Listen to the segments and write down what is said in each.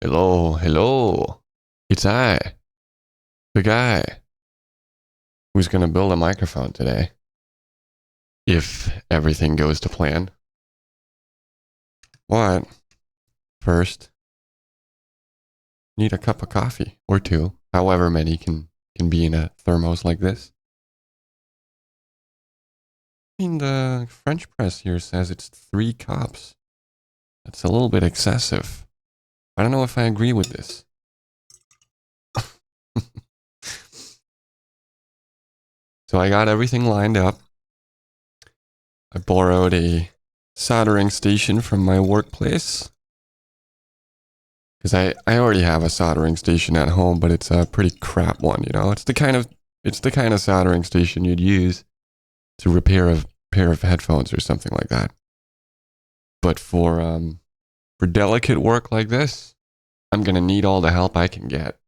Hello, hello. It's I, the guy who's going to build a microphone today. If everything goes to plan. What? First, need a cup of coffee or two, however many can be in a thermos like this. I mean, the French press here says it's 3 cups. That's a little bit excessive. I don't know if I agree with this. So I got everything lined up. I borrowed a soldering station from my workplace. Because I already have a soldering station at home, but it's a pretty crap one, you know? It's the kind of soldering station you'd use to repair a pair of headphones or something like that. But for delicate work like this, I'm gonna need all the help I can get.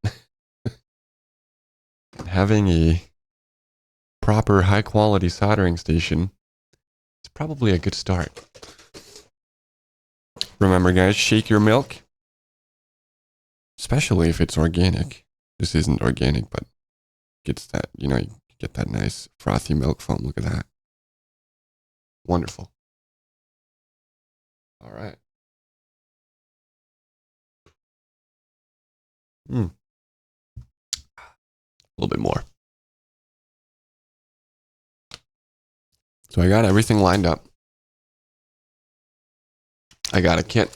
Having a proper high quality soldering station is probably a good start. Remember guys, shake your milk. Especially if it's organic. This isn't organic, but gets that, you know, you get that nice frothy milk foam. Look at that. Wonderful. All right. A little bit more. So I got everything lined up. I got a kit.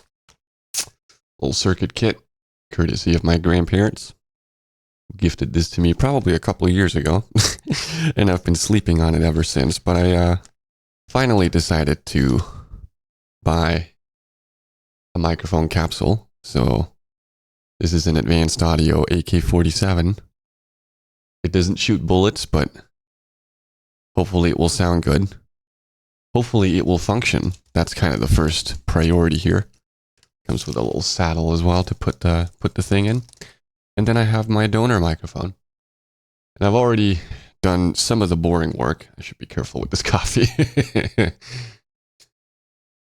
Little circuit kit, courtesy of my grandparents. Gifted this to me probably a couple of years ago. And I've been sleeping on it ever since. But I finally decided to buy a microphone capsule. So this is an advanced audio AK-47. It doesn't shoot bullets, but hopefully it will sound good. Hopefully it will function. That's kind of the first priority here. Comes with a little saddle as well to put the thing in. And then I have my donor microphone. And I've already done some of the boring work. I should be careful with this coffee.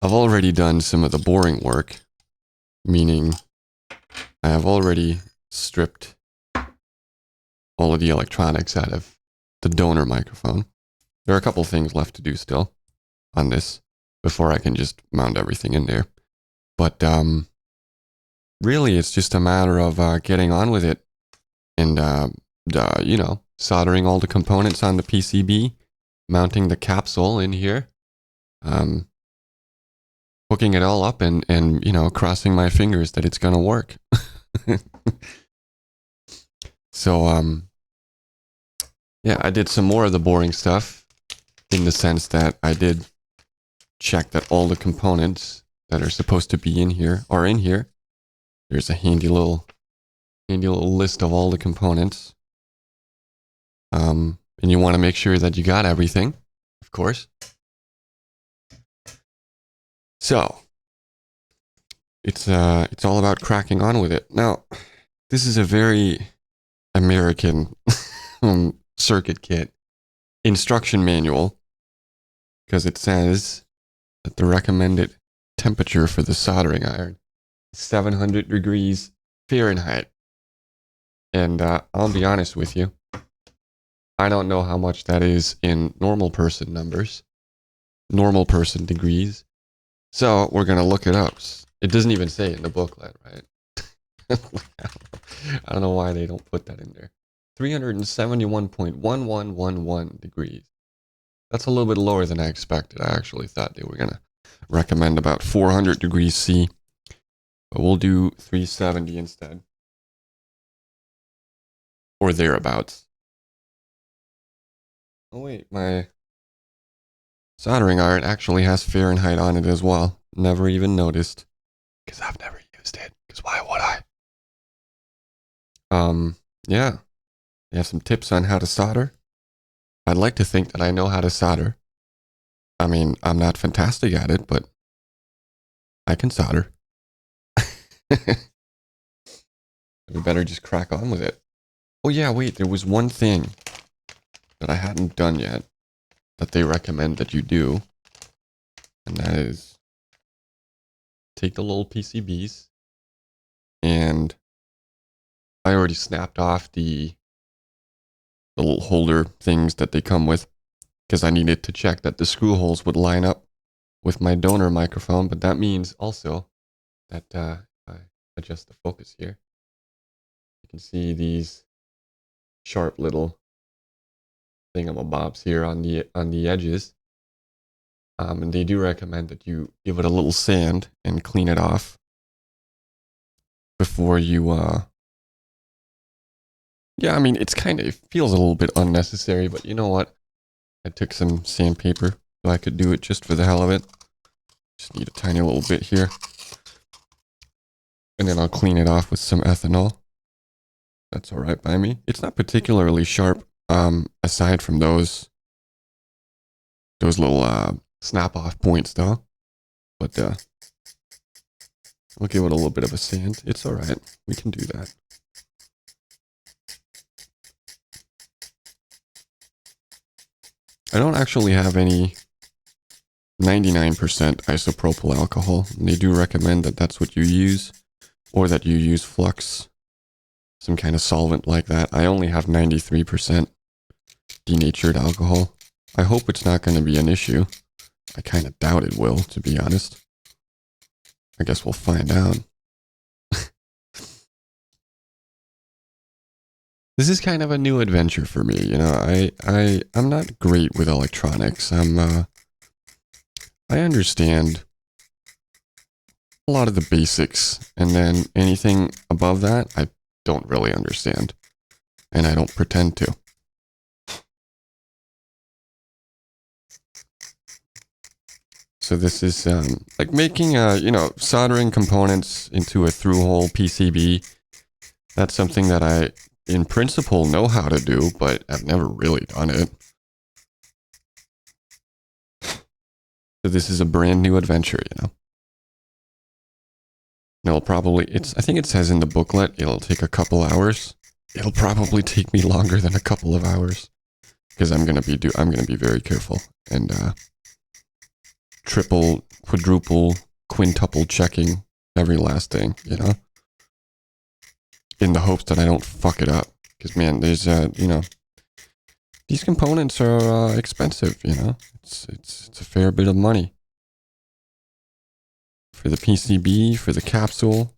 I've already done some of the boring work, meaning I have already stripped all of the electronics out of the donor microphone. There are a couple things left to do still on this before I can just mount everything in there. But really, it's just a matter of getting on with it and, you know, soldering all the components on the PCB, mounting the capsule in here, hooking it all up and, you know, crossing my fingers that it's going to work. So, yeah, I did some more of the boring stuff in the sense that I did check that all the components that are supposed to be in here are in here. There's a handy little list of all the components. And you want to make sure that you got everything, of course. So it's all about cracking on with it. Now, this is a very American circuit kit instruction manual because it says that the recommended temperature for the soldering iron is 700 degrees Fahrenheit. And I'll be honest with you, I don't know how much that is in normal person numbers, normal person degrees. So we're going to look it up. It doesn't even say in the booklet, right? I don't know why they don't put that in there. 371.1111 degrees. That's a little bit lower than I expected. I actually thought they were going to recommend about 400 degrees C. But we'll do 370 instead. Or thereabouts. Oh wait, my soldering iron actually has Fahrenheit on it as well. Never even noticed. Because I've never used it. Because why would I? Yeah. They have some tips on how to solder. I'd like to think that I know how to solder. I mean, I'm not fantastic at it, but I can solder. We better just crack on with it. Oh yeah, wait, there was one thing that I hadn't done yet that they recommend that you do. And that is take the little PCBs and I already snapped off the little holder things that they come with because I needed to check that the screw holes would line up with my donor microphone. But that means also that I adjust the focus here. You can see these sharp little thingamabobs here on the edges. And they do recommend that you give it a little sand and clean it off before you yeah, I mean, it feels a little bit unnecessary, but you know what? I took some sandpaper so I could do it just for the hell of it. Just need a tiny little bit here. And then I'll clean it off with some ethanol. That's all right by me. It's not particularly sharp, aside from those little snap-off points, though. But we'll give it a little bit of a sand. It's all right. We can do that. I don't actually have any 99% isopropyl alcohol. And they do recommend that that's what you use, or that you use flux, some kind of solvent like that. I only have 93% denatured alcohol. I hope it's not going to be an issue. I kind of doubt it will, to be honest. I guess we'll find out. This is kind of a new adventure for me, you know. I'm not great with electronics. I understand a lot of the basics, and then anything above that, I don't really understand, and I don't pretend to. So this is like making soldering components into a through-hole PCB. That's something that I, in principle, know how to do, but I've never really done it. So this is a brand new adventure, you know. It'll probably, I think it says in the booklet, it'll take a couple hours. It'll probably take me longer than a couple of hours because I'm gonna be very careful and triple, quadruple, quintuple checking every last thing, you know, in the hopes that I don't fuck it up. Because man, there's these components are expensive, you know. It's a fair bit of money for the PCB, for the capsule.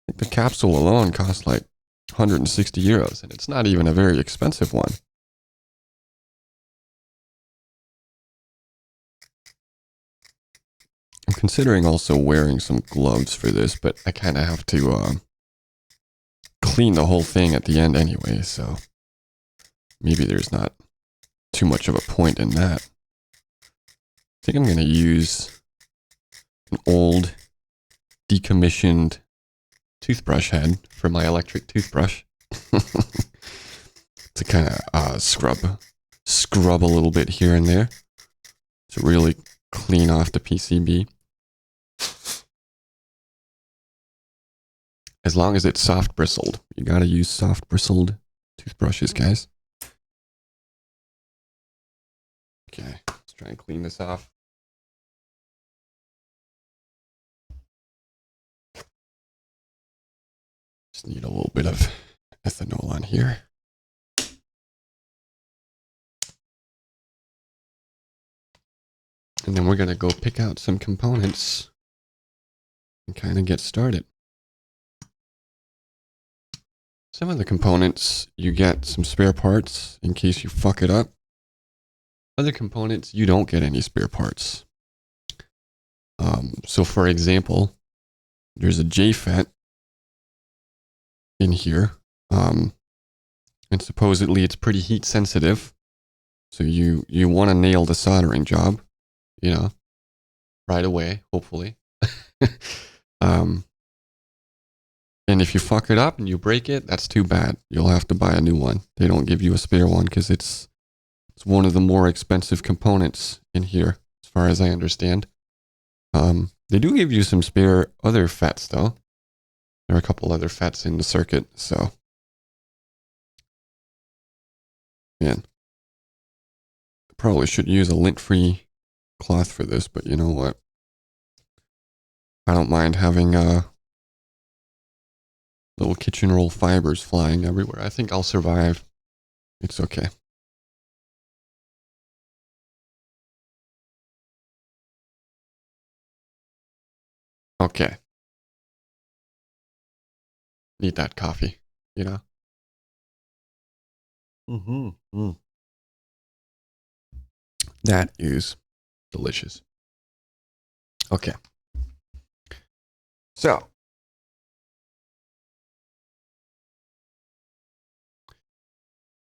I think the capsule alone costs like 160 euros, and it's not even a very expensive one. I'm considering also wearing some gloves for this, but I kind of have to clean the whole thing at the end anyway, so maybe there's not too much of a point in that. I think I'm going to use an old decommissioned toothbrush head for my electric toothbrush to kind of scrub a little bit here and there to really clean off the PCB. As long as it's soft bristled. You gotta use soft bristled toothbrushes, guys. Okay, let's try and clean this off. Just need a little bit of ethanol on here. And then we're gonna go pick out some components and kind of get started. Some of the components, you get some spare parts in case you fuck it up. Other components, you don't get any spare parts. So for example, there's a JFET in here. And supposedly it's pretty heat sensitive. So you want to nail the soldering job, you know, right away, hopefully. And if you fuck it up and you break it, that's too bad. You'll have to buy a new one. They don't give you a spare one because it's one of the more expensive components in here, as far as I understand. They do give you some spare other FETs, though. There are a couple other FETs in the circuit, so. Man. I probably should use a lint-free cloth for this, but you know what? I don't mind having Little kitchen roll fibers flying everywhere. I think I'll survive. It's okay. Okay. Need that coffee, you know? Mm-hmm. Mm. That is delicious. Okay. So,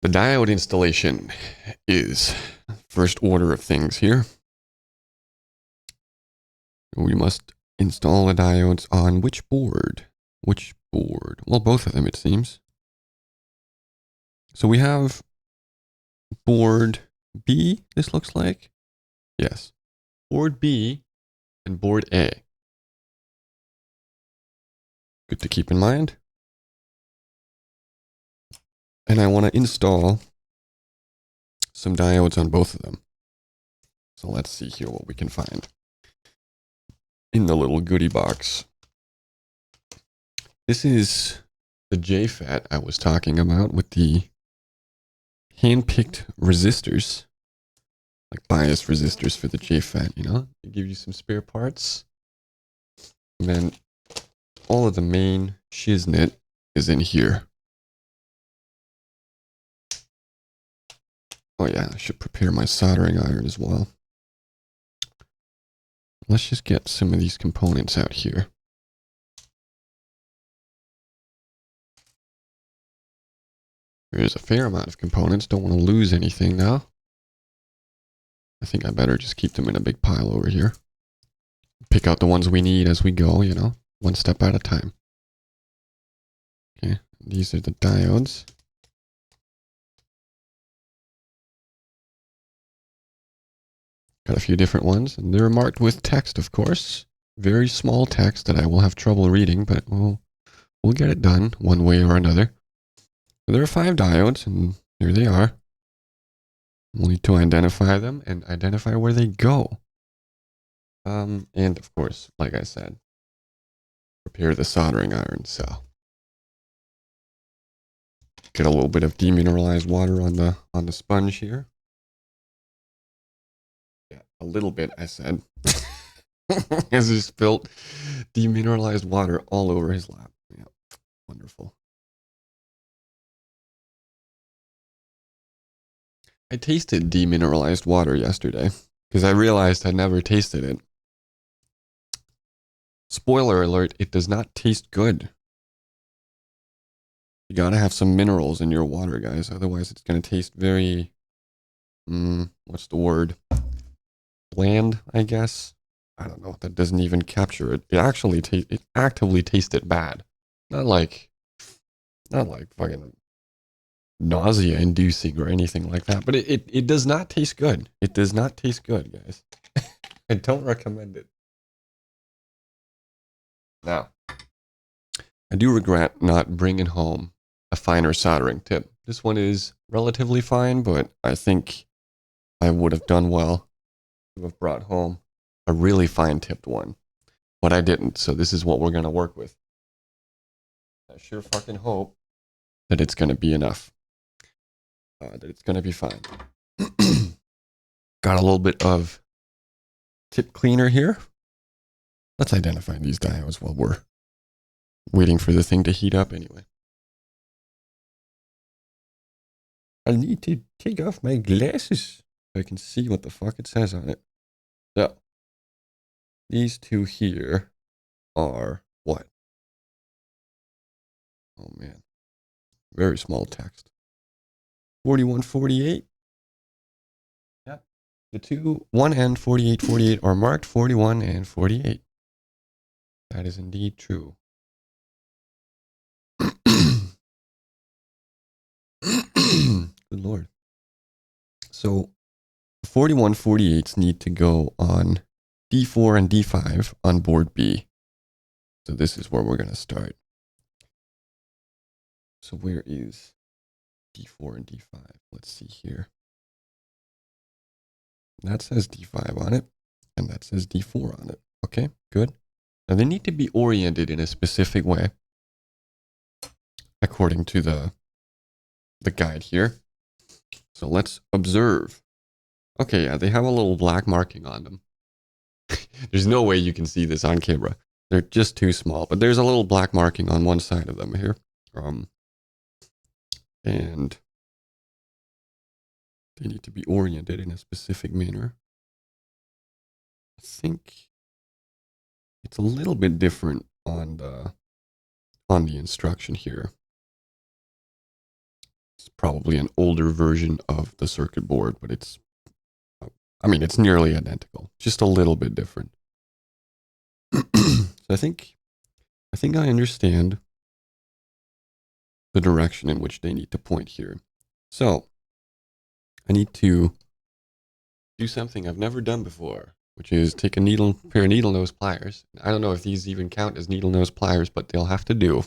the diode installation is first order of things here. We must install the diodes on which board? Which board? Well, both of them, it seems. So we have board B, this looks like. Yes. Board B and board A. Good to keep in mind. And I want to install some diodes on both of them. So let's see here what we can find in the little goodie box. This is the JFET I was talking about with the hand-picked resistors, like bias resistors for the JFET, you know? They give you some spare parts. And then all of the main shiznit is in here. Oh yeah, I should prepare my soldering iron as well. Let's just get some of these components out here. There's a fair amount of components. Don't want to lose anything now. I think I better just keep them in a big pile over here. Pick out the ones we need as we go, you know, one step at a time. Okay, these are the diodes. Got a few different ones, and they're marked with text, of course. Very small text that I will have trouble reading, but we'll get it done one way or another. So there are 5 diodes, and here they are. We'll need to identify them and identify where they go. And of course, like I said, prepare the soldering iron. So get a little bit of demineralized water on the sponge here. Yeah, a little bit, I said. As he spilt demineralized water all over his lap. Yeah, wonderful. I tasted demineralized water yesterday because I realized I never tasted it. Spoiler alert, it does not taste good. You gotta have some minerals in your water, guys. Otherwise, it's gonna taste very, what's the word? Bland, I guess. I don't know. That doesn't even capture it. It actually it actively tasted bad. Not like fucking nausea inducing or anything like that. But it does not taste good. It does not taste good, guys. I don't recommend it. Now, I do regret not bringing home a finer soldering tip. This one is relatively fine, but I think I would have done well to have brought home a really fine tipped one. But I didn't, so this is what we're going to work with. I sure fucking hope that it's going to be enough. That it's going to be fine. Got a little bit of tip cleaner here. Let's identify these diodes while we're waiting for the thing to heat up anyway. I need to take off my glasses so I can see what the fuck it says on it. So, these two here are what? Oh man, very small text. 4148. Yep. The two 1 and 4848 are marked 41 and 48. That is indeed true. Good lord. So 4148s need to go on D4 and D5 on board B. So this is where we're going to start. So where is D4 and D5? Let's see here. That says D5 on it, and that says D4 on it. Okay, good. Now they need to be oriented in a specific way. according to the guide here. So let's observe. Okay, yeah, they have a little black marking on them. There's no way you can see this on camera. They're just too small, but there's a little black marking on one side of them here. And they need to be oriented in a specific manner. I think it's a little bit different on the instruction here. It's probably an older version of the circuit board, but it's nearly identical, just a little bit different. So I think I understand the direction in which they need to point here. So I need to do something I've never done before, which is take a pair of needle nose pliers. I don't know if these even count as needle nose pliers, but they'll have to do.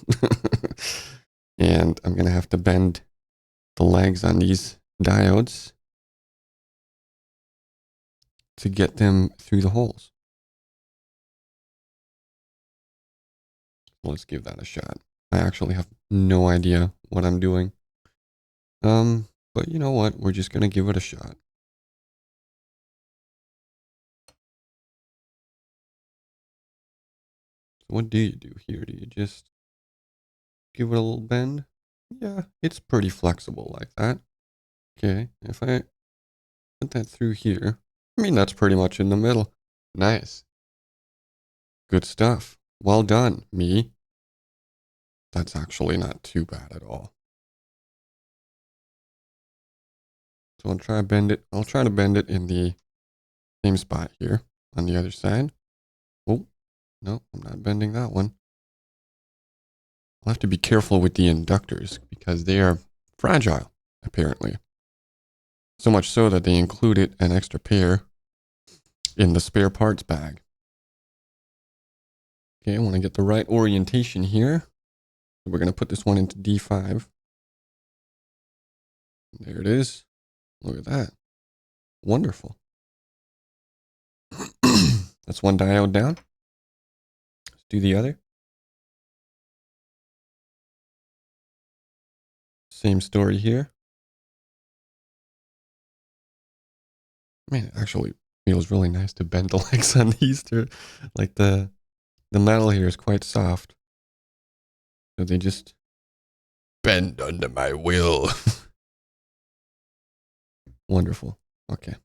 And I'm going to have to bend the legs on these diodes to get them through the holes. Let's give that a shot. I actually have no idea what I'm doing. But you know what? We're just going to give it a shot. So what do you do here? Do you just give it a little bend? Yeah, it's pretty flexible like that. Okay, if I put that through here, that's pretty much in the middle. Nice. Good stuff. Well done, me. That's actually not too bad at all. So I'll try to bend it. I'll try to bend it in the same spot here on the other side. Oh, no, I'm not bending that one. I'll have to be careful with the inductors because they are fragile, apparently. So much so that they included an extra pair in the spare parts bag. Okay, I want to get the right orientation here. We're going to put this one into D5. There it is. Look at that. Wonderful. That's one diode down. Let's do the other. Same story here. Man, it actually feels really nice to bend the legs on these. They're like the metal here is quite soft. So they just bend under my will. Wonderful. Okay.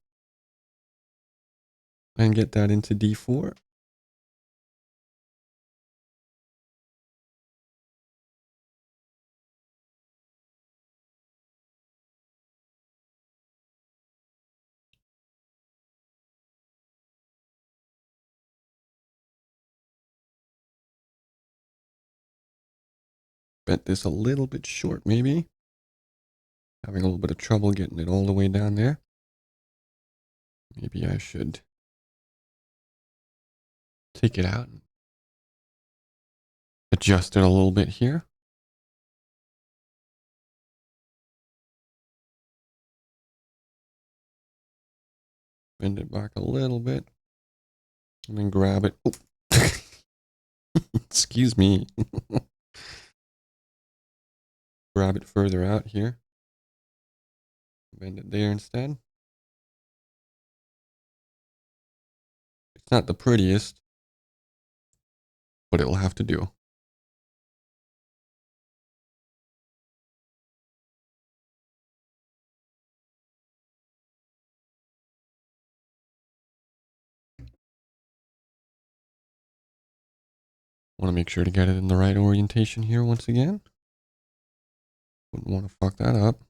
And get that into D4. Bent this a little bit short, maybe. Having a little bit of trouble getting it all the way down there. Maybe I should take it out and adjust it a little bit here. Bend it back a little bit. And then grab it. Oh. Excuse me. Grab it further out here. Bend it there instead. It's not the prettiest, but it'll have to do. Want to make sure to get it in the right orientation here once again. Wouldn't want to fuck that up.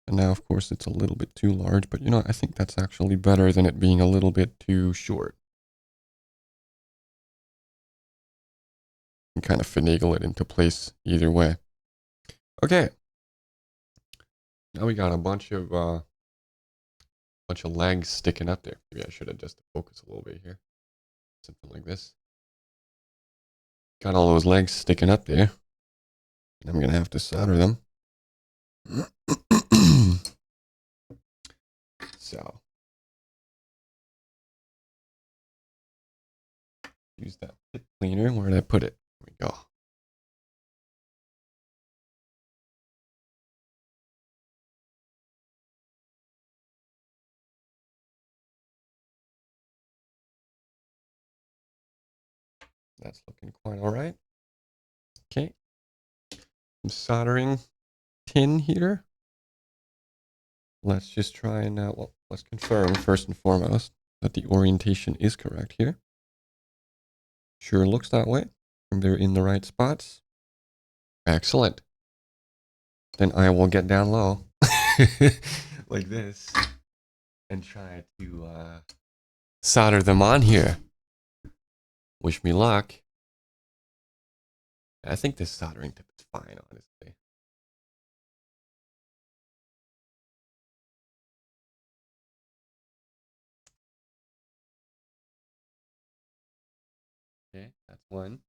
And now, of course, it's a little bit too large, but I think that's actually better than it being a little bit too short. You can kind of finagle it into place either way. Okay. Now we got a bunch of legs sticking up there. Maybe I should adjust the focus a little bit here. Something like this. Got all those legs sticking up there. And I'm going to have to solder them. So. Use that pit cleaner. Where did I put it? There we go. That's looking quite all right. Okay. I'm soldering tin here. Let's just try and, well, let's confirm first and foremost that the orientation is correct here. Sure looks that way. And they're in the right spots. Excellent. Then I will get down low like this and try to solder them on here. Wish me luck. I think this soldering tip is fine, honestly. Okay, that's one.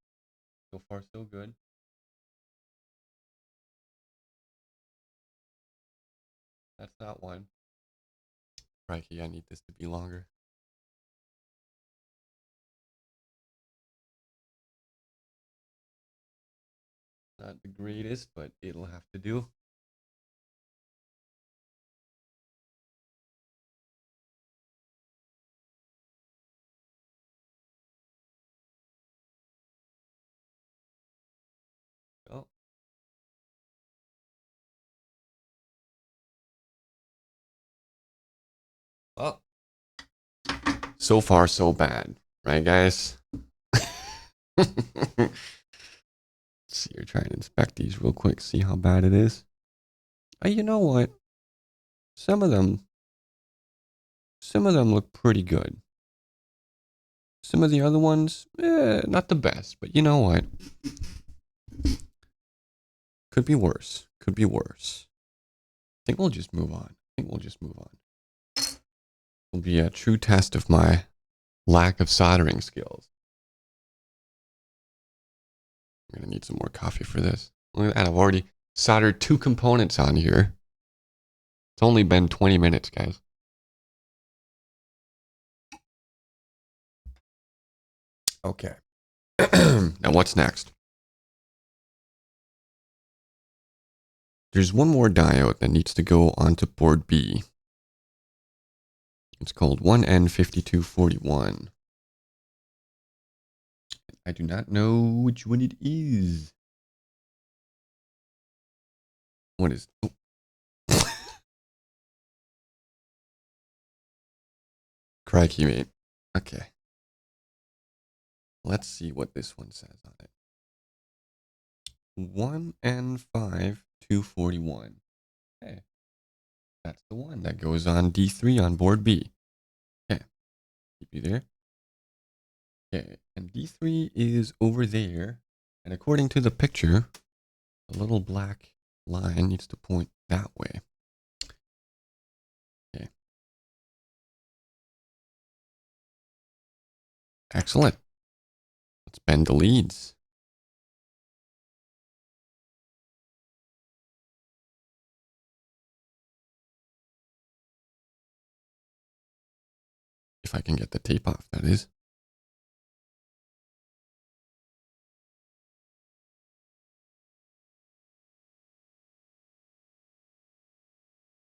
So far, so good. That's not one. Crikey, I need this to be longer. Not the greatest, but it'll have to do. Oh. Well, so far, so bad. Right, guys? Let's see, you're trying to inspect these real quick, see how bad it is. You know what? Some of them look pretty good. Some of the other ones, not the best, but you know what? Could be worse. Could be worse. I think we'll just move on. Will be a true test of my lack of soldering skills. I'm gonna need some more coffee for this. Look at that, I've already soldered 2 components on here. It's only been 20 minutes, guys. Okay. Now what's next? There's one more diode that needs to go onto board B. It's called 1N5241. I do not know which one it is. What is... Oh. Crikey, mate. Okay. Let's see what this one says on it. 1N5241. Okay. That's the one that goes on D3 on board B. Okay. Keep you there. Okay. And D3 is over there. And according to the picture, the little black line needs to point that way. Okay. Excellent. Let's bend the leads. If I can get the tape off, that is.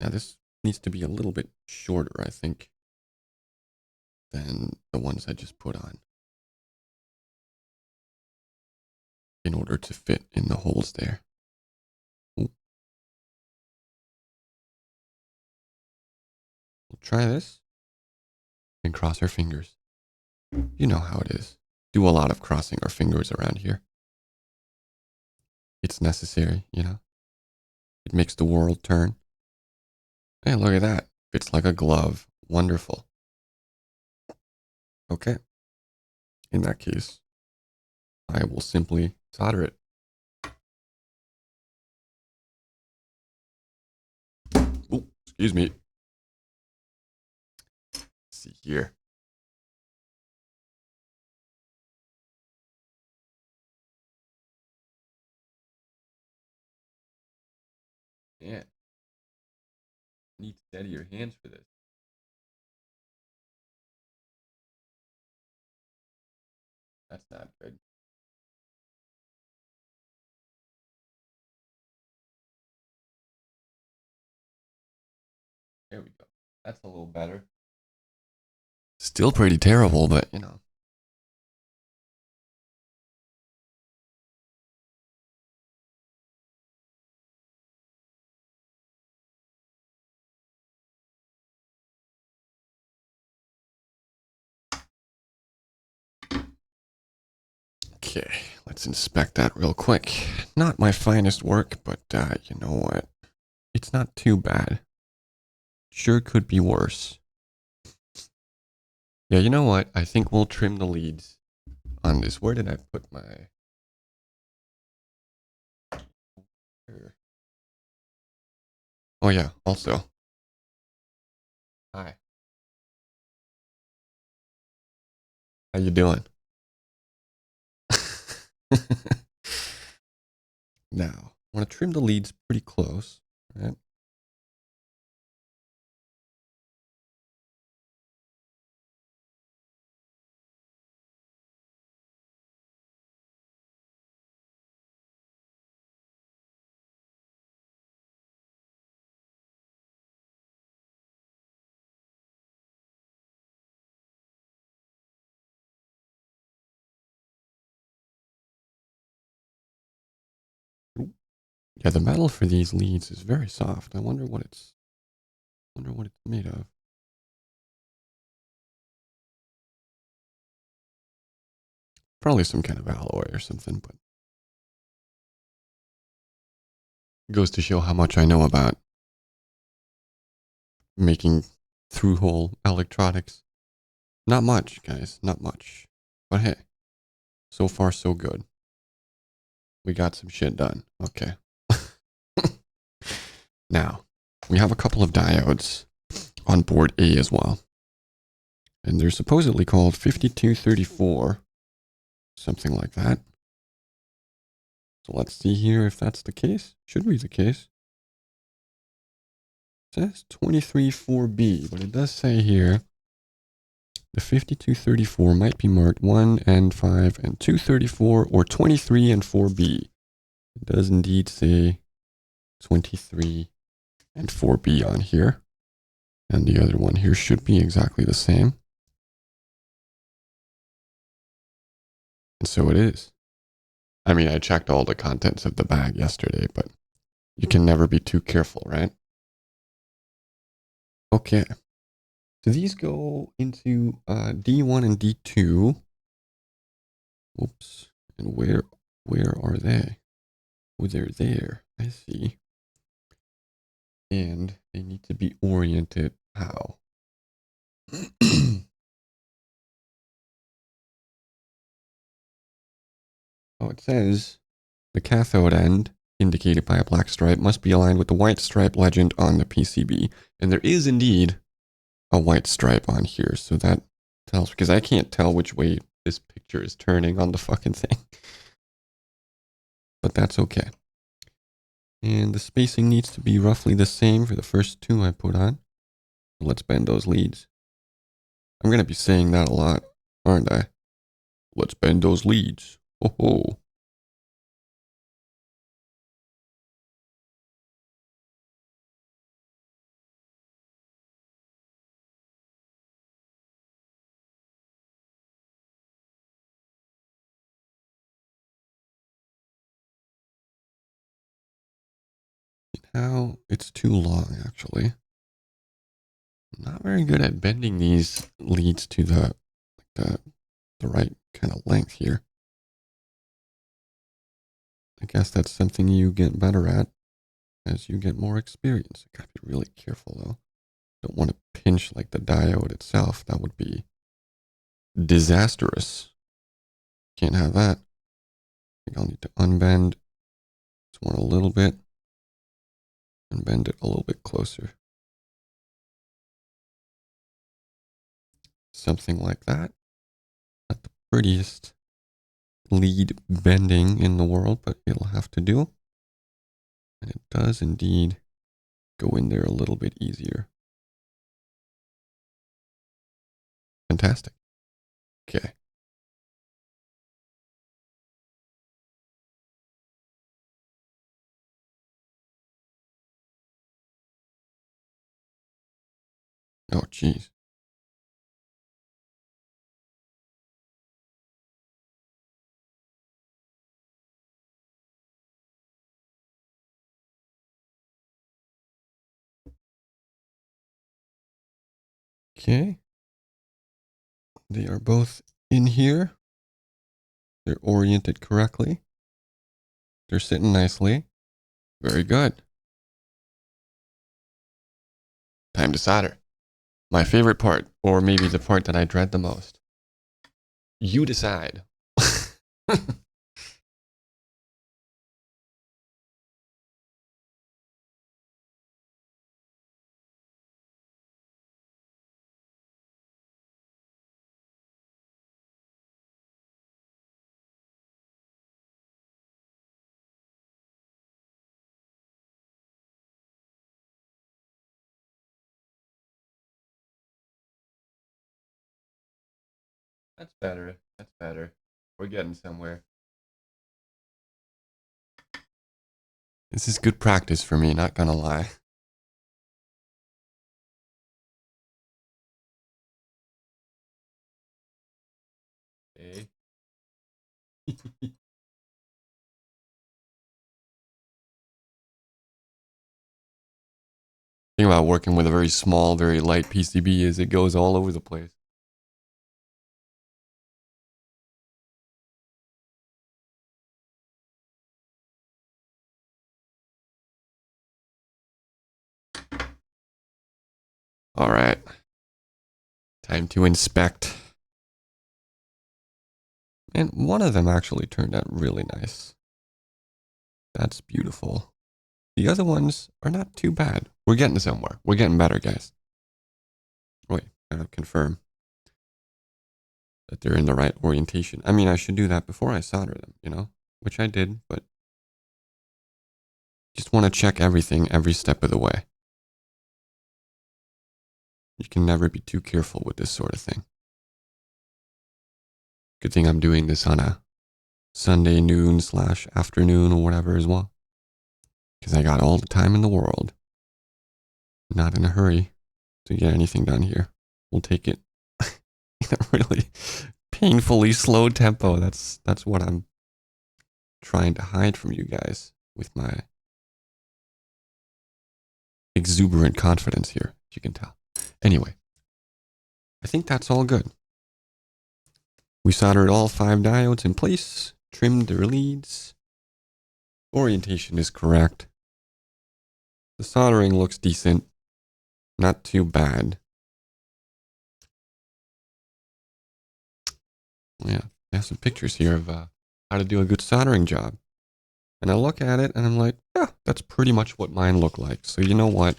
Now this needs to be a little bit shorter, I think, than the ones I just put on, in order to fit in the holes there. Ooh. We'll try this and cross our fingers. You know how it is. Do a lot of crossing our fingers around here. It's necessary, you know. It makes the world turn. Hey, look at that. Fits like a glove. Wonderful. Okay. In that case, I will simply solder it. Oh, excuse me. Let's see here. Yeah. Need to steady your hands for this. That's not good. There we go. That's a little better. Still pretty terrible, but you know. Okay, let's inspect that real quick. Not my finest work, but you know what? It's not too bad. Sure could be worse. Yeah, you know what? I think we'll trim the leads on this. Where did I put my... Oh yeah, also. Hi. How you doing? Now, I want to trim the leads pretty close, right? Yeah, the metal for these leads is very soft. I wonder what it's made of. Probably some kind of alloy or something, but it goes to show how much I know about making through-hole electronics. Not much, guys, not much. But hey, so far so good. We got some shit done. Okay. Now, we have a couple of diodes on board A as well. And they're supposedly called 5234, something like that. So let's see here if that's the case. Should be the case. It says 234B, but it does say here the 5234 might be marked 1 and 5 and 234 or 23 and 4B. It does indeed say 23 and 4B on here. And the other one here should be exactly the same. And so it is. I mean, I checked all the contents of the bag yesterday, but you can never be too careful, right? Okay. So these go into D1 and D2. Whoops. And where are they? Oh, they're there. I see. And they need to be oriented how? Oh, it says the cathode end, indicated by a black stripe, must be aligned with the white stripe legend on the PCB. And there is indeed a white stripe on here. So that tells, because I can't tell which way this picture is turning on the fucking thing. But that's okay. And the spacing needs to be roughly the same for the first two I put on. Let's bend those leads. I'm going to be saying that a lot, aren't I? Let's bend those leads. Oh ho. Now it's too long, actually. I'm not very good at bending these leads to the right kind of length here. I guess that's something you get better at as you get more experience. You gotta be really careful though. Don't want to pinch like the diode itself. That would be disastrous. Can't have that. I think I'll need to unbend this one a little bit and bend it a little bit closer. Something like that. Not the prettiest lead bending in the world, but it'll have to do. And it does indeed go in there a little bit easier. Fantastic. Okay. Oh, geez. Okay. They are both in here. They're oriented correctly. They're sitting nicely. Very good. Time to solder. My favorite part, or maybe the part that I dread the most. You decide. That's better. That's better. We're getting somewhere. This is good practice for me, not gonna lie. Okay. Thing about working with a very small, very light PCB is it goes all over the place. All right. Time to inspect. And one of them actually turned out really nice. That's beautiful. The other ones are not too bad. We're getting somewhere. We're getting better, guys. Wait, gotta confirm that they're in the right orientation. I mean, I should do that before I solder them, you know? Which I did, but just want to check everything every step of the way. You can never be too careful with this sort of thing. Good thing I'm doing this on a Sunday noon / afternoon or whatever as well. Because I got all the time in the world. Not in a hurry to get anything done here. We'll take it in a really painfully slow tempo. That's what I'm trying to hide from you guys with my exuberant confidence here, as you can tell. Anyway, I think that's all good. We soldered all 5 diodes in place, trimmed their leads. Orientation is correct. The soldering looks decent. Not too bad. Yeah, I have some pictures here of how to do a good soldering job. And I look at it and I'm like, yeah, that's pretty much what mine look like. So you know what?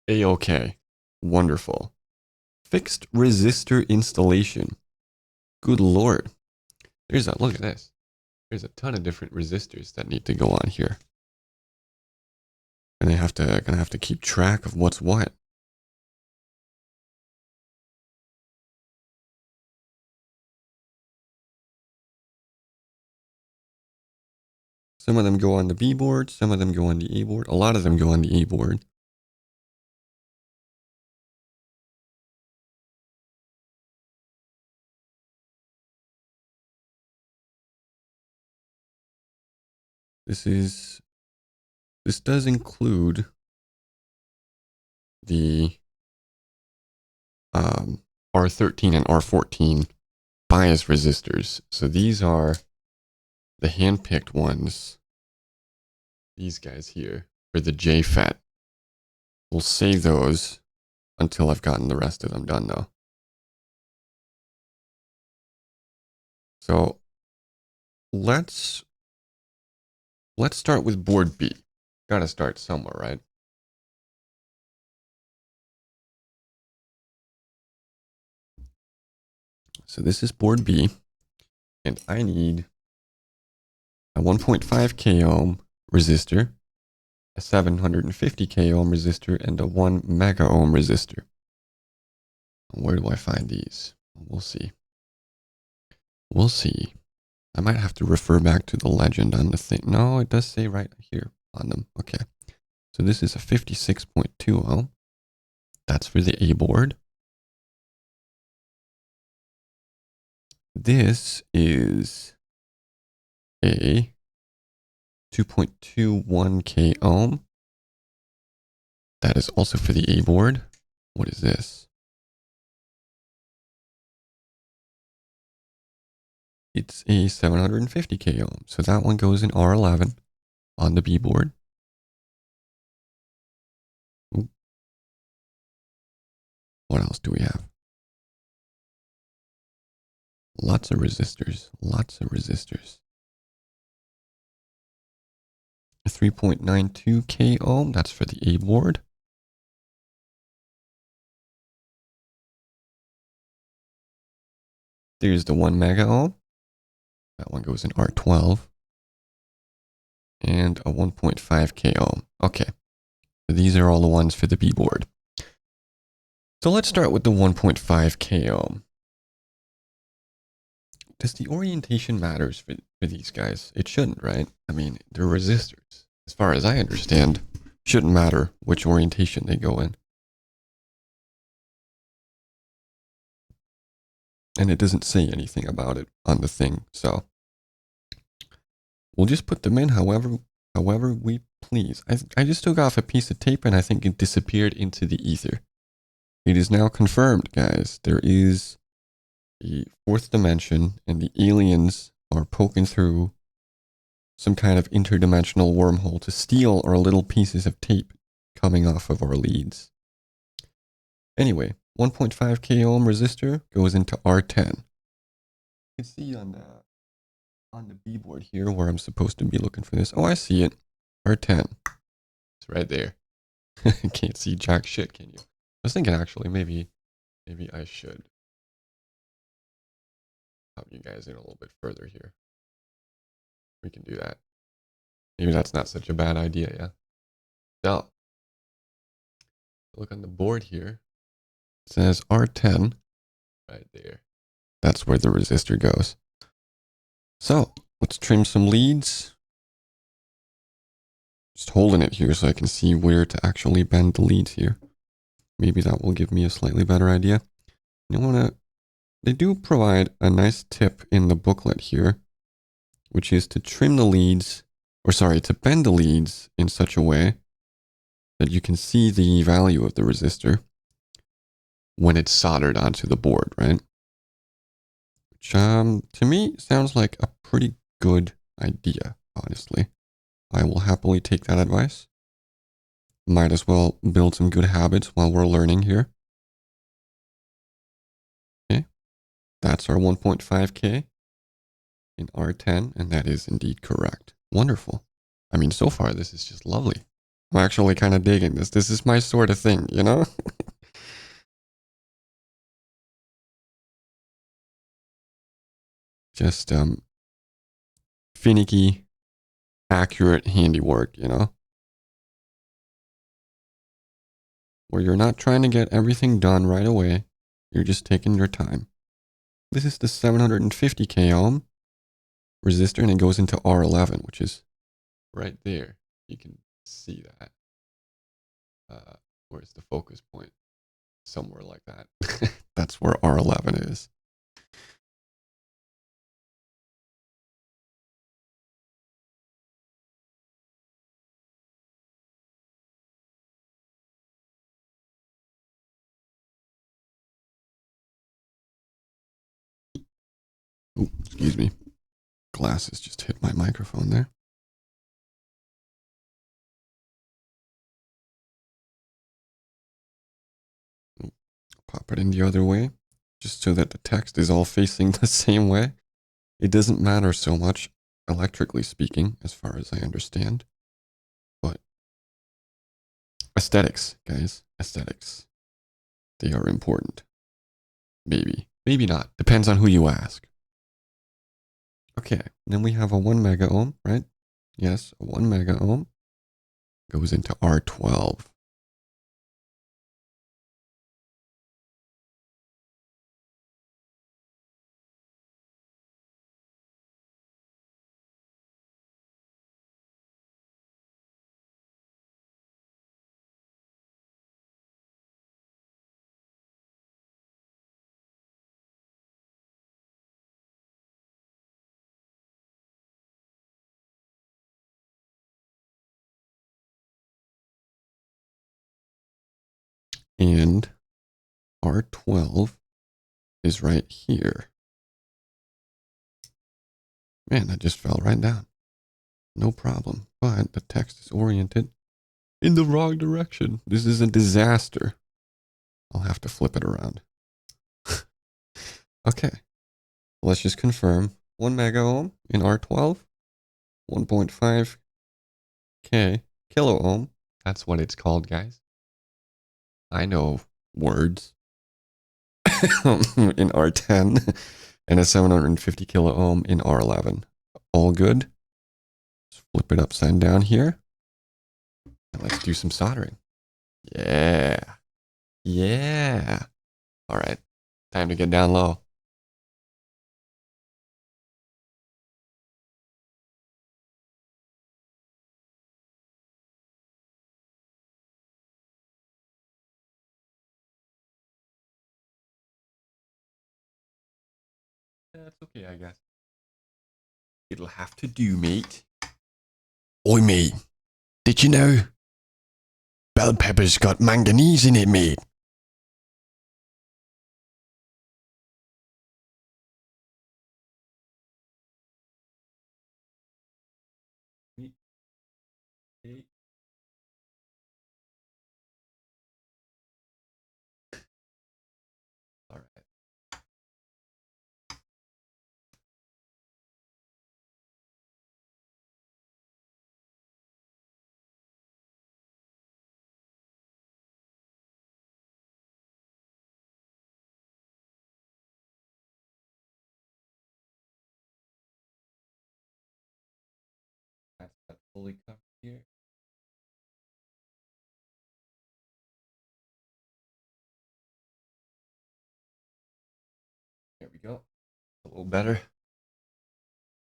A-okay. Wonderful. Fixed resistor installation. Good Lord. Look at this. There's a ton of different resistors that need to go on here. And gonna have to keep track of what's what. Some of them go on the B board, some of them go on the A board. A lot of them go on the A board. This does include the R13 and R14 bias resistors. So these are the hand-picked ones. These guys here for the JFET. We'll save those until I've gotten the rest of them done though. So let's start with board B. Gotta start somewhere, right? So this is board B, and I need a 1.5 k ohm resistor, a 750 k ohm resistor, and a 1 mega ohm resistor. Where do I find these? We'll see. We'll see. I might have to refer back to the legend on the thing. No, it does say right here on them. Okay. So this is a 56.2 ohm. That's for the A board. This is a 2.21 k ohm. That is also for the A board. What is this? It's a 750k ohm. So that one goes in R11 on the B board. Ooh. What else do we have? Lots of resistors. Lots of resistors. 3.92k ohm. That's for the A board. There's the 1 mega ohm. That one goes in R12. And a 1.5k ohm. Okay. So these are all the ones for the B board. So let's start with the 1.5k ohm. Does the orientation matters for these guys? It shouldn't, right? I mean, they're resistors. As far as I understand, shouldn't matter which orientation they go in. And it doesn't say anything about it on the thing, so we'll just put them in however we please. I just took off a piece of tape and I think it disappeared into the ether. It is now confirmed, guys. There is the fourth dimension and the aliens are poking through some kind of interdimensional wormhole to steal our little pieces of tape coming off of our leads. Anyway, 1.5k ohm resistor goes into R10. You can see on the B board here where I'm supposed to be looking for this. Oh, I see it. R10. It's right there. Can't see jack shit, can you? I was thinking actually maybe I should help you guys in a little bit further here. We can do that. Maybe that's not such a bad idea, yeah? So, look on the board here. It says R10 right there. That's where the resistor goes. So, let's trim some leads. Just holding it here so I can see where to actually bend the leads here. Maybe that will give me a slightly better idea. They do provide a nice tip in the booklet here, which is to trim the leads, to bend the leads in such a way that you can see the value of the resistor when it's soldered onto the board, right? Which, to me, sounds like a pretty good idea, honestly. I will happily take that advice. Might as well build some good habits while we're learning here. Okay, that's our 1.5K in R10, and that is indeed correct. Wonderful. I mean, so far, this is just lovely. I'm actually kind of digging this. This is my sort of thing, you know? Just finicky, accurate handiwork, you know? Where you're not trying to get everything done right away. You're just taking your time. This is the 750k ohm resistor, and it goes into R11, which is right there. You can see that. Where's the focus point? Somewhere like that. That's where R11 is. Ooh, excuse me. Glasses just hit my microphone there. Ooh, pop it in the other way, just so that the text is all facing the same way. It doesn't matter so much, electrically speaking, as far as I understand. But aesthetics, guys, aesthetics. They are important. Maybe. Maybe not. Depends on who you ask. Okay, then we have a 1 mega ohm, right? Yes, a 1 mega ohm goes into R12. And R12 is right here. Man, that just fell right down. No problem. But the text is oriented in the wrong direction. This is a disaster. I'll have to flip it around. Okay. Let's just confirm. 1 mega ohm in R12. 1.5 K kilo ohm. That's what it's called, guys. I know words. In R10 and a 750 kilo ohm in R11. All good. Let's flip it upside down here. And let's do some soldering. Yeah. Yeah. All right. Time to get down low. That's okay, I guess. It'll have to do, mate. Oi, mate. Did you know? Bell pepper's got manganese in it, mate. All right. That's that fully covered here. There we go. A little better.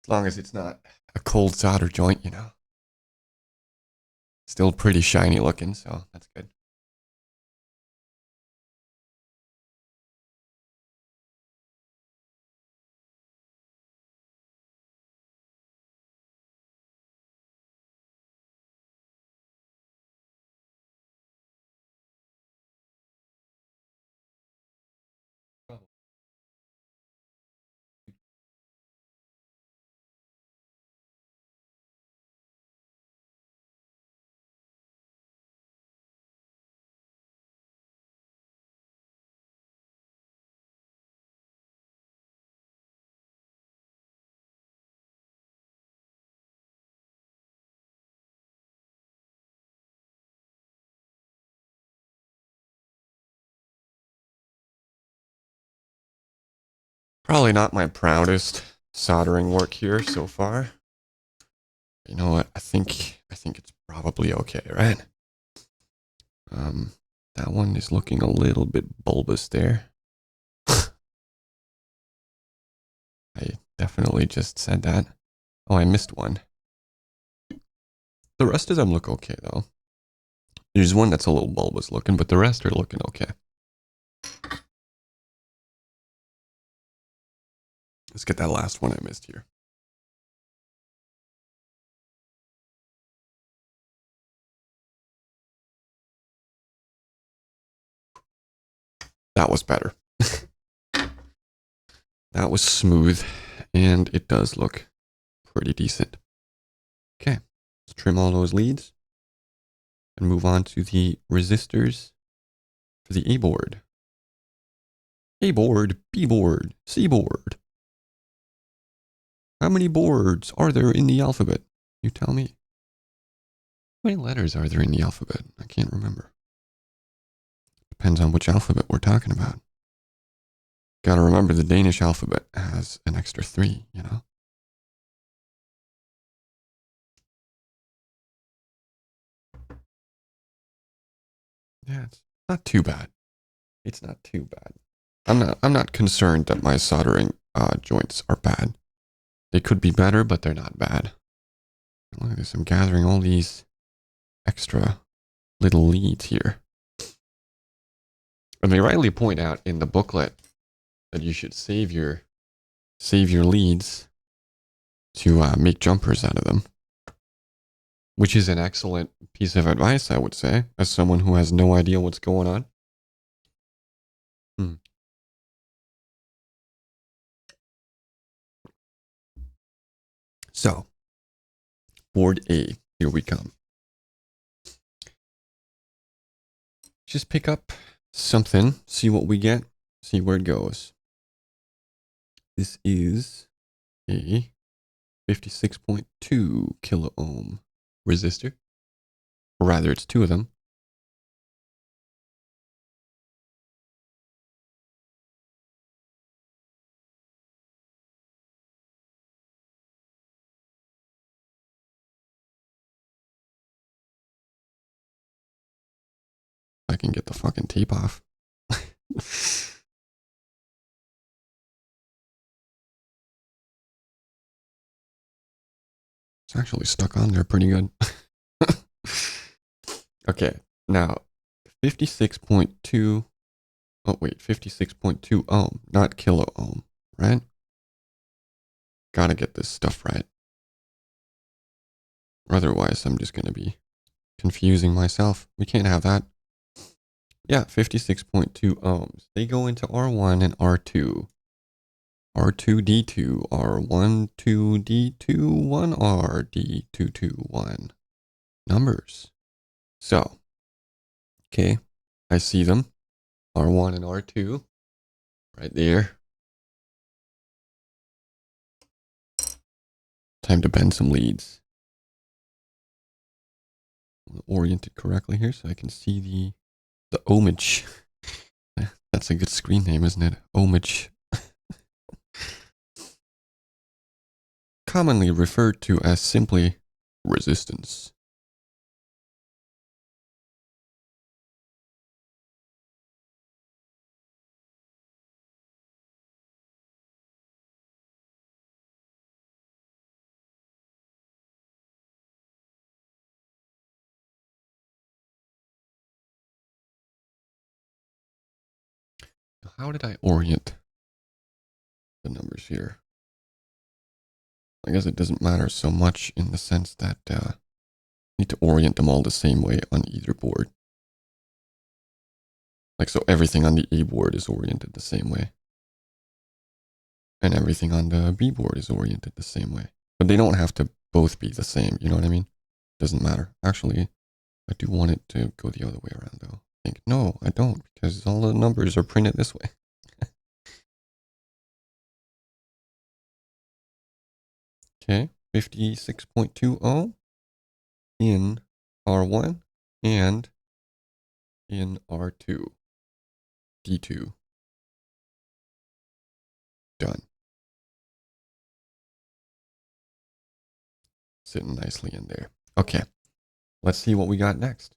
As long as it's not a cold solder joint, you know. Still pretty shiny looking, so that's good. Probably not my proudest soldering work here so far. You know what? I think it's probably okay, right? That one is looking a little bit bulbous there. I definitely just said that. Oh, I missed one. The rest of them look okay though. There's one that's a little bulbous looking, but the rest are looking okay. Let's get that last one I missed here. That was better. That was smooth, and it does look pretty decent. Okay, let's trim all those leads and move on to the resistors for the A board. A board, B board, C board. How many boards are there in the alphabet? You tell me. How many letters are there in the alphabet? I can't remember. Depends on which alphabet we're talking about. Gotta remember the Danish alphabet has an extra 3, you know? Yeah, it's not too bad. It's not too bad. I'm not concerned that my soldering joints are bad. They could be better, but they're not bad. Look at this, I'm gathering all these extra little leads here. And they rightly point out in the booklet that you should save your leads to make jumpers out of them, which is an excellent piece of advice, I would say, as someone who has no idea what's going on. So, board A, here we come. Just pick up something, see what we get, see where it goes. This is a 56.2 kilo ohm resistor. Or rather, it's two of them. I can get the fucking tape off. It's actually stuck on there pretty good. Okay, now 56.2. Oh, wait, 56.2 ohm, not kilo ohm, right? Gotta get this stuff right. Otherwise, I'm just gonna be confusing myself. We can't have that. Yeah, 56.2 ohms. They go into R1 and R2. R2D2, R12D2, 1RD221. Numbers. So, okay, I see them. R1 and R2. Right there. Time to bend some leads. Orient it correctly here so I can see the ohmage. That's a good screen name, isn't it? Ohmage. Commonly referred to as simply resistance. How did I orient the numbers here? I guess it doesn't matter so much in the sense that I need to orient them all the same way on either board. Like, so everything on the A board is oriented the same way. And everything on the B board is oriented the same way. But they don't have to both be the same, you know what I mean? Doesn't matter. Actually, I do want it to go the other way around, though. I think, no, I don't, because all the numbers are printed this way. Okay, 56.20 in R1 and in R2. D2. Done. Sitting nicely in there. Okay, let's see what we got next.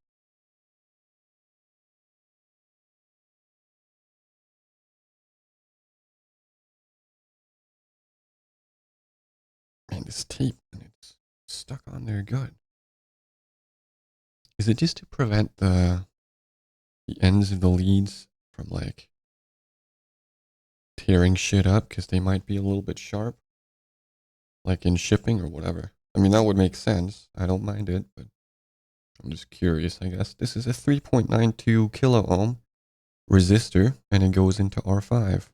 Man, this tape, and it's stuck on there good. Is it just to prevent the ends of the leads from like tearing shit up because they might be a little bit sharp? Like in shipping or whatever. I mean, that would make sense. I don't mind it, but I'm just curious, I guess. This is a 3.92 kilo ohm resistor, and it goes into R5.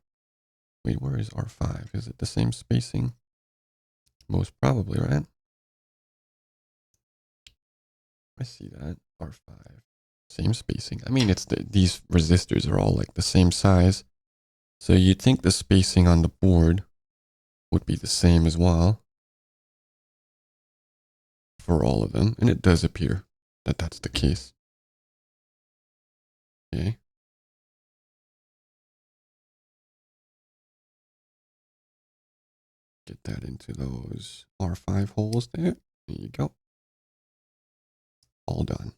Wait, where is R5? Is it the same spacing? Most probably, right? I see that. R5. Same spacing. I mean, it's these resistors are all like the same size. So you'd think the spacing on the board would be the same as well for all of them. And it does appear that that's the case. Okay. Get that into those R5 holes there. There you go. All done.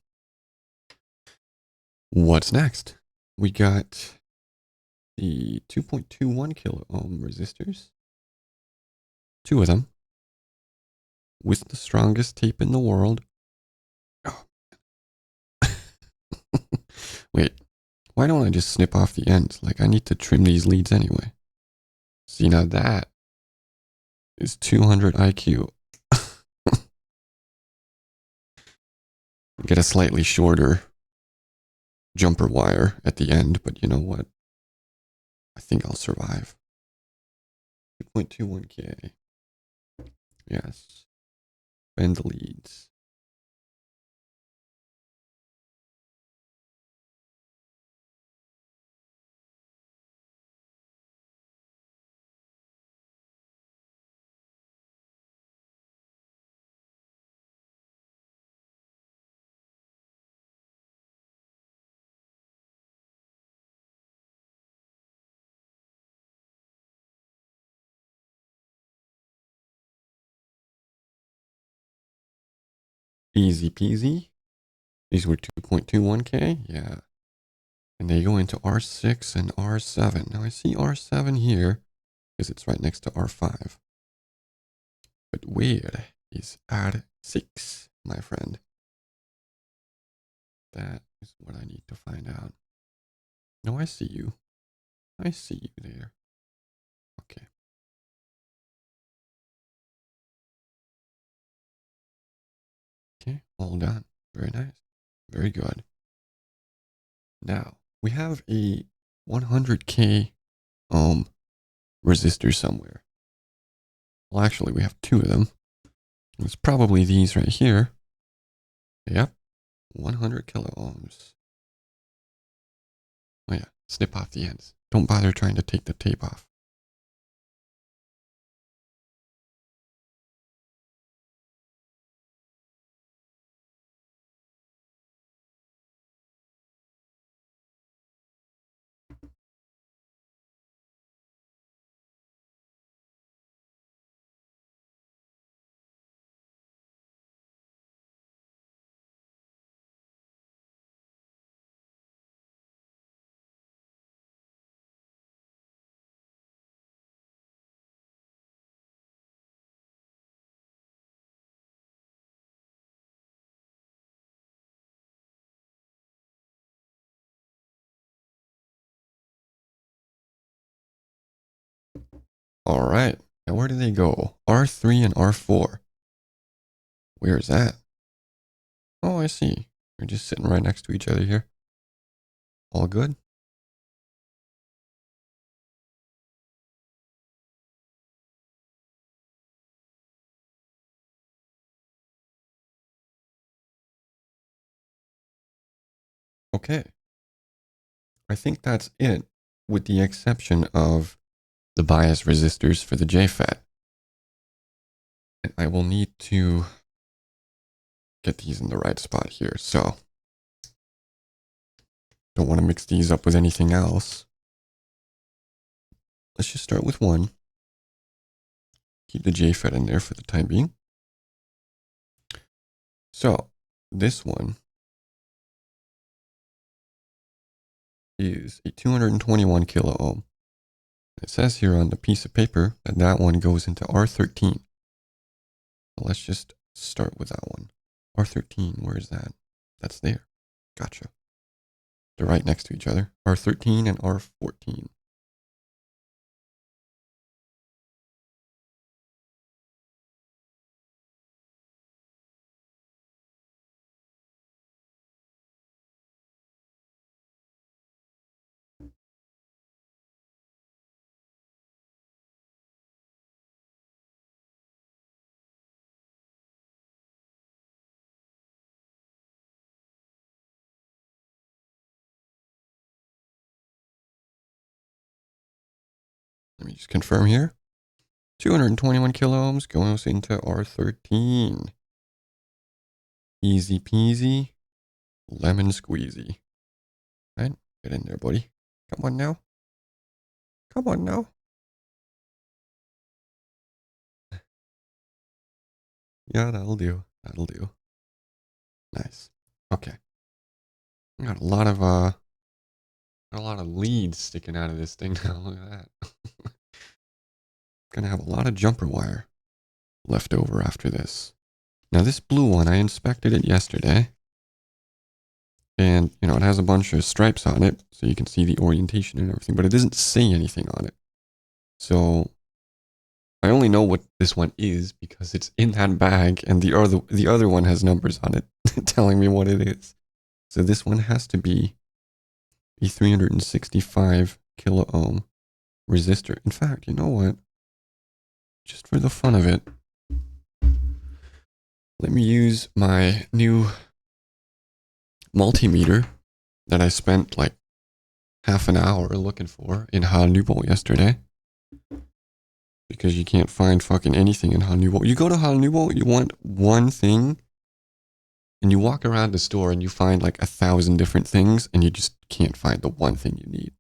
What's next? We got the 2.21 kilo ohm resistors. Two of them. With the strongest tape in the world. Oh. Wait, why don't I just snip off the ends? Like, I need to trim these leads anyway. See, now that is 200 IQ. Get a slightly shorter jumper wire at the end, but you know what? I think I'll survive. 2.21K. Yes. Bend the leads. Easy peasy. These were 2.21K. Yeah. And they go into R6 and R7. Now I see R7 here because it's right next to R5. But where is R6, my friend? That is what I need to find out. No, I see you. I see you there. Okay. Okay, all done. Very nice. Very good. Now, we have a 100K resistor somewhere. Well, actually, we have two of them. It's probably these right here. Yep, 100 kilo ohms. Oh yeah, snip off the ends. Don't bother trying to take the tape off. All right, now where do they go? R3 and R4. Where is that? Oh, I see. They're just sitting right next to each other here. All good? Okay. I think that's it, with the exception of the bias resistors for the JFET. And I will need to get these in the right spot here. So, don't want to mix these up with anything else. Let's just start with one. Keep the JFET in there for the time being. So, this one is a 221 kilo ohm. It says here on the piece of paper that that one goes into R13. So let's just start with that one. R13, where is that? That's there. Gotcha. They're right next to each other. R13 and R14. Let me just confirm here. 221 kilo ohms goes into R13. Easy peasy, lemon squeezy. Right? Get in there, buddy. Come on now. Come on now. Yeah, that'll do. That'll do. Nice. Okay. We got a lot of leads sticking out of this thing now. Look at that. Gonna have a lot of jumper wire left over after this. Now this blue one, I inspected it yesterday. And, you know, it has a bunch of stripes on it, so you can see the orientation and everything, but it doesn't say anything on it. So I only know what this one is because it's in that bag, and the other one has numbers on it telling me what it is. So this one has to be a 365 kilo ohm resistor. In fact, you know what? Just for the fun of it, Let me use my new multimeter that I spent like half an hour looking for in Hanubo yesterday. Because you can't find fucking anything in Hanubo. You go to Hanubo, you want one thing, and you walk around the store and you find like 1,000 different things, and you just can't find the one thing you need.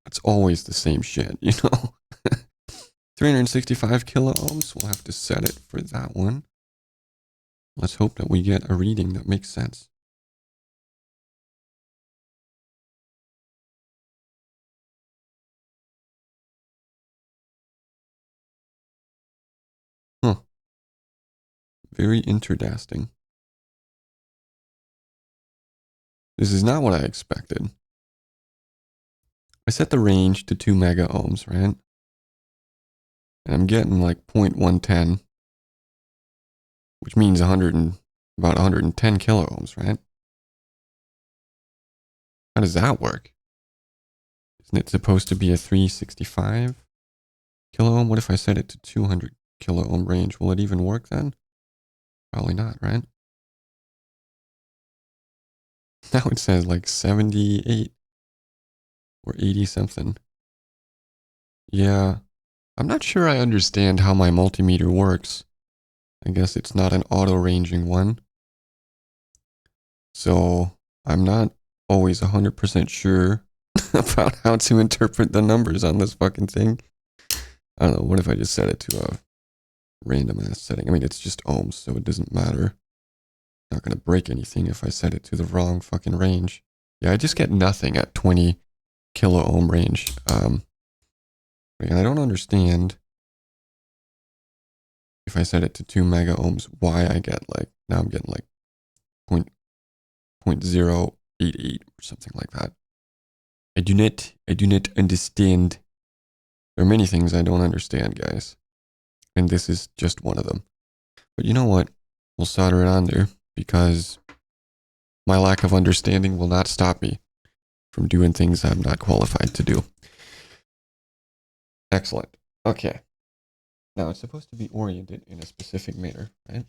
It's always the same shit, you know? 365 kilo ohms. We'll have to set it for that one. Let's hope that we get a reading that makes sense. Huh. Very interesting. This is not what I expected. I set the range to 2 mega ohms, right? And I'm getting like 0.110, which means about 110 kilo ohms, right? How does that work? Isn't it supposed to be a 365 kilo ohm? What if I set it to 200 kilo ohm range? Will it even work then? Probably not, right? Now it says like 78 or 80 something. Yeah, I'm not sure I understand how my multimeter works. I guess it's not an auto-ranging one. So I'm not always 100% sure about how to interpret the numbers on this fucking thing. I don't know, what if I just set it to a random ass setting? I mean, it's just ohms, so it doesn't matter. Not gonna break anything if I set it to the wrong fucking range. Yeah, I just get nothing at 20 kilo ohm range. And I don't understand if I set it to 2 mega ohms, why I get like, now I'm getting like 0.088 or something like that. I do not understand. There are many things I don't understand, guys. And this is just one of them. But you know what? We'll solder it on there because my lack of understanding will not stop me from doing things I'm not qualified to do. Excellent. Okay. Now it's supposed to be oriented in a specific manner, right?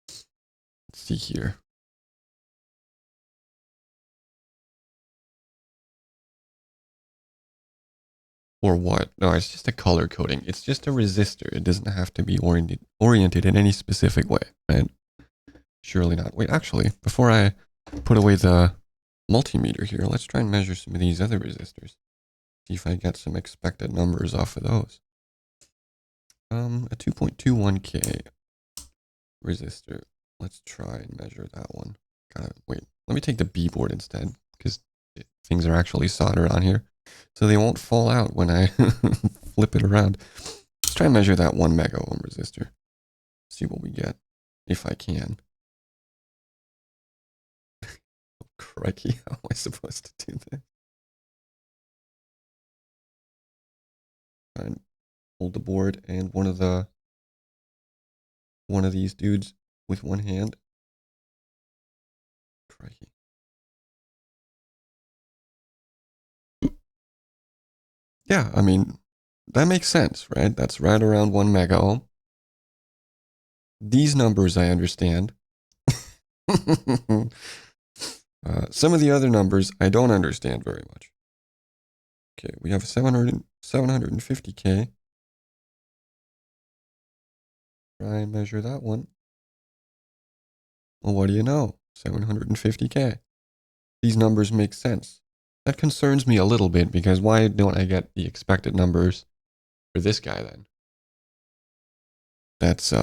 Let's see here. Or what? No, it's just a color coding. It's just a resistor. It doesn't have to be oriented in any specific way, right? Surely not. Wait, actually, before I put away the multimeter here, let's try and measure some of these other resistors. See if I get some expected numbers off of those. A 2.21K resistor. Let's try and measure that one. Wait, let me take the B board instead, because things are actually soldered on here. So they won't fall out when I flip it around. Let's try and measure that 1 mega ohm resistor. See what we get, if I can. Oh, crikey, how am I supposed to do this? Try and hold the board and one of these dudes with one hand. Crikey. Yeah, I mean, that makes sense, right? That's right around 1 mega ohm. These numbers I understand. Some of the other numbers I don't understand very much. Okay, we have 750K. Try and measure that one. Well, what do you know? 750K. These numbers make sense. That concerns me a little bit because why don't I get the expected numbers for this guy then? That's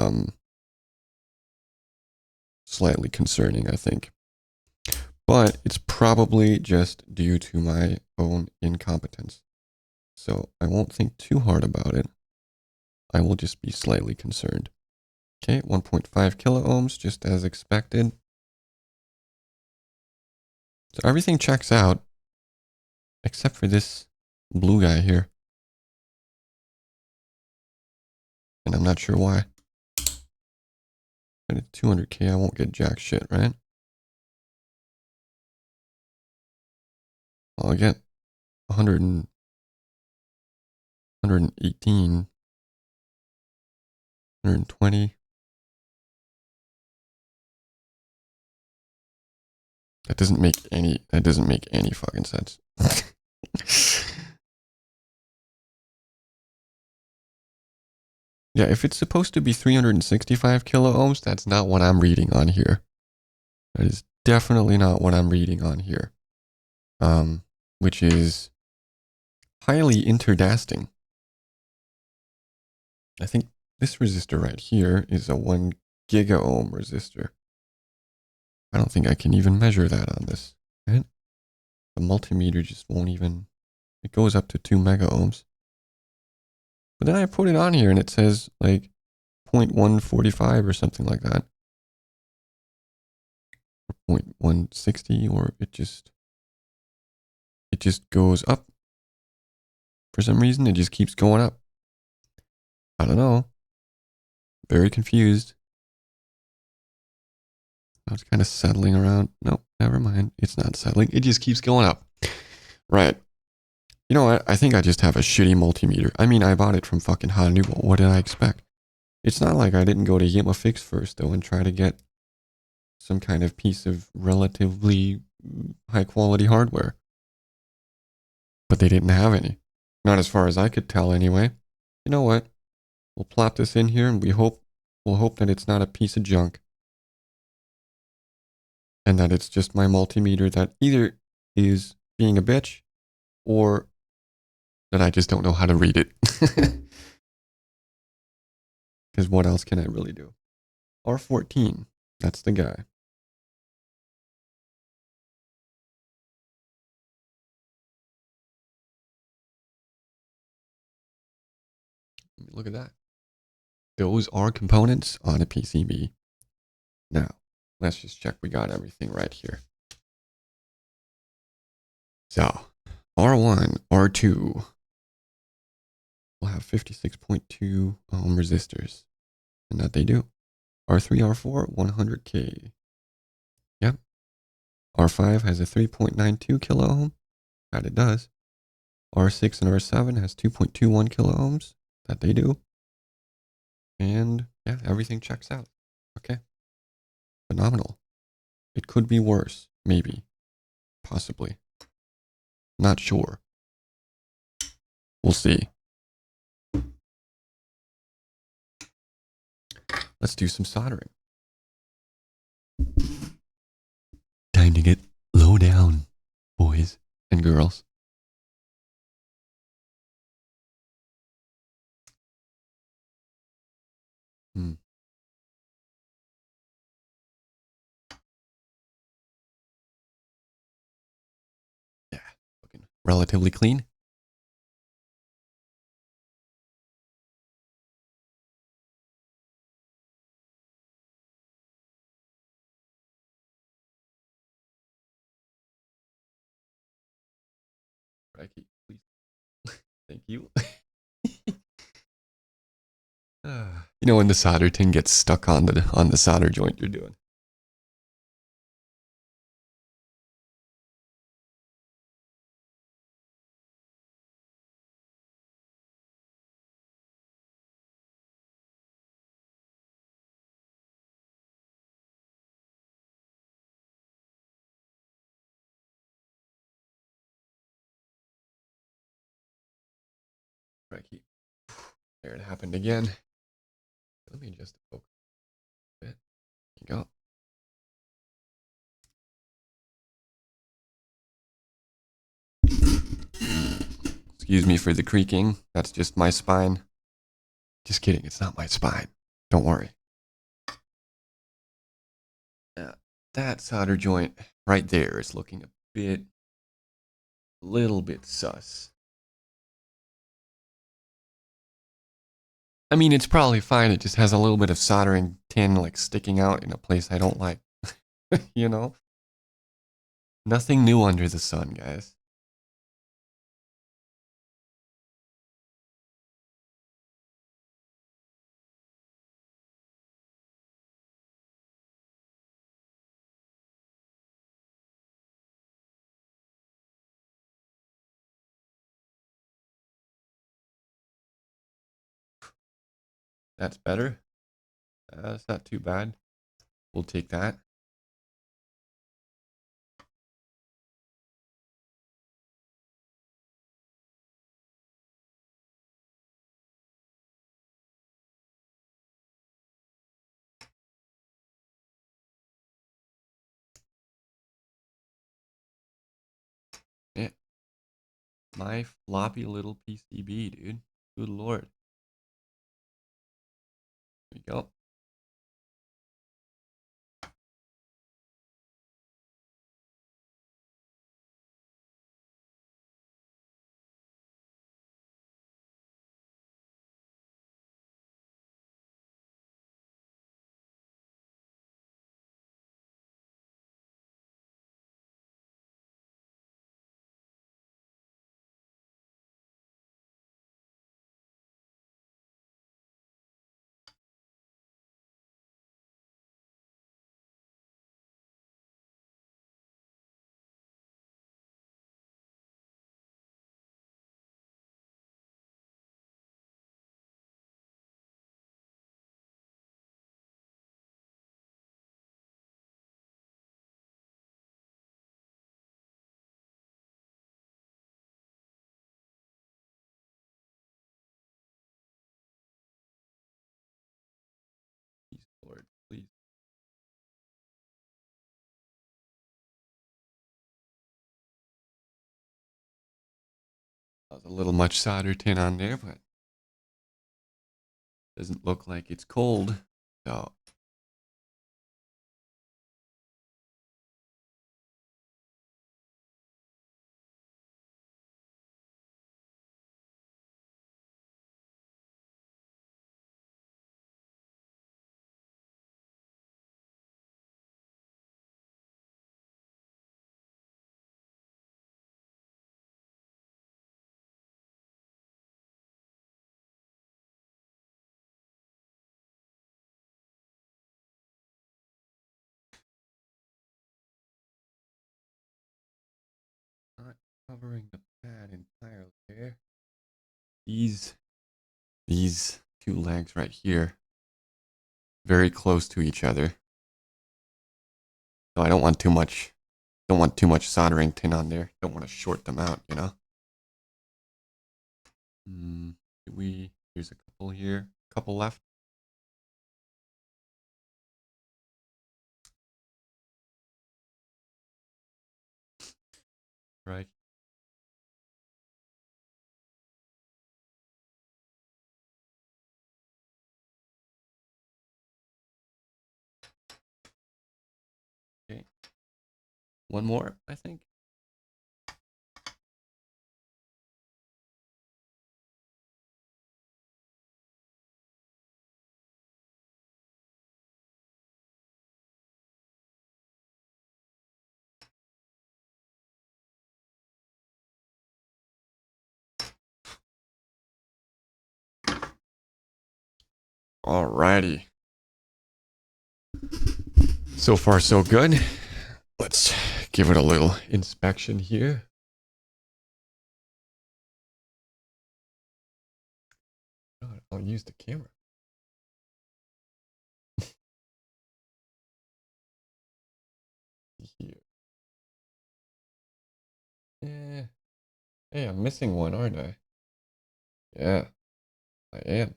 slightly concerning, I think. But it's probably just due to my own incompetence. So I won't think too hard about it. I will just be slightly concerned. Okay, 1.5 kilo ohms, just as expected. So everything checks out, except for this blue guy here. And I'm not sure why. But at 200K, I won't get jack shit, right? I'll get 100 and 118, 120. That doesn't make any fucking sense. Yeah, if it's supposed to be 365 kilo ohms, that's not what I'm reading on here. That is definitely not what I'm reading on here. Which is highly interdasting. I think this resistor right here is a 1 giga ohm resistor. I don't think I can even measure that on this. Right? The multimeter just won't even, it goes up to 2 mega ohms. But then I put it on here and it says like 0.145 or something like that. Or 0.160, or it just goes up. For some reason, it just keeps going up. I don't know. Very confused. I was kind of settling around. Nope, never mind. It's not settling. It just keeps going up. Right. You know what? I think I just have a shitty multimeter. I mean, I bought it from fucking Honeywell. What did I expect? It's not like I didn't go to YamaFix first, though, and try to get some kind of piece of relatively high quality hardware. But they didn't have any. Not as far as I could tell, anyway. You know what? We'll plop this in here, and we'll hope that it's not a piece of junk. And that it's just my multimeter that either is being a bitch or that I just don't know how to read it. Because what else can I really do? R14, that's the guy. Look at that. Those are components on a PCB. Now, let's just check we got everything right here. So, R1, R2 will have 56.2 ohm resistors. And that they do. R3, R4, 100K. Yep. R5 has a 3.92 kilo ohm. That it does. R6 and R7 has 2.21 kilo ohms. That they do. And yeah, everything checks out. Okay. Phenomenal. It could be worse. Maybe. Possibly. Not sure. We'll see. Let's do some soldering. Time to get low down, boys and girls. Yeah, looking relatively clean. Ricky, please. Thank you. You know when the solder tin gets stuck on the solder joint you're doing. Ricky. There it happened again. Let me just focus a bit. There you go. Excuse me for the creaking. That's just my spine. Just kidding. It's not my spine. Don't worry. Yeah, that solder joint right there is looking a little bit sus. I mean, it's probably fine. It just has a little bit of soldering tin like sticking out in a place I don't like. You know? Nothing new under the sun, guys. That's better. That's not too bad. We'll take that. My floppy little PCB, dude. Good lord. There we go. Please, Lord, please. That was a little much solder tin on there, but doesn't look like it's cold. So not covering the pad entirely there. These two legs right here, very close to each other. So I don't want too much soldering tin on there. Don't want to short them out, you know? Here's a couple here, couple left. Right. Okay. One more, I think. Alrighty. So far, so good. Let's give it a little inspection here. God, I'll use the camera. Here. Yeah. Hey, I'm missing one, aren't I? Yeah, I am.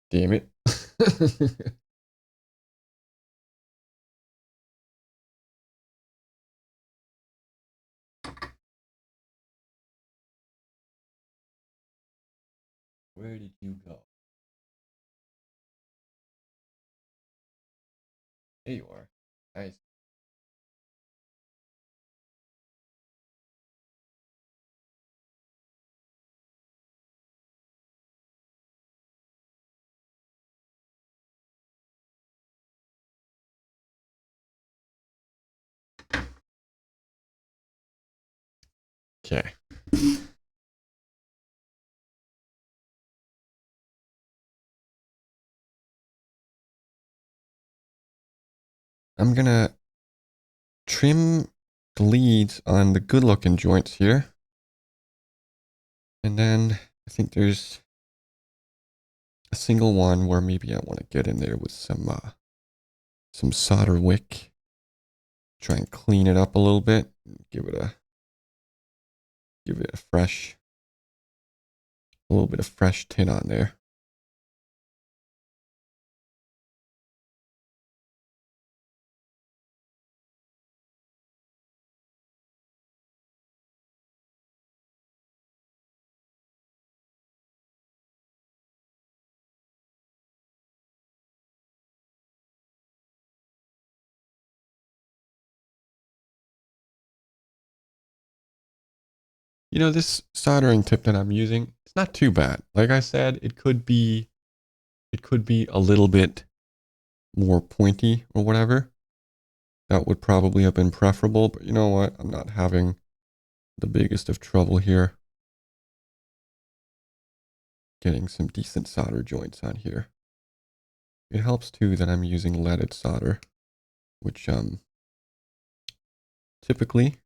Damn it. Where did you go? There you are. Nice. Okay. I'm gonna trim the leads on the good looking joints here. And then I think there's a single one where maybe I want to get in there with some solder wick. Try and clean it up a little bit. Give it a little bit of fresh tin on there. This soldering tip that I'm using, it's not too bad. Like I said, it could be a little bit more pointy or whatever. That would probably have been preferable, but you know what? I'm not having the biggest of trouble here getting some decent solder joints on here. It helps too that I'm using leaded solder, which typically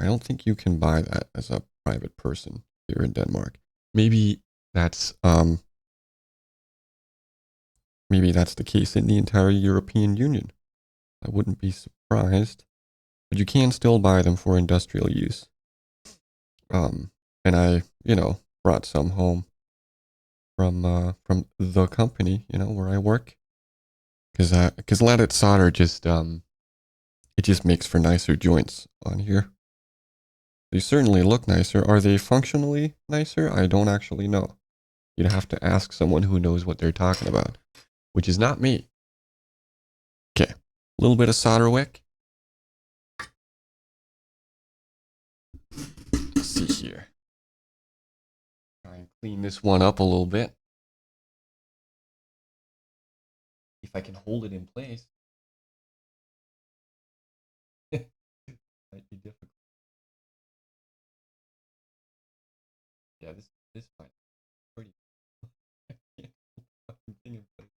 I don't think you can buy that as a private person here in Denmark. Maybe that's um maybe that's the case in the entire European Union. I wouldn't be surprised, but you can still buy them for industrial use. And I, brought some home from the company, where I work, because leaded solder just it just makes for nicer joints on here. They certainly look nicer. Are they functionally nicer? I don't actually know. You'd have to ask someone who knows what they're talking about, which is not me. Okay, a little bit of solder wick. Let's see here. Try and clean this one up a little bit. If I can hold it in place. Might be difficult. Yeah, this might be pretty. I can't hold the fucking thing in place.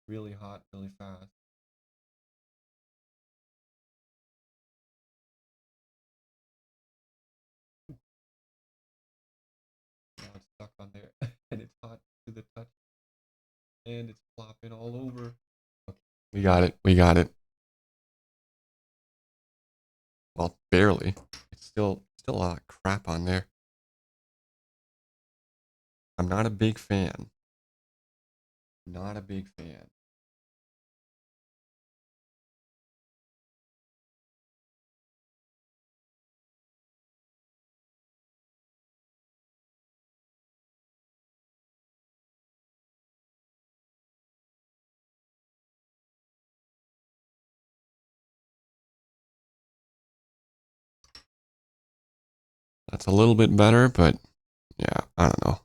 Really hot, really fast. Now it's stuck on there, and it's hot to the touch, and it's flopping all over. Okay, we got it. We got it. Well, barely. It's still a lot of crap on there. I'm not a big fan. Not a big fan. That's a little bit better, but yeah, I don't know.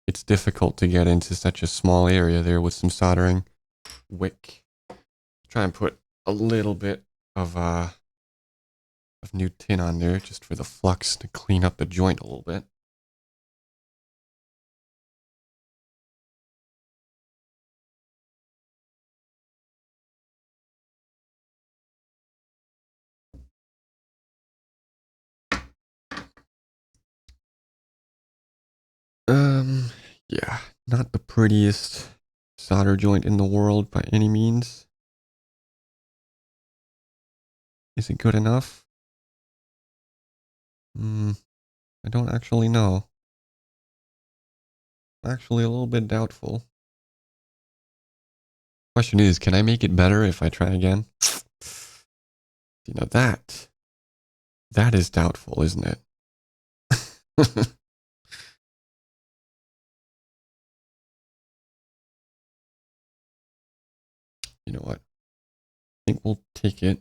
It's difficult to get into such a small area there with some soldering wick. Try and put a little bit of new tin on there just for the flux to clean up the joint a little bit. Um, yeah, not the prettiest solder joint in the world by any means. Is it good enough? I don't actually know. Actually, a little bit doubtful. Question is, can I make it better if I try again? That is doubtful, isn't it? You know what? I think we'll take it.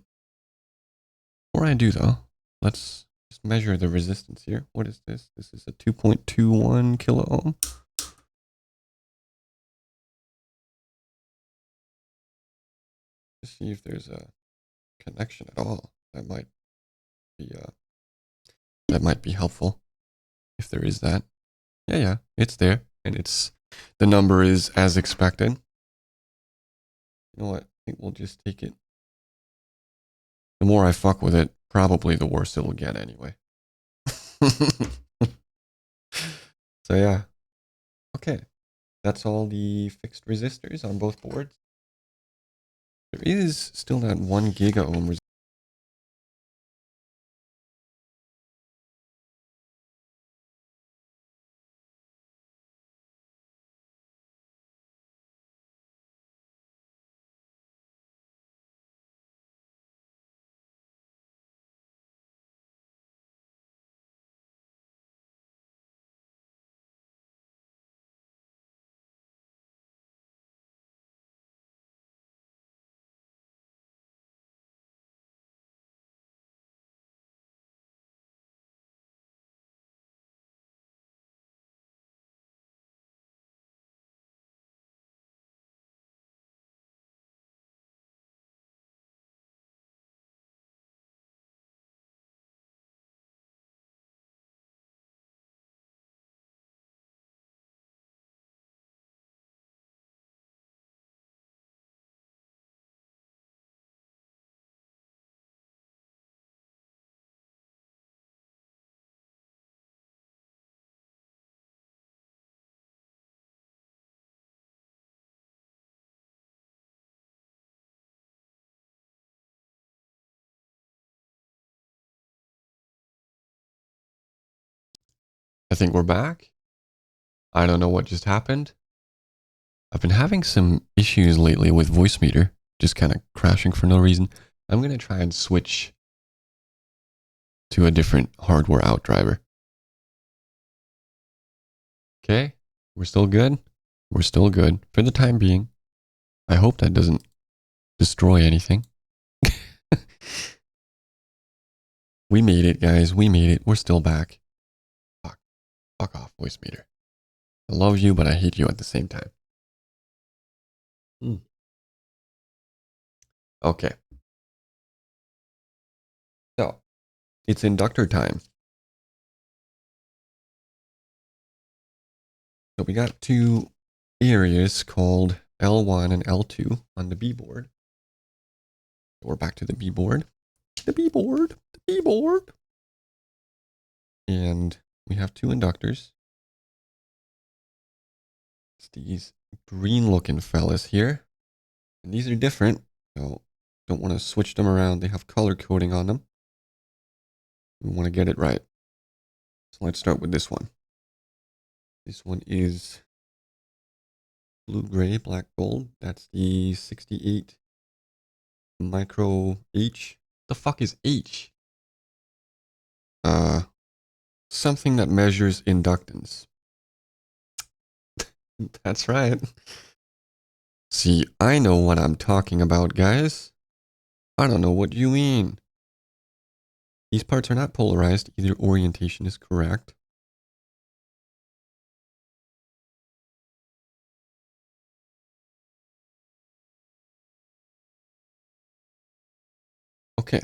Before I do, though, let's just measure the resistance here. What is this? This is a 2.21 kilo ohm. To see if there's a connection at all. Be that might be helpful if there is that. Yeah, it's there, and the number is as expected. You know what? I think we'll just take it. The more I fuck with it, probably the worse it'll get anyway. So yeah, okay. That's all the fixed resistors on both boards. There is still that 1 giga ohm resistor. I think we're back. I don't know what just happened. I've been having some issues lately with Voicemeeter, just kind of crashing for no reason. I'm going to try and switch to a different hardware out driver. Okay, we're still good. We're still good for the time being. I hope that doesn't destroy anything. We made it, guys. We made it. We're still back. Fuck off, Voicemeeter. I love you, but I hate you at the same time. Okay. So, it's inductor time. So we got two areas called L1 and L2 on the B board. We're back to the B board. The B board. The B board. And we have two inductors. It's these green looking fellas here. And these are different. So don't want to switch them around. They have color coding on them. We want to get it right. So let's start with this one. This one is blue, gray, black, gold. That's the 68 micro H. The fuck is H? Something that measures inductance. That's right. See, I know what I'm talking about, guys. I don't know what you mean. These parts are not polarized. Either orientation is correct. Okay,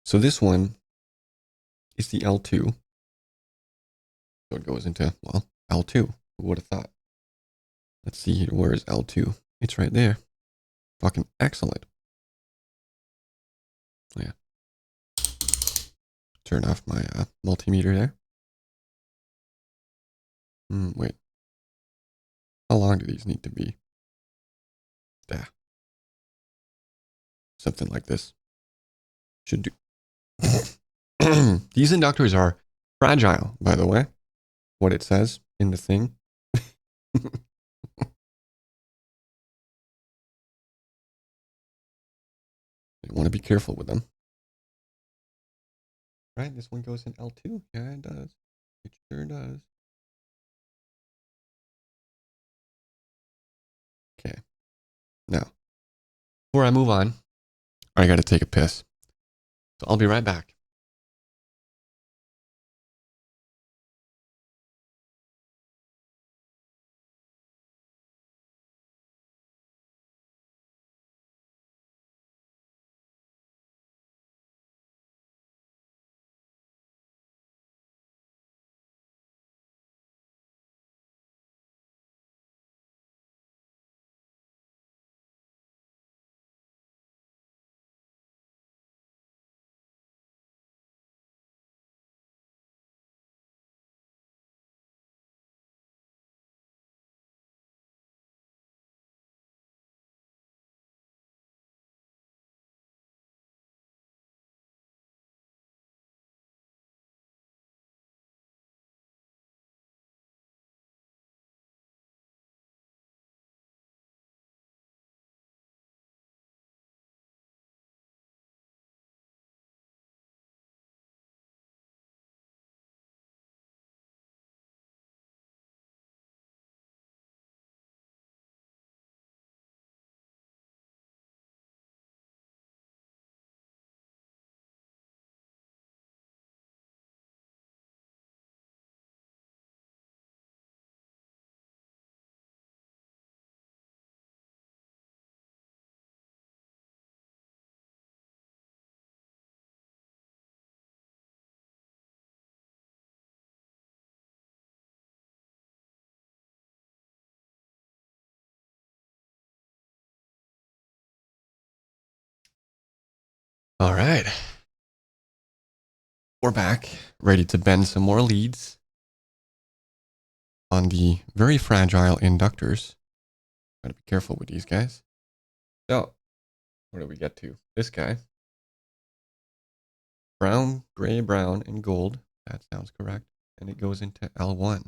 so this one is the L2. So it goes into, well, L2. Who would have thought? Let's see here. Where is L2? It's right there. Fucking excellent. Oh, yeah. Turn off my multimeter there. Wait. How long do these need to be? Yeah. Something like this. Should do. These inductors are fragile, by the way. What it says in the thing. You want to be careful with them. Right? This one goes in L2. Yeah, it does. It sure does. Okay. Now, before I move on, I got to take a piss. So I'll be right back. All right. We're back, ready to bend some more leads on the very fragile inductors. Gotta be careful with these guys. So, where do we get to? This guy. Brown, gray, brown, and gold. That sounds correct. and it goes into L1.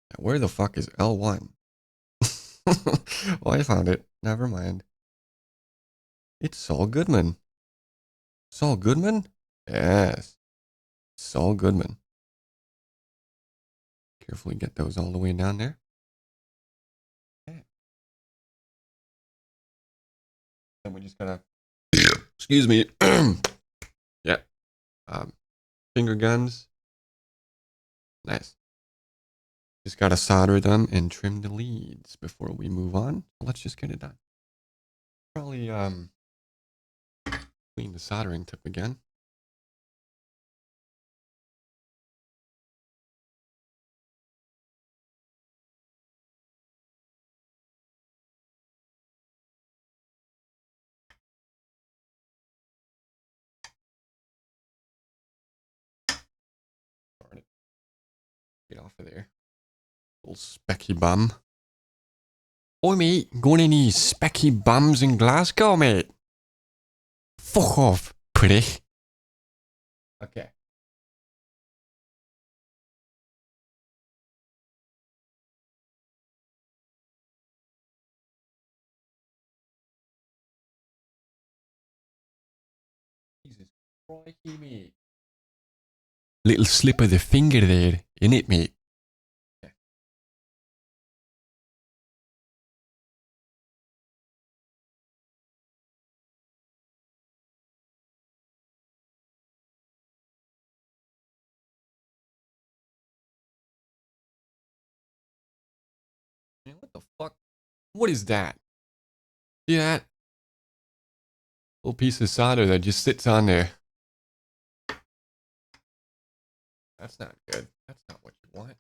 Now, where the fuck is L1? Oh, I found it. Never mind. It's Saul Goodman. Saul Goodman? Yes. Saul Goodman. Carefully get those all the way down there. Okay. Then we just gotta, excuse me. Yeah. Finger guns. Nice. Just gotta solder them and trim the leads before we move on. Let's just get it done. Probably clean the soldering tip again. Get off of there. Little specky bum. Oi, mate. Going any specky bums in Glasgow, mate? Fuck off, prick. Okay. Jesus crikey, mate. Little slip of the finger there, innit, mate? Okay. Man, what the fuck? What is that? See that? Little piece of solder that just sits on there. That's not good. That's not what you want.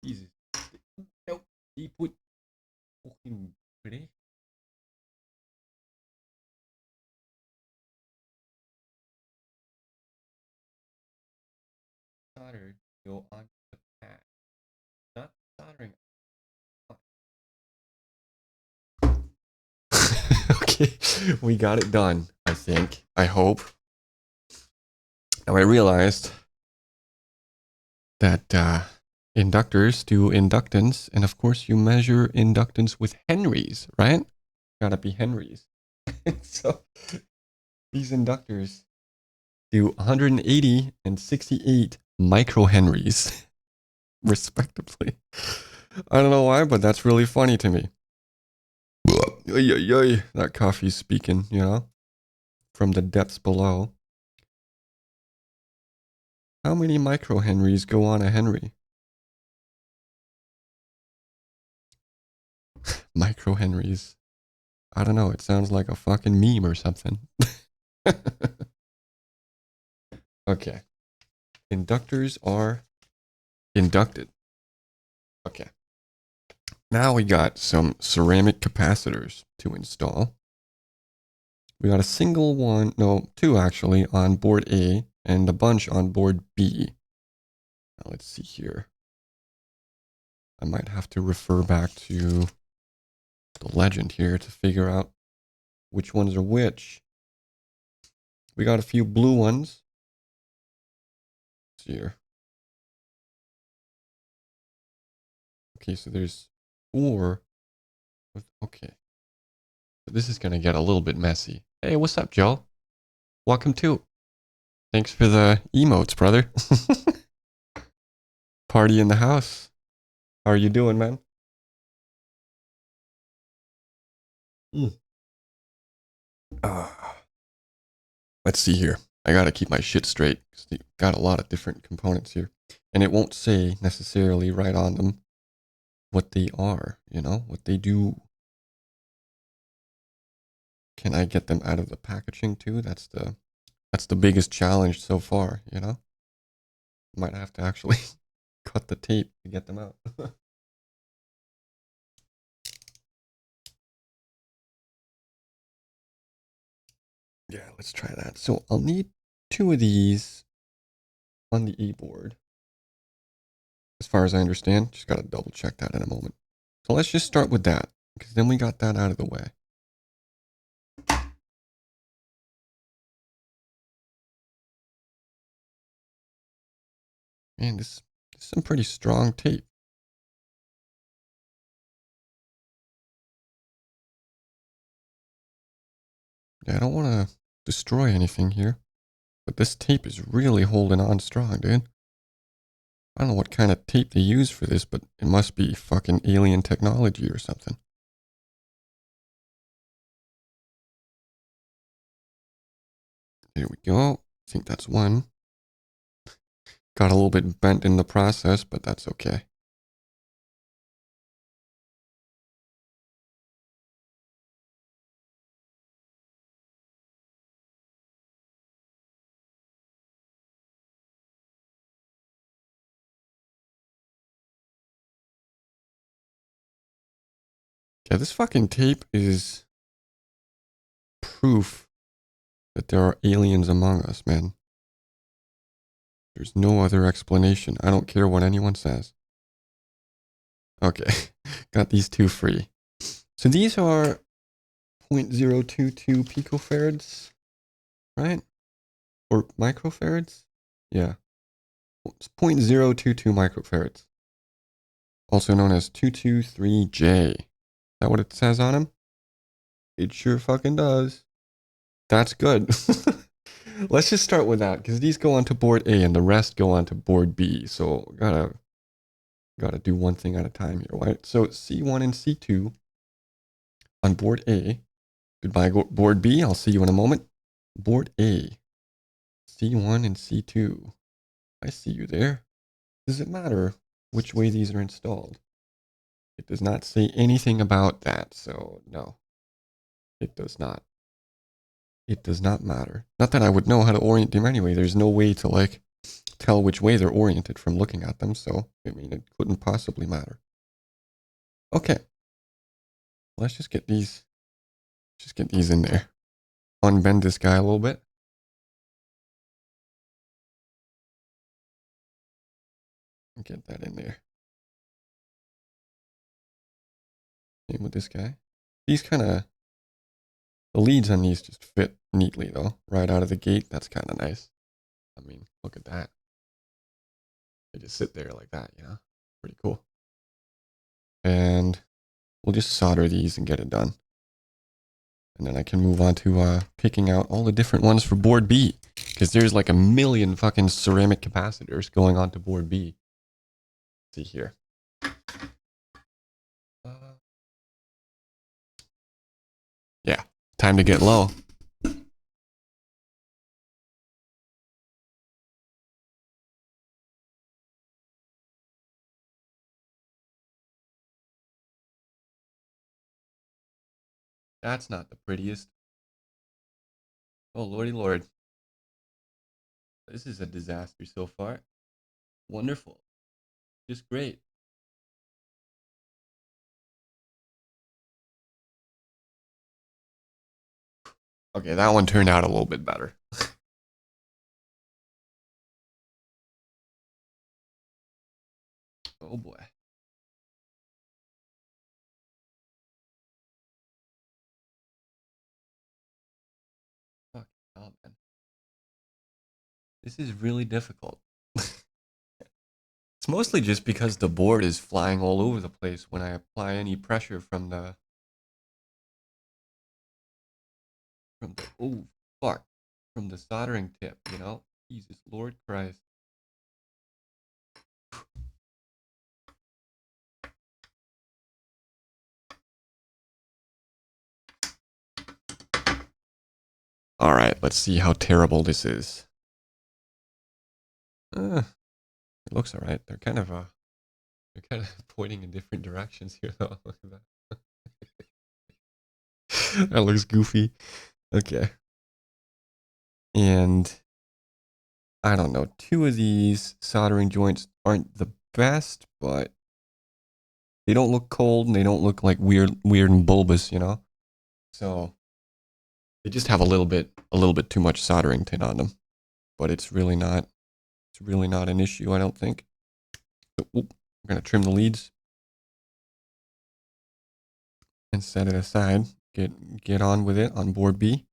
Jesus. Nope. He put fucking prick. Solder go onto the pad. Not soldering. Okay, we got it done, I think. I hope. Now I realized that inductors do inductance, and of course you measure inductance with henries, right? Gotta be henries. So these inductors do 180 and 68 microhenries, respectively. I don't know why, but that's really funny to me. That coffee's speaking, you know, from the depths below. How many microhenries go on a henry? Microhenries. I don't know. It sounds like a fucking meme or something. Okay. Inductors are inducted. Okay. Now we got some ceramic capacitors to install. We got a single one, no, two actually, on board A and a bunch on board B. Now let's see here. I might have to refer back to the legend here to figure out which ones are which. We got a few blue ones. Let's see here. Okay, so there's 4. Okay. This is going to get a little bit messy. Hey, what's up, Joe? Welcome to. Thanks for the emotes, brother. Party in the house. How are you doing, man? Uh, let's see here. I gotta keep my shit straight because they got a lot of different components here. And it won't say necessarily right on them what they are, you know, what they do. Can I get them out of the packaging too? That's the biggest challenge so far, you know? Might have to actually cut the tape to get them out. Yeah, let's try that. So I'll need 2 of these on the E board. As far as I understand, just gotta double check that in a moment. So let's just start with that, because then we got that out of the way. Man, this is some pretty strong tape. Yeah, I don't want to destroy anything here, but this tape is really holding on strong, dude. I don't know what kind of tape they use for this, but it must be fucking alien technology or something. There we go. I think that's one. Got a little bit bent in the process, but that's okay. Yeah, this fucking tape is proof that there are aliens among us, man. There's no other explanation. I don't care what anyone says. Okay, got these 2 free. So these are 0.022 picofarads, right? Or microfarads? Yeah, it's 0.022 microfarads. Also known as 223J. Is that what it says on them? It sure fucking does. That's good. Let's just start with that, because these go onto board A and the rest go onto board B. So gotta do one thing at a time here, right? So C1 and C2 on board A. Goodbye, board B. I'll see you in a moment. Board A. C1 and C2. I see you there. Does it matter which way these are installed? It does not say anything about that, so no. It does not. It does not matter. Not that I would know how to orient them anyway. There's no way to, like, tell which way they're oriented from looking at them, so, I mean, it couldn't possibly matter. Okay. Let's just get these in there. Unbend this guy a little bit. Get that in there. Same with this guy. These kind of, the leads on these just fit neatly though. Right out of the gate, that's kind of nice. I mean, look at that. They just sit there like that, you know? Pretty cool. And we'll just solder these and get it done. And then I can move on to picking out all the different ones for board B. Because there's like a million fucking ceramic capacitors going on to board B. Let's see here. Yeah, time to get low. That's not the prettiest. Oh, lordy lord. This is a disaster so far. Wonderful. Just great. Okay, that one turned out a little bit better. Oh boy. Fuck hell, man. This is really difficult. It's mostly just because the board is flying all over the place when I apply any pressure from the oh fuck from the soldering tip, you know? Jesus Lord Christ. All right, let's see how terrible this is. It looks all right. They're kind of pointing in different directions here, though. Look at that. That looks goofy. Okay. And I don't know. Two of these soldering joints aren't the best, but they don't look cold and they don't look like weird and bulbous, you know? So they just have a little bit too much soldering tin on them. But it's really not an issue, I don't think. So, I'm gonna trim the leads and set it aside. Get on with it on board B.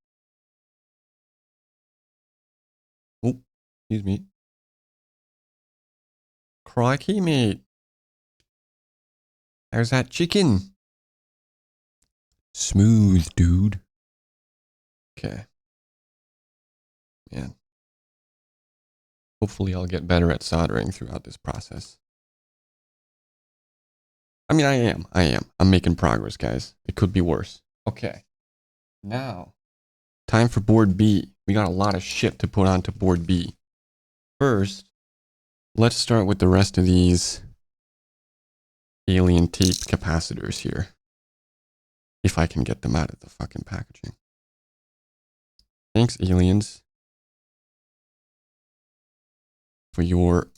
Oh, excuse me. Crikey, mate. How's that chicken? Smooth, dude. Okay. Man. Hopefully I'll get better at soldering throughout this process. I mean, I am. I'm making progress, guys. It could be worse. Okay. Now, time for board B. We got a lot of shit to put onto board B. First, let's start with the rest of these alien tape capacitors here. If I can get them out of the fucking packaging. Thanks, aliens, for your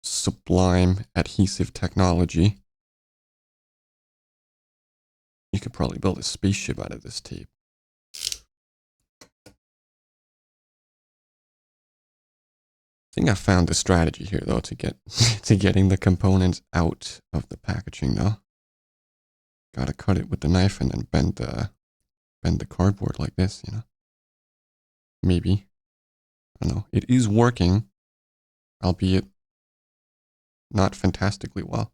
sublime adhesive technology. You could probably build a spaceship out of this tape. I think I found the strategy here, though, to get to getting the components out of the packaging. Now, gotta cut it with the knife and then bend the cardboard like this. You know, maybe. I don't know. It is working, albeit not fantastically well.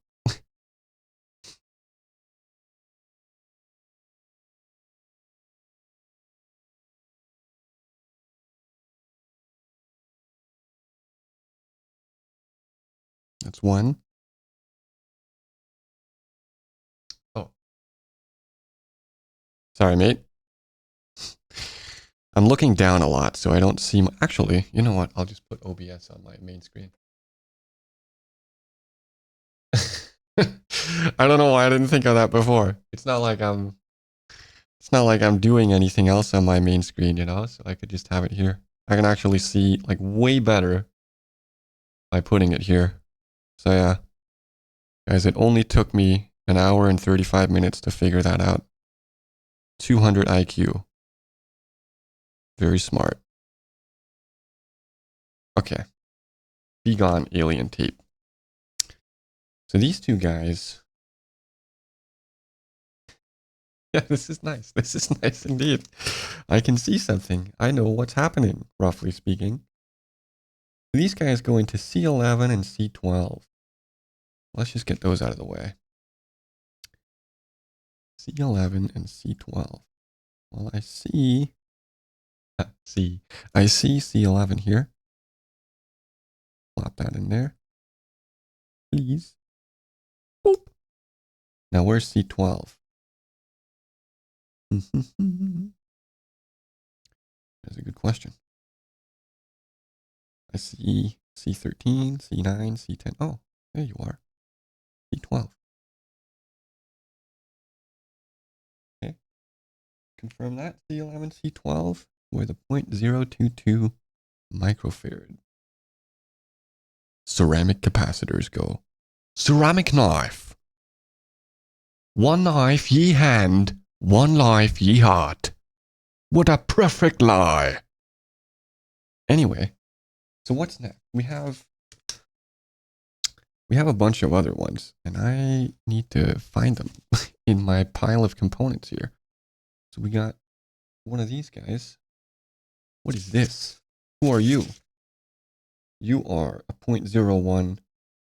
That's one. Oh, sorry, mate. I'm looking down a lot, so I don't see. Actually, you know what? I'll just put OBS on my main screen. I don't know why I didn't think of that before. It's not like I'm doing anything else on my main screen, you know, so I could just have it here. I can actually see like way better by putting it here. So yeah, guys, it only took me an hour and 35 minutes to figure that out. 200 IQ. Very smart. Okay. Be gone, alien tape. So these two guys. Yeah, this is nice. This is nice indeed. I can see something. I know what's happening, roughly speaking. These guys go into C11 and C12. Let's just get those out of the way. C11 and C12. Well, I see C11 here. Plop that in there. Please. Boop. Now where's C12? That's a good question. I see C13, C9, C10. Oh, there you are. C12. Okay. Confirm that. C11, C12, where the 0.022 microfarad ceramic capacitors go. Ceramic knife. One knife ye hand, one life ye heart. What a perfect lie. Anyway, so what's next? We have a bunch of other ones, and I need to find them in my pile of components here. So we got one of these guys. What is this? Who are you? You are a 0.01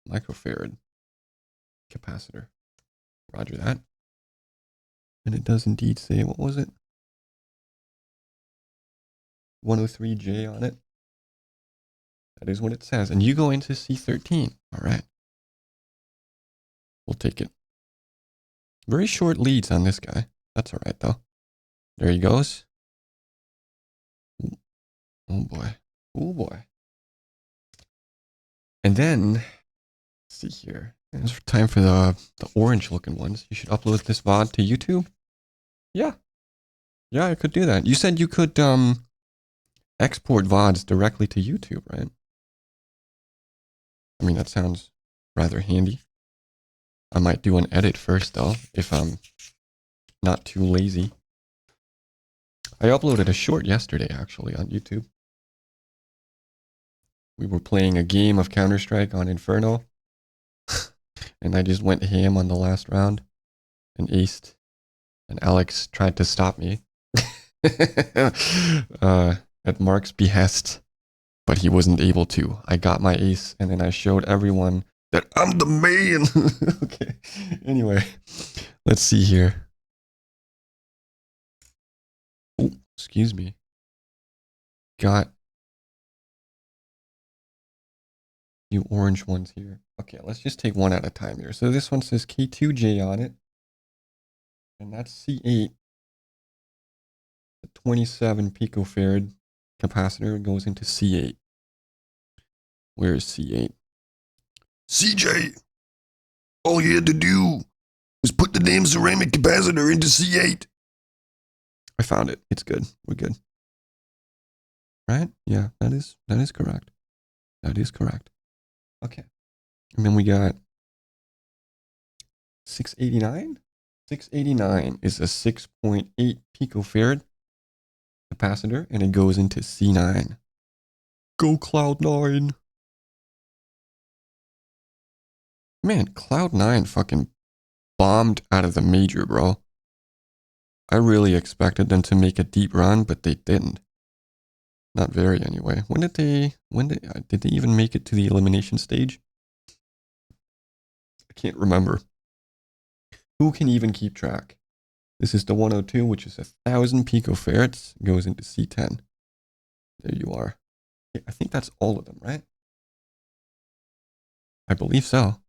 microfarad capacitor. Roger that. And it does indeed say, what was it? 103J on it. That is what it says. And you go into C13. All right. We'll take it. Very short leads on this guy. That's all right, though. There he goes. Oh boy. Oh boy. And then, let's see here. It's time for the orange looking ones. You should upload this VOD to YouTube. Yeah. Yeah, I could do that. You said you could export VODs directly to YouTube, right? I mean, that sounds rather handy. I might do an edit first, though, if I'm not too lazy. I uploaded a short yesterday, actually, on YouTube. We were playing a game of Counter-Strike on Inferno, and I just went ham on the last round and aced, and Alex tried to stop me at Mark's behest, but he wasn't able to. I got my ace, and then I showed everyone that I'm the man. Okay. Anyway, let's see here. Oh, excuse me. Got few orange ones here. Okay, let's just take one at a time here. So this one says K2J on it. And that's C8. The 27 picofarad capacitor goes into C8. Where is C8? CJ! All you had to do was put the damn ceramic capacitor into C8. I found it. It's good. We're good. Right? Yeah, that is correct. That is correct. Okay. And then we got 689. 689 is a 6.8 picofarad capacitor, and it goes into C9. Go Cloud9. Man, Cloud9 fucking bombed out of the major, bro. I really expected them to make a deep run, but they didn't. Not very, anyway. Did they even make it to the elimination stage? I can't remember. Who can even keep track? This is the 102, which is 1,000 picofarads, goes into C10. There you are. I think that's all of them, right? I believe so.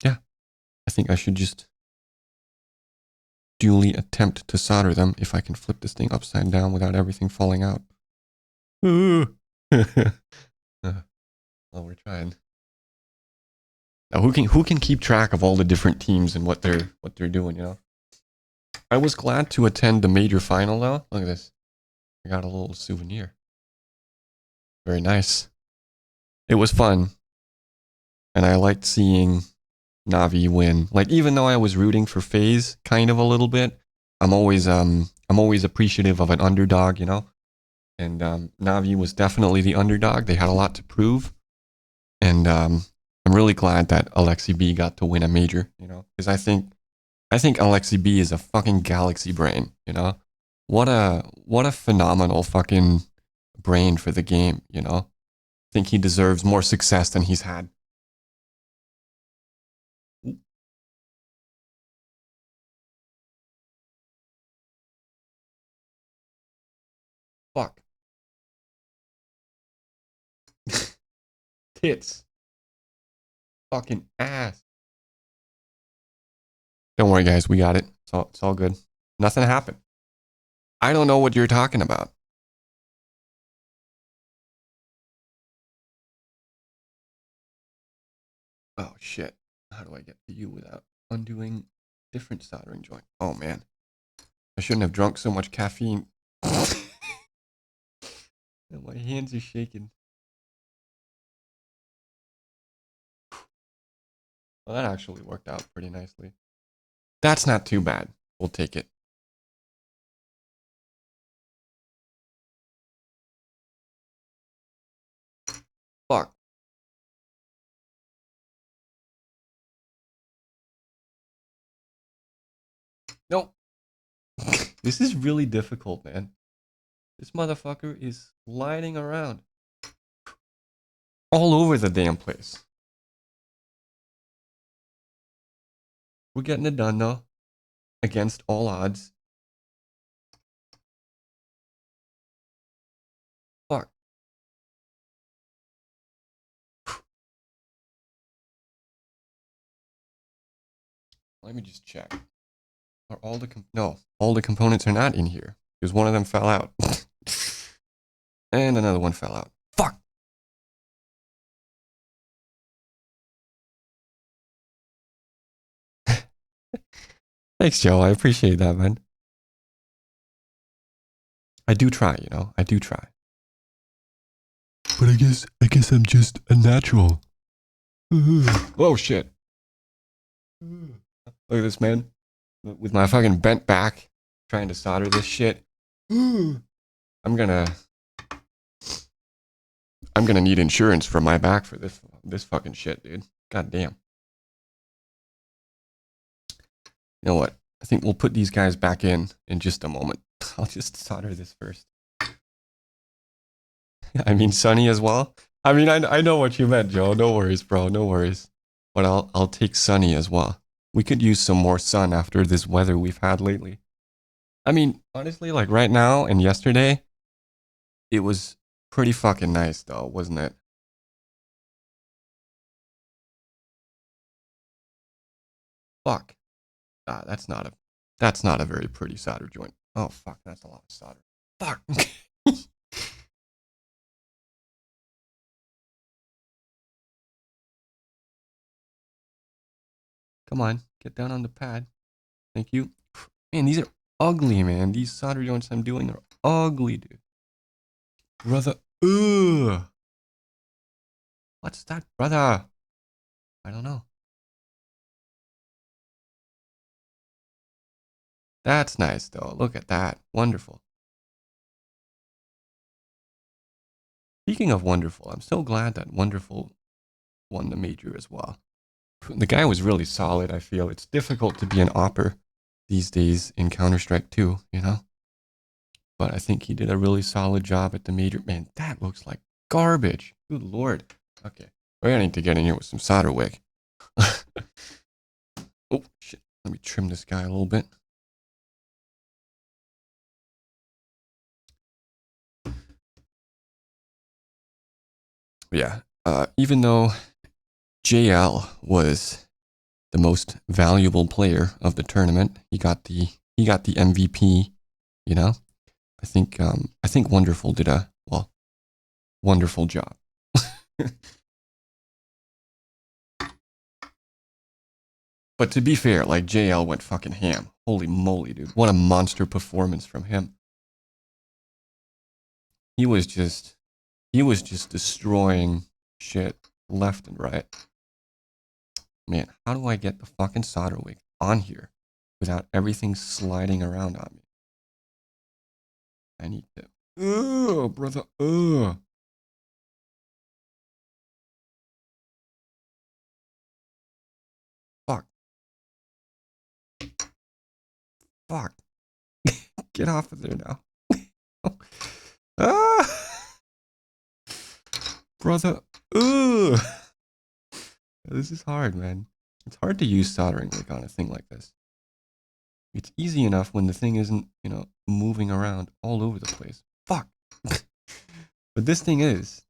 Yeah. I think I should just duly attempt to solder them if I can flip this thing upside down without everything falling out. Well, we're trying. Now, who can keep track of all the different teams and what they're doing, you know? I was glad to attend the major final, though. Look at this. I got a little souvenir. Very nice. It was fun. And I liked seeing Navi win. Like, even though I was rooting for FaZe kind of a little bit, I'm always appreciative of an underdog, you know? And Navi was definitely the underdog. They had a lot to prove. And I'm really glad that Alexi B got to win a major, you know? Because I think Alexi B is a fucking galaxy brain, you know? What a phenomenal fucking brain for the game, you know? I think he deserves more success than he's had. Fuck. Tits. Fucking ass. Don't worry, guys. We got it. It's all good. Nothing happened. I don't know what you're talking about. Oh, shit. How do I get to you without undoing different soldering joint? Oh, man. I shouldn't have drunk so much caffeine. My hands are shaking. Well, that actually worked out pretty nicely. That's not too bad. We'll take it. Fuck. Nope. This is really difficult, man. This motherfucker is sliding around. All over the damn place. We're getting it done, though. Against all odds. Fuck. Let me just check. Are all the no, all the components are not in here because one of them fell out. And another one fell out. Fuck! Thanks, Joe. I appreciate that, man. I do try, you know. I do try. But I guess I'm just a natural. Oh shit. Look at this, man. With my fucking bent back, trying to solder this shit. I'm gonna need insurance for my back for this fucking shit, dude. God damn. You know what? I think we'll put these guys back in just a moment. I'll just solder this first. I mean, Sunny as well. I mean, I know what you meant, Joe. No worries, bro. No worries. But I'll take Sunny as well. We could use some more sun after this weather we've had lately. I mean, honestly, like right now and yesterday, it was pretty fucking nice, though, wasn't it? Fuck. That's not a very pretty solder joint. Oh fuck, that's a lot of solder. Fuck. Come on, get down on the pad. Thank you. Man, these are ugly, man. These solder joints I'm doing are ugly, dude. Brother. Ugh. What's that, brother? I don't know. That's nice, though. Look at that. Wonderful. Speaking of wonderful, I'm so glad that Wonderful won the major as well. The guy was really solid, I feel. It's difficult to be an opper these days in Counter-Strike 2, you know? But I think he did a really solid job at the major. Man, that looks like garbage. Good lord. Okay. We're gonna need to get in here with some solder wick. Oh, shit. Let me trim this guy a little bit. Yeah. Even though JL was the most valuable player of the tournament, he got the MVP, you know? I think Wonderful did a wonderful job. But to be fair, like JL went fucking ham. Holy moly, dude. What a monster performance from him. He was just destroying shit left and right. Man, how do I get the fucking solder wick on here without everything sliding around on me? I need to. Ugh, brother. Ugh. Fuck. Fuck. Get off of there now. Ah! Brother. Ugh. This is hard, man. It's hard to use soldering wick on a thing like this. It's easy enough when the thing isn't, you know, moving around all over the place. Fuck. But this thing is.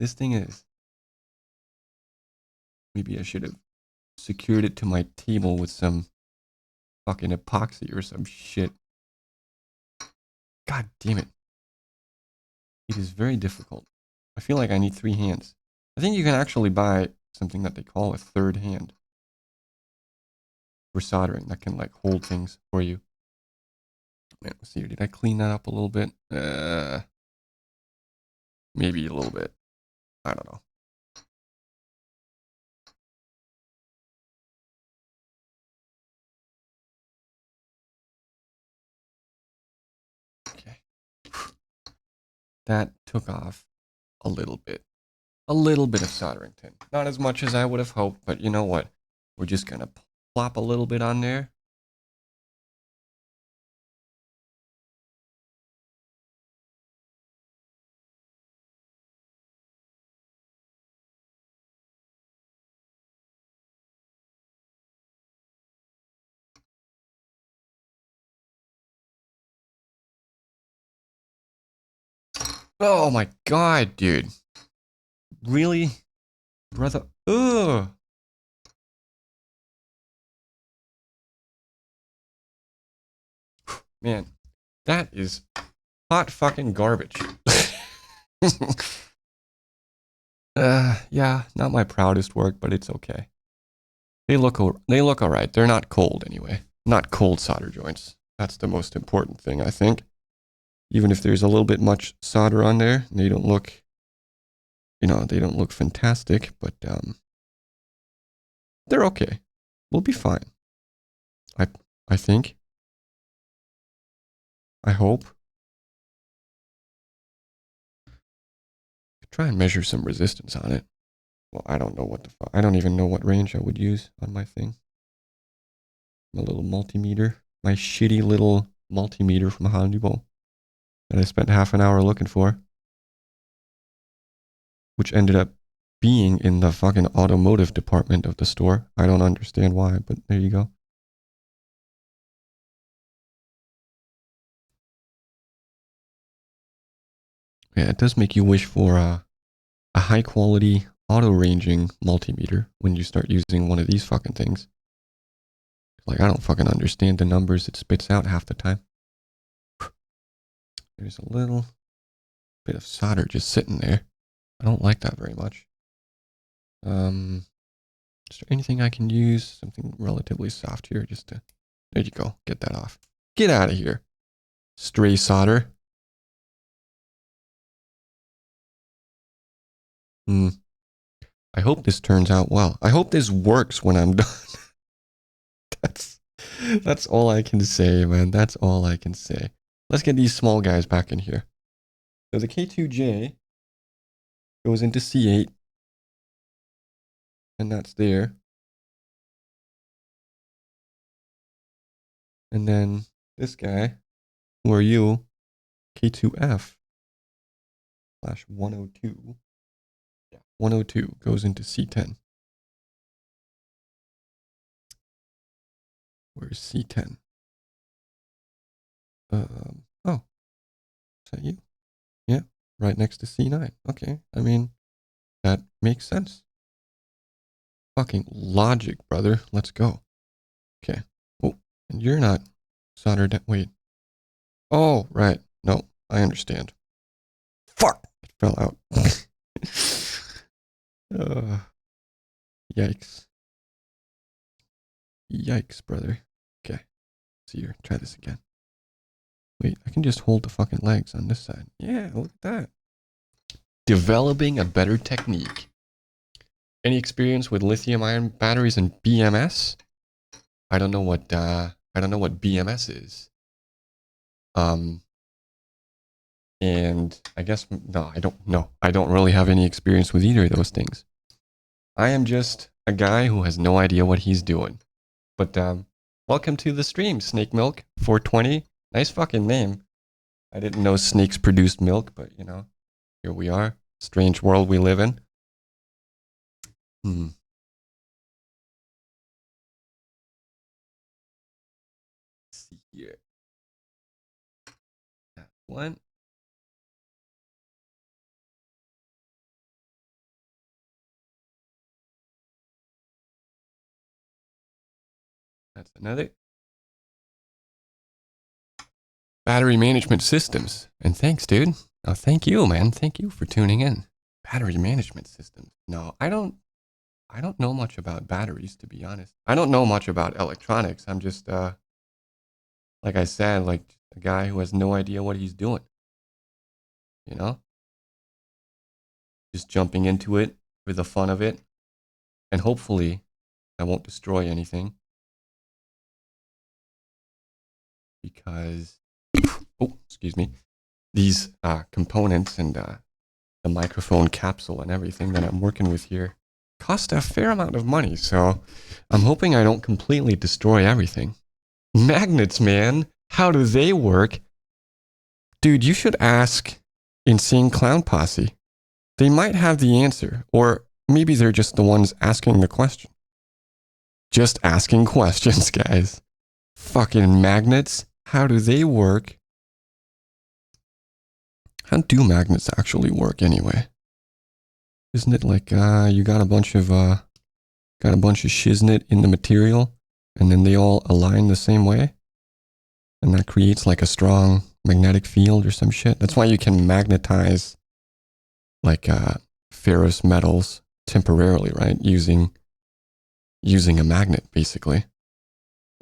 Maybe I should have secured it to my table with some fucking epoxy or some shit. God damn it. It is very difficult. I feel like I need 3 hands. I think you can actually buy something that they call a third hand for soldering that can like hold things for you. Man, let's see here. Did I clean that up a little bit? Maybe a little bit. I don't know. Okay. That took off a little bit. A little bit of soldering tin. Not as much as I would have hoped, but you know what? We're just gonna plop a little bit on there. Oh my god, dude. Really? Brother. Ugh. Man, that is hot fucking garbage. Yeah, not my proudest work, but it's okay. They look all right. They're not cold anyway. Not cold solder joints. That's the most important thing, I think. Even if there's a little bit much solder on there, they don't look, they don't look fantastic, but they're okay. We'll be fine. I think. I hope. Try and measure some resistance on it. Well, I don't know what I don't even know what range I would use on my thing. My little multimeter. My shitty little multimeter from Honeywell that I spent half an hour looking for. Which ended up being in the fucking automotive department of the store. I don't understand why, but there you go. Yeah, it does make you wish for a high quality auto ranging multimeter when you start using one of these fucking things. Like, I don't fucking understand the numbers it spits out half the time. There's a little bit of solder just sitting there. I don't like that very much. Is there anything I can use? Something relatively soft here just to... There you go. Get that off. Get out of here. Stray solder. I hope this turns out well. I hope this works when I'm done. That's all I can say, man. That's all I can say. Let's get these small guys back in here. So the K2J goes into C8. And that's there. And then this guy, who are you? K2F / 102. Yeah, 102 goes into C10. Where's C10? Oh, is that you? Yeah, right next to C9. Okay, I mean, that makes sense. Fucking logic, brother. Let's go. Okay. Oh, and you're not soldered. Wait. Oh, right. No, I understand. Fuck! It fell out. Yikes. Yikes, brother. Okay. See here. Try this again. Wait, I can just hold the fucking legs on this side. Yeah, look at that. Developing a better technique. Any experience with lithium-ion batteries and BMS? I don't know what BMS is. And I guess no, I don't know. I don't really have any experience with either of those things. I am just a guy who has no idea what he's doing. But welcome to the stream, Snake Milk 420. Nice fucking name. I didn't know snakes produced milk, but here we are. Strange world we live in. Let's see here. That one. That's another. Battery management systems. And thanks, dude. Oh, thank you, man. Thank you for tuning in. Battery management systems. No, I don't know much about batteries, to be honest. I don't know much about electronics. I'm just, like I said, like a guy who has no idea what he's doing. Just jumping into it for the fun of it. And hopefully I won't destroy anything. Because, oh, excuse me, these components and the microphone capsule and everything that I'm working with here cost a fair amount of money. So I'm hoping I don't completely destroy everything. Magnets, man, how do they work? Dude, you should ask Insane Clown Posse. They might have the answer, or maybe they're just the ones asking the question. Just asking questions, guys. Fucking magnets. How do they work? How do magnets actually work anyway? Isn't it like you got a bunch of shiznit in the material, and then they all align the same way, and that creates like a strong magnetic field or some shit? That's why you can magnetize like ferrous metals temporarily, right? Using a magnet, basically.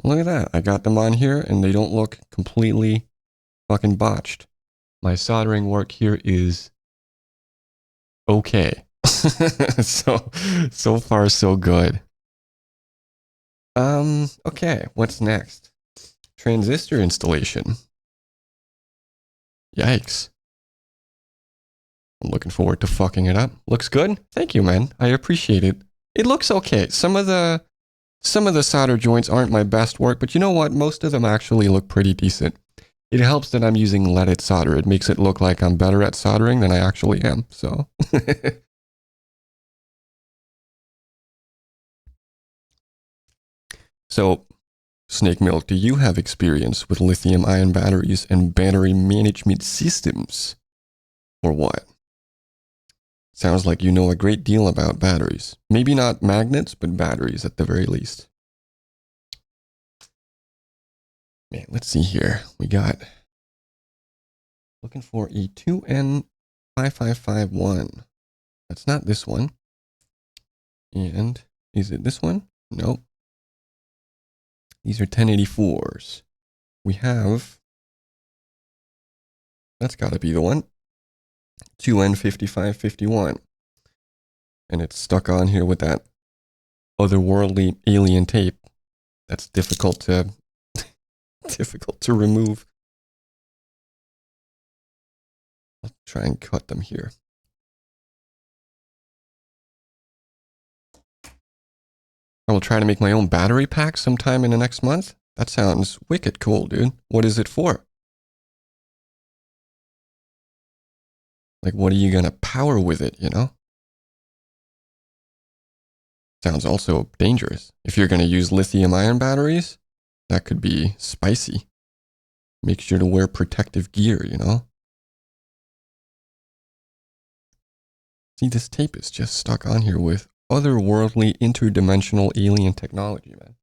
Look at that. I got them on here and they don't look completely fucking botched. My soldering work here is okay. So far so good. Okay, what's next? Transistor installation. Yikes. I'm looking forward to fucking it up. Looks good? Thank you, man. I appreciate it. It looks okay. Some of the solder joints aren't my best work, but you know what? Most of them actually look pretty decent. It helps that I'm using leaded solder. It makes it look like I'm better at soldering than I actually am, so. So, Snake Milk, do you have experience with lithium-ion batteries and battery management systems? Or what? Sounds like you know a great deal about batteries. Maybe not magnets, but batteries at the very least. Man, let's see here. We got... Looking for a 2N5551. That's not this one. And is it this one? Nope. These are 1084s. We have... That's got to be the one. 2N5551. And it's stuck on here with that otherworldly alien tape. That's difficult to remove. Let's try and cut them here. I will try to make my own battery pack sometime in the next month. That sounds wicked cool, dude. What is it for? Like, what are you gonna power with it, you know? Sounds also dangerous. If you're gonna use lithium-ion batteries, that could be spicy. Make sure to wear protective gear, you know? See, this tape is just stuck on here with otherworldly interdimensional alien technology, man.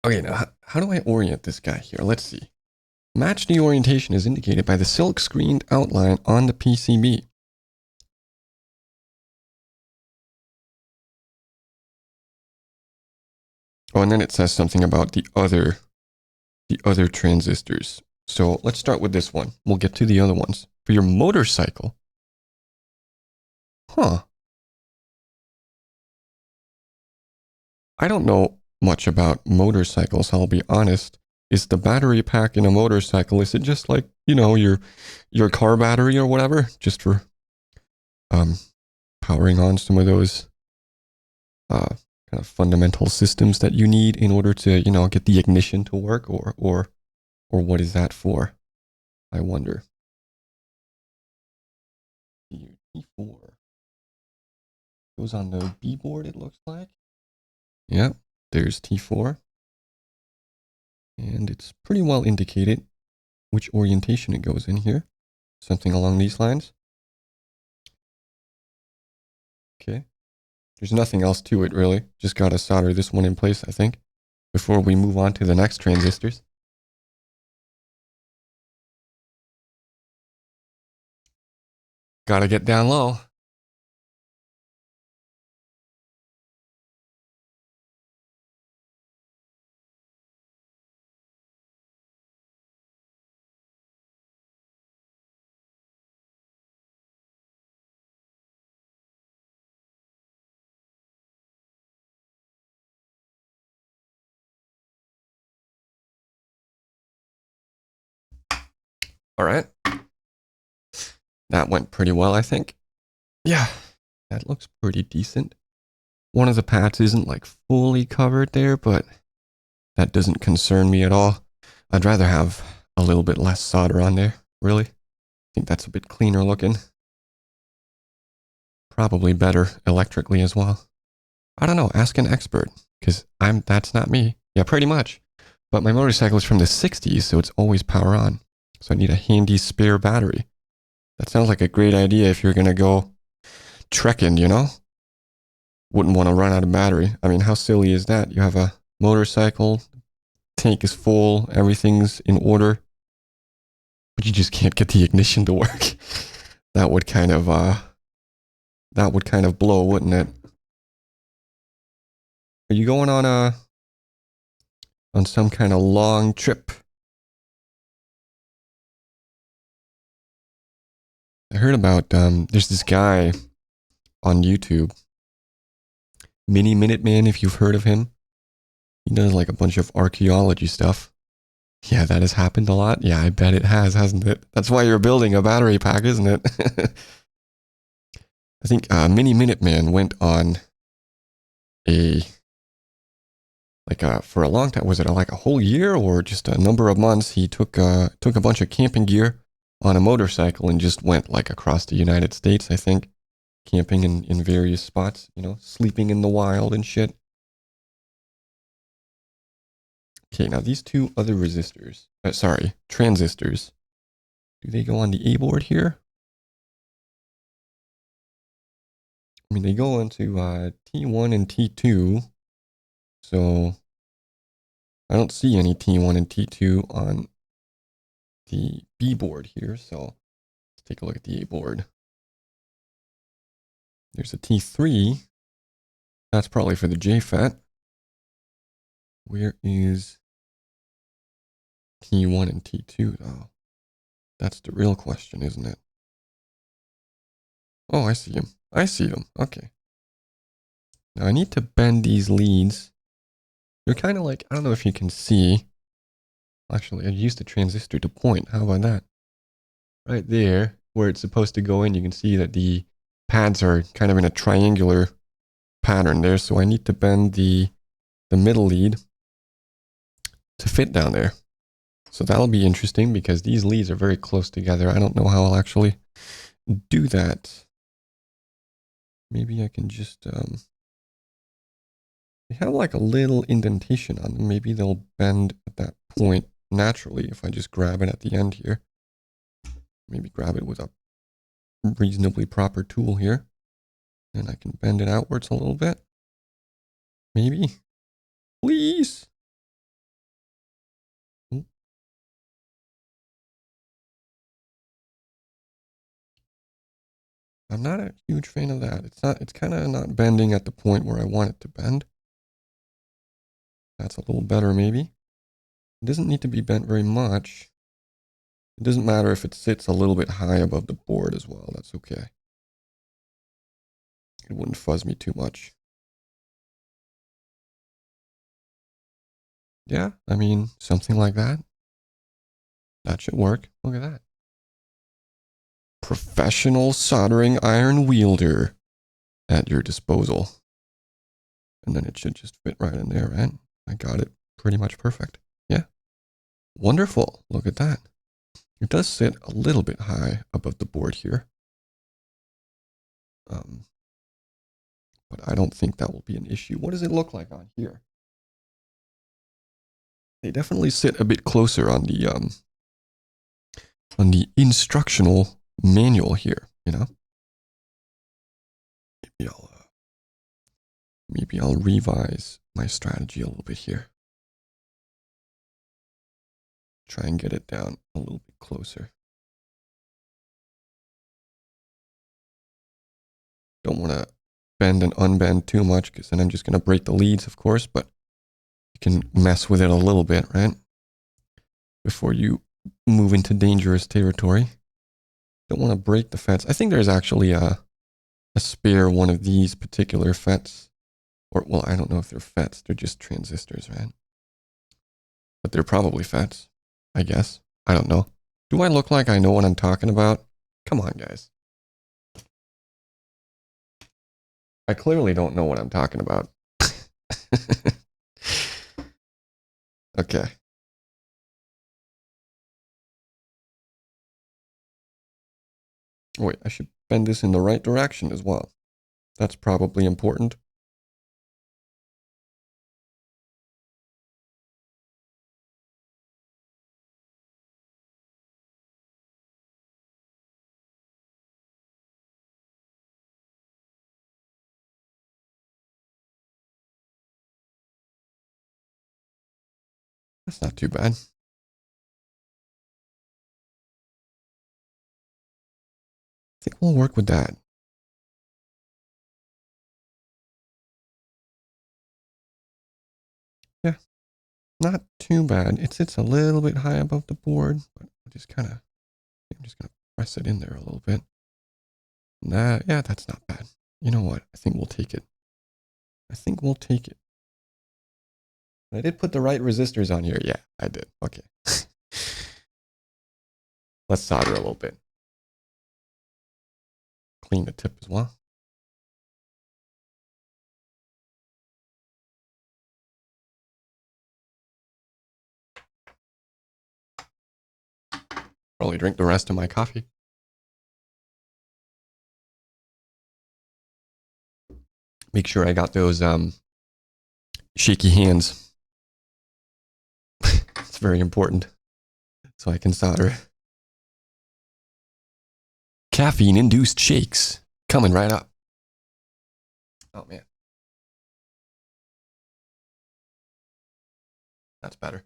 Okay, now, how do I orient this guy here? Let's see. Match the orientation is indicated by the silk screened outline on the PCB. Oh, and then it says something about the other transistors. So let's start with this one. We'll get to the other ones. For your motorcycle. Huh. I don't know much about motorcycles, I'll be honest. Is the battery pack in a motorcycle, is it just like, you know, your car battery or whatever? Just for powering on some of those kind of fundamental systems that you need in order to, you know, get the ignition to work, or what is that for? I wonder. T4 goes on the B board, it looks like. Yep, there's T4. And it's pretty well indicated which orientation it goes in here. Something along these lines. Okay. There's nothing else to it, really. Just gotta solder this one in place, I think, before we move on to the next transistors. Gotta get down low. All right. That went pretty well, I think. Yeah, that looks pretty decent. One of the pads isn't like fully covered there, but that doesn't concern me at all. I'd rather have a little bit less solder on there, really. I think that's a bit cleaner looking. Probably better electrically as well. I don't know, ask an expert, because that's not me. Yeah, pretty much. But my motorcycle is from the 60s, so it's always power on. So I need a handy spare battery. That sounds like a great idea if you're going to go trekking, you know? Wouldn't want to run out of battery. I mean, how silly is that? You have a motorcycle, tank is full, everything's in order. But you just can't get the ignition to work. That would kind of blow, wouldn't it? Are you going on some kind of long trip? I heard about there's this guy on YouTube, Mini Minuteman, if you've heard of him. He does like a bunch of archaeology stuff. Yeah, that has happened a lot. Yeah, I bet it has, hasn't it? That's why you're building a battery pack, isn't it? I think Mini Minuteman went on a for a long time. Was it like a whole year or just a number of months? He took a bunch of camping gear on a motorcycle and just went like across the United States, I think, camping in various spots, you know, sleeping in the wild and shit. Okay, now these two other transistors, do they go on the A board here? I mean, they go into T1 and T2, so I don't see any T1 and T2 on the B board here, so let's take a look at the A board. There's a T3. That's probably for the JFET. Where is T1 and T2, though? That's the real question, isn't it? Oh, I see them. I see them. Okay. Now I need to bend these leads. They're kind of like, I don't know if you can see. Actually, I used the transistor to point. How about that? Right there, where it's supposed to go in, you can see that the pads are kind of in a triangular pattern there. So I need to bend the middle lead to fit down there. So that'll be interesting because these leads are very close together. I don't know how I'll actually do that. Maybe I can just, they have like a little indentation on them. Maybe they'll bend at that point naturally if I just grab it at the end here. Maybe grab it with a reasonably proper tool here. And I can bend it outwards a little bit. Maybe. Please. I'm not a huge fan of that. It's kind of not bending at the point where I want it to bend. That's a little better maybe. It doesn't need to be bent very much. It doesn't matter if it sits a little bit high above the board as well. That's okay. It wouldn't fuzz me too much. Yeah, I mean, something like that. That should work. Look at that. Professional soldering iron wielder at your disposal. And then it should just fit right in there, right? I got it pretty much perfect. Yeah. Wonderful. Look at that. It does sit a little bit high above the board here. But I don't think that will be an issue. What does it look like on here? They definitely sit a bit closer on the instructional manual here, you know? Maybe I'll revise my strategy a little bit here. Try and get it down a little bit closer. Don't want to bend and unbend too much because then I'm just going to break the leads, of course, but you can mess with it a little bit, right? Before you move into dangerous territory. Don't want to break the FETs. I think there's actually a spare one of these particular FETs. Or, well, I don't know if they're FETs. They're just transistors, right? But they're probably FETs, I guess. I don't know. Do I look like I know what I'm talking about? Come on, guys. I clearly don't know what I'm talking about. Okay. Wait, I should bend this in the right direction as well. That's probably important. That's not too bad. we'll work with that. Yeah, not too bad. It sits a little bit high above the board, but I'm just gonna press it in there a little bit. Yeah, that's not bad. You know what? I think we'll take it. I did put the right resistors on here. Yeah, I did. Okay. Let's solder a little bit. Clean the tip as well. Probably drink the rest of my coffee. Make sure I got those shaky hands. It's very important. So I can solder. Caffeine-induced shakes. Coming right up. Oh, man. That's better.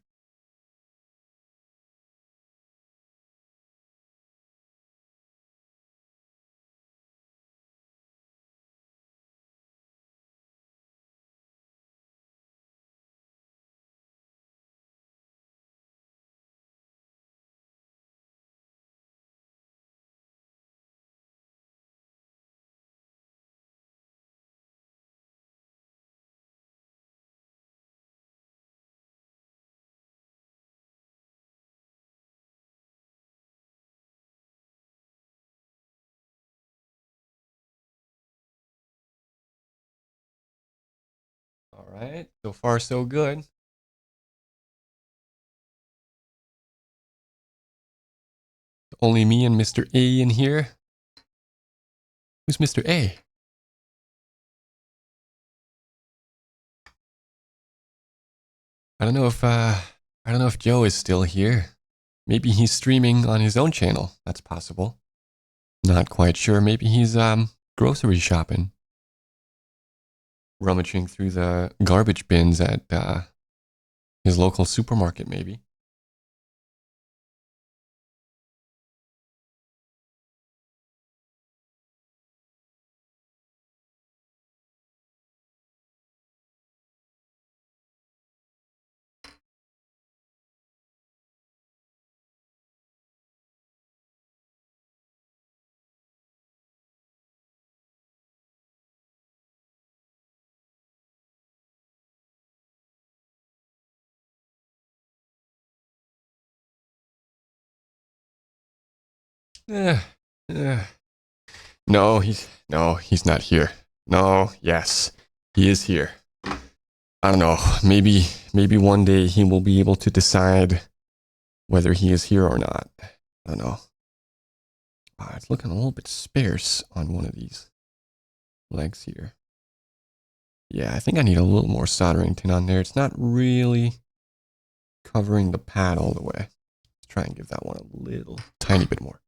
All right. So far, so good. Only me and Mr. A in here. Who's Mr. A? I don't know if Joe is still here. Maybe he's streaming on his own channel. That's possible. Not quite sure. Maybe he's grocery shopping. Rummaging through the garbage bins at his local supermarket, maybe. No, he's not here. No, yes, he is here. I don't know. Maybe one day he will be able to decide whether he is here or not. I don't know. It's looking a little bit sparse on one of these legs here. Yeah, I think I need a little more soldering tin on there. It's not really covering the pad all the way. Let's try and give that one a little tiny bit more.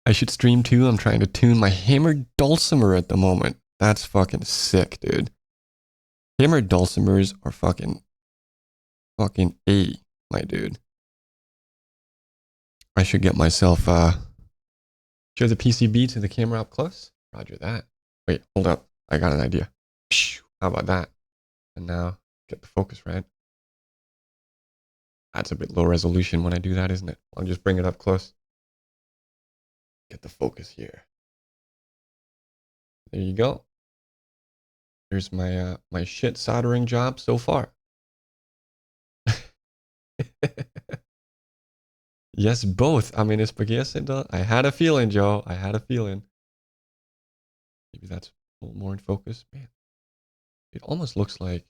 I should stream too. I'm trying to tune my hammered dulcimer at the moment. That's fucking sick, dude. Hammered dulcimers are fucking A, my dude. I should get myself show the PCB to the camera up close. Roger that. Wait, hold up. I got an idea. How about that? And now get the focus right. That's a bit low resolution when I do that, isn't it? I'll just bring it up close. Get the focus here. There you go. There's my my shit soldering job so far. Yes, both. I mean, I had a feeling, Joe. I had a feeling. Maybe that's a little more in focus. Man, it almost looks like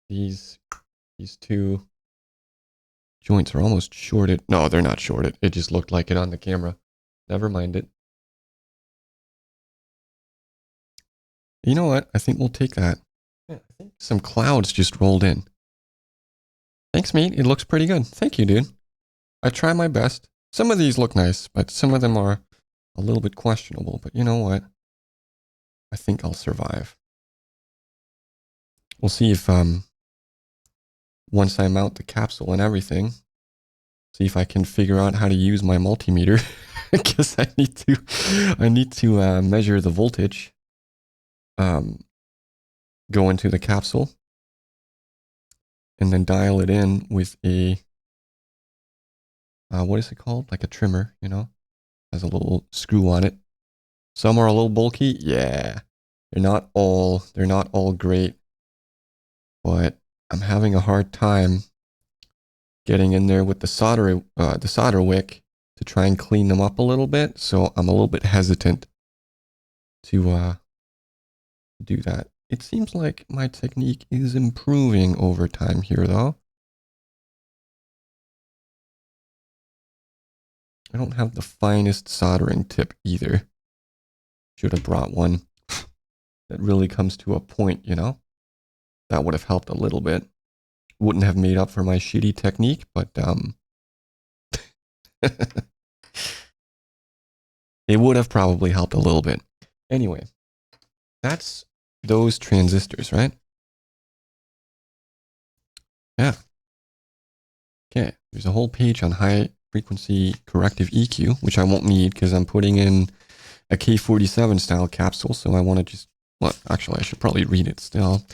these two joints are almost shorted. No, they're not shorted. It just looked like it on the camera. Never mind it. You know what? I think we'll take that. Yeah, I think some clouds just rolled in. Thanks, mate. It looks pretty good. Thank you, dude. I try my best. Some of these look nice, but some of them are a little bit questionable, but you know what? I think I'll survive. We'll see if once I mount the capsule and everything, see if I can figure out how to use my multimeter. Because I need to measure the voltage. Go into the capsule and then dial it in with a what is it called? Like a trimmer, you know, has a little screw on it. Some are a little bulky. Yeah, they're not all great, but I'm having a hard time getting in there with the solder wick to try and clean them up a little bit. So I'm a little bit hesitant to do that. It seems like my technique is improving over time here, though. I don't have the finest soldering tip either. Should have brought one that really comes to a point, you know? That would have helped a little bit. Wouldn't have made up for my shitty technique, but it would have probably helped a little bit. Anyway, that's those transistors, right? Yeah. Okay, there's a whole page on high frequency corrective EQ, which I won't need because I'm putting in a K47 style capsule. So I want to just, well, actually, I should probably read it still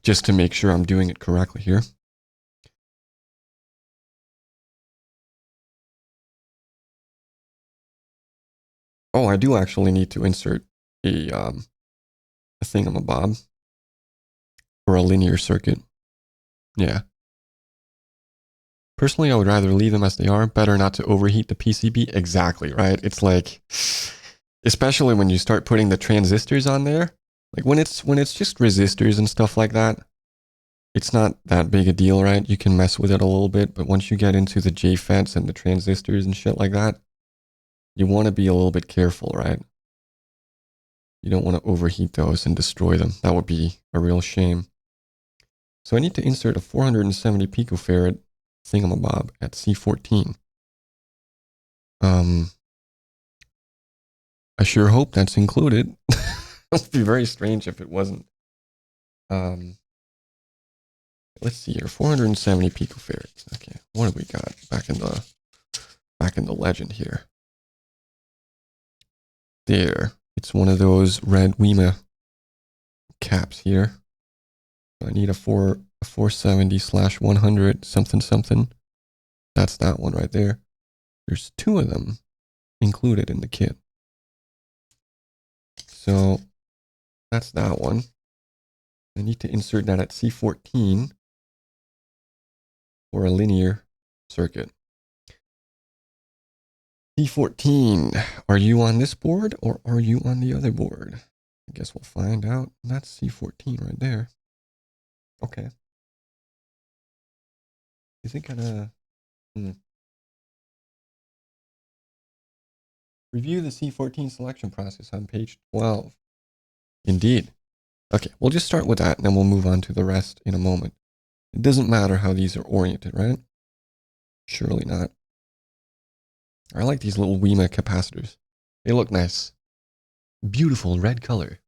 just to make sure I'm doing it correctly here. Oh, I do actually need to insert a thingamabob for a linear circuit. Yeah. Personally, I would rather leave them as they are. Better not to overheat the PCB. Exactly, right? It's like, especially when you start putting the transistors on there, like when it's just resistors and stuff like that, it's not that big a deal, right? You can mess with it a little bit, but once you get into the JFETs and the transistors and shit like that, you want to be a little bit careful, right? You don't want to overheat those and destroy them. That would be a real shame. So I need to insert a 470 picofarad thingamabob at C14. I sure hope that's included. It would be very strange if it wasn't. Let's see here, 470 picofarads. Okay, what do we got back in the legend here? There, it's one of those red WEMA caps here. I need a 470/100 something something. That's that one right there. There's two of them included in the kit. So that's that one. I need to insert that at C14 for a linear circuit. C14, are you on this board or are you on the other board? I guess we'll find out. That's C14 right there. Okay. Is it gonna... Review the C14 selection process on page 12. Indeed. Okay, we'll just start with that and then we'll move on to the rest in a moment. It doesn't matter how these are oriented, right? Surely not. I like these little WEMA capacitors. They look nice. Beautiful red color.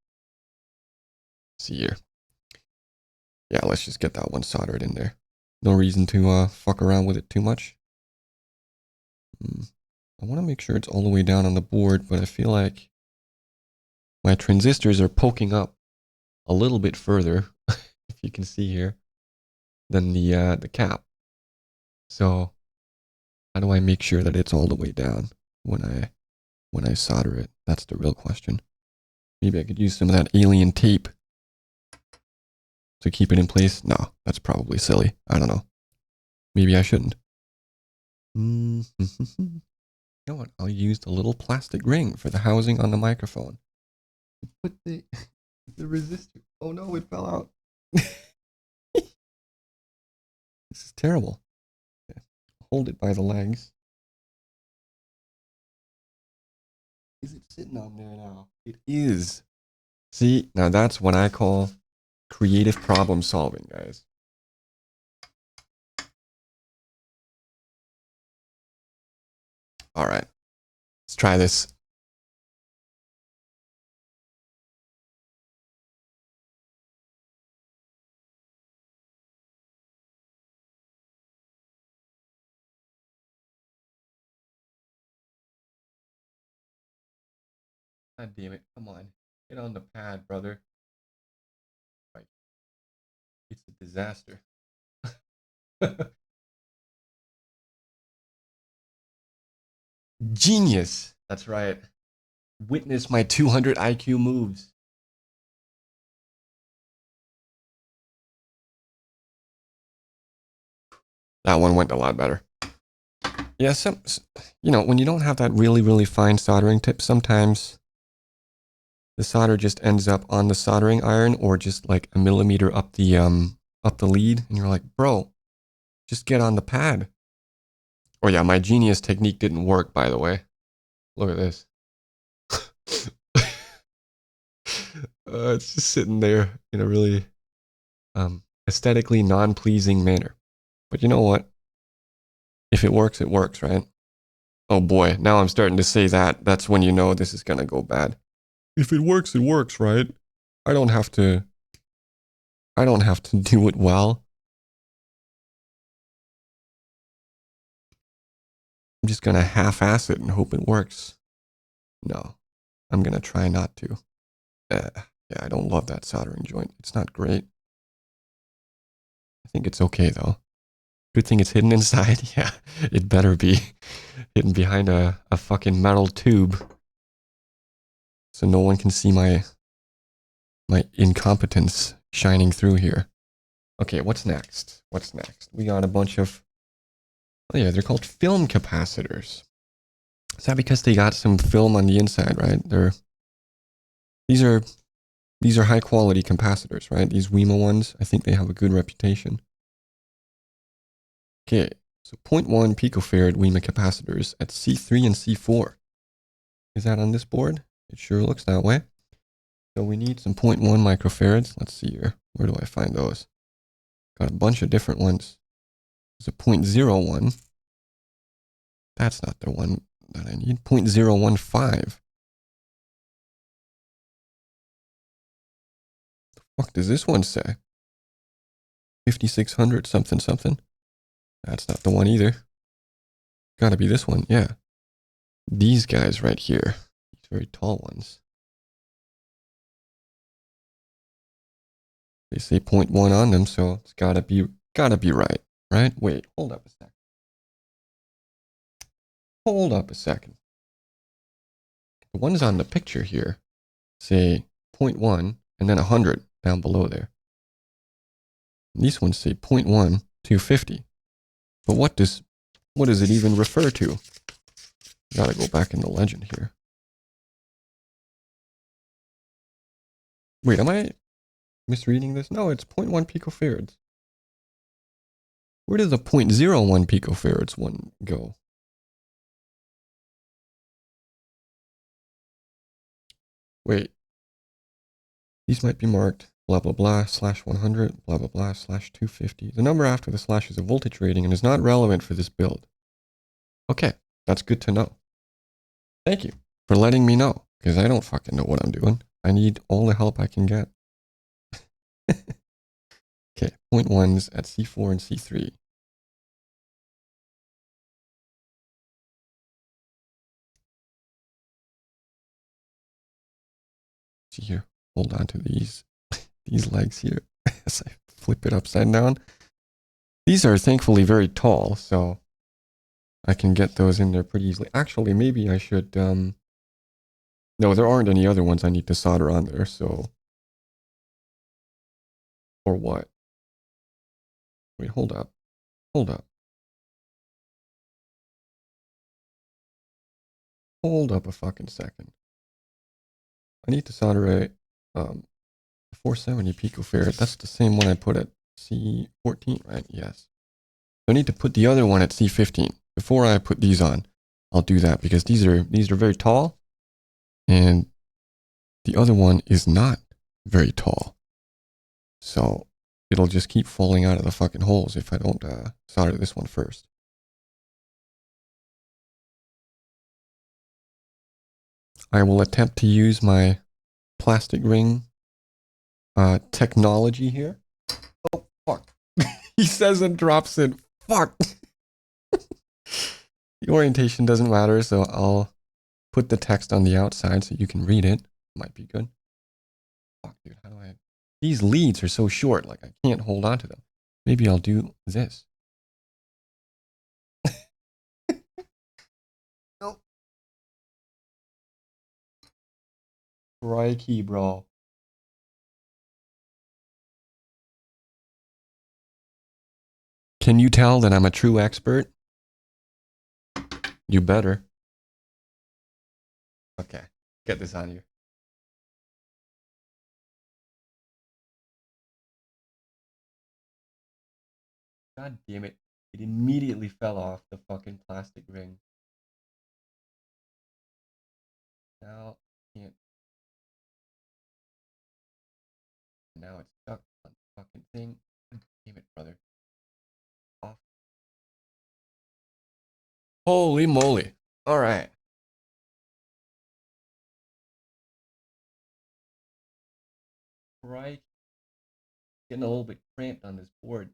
See here. Yeah, let's just get that one soldered in there. No reason to fuck around with it too much. I want to make sure it's all the way down on the board, but I feel like my transistors are poking up a little bit further, if you can see here, than the cap. So how do I make sure that it's all the way down when I solder it? That's the real question. Maybe I could use some of that alien tape to keep it in place. No, that's probably silly. I don't know. Maybe I shouldn't. You know what? I'll use the little plastic ring for the housing on the microphone. Put the resistor. Oh no, it fell out. This is terrible. Okay. Hold it by the legs. Is it sitting on there now? It is. See, now that's what I call creative problem solving, guys. All right, let's try this. God damn it. Come on. Get on the pad, brother. Right. It's a disaster. Genius. That's right. Witness my 200 IQ moves. That one went a lot better. Yeah, when you don't have that really, really fine soldering tip, sometimes the solder just ends up on the soldering iron or just like a millimeter up the lead, and you're like, bro, just get on the pad. Oh yeah, my genius technique didn't work, by the way. Look at this. It's just sitting there in a really aesthetically non-pleasing manner. But you know what? If it works, right? Oh boy, now I'm starting to say that. That's when you know this is gonna go bad. If it works, right? I don't have to do it well. I'm just gonna half-ass it and hope it works. No, I'm gonna try not to. Yeah, I don't love that soldering joint. It's not great. I think it's okay though. Good thing it's hidden inside. Yeah, it better be hidden behind a fucking metal tube, so no one can see my incompetence shining through here. Okay, what's next? We got a bunch of, oh yeah, they're called film capacitors. Is that because they got some film on the inside, right? These are high quality capacitors, right? These WEMA ones, I think they have a good reputation. Okay, so 0.1 picofarad WEMA capacitors at C3 and C4. Is that on this board? It sure looks that way. So we need some 0.1 microfarads. Let's see here. Where do I find those? Got a bunch of different ones. There's a 0.01. That's not the one that I need. 0.015. The fuck does this one say? 5600 something something. That's not the one either. Gotta be this one, yeah. These guys right here. These very tall ones. They say 0.1 on them, so it's gotta be right, right? Wait, hold up a second. The ones on the picture here say 0.1 and then 100 down below there. These ones say 0.1 to 50. But what does it even refer to? Gotta go back in the legend here. Wait, am I misreading this? No, it's 0.1 picofarads. Where does the 0.01 picofarads one go? Wait. These might be marked blah blah blah /100 blah blah blah /250. The number after the slash is a voltage rating and is not relevant for this build. Okay, that's good to know. Thank you for letting me know, because I don't fucking know what I'm doing. I need all the help I can get. Okay, 0.1s at C4 and C3. See here, hold on to these legs here as I flip it upside down. These are thankfully very tall, so I can get those in there pretty easily. Actually, maybe I should, no, there aren't any other ones I need to solder on there, so, or what? Wait, hold up. Hold up a fucking second. I need to solder a 470 picofarad. That's the same one I put at C14, right? Yes. So I need to put the other one at C15. Before I put these on, I'll do that because these are very tall, and the other one is not very tall. So it'll just keep falling out of the fucking holes if I don't solder this one first. I will attempt to use my plastic ring technology here. Oh, fuck. He says and drops it. Fuck. The orientation doesn't matter, so I'll put the text on the outside so you can read it. Might be good. Fuck, dude, how do I... These leads are so short, like I can't hold on to them. Maybe I'll do this. Nope. Crikey, bro. Can you tell that I'm a true expert? You better. Okay, get this on you. God damn it. It immediately fell off the fucking plastic ring. Now, can't. Now it's stuck on the fucking thing. God damn it, brother. Off. Holy moly. All right. Right. Getting a little bit cramped on this board.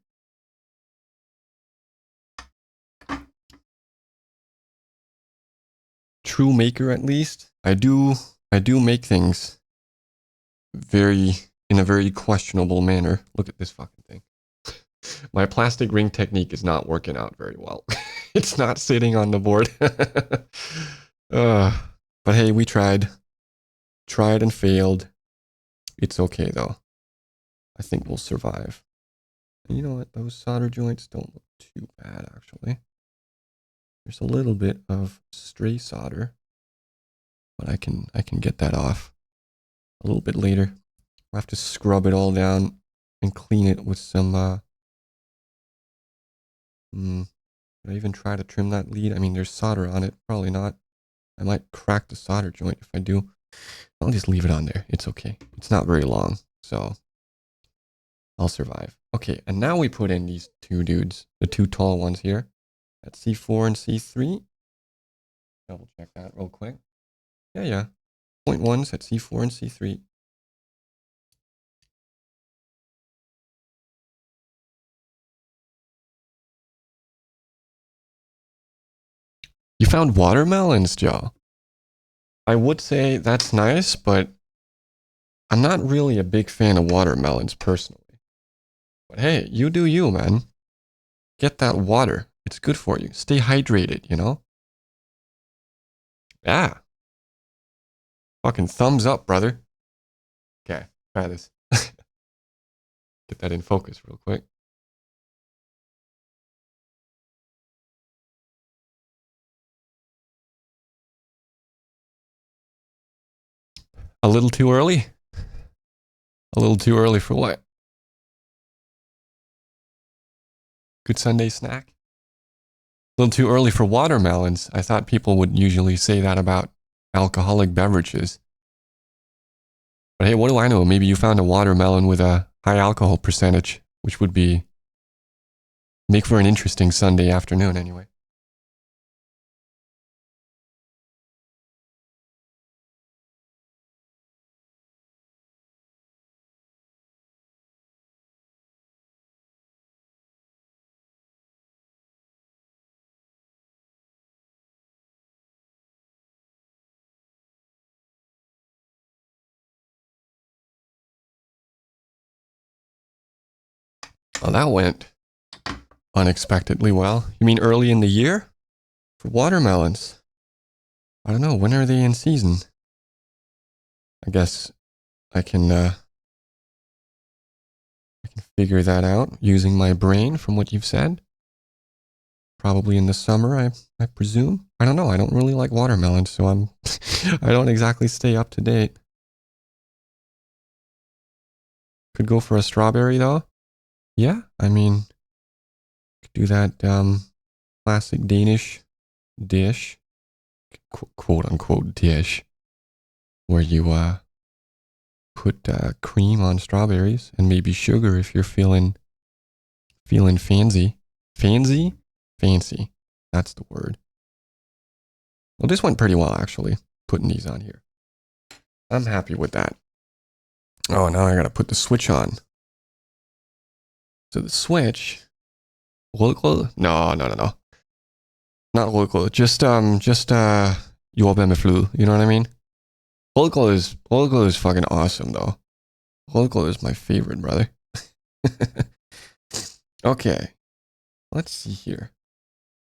True maker, at least. I do make things in a very questionable manner. Look at this fucking thing. My plastic ring technique is not working out very well. It's not sitting on the board. But hey, we tried. Tried and failed. It's okay though. I think we'll survive. And you know what? Those solder joints don't look too bad actually. There's a little bit of stray solder, but I can get that off a little bit later. I'll have to scrub it all down and clean it with some Did I even try to trim that lead? I mean, there's solder on it. Probably not. I might crack the solder joint if I do. I'll just leave it on there. It's okay. It's not very long, so I'll survive. Okay, and now we put in these two dudes, the two tall ones here, at C4 and C3. Double check that real quick. Yeah. Point ones at C4 and C3. You found watermelons, Joe. I would say that's nice, but I'm not really a big fan of watermelons personally. But hey, you do you, man. Get that water. It's good for you. Stay hydrated, you know? Yeah. Fucking thumbs up, brother. Okay, try this. Get that in focus real quick. A little too early? A little too early for what? Good Sunday snack? A little too early for watermelons. I thought people would usually say that about alcoholic beverages. But hey, what do I know? Maybe you found a watermelon with a high alcohol percentage, which would make for an interesting Sunday afternoon anyway. Well, that went unexpectedly well. You mean early in the year? For watermelons? I don't know. When are they in season? I guess I can figure that out using my brain from what you've said. Probably in the summer, I presume. I don't know. I don't really like watermelons, so I don't exactly stay up to date. Could go for a strawberry though. Yeah, I mean, could do that classic Danish dish, quote unquote dish, where you put cream on strawberries and maybe sugar if you're feeling fancy. Fancy. That's the word. Well, this went pretty well actually, putting these on here. I'm happy with that. Oh, now I gotta put the switch on. So the switch, no. Not local. Just Jag med flu. You know what I mean? Holko is fucking awesome though. Holko is my favorite, brother. Okay, let's see here.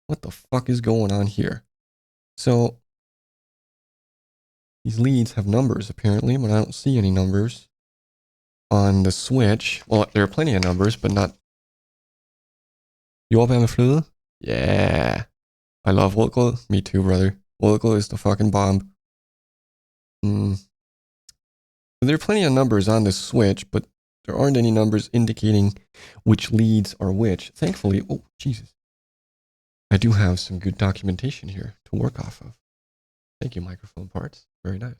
What the fuck is going on here? So these leads have numbers apparently, but I don't see any numbers on the switch. Well, there are plenty of numbers, but not. Jag med flu? Yeah. I love Holko. Me too, brother. Holko is the fucking bomb. There are plenty of numbers on this switch, but there aren't any numbers indicating which leads are which. Thankfully, oh, Jesus. I do have some good documentation here to work off of. Thank you, microphone parts. Very nice.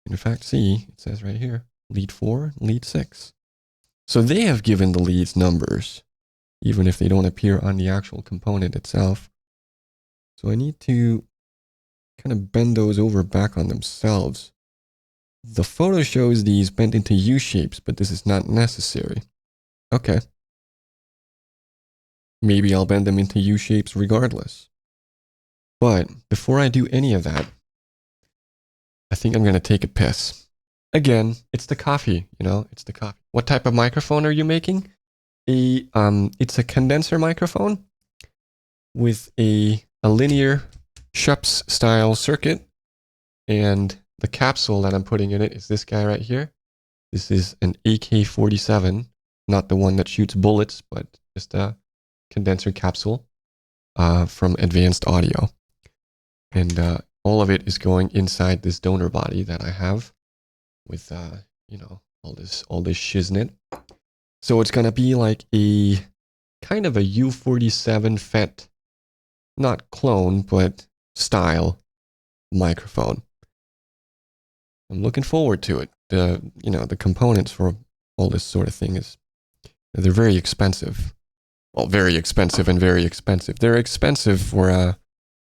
And in fact, see, it says right here, lead 4, lead 6. So they have given the leads numbers, even if they don't appear on the actual component itself. So I need to kind of bend those over back on themselves. The photo shows these bent into U-shapes, but this is not necessary. Okay. Maybe I'll bend them into U-shapes regardless. But before I do any of that, I think I'm going to take a piss. Again, it's the coffee, you know, it's the coffee. What type of microphone are you making? It's a condenser microphone with a linear Schoeps style circuit, and the capsule that I'm putting in it is this guy right here. This is an AK-47, not the one that shoots bullets, but just a condenser capsule from Advanced Audio. And all of it is going inside this donor body that I have with, you know, all this shiznit. So it's going to be like a kind of a U47 FET, not clone, but style microphone. I'm looking forward to it. You know, the components for all this sort of thing they're very expensive. Well, very expensive and very expensive. They're expensive for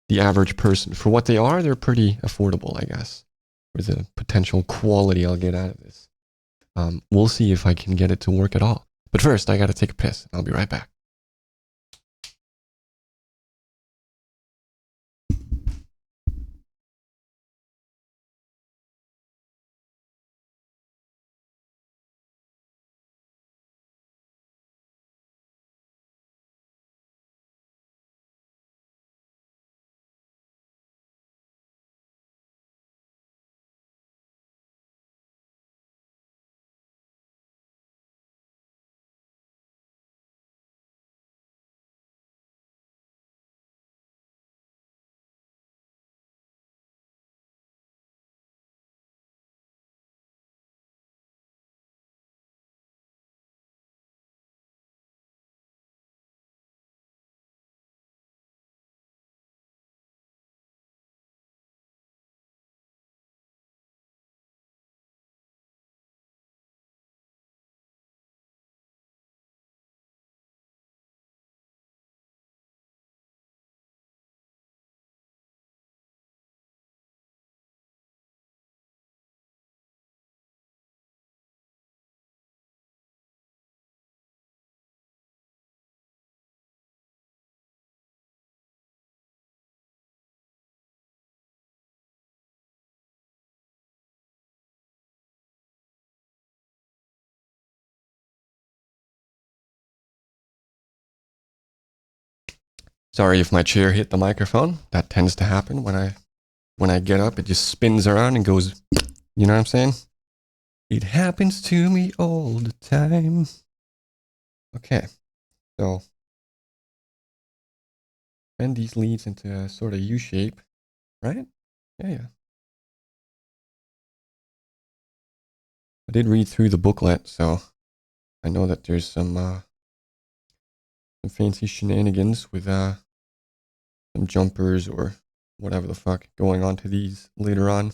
the average person. For what they are, they're pretty affordable, I guess, for the potential quality I'll get out of this. We'll see if I can get it to work at all. But first, I got to take a piss. I'll be right back. Sorry if my chair hit the microphone. That tends to happen when I get up. It just spins around and goes, you know what I'm saying? It happens to me all the time. Okay, so bend these leads into a sort of U shape, right? Yeah. I did read through the booklet, so I know that there's some fancy shenanigans with some jumpers or whatever the fuck going on to these later on.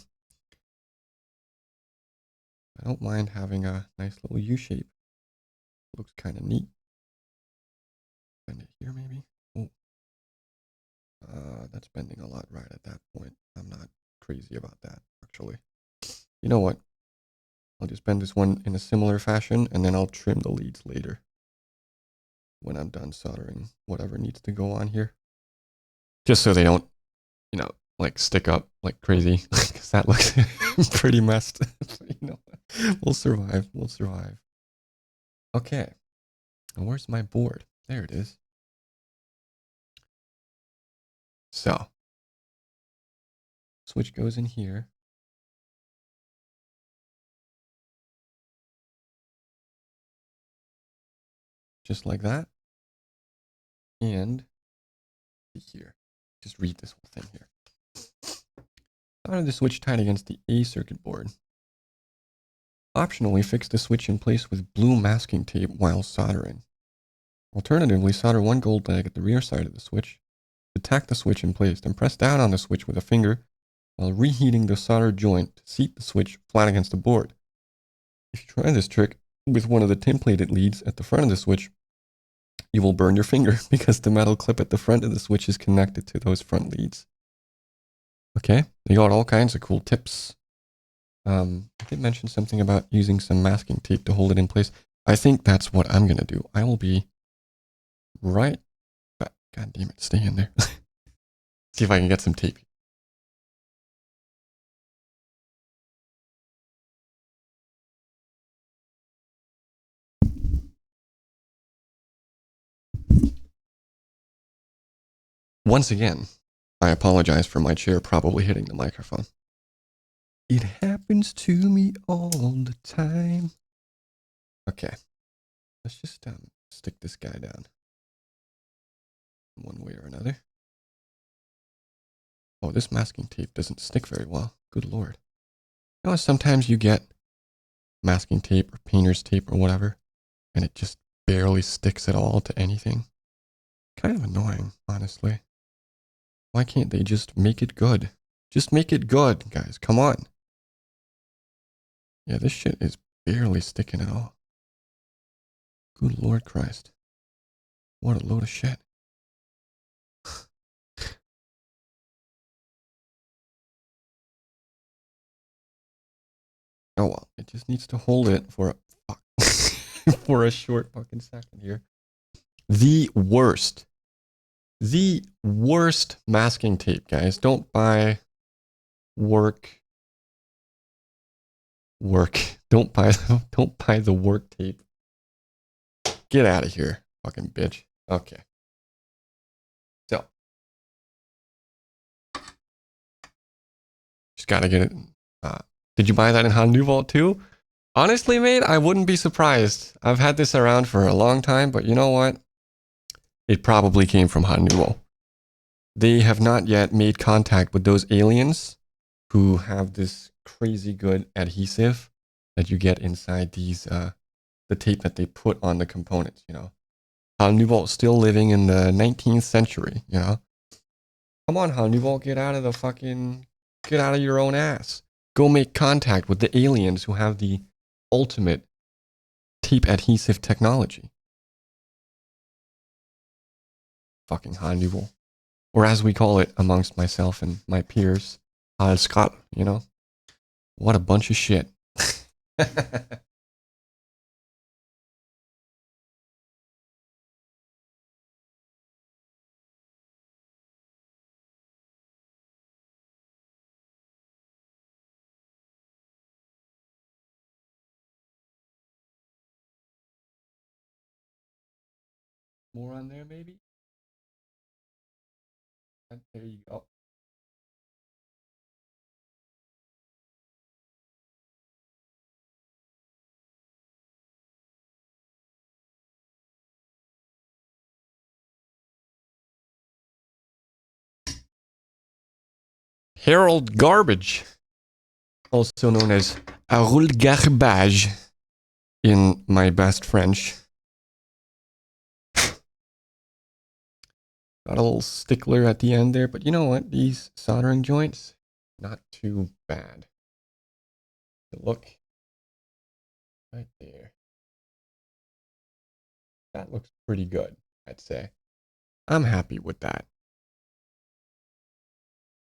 I don't mind having a nice little U shape. Looks kind of neat. Bend it here maybe. Oh, that's bending a lot right at that point. I'm not crazy about that actually. You know what? I'll just bend this one in a similar fashion, and then I'll trim the leads later when I'm done soldering whatever needs to go on here. Just so they don't, you know, like stick up like crazy because that looks pretty messed. You know, we'll survive. We'll survive. Okay. Where's my board? There it is. So, switch goes in here. Just like that. And here. Just read this whole thing here. Solder the switch tight against the A circuit board. Optionally, fix the switch in place with blue masking tape while soldering. Alternatively, solder one gold leg at the rear side of the switch to tack the switch in place, then press down on the switch with a finger while reheating the soldered joint to seat the switch flat against the board. If you try this trick with one of the tin-plated leads at the front of the switch, you will burn your finger because the metal clip at the front of the switch is connected to those front leads. Okay, they got all kinds of cool tips. I did mention something about using some masking tape to hold it in place. I think that's what I'm going to do. I will be right back. God damn it, stay in there. See if I can get some tape. Once again, I apologize for my chair probably hitting the microphone. It happens to me all the time. Okay, let's just stick this guy down one way or another. Oh, this masking tape doesn't stick very well. Good Lord. You know, sometimes you get masking tape or painter's tape or whatever, and it just barely sticks at all to anything. Kind of annoying, honestly. Why can't they just make it good? Just make it good, guys. Come on. Yeah, this shit is barely sticking at all. Good Lord Christ. What a load of shit. Oh well, it just needs to hold it for for a short fucking second here. The worst masking tape, guys. Don't buy work. Don't buy the work tape. Get out of here, fucking bitch. Okay. So just gotta get it. Did you buy that in Han Nouveau too? Honestly, mate, I wouldn't be surprised. I've had this around for a long time, but you know what? It probably came from Han Nouveau. They have not yet made contact with those aliens who have this crazy good adhesive that you get inside these, the tape that they put on the components, you know. Han Nouveau still living in the 19th century, you know. Come on, Han Nouveau, get out of your own ass. Go make contact with the aliens who have the ultimate tape adhesive technology. Fucking Han Nouveau. Or as we call it amongst myself and my peers, Al Scott, you know? What a bunch of shit. More on there, maybe? There you go. Harold Garbage, also known as Harold Garbage in my best French. Got a little stickler at the end there, but you know what? These soldering joints, not too bad. Look right there. That looks pretty good, I'd say. I'm happy with that.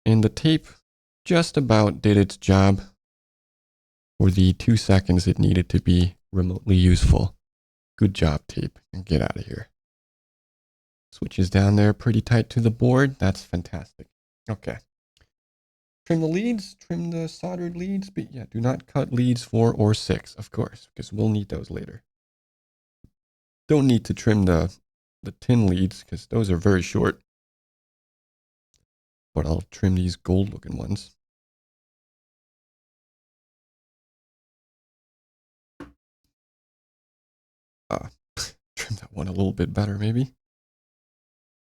And the tape just about did its job for the 2 seconds it needed to be remotely useful. Good job, tape, and get out of here. Switches down there pretty tight to the board. That's fantastic. Okay. Trim the leads, trim the soldered leads, but yeah, do not cut leads 4 or 6, of course, because we'll need those later. Don't need to trim the tin leads, because those are very short. But I'll trim these gold looking ones. Trim that one a little bit better, maybe.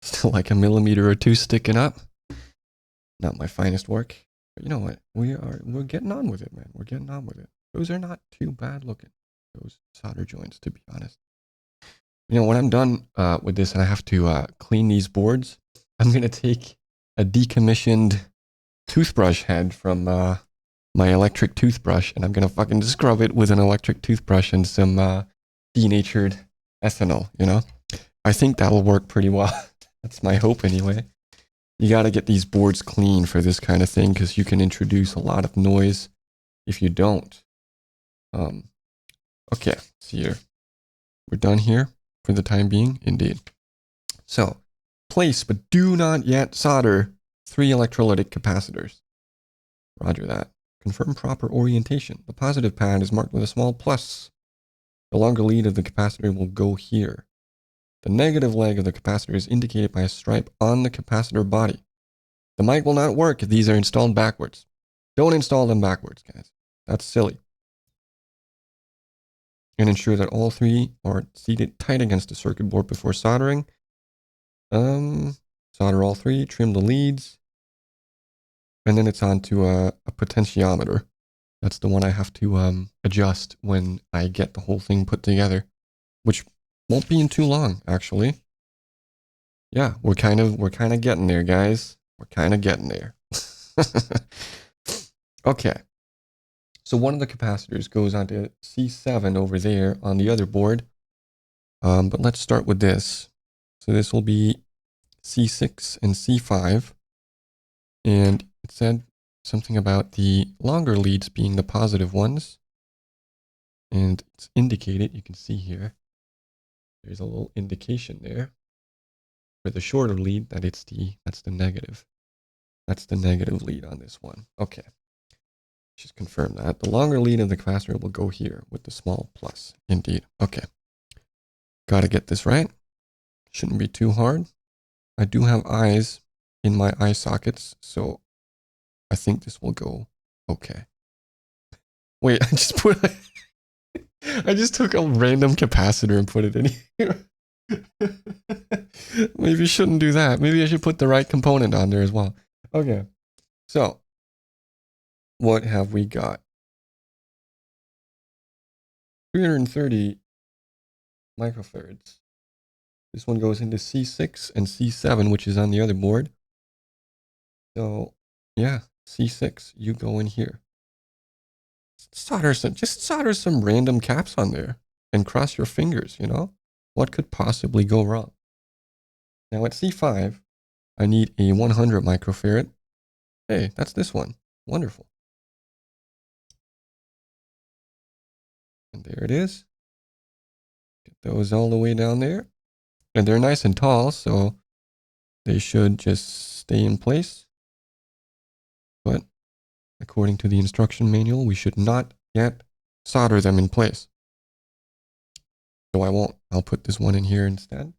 Still like a millimeter or two sticking up. Not my finest work. But you know what? We're getting on with it, man. We're getting on with it. Those are not too bad looking. Those solder joints, to be honest. You know, when I'm done with this and I have to clean these boards, I'm going to take a decommissioned toothbrush head from my electric toothbrush and I'm going to fucking scrub it with an electric toothbrush and some denatured ethanol, you know? I think that'll work pretty well. That's my hope anyway. You got to get these boards clean for this kind of thing because you can introduce a lot of noise if you don't. Okay, see here. We're done here for the time being, indeed. So, place but do not yet solder 3 electrolytic capacitors. Roger that. Confirm proper orientation. The positive pad is marked with a small plus. The longer lead of the capacitor will go here. The negative leg of the capacitor is indicated by a stripe on the capacitor body. The mic will not work if these are installed backwards. Don't install them backwards, guys. That's silly. And ensure that all 3 are seated tight against the circuit board before soldering. Solder all 3, trim the leads. And then it's on to a potentiometer. That's the one I have to adjust when I get the whole thing put together, which won't be in too long, actually. Yeah, we're kind of getting there, guys. We're kind of getting there. Okay. So one of the capacitors goes onto C7 over there on the other board. But let's start with this. So this will be C6 and C5. And it said something about the longer leads being the positive ones. And it's indicated, you can see here, there's a little indication there for the shorter lead that that's the negative. That's the negative lead on this one. Okay. Just confirm that. The longer lead of the capacitor will go here with the small plus. Indeed. Okay. Got to get this right. Shouldn't be too hard. I do have eyes in my eye sockets, so I think this will go okay. Wait, I just took a random capacitor and put it in here. Maybe I shouldn't do that. Maybe I should put the right component on there as well. Okay. So, what have we got? 330 microfarads. This one goes into C6 and C7, which is on the other board. So, yeah, C6, you go in here. Just solder some random caps on there and cross your fingers, you know? What could possibly go wrong? Now at C5, I need a 100 microfarad. Hey, that's this one. Wonderful. And there it is. Get those all the way down there. And they're nice and tall, so they should just stay in place. But according to the instruction manual, we should not yet solder them in place. So I won't. I'll put this one in here instead.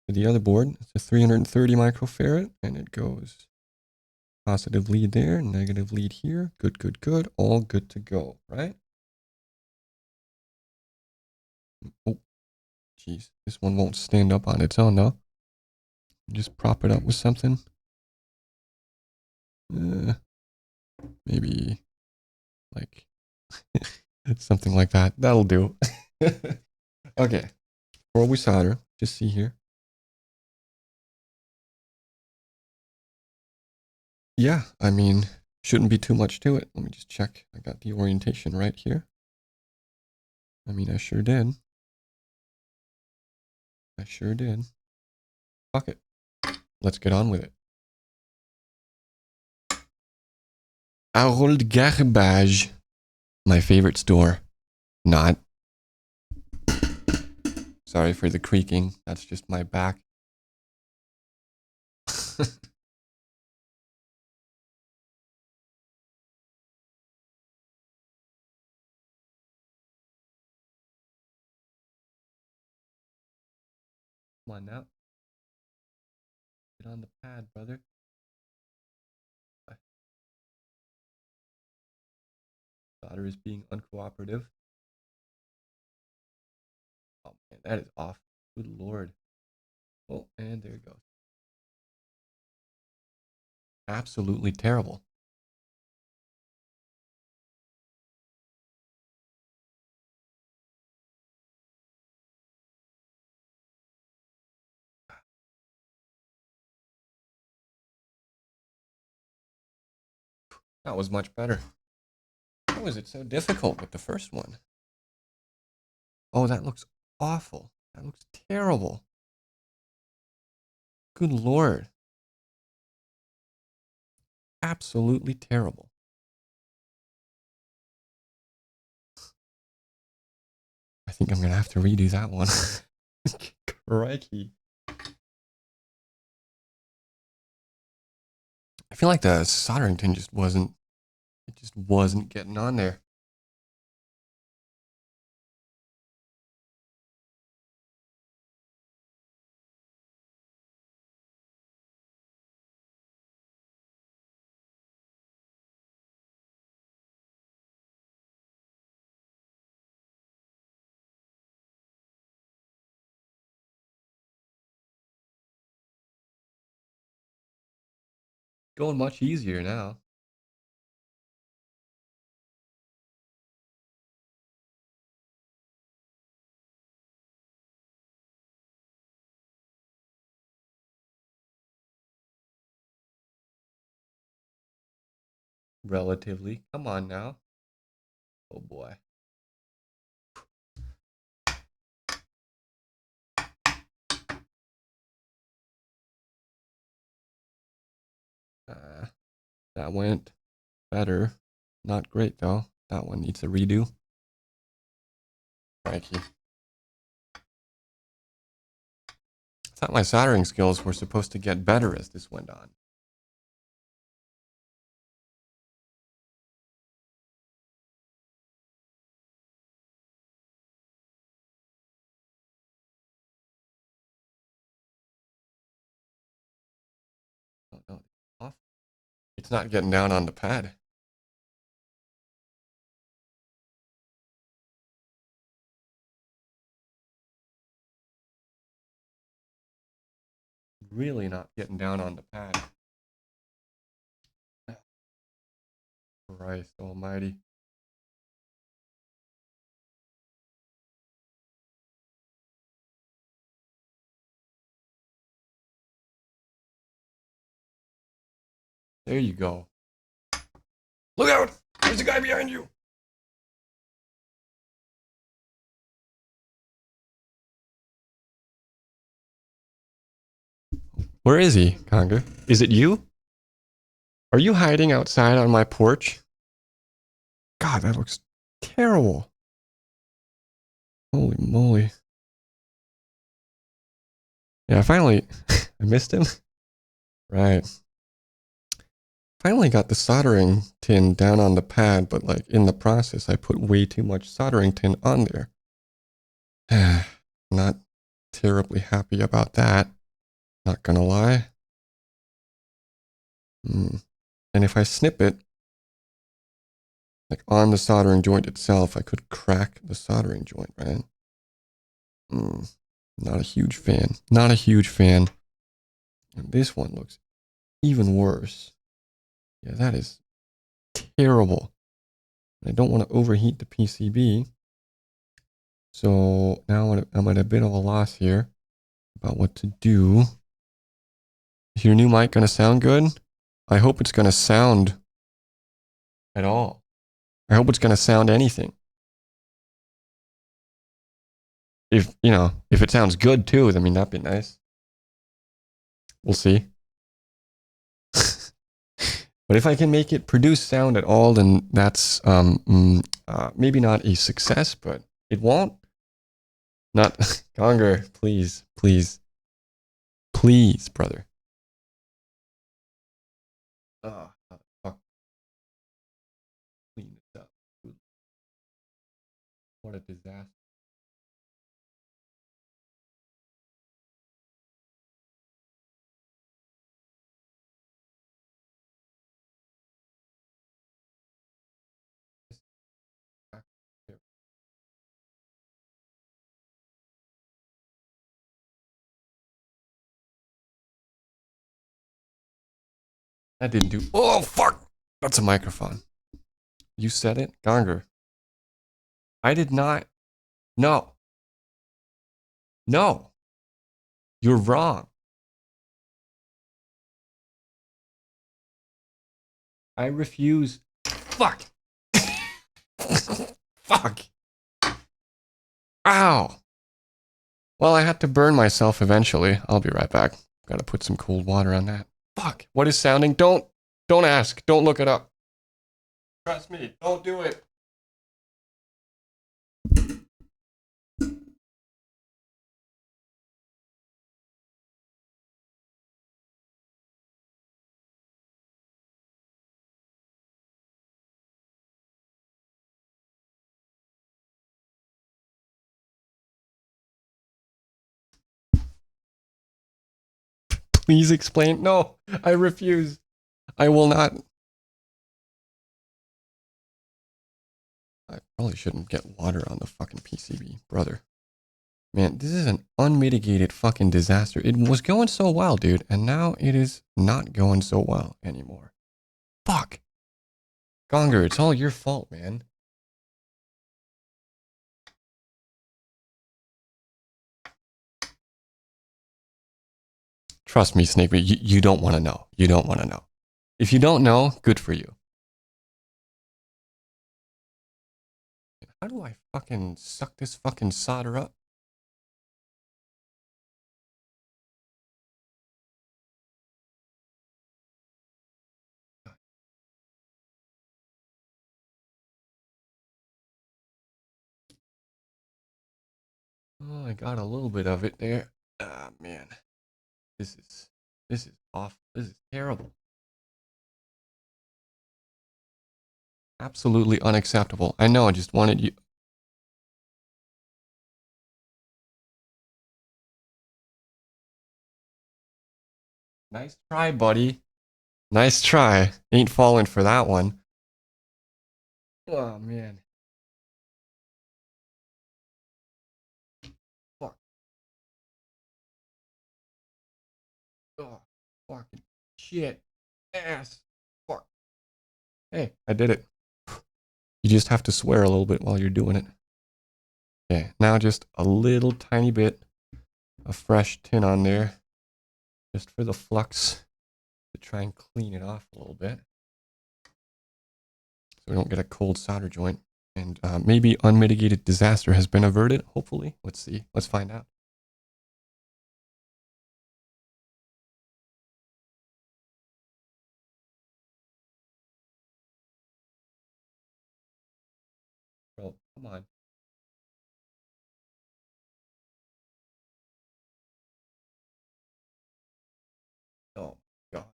For the other board, it's a 330 microfarad, and it goes positive lead there, negative lead here. Good, good, good. All good to go, right? Oh, geez. This one won't stand up on its own, though. Just prop it up with something. Maybe like something like that. That'll do. Okay. Before we solder, just see here. Yeah, I mean, shouldn't be too much to it. Let me just check. I got the orientation right here. I mean, I sure did. I sure did. Fuck it. Let's get on with it. Harold Garbage. My favorite store. Not. Sorry for the creaking. That's just my back. Come on now. Get on the pad, brother. Solder is being uncooperative. Oh man, that is off. Good lord. Oh, and there it goes. Absolutely terrible. That was much better. How was it so difficult with the first one? Oh, that looks awful. That looks terrible. Good lord. Absolutely terrible. I think I'm going to have to redo that one. Crikey. I feel like the soldering tin just wasn't getting on there. Going much easier now. Relatively. Come on now. Oh boy. That went better. Not great though. That one needs a redo. Crikey. I thought my soldering skills were supposed to get better as this went on. Oh no, off. It's not getting down on the pad. Really not getting down on the pad. Christ almighty. There you go. Look out! There's a guy behind you! Where is he, Conger? Is it you? Are you hiding outside on my porch? God, that looks terrible. Holy moly. Yeah, finally, I missed him. Right. Finally got the soldering tin down on the pad, but like in the process, I put way too much soldering tin on there. Not terribly happy about that. Not gonna lie. And if I snip it, like on the soldering joint itself, I could crack the soldering joint, right? Not a huge fan. Not a huge fan. And this one looks even worse. Yeah, that is terrible. I don't want to overheat the PCB. So now I'm at a bit of a loss here about what to do. Is your new mic going to sound good? I hope it's going to sound at all. I hope it's going to sound anything. If, you know, if it sounds good too, I mean, that'd be nice. We'll see. But if I can make it produce sound at all, then that's maybe not a success, but it won't. Not Conger, please, please, please, brother. Oh, fuck. Clean this up. What a disaster. That didn't do. Oh, fuck. That's a microphone. You said it? Gonger. I did not. No. No. You're wrong. I refuse. Fuck. Fuck. Ow. Well, I had to burn myself eventually. I'll be right back. Gotta put some cold water on that. Fuck. What is sounding? Don't ask. Don't look it up. Trust me. Don't do it. Please explain. No, I refuse. I will not. I probably shouldn't get water on the fucking PCB, brother. Man, this is an unmitigated fucking disaster. It was going so well, dude, and now it is not going so well anymore. Fuck. Gonger, it's all your fault, man. Trust me, Snake, you don't want to know. You don't want to know. If you don't know, good for you. How do I fucking suck this fucking solder up? Oh, I got a little bit of it there. Ah, man. This is awful. This is terrible. Absolutely unacceptable. I know, I just wanted you. Nice try, buddy. Nice try. Ain't falling for that one. Oh, man. Fuck. Oh, fucking shit. Ass. Fuck. Hey, I did it. You just have to swear a little bit while you're doing it. Okay, now just a little tiny bit of fresh tin on there. Just for the flux. To try and clean it off a little bit. So we don't get a cold solder joint. And maybe unmitigated disaster has been averted, hopefully. Let's see. Let's find out. Bro, come on. Oh, God.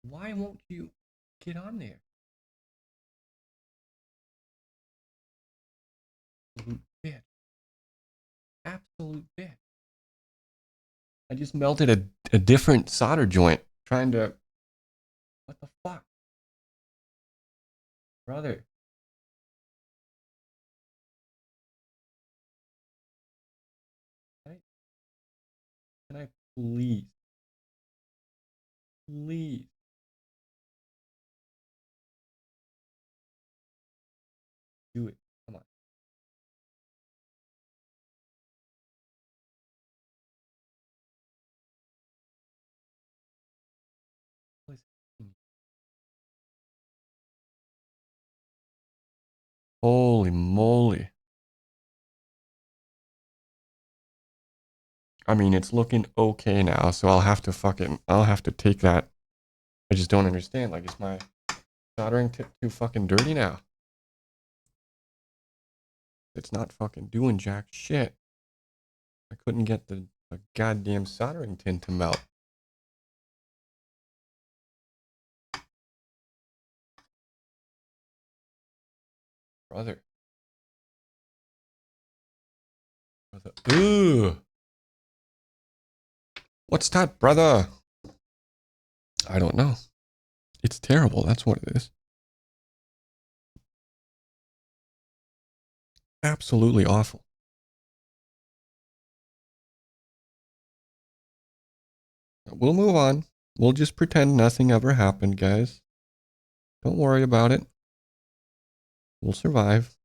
Why won't you get on there? Absolute bitch. Absolute bitch. I just melted a different solder joint trying to. What the fuck? Brother. Can I please? Please. Do it. Come on. Please. Holy moly. I mean, it's looking okay now, so I'll have to take that. I just don't understand. Like, is my soldering tip too fucking dirty now? It's not fucking doing jack shit. I couldn't get the goddamn soldering tin to melt. Brother. Ooh. What's that, brother? I don't know. It's terrible. That's what it is. Absolutely awful. We'll move on. We'll just pretend nothing ever happened, guys. Don't worry about it. We'll survive.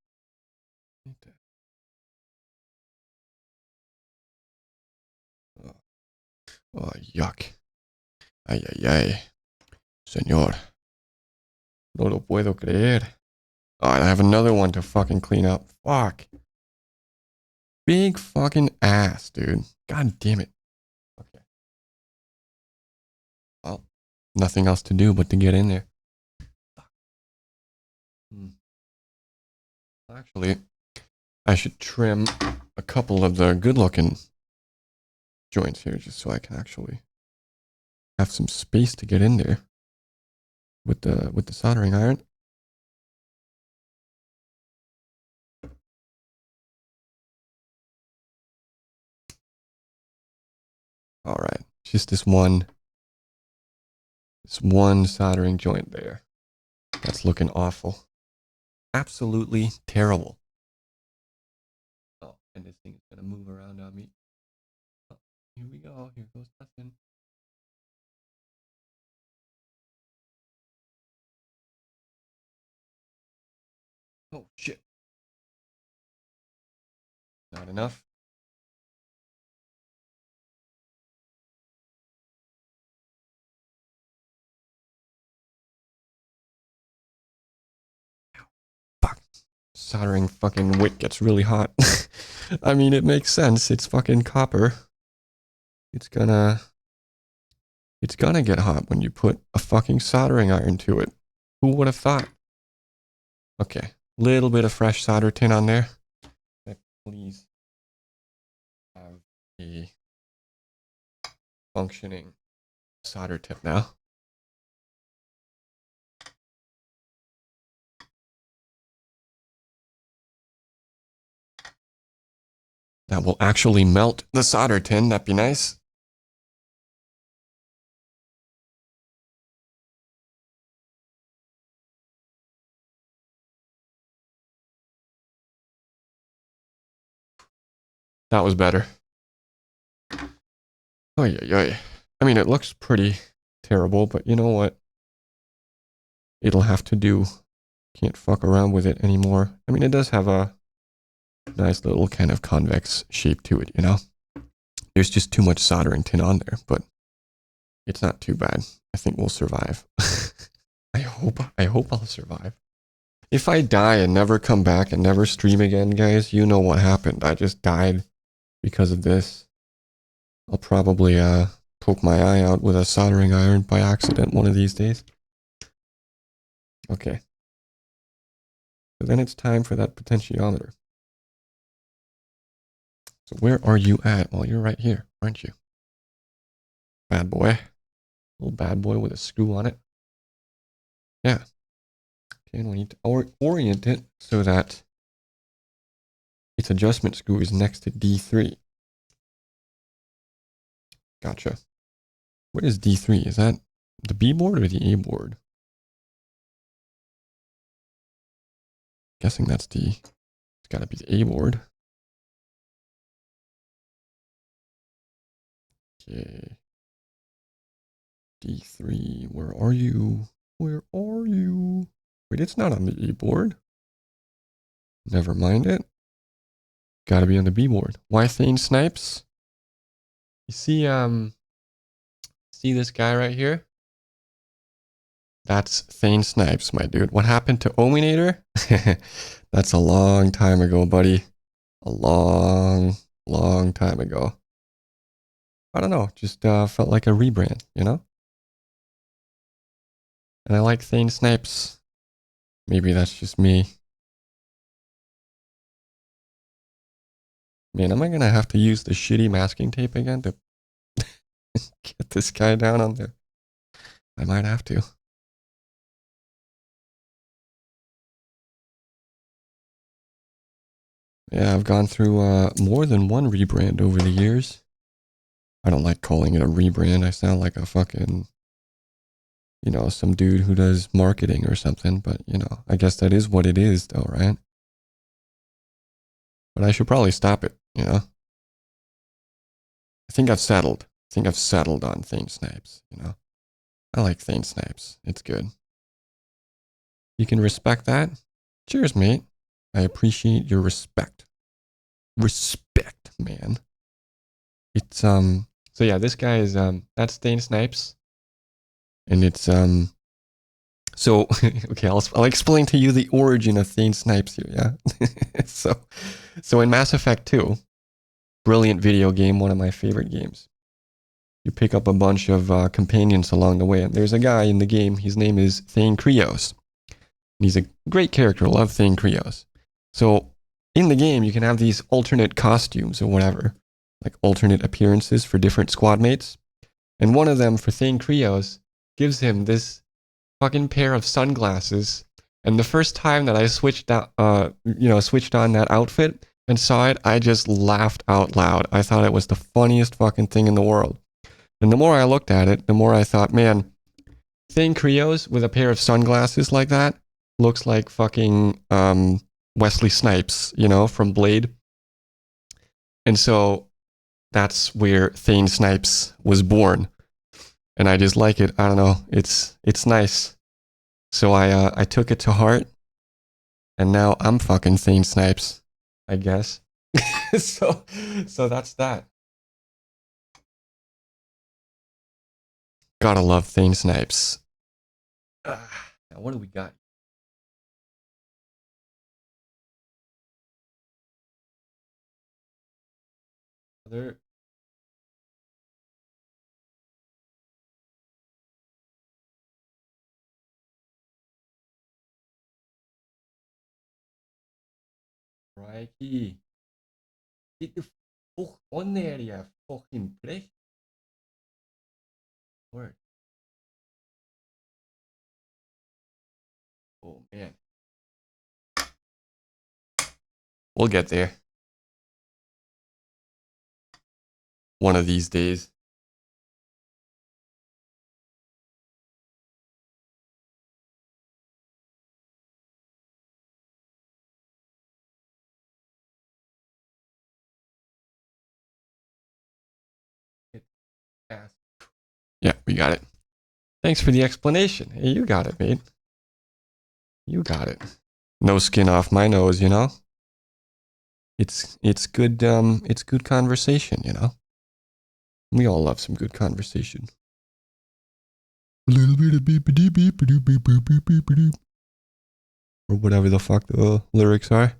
Oh, yuck. Ay, ay, ay. Señor. No lo puedo creer. Oh, I have another one to fucking clean up. Fuck. Big fucking ass, dude. God damn it. Okay. Well, nothing else to do but to get in there. Actually, I should trim a couple of the good looking joints here just so I can actually have some space to get in there with the soldering iron. All right, just this one soldering joint there. That's looking awful. Absolutely terrible. Oh, and this thing is gonna move around on me. Oh, here we go. Here goes nothing. Oh shit. Not enough. Fuck. Soldering fucking wick gets really hot. I mean, it makes sense. It's fucking copper. It's gonna get hot when you put a fucking soldering iron to it. Who would have thought? Okay, little bit of fresh solder tin on there. Please have a functioning solder tip now. That will actually melt the solder tin. That'd be nice. That was better. Oy, oy, oy. I mean, it looks pretty terrible, but you know what? It'll have to do. Can't fuck around with it anymore. I mean, it does have a nice little kind of convex shape to it, you know? There's just too much soldering tin on there, but it's not too bad. I think we'll survive. I hope I'll survive. If I die and never come back and never stream again, guys, you know what happened. I just died because of this. I'll probably poke my eye out with a soldering iron by accident one of these days. Okay. So then it's time for that potentiometer. So where are you at? Well, you're right here, aren't you? Bad boy. Little bad boy with a screw on it. Yeah. Okay, and we need to orient it so that its adjustment screw is next to D3. Gotcha. What is D3? Is that the B board or the A board? Guessing that's it's gotta be the A board. Okay. D3, where are you? Where are you? Wait, it's not on the A board. Never mind it. Gotta be on the B board. Why Thane Snipes? You see this guy right here? That's Thane Snipes, my dude. What happened to Ominator? That's a long time ago, buddy. A long, long time ago. I don't know. Just felt like a rebrand, you know? And I like Thane Snipes. Maybe that's just me. Man, am I going to have to use the shitty masking tape again to get this guy down on there? I might have to. Yeah, I've gone through more than one rebrand over the years. I don't like calling it a rebrand. I sound like a fucking, you know, some dude who does marketing or something. But, you know, I guess that is what it is, though, right? But I should probably stop it, you know? I think I've settled. I think I've settled on Thane Snipes, you know? I like Thane Snipes. It's good. You can respect that. Cheers, mate. I appreciate your respect. Respect, man. It's so yeah, this guy is that's Thane Snipes. And it's so okay, I'll explain to you the origin of Thane Snipes here, yeah. so in Mass Effect 2, brilliant video game, one of my favorite games. You pick up a bunch of companions along the way, and there's a guy in the game. His name is Thane Krios. He's a great character. Love Thane Krios. So in the game, you can have these alternate costumes or whatever, like alternate appearances for different squad mates. And one of them for Thane Krios gives him this fucking pair of sunglasses. And the first time that I switched on that outfit and saw it, I just laughed out loud. I thought it was the funniest fucking thing in the world. And the more I looked at it, the more I thought, man, Thane Krios with a pair of sunglasses like that looks like fucking Wesley Snipes, from Blade. And so that's where Thane Snipes was born. And I just like it. I don't know. It's nice. So I took it to heart. And now I'm fucking Thane Snipes, I guess. so that's that. Gotta love Thane Snipes. Now what do we got? Other. Crikey. Get the fuck on there, you fucking prick. Word. Oh, man. We'll get there. One of these days. Yeah, we got it. Thanks for the explanation. Hey, you got it, mate. You got it. No skin off my nose, It's good it's good conversation, We all love some good conversation. A little bit of beep beep beep beep beep beep beep beep beep. Or whatever the fuck the lyrics are.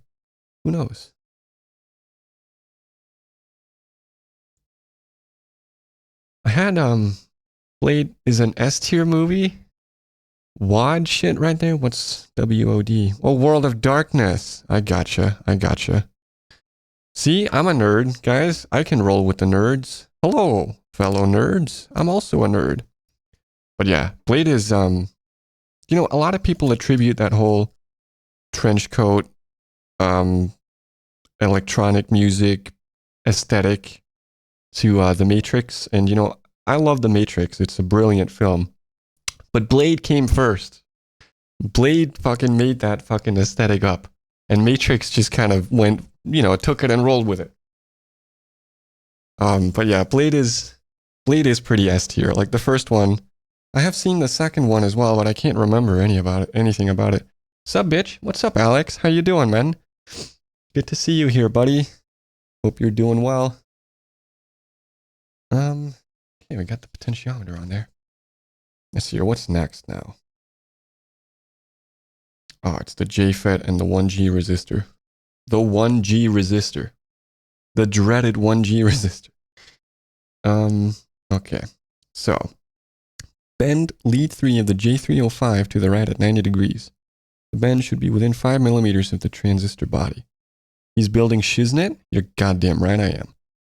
Who knows? I had Blade is an S tier movie. WOD shit right there. What's WOD? Oh, World of Darkness. I gotcha. See, I'm a nerd, guys. I can roll with the nerds. Hello, fellow nerds. I'm also a nerd. But yeah, Blade is a lot of people attribute that whole trench coat, electronic music aesthetic to The Matrix. And I love The Matrix. It's a brilliant film. But Blade came first. Blade fucking made that fucking aesthetic up. And Matrix just kind of went, took it and rolled with it. But yeah, Blade is pretty S tier. Like the first one, I have seen the second one as well, but I can't remember anything about it. Sup, bitch? What's up, Alex? How you doing, man? Good to see you here, buddy. Hope you're doing well. Okay, we got the potentiometer on there. Let's see here. What's next now? Oh, it's the JFET and the 1G resistor. The 1G resistor. The dreaded 1G resistor. Okay. So, bend lead 3 of the J305 to the right at 90 degrees. The bend should be within 5 millimeters of the transistor body. He's building Shiznit? You're goddamn right I am.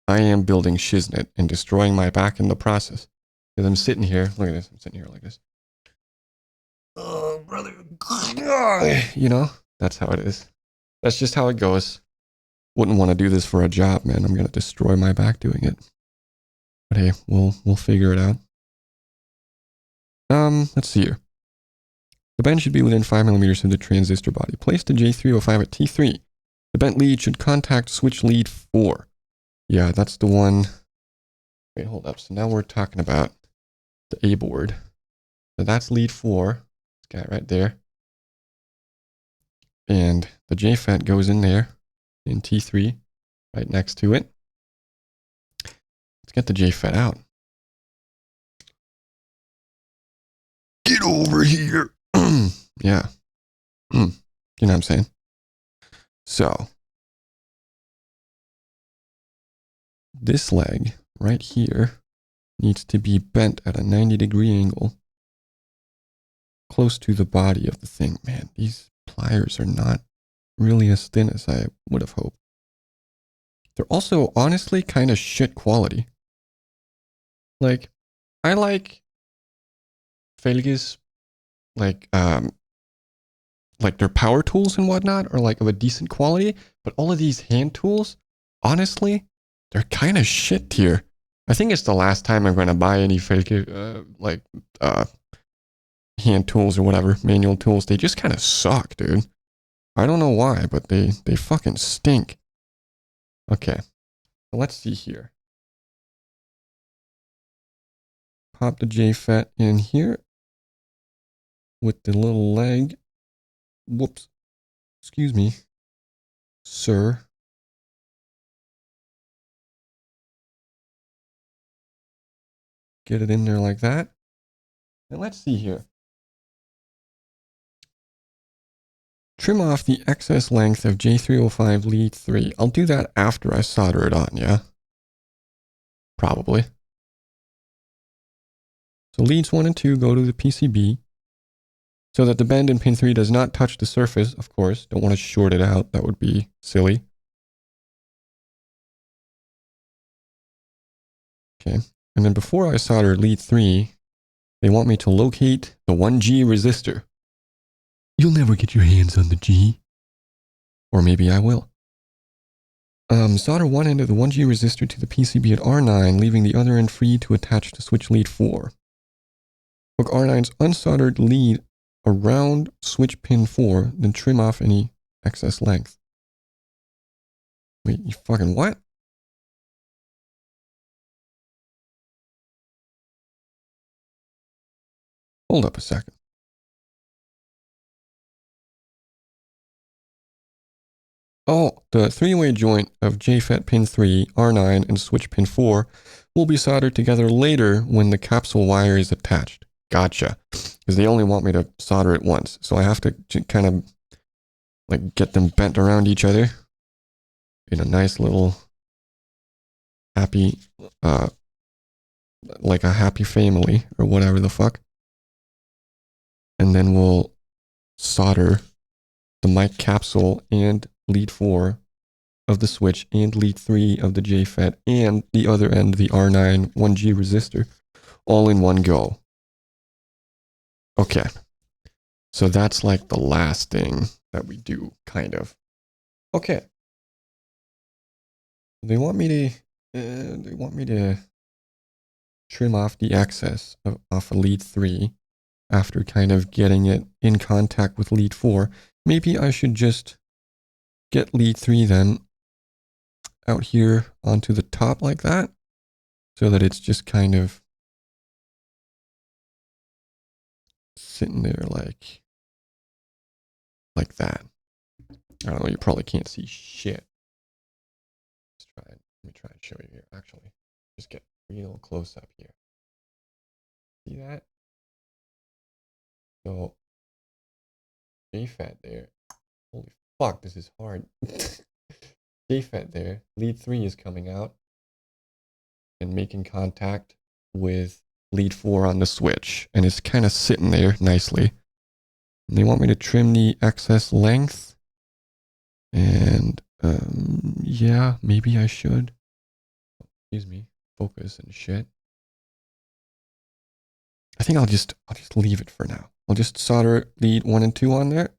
I am building Shiznit and destroying my back in the process. Because I'm sitting here, look at this, I'm sitting here like this. Oh, brother. That's how it is. That's just how it goes. Wouldn't want to do this for a job, man. I'm going to destroy my back doing it. But hey, we'll figure it out. Let's see here. The bend should be within 5 millimeters of the transistor body. Place the J305 at T3. The bent lead should contact switch lead 4. Yeah, that's the one. Wait, hold up. So now we're talking about the A board. So that's lead 4. This guy right there. And the JFET goes in there in T3 right next to it. Let's get the JFET out. Get over here. Yeah. You know what I'm saying? So this leg right here needs to be bent at a 90-degree angle close to the body of the thing. Man, these pliers are not really as thin as I would have hoped. They're also honestly kind of shit quality. Like, I like Felge's like their power tools and whatnot are like of a decent quality, but all of these hand tools, honestly, they're kind of shit tier. I think it's the last time I'm going to buy any Felge hand tools or whatever, manual tools. They just kind of suck, dude. I don't know why, but they fucking stink. Okay, so let's see here. Pop the JFET in here with the little leg. Whoops. Excuse me, sir. Get it in there like that. And let's see here. Trim off the excess length of J305 lead 3. I'll do that after I solder it on, yeah? Probably. So leads 1 and 2 go to the PCB so that the bend in pin 3 does not touch the surface, of course. Don't want to short it out. That would be silly. Okay. And then before I solder lead 3, they want me to locate the 1G resistor. You'll never get your hands on the G. Or maybe I will. Solder one end of the 1G resistor to the PCB at R9, leaving the other end free to attach to switch lead 4. Hook R9's unsoldered lead around switch pin 4, then trim off any excess length. Wait, you fucking what? Hold up a second. Oh, the 3-way joint of JFET pin 3, R9, and switch pin 4 will be soldered together later when the capsule wire is attached. Gotcha. Because they only want me to solder it once. So I have to kind of like get them bent around each other in a nice little happy, like a happy family or whatever the fuck. And then we'll solder the mic capsule and lead 4 of the switch and lead 3 of the JFET and the other end, the R9 1G resistor, all in one go. Okay. So that's like the last thing that we do, kind of. Okay. They want me to trim off the excess off of lead 3 after kind of getting it in contact with lead 4. Maybe I should just get lead 3 then out here onto the top like that, so that it's just kind of sitting there like that. I don't know, you probably can't see shit. Let's try it. Let me try and show you here. Actually, just get real close up here. See that? So, JFET there. Holy fuck, this is hard. JFET there. Lead 3 is coming out and making contact with lead 4 on the switch. And it's kind of sitting there nicely. And they want me to trim the excess length. And yeah, maybe I should. Excuse me. Focus and shit. I think I'll just leave it for now. I'll just solder lead 1 and 2 on there,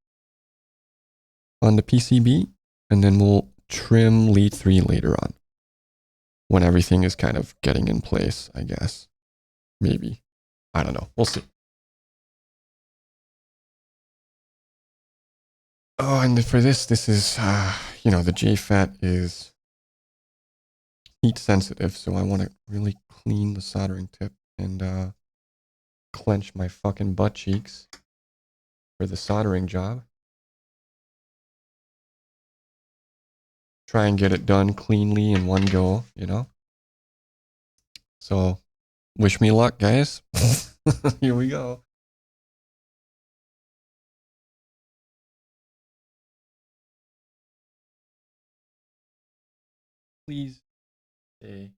on the PCB, and then we'll trim lead 3 later on, when everything is kind of getting in place, I guess. Maybe. I don't know. We'll see. Oh, and for this is, you know, the JFET is heat sensitive, so I want to really clean the soldering tip and clench my fucking butt cheeks for the soldering job. Try and get it done cleanly in one go, you know? So, wish me luck, guys. Here we go. Please stay.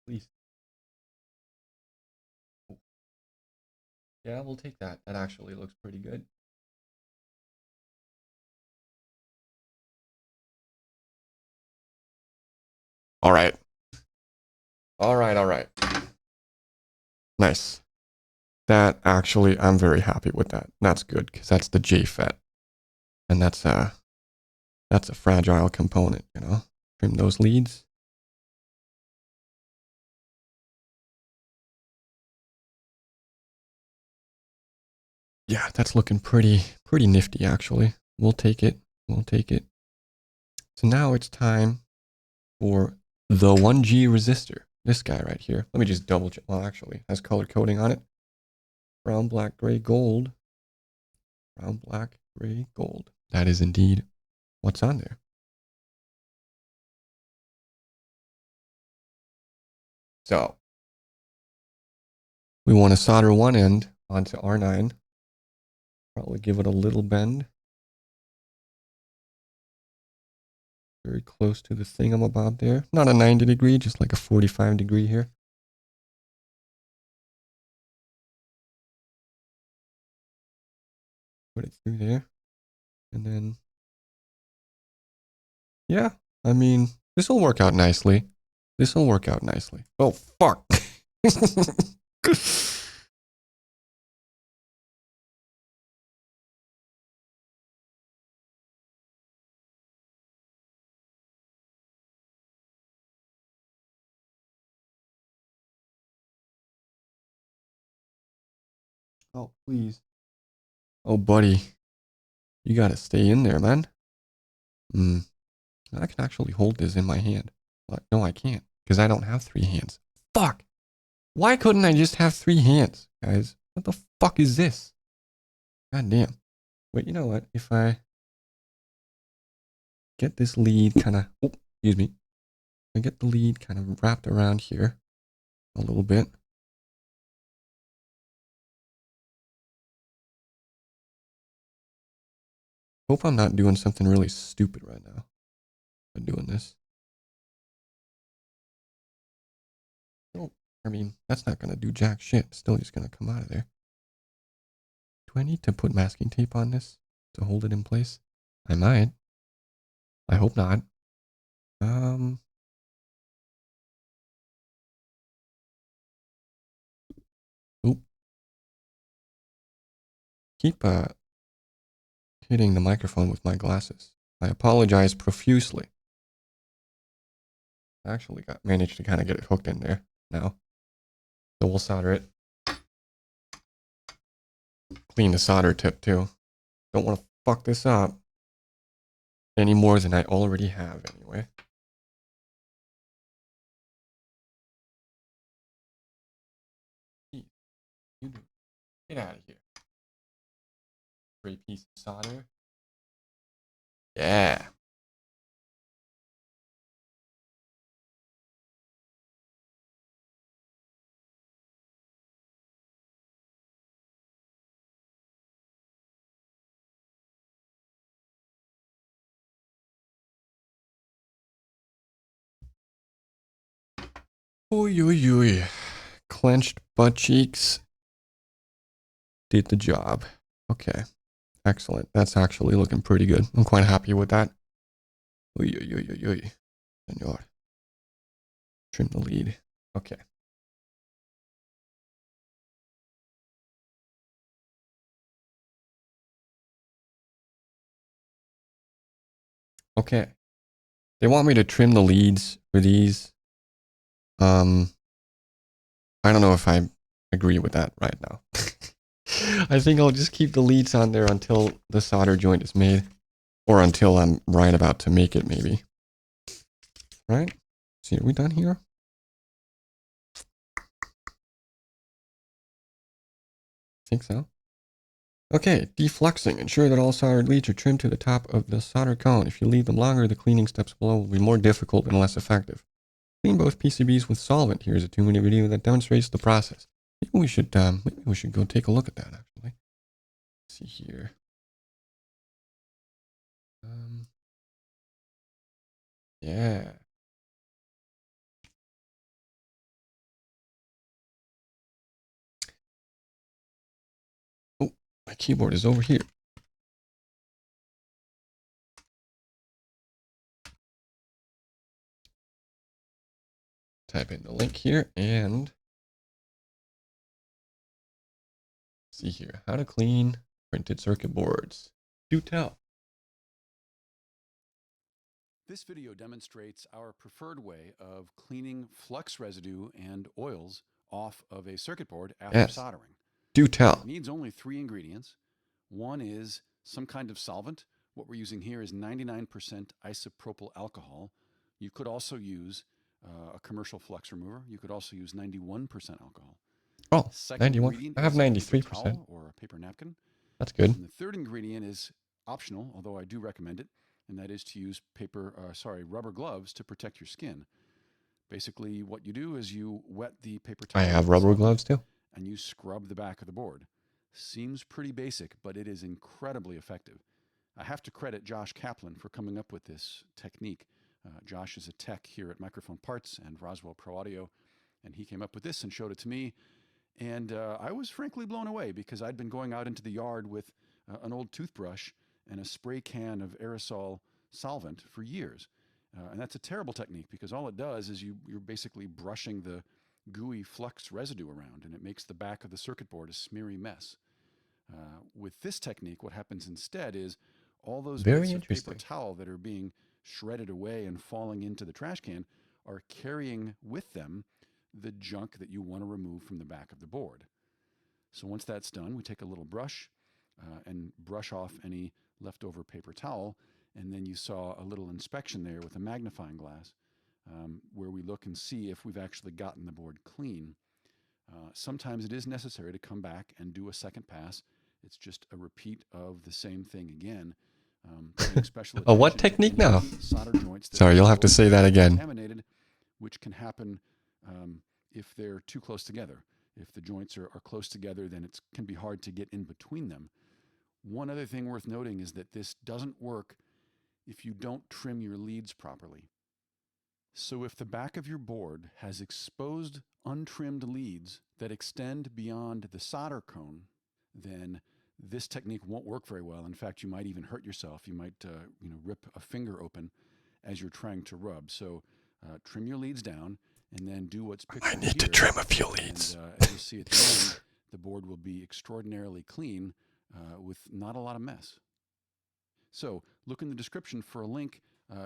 Please. Yeah, we'll take that. That actually looks pretty good. All right. All right, all right. Nice. That actually, I'm very happy with that. That's good because that's the JFET. And that's a fragile component, you know? Trim those leads. Yeah, that's looking pretty nifty actually. We'll take it. We'll take it. So now it's time for the 1G resistor. This guy right here. Let me just double check. Well, actually, it has color coding on it. Brown, black, gray, gold. Brown, black, gray, gold. That is indeed what's on there. So we want to solder one end onto R9. Probably give it a little bend. Very close to the thingamabob there. Not a 90 degree, just like a 45 degree here. Put it through there. And then, yeah, I mean, this will work out nicely. This will work out nicely. Oh, fuck. Oh, please. Oh, buddy. You gotta stay in there, man. I can actually hold this in my hand. But no, I can't. Because I don't have 3 hands. Fuck! Why couldn't I just have 3 hands, guys? What the fuck is this? God damn. Wait, you know what? If I get this lead kind of... Oh, excuse me. I get the lead kind of wrapped around here a little bit. Hope I'm not doing something really stupid right now by doing this. Oh, I mean, that's not going to do jack shit. It's still just going to come out of there. Do I need to put masking tape on this to hold it in place? I might. I hope not. Oop. Keep hitting the microphone with my glasses. I apologize profusely. I actually managed to kind of get it hooked in there now. So we'll solder it. Clean the solder tip too. Don't want to fuck this up any more than I already have anyway. Get out of here. Great piece of solder. Yeah. Oy, oy, oy. Clenched butt cheeks. Did the job. Okay. Excellent. That's actually looking pretty good. I'm quite happy with that. Oy, oy, oy, oy, oy. Senor. Trim the lead. Okay. Okay. They want me to trim the leads for these. I don't know if I agree with that right now. I think I'll just keep the leads on there until the solder joint is made. Or until I'm right about to make it, maybe. Right? See, are we done here? think so. Okay, defluxing. Ensure that all soldered leads are trimmed to the top of the solder cone. If you leave them longer, the cleaning steps below will be more difficult and less effective. Clean both PCBs with solvent. Here's a 2-minute video that demonstrates the process. Maybe we should go take a look at that, actually. Let's see here. Yeah. Oh, my keyboard is over here. Type in the link here and see here. How to clean printed circuit boards. Do tell. This video demonstrates our preferred way of cleaning flux residue and oils off of a circuit board after soldering. Do tell. It needs only 3 ingredients. One is some kind of solvent. What we're using here is 99% isopropyl alcohol. You could also use a commercial flux remover. You could also use 91% alcohol. Oh, Second 91. ingredient I have is a 93%. paper towel or a paper napkin. That's good. And the third ingredient is optional, although I do recommend it, and that is to use rubber gloves to protect your skin. Basically, what you do is you wet the paper towel. I have rubber gloves too. And you scrub the back of the board. Seems pretty basic, but it is incredibly effective. I have to credit Josh Kaplan for coming up with this technique. Josh is a tech here at Microphone Parts and Roswell Pro Audio, and he came up with this and showed it to me. And I was frankly blown away because I'd been going out into the yard with an old toothbrush and a spray can of aerosol solvent for years. And that's a terrible technique because all it does is you're basically brushing the gooey flux residue around, and it makes the back of the circuit board a smeary mess. With this technique, what happens instead is all those bits of paper towel that are being shredded away and falling into the trash can are carrying with them the junk that you want to remove from the back of the board. So once that's done, we take a little brush and brush off any leftover paper towel, and then you saw a little inspection there with a magnifying glass where we look and see if we've actually gotten the board clean. Sometimes it is necessary to come back and do a second pass. It's just a repeat of the same thing again. A what technique now? Solder joints that Sorry, you'll have to say that again. Contaminated, which can happen if they're too close together. If the joints are close together, then it can be hard to get in between them. One other thing worth noting is that this doesn't work if you don't trim your leads properly. So if the back of your board has exposed, untrimmed leads that extend beyond the solder cone, then this technique won't work very well. In fact, you might even hurt yourself. You might rip a finger open as you're trying to rub. So trim your leads down and then do what's pictured here. I need to trim a few leads. And as you'll see at the end, the board will be extraordinarily clean with not a lot of mess. So look in the description for a link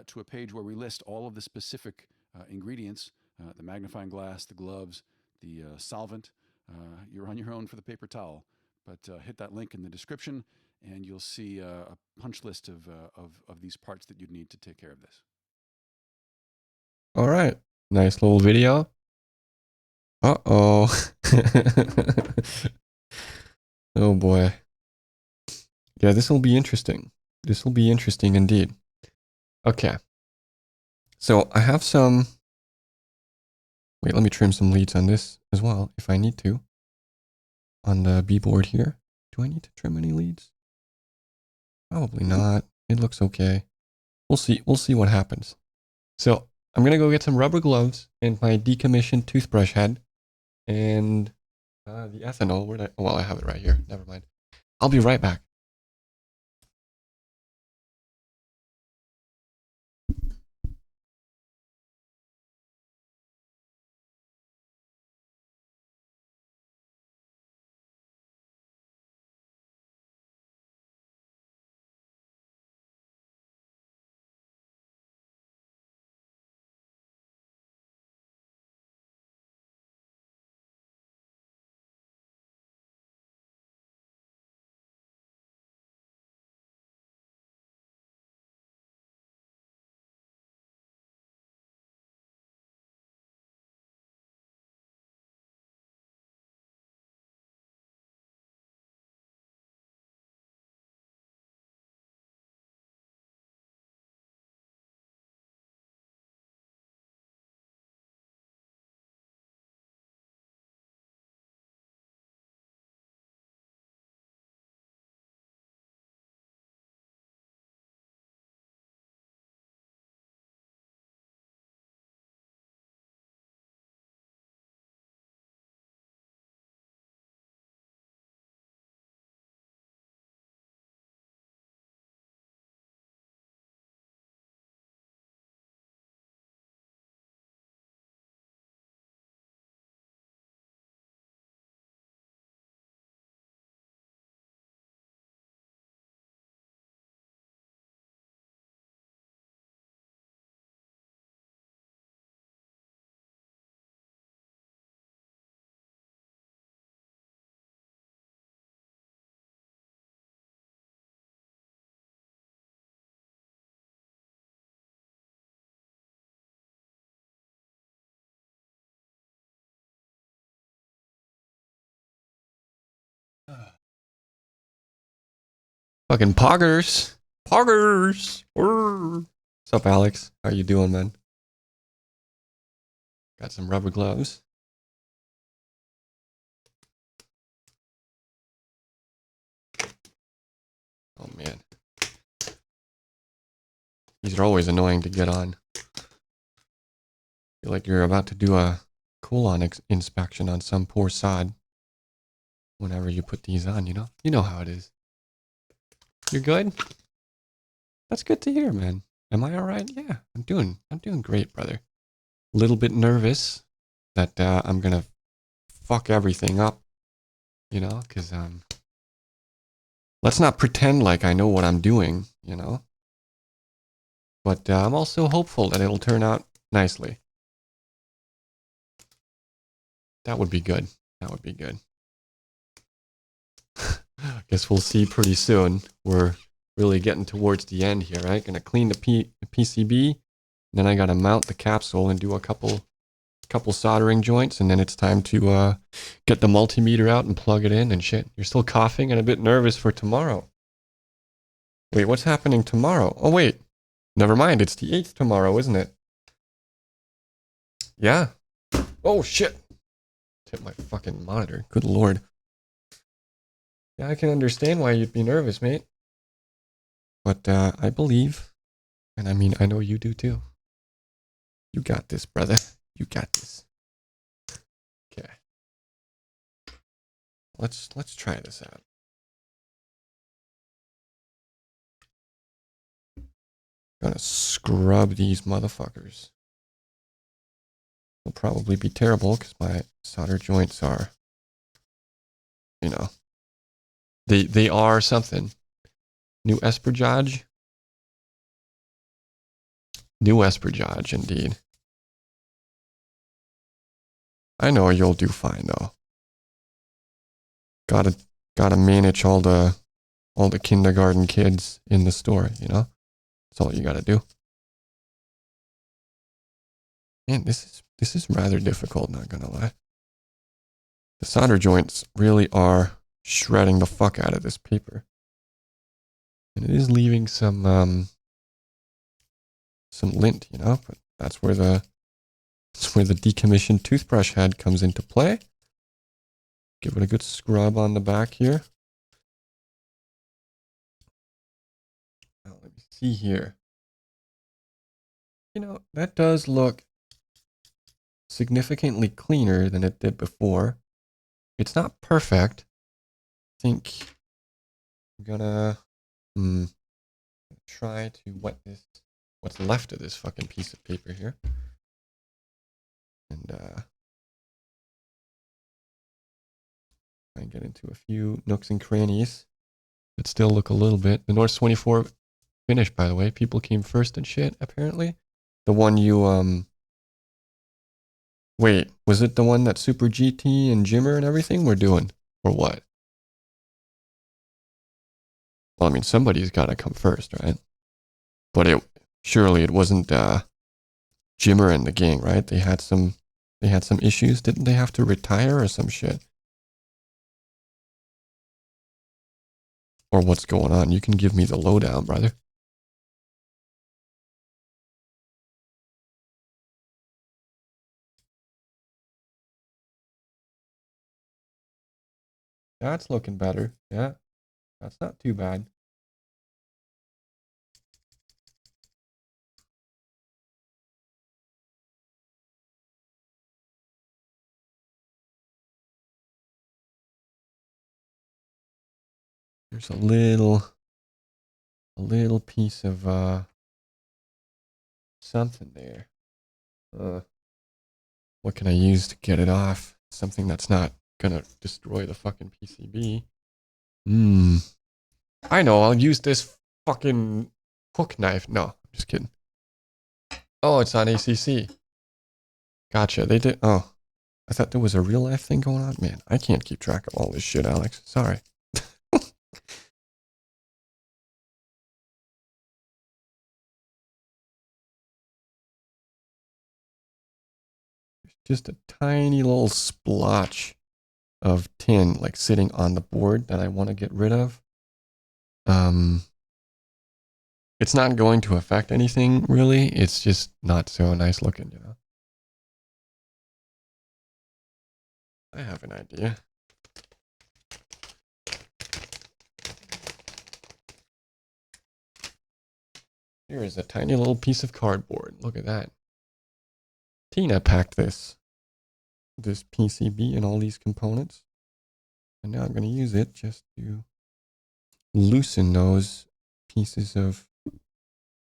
to a page where we list all of the specific ingredients, the magnifying glass, the gloves, the solvent. You're on your own for the paper towel, but hit that link in the description and you'll see a punch list of these parts that you'd need to take care of this. All right. Nice little video. Uh-oh. Oh boy. Yeah, this will be interesting. This will be interesting indeed. Okay. So I have some... Wait, let me trim some leads on this as well, if I need to. On the B board here. Do I need to trim any leads? Probably not. It looks okay. We'll see. We'll see what happens. So I'm going to go get some rubber gloves and my decommissioned toothbrush head. And the ethanol. Well, I have it right here. Never mind. I'll be right back. Fucking poggers. Poggers. What's up, Alex? How you doing, man? Got some rubber gloves. Oh, man. These are always annoying to get on. Feel like you're about to do a colon inspection on some poor sod. Whenever you put these on, you know? You know how it is. You're good? That's good to hear, man. Am I alright? Yeah, I'm doing great, brother. A little bit nervous that I'm gonna fuck everything up, you know? Because, let's not pretend like I know what I'm doing, you know? But I'm also hopeful that it'll turn out nicely. That would be good. That would be good. Guess we'll see pretty soon. We're really getting towards the end here, right? Gonna clean the PCB. Then I gotta mount the capsule and do a couple soldering joints, and then it's time to get the multimeter out and plug it in and shit. You're still coughing and a bit nervous for tomorrow. Wait, what's happening tomorrow? Oh wait, never mind. It's the 8th tomorrow, isn't it? Yeah. Oh shit. Hit my fucking monitor. Good lord. Yeah, I can understand why you'd be nervous, mate. But I believe, and I mean, I know you do too. You got this, brother. You got this. Okay. Let's try this out. Gonna scrub these motherfuckers. Will probably be terrible because my solder joints are, you know, they are something. New Esperjage. New Esperjage, indeed. I know you'll do fine though. Gotta manage all the kindergarten kids in the store, you know? That's all you gotta do. Man, this is rather difficult, not gonna lie. The solder joints really are shredding the fuck out of this paper. And it is leaving some lint, you know, but that's where the decommissioned toothbrush head comes into play. Give it a good scrub on the back here. Now, let me see here. You know, that does look significantly cleaner than it did before. It's not perfect. I think I'm gonna try to wet this, what's left of this fucking piece of paper here. And try and get into a few nooks and crannies that still look a little bit. The Norse 24 finish, by the way. People came first and shit, apparently. The one you, wait, was it the one that Super GT and Jimmer and everything were doing? Or what? Well, I mean, somebody's got to come first, right? But surely it wasn't Jimmer and the gang, right? They had some issues. Didn't they have to retire or some shit? Or what's going on? You can give me the lowdown, brother. That's looking better. Yeah, that's not too bad. There's a little piece of something there. What can I use to get it off? Something that's not gonna destroy the fucking PCB. I know, I'll use this fucking hook knife. No, I'm just kidding. Oh, it's on ACC. Gotcha. They did. Oh, I thought there was a real life thing going on. Man, I can't keep track of all this shit, Alex. Sorry. Just a tiny little splotch of tin like sitting on the board that I want to get rid of. It's not going to affect anything really. It's just not so nice looking, you know. I have an idea. Here is a tiny little piece of cardboard. Look at that. Tina packed this PCB and all these components. And now I'm going to use it just to loosen those pieces of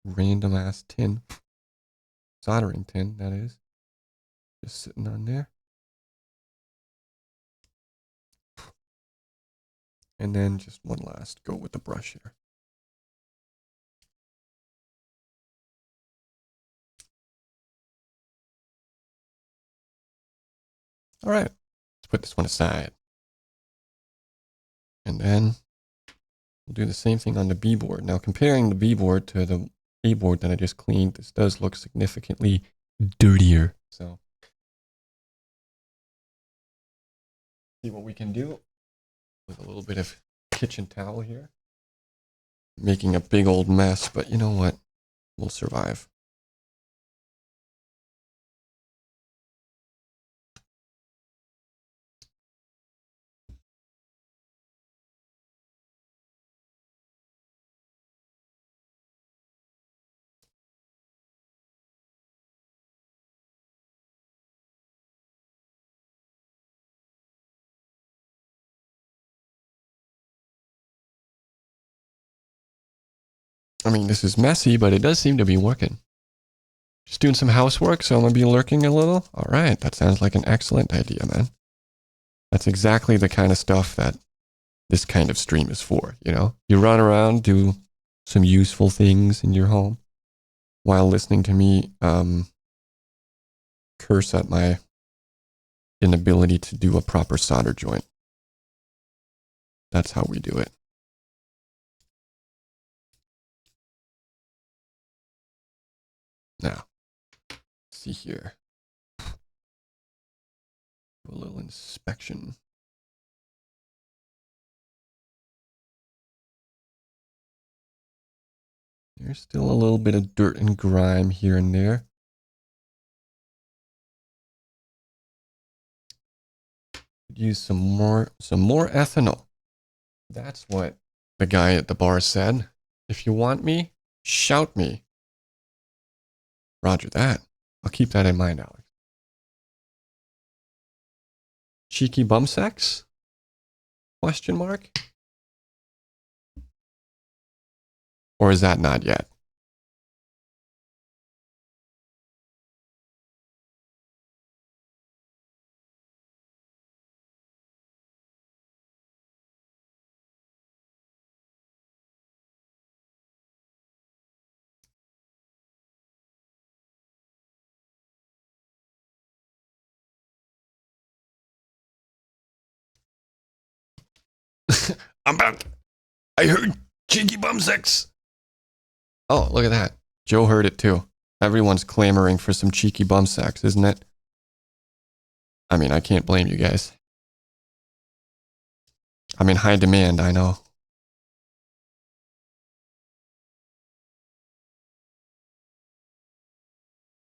random ass tin. Soldering tin, that is. Just sitting on there. And then just one last go with the brush here. All right, let's put this one aside. And then we'll do the same thing on the B board. Now, comparing the B board to the A board that I just cleaned, this does look significantly dirtier. So, see what we can do with a little bit of kitchen towel here. Making a big old mess, but you know what? We'll survive. I mean, this is messy, but it does seem to be working. Just doing some housework, so I'm going to be lurking a little. All right, that sounds like an excellent idea, man. That's exactly the kind of stuff that this kind of stream is for, you know? You run around, do some useful things in your home while listening to me curse at my inability to do a proper solder joint. That's how we do it. Now, see here. Do a little inspection. There's still a little bit of dirt and grime here and there. Use some more ethanol. That's what the guy at the bar said. If you want me, shout me. Roger that. I'll keep that in mind, Alex. Cheeky bum sex? Question mark? Or is that not yet? I'm back. I heard cheeky bum sex. Oh, look at that. Joe heard it too. Everyone's clamoring for some cheeky bum sex, isn't it? I mean, I can't blame you guys. I'm in high demand, I know.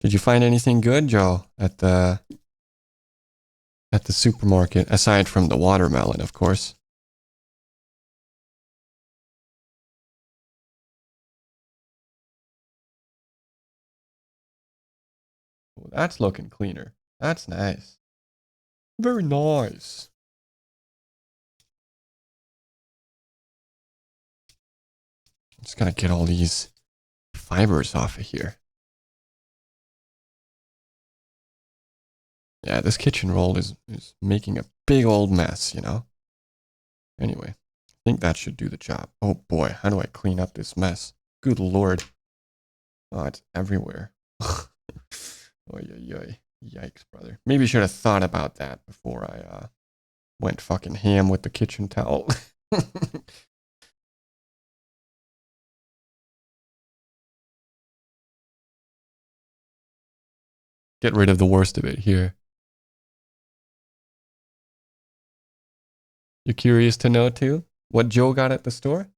Did you find anything good, Joe, at the supermarket, aside from the watermelon, of course? Oh, that's looking cleaner. That's nice. Very nice. Just gotta get all these fibers off of here. Yeah, this kitchen roll is making a big old mess, you know? Anyway, I think that should do the job. Oh boy, how do I clean up this mess? Good lord. Oh, it's everywhere. Oy, oy, oy. Yikes, brother. Maybe you should have thought about that before I went fucking ham with the kitchen towel. Get rid of the worst of it here. You're curious to know too what Joe got at the store?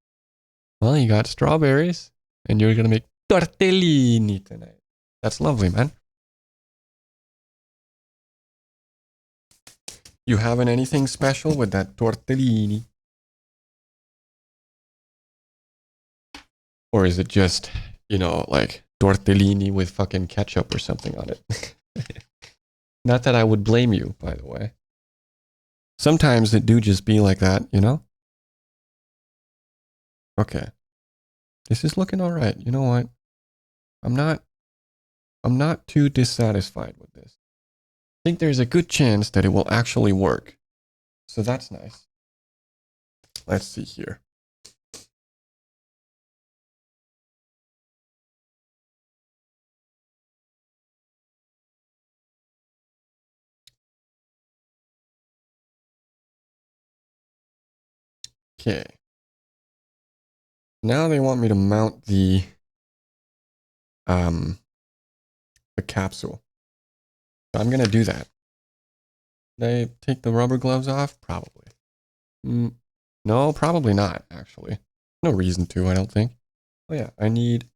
Well, you got strawberries, and you're gonna make tortellini tonight. That's lovely, man. You having anything special with that tortellini? Or is it just, like tortellini with fucking ketchup or something on it? Not that I would blame you, by the way. Sometimes it do just be like that, Okay. This is looking all right. You know what? I'm not too dissatisfied with this. I think there's a good chance that it will actually work. So that's nice. Let's see here. Okay. Now they want me to mount the capsule. So I'm going to do that. They take the rubber gloves off? Probably. No, probably not, actually. No reason to, I don't think. Oh yeah, I need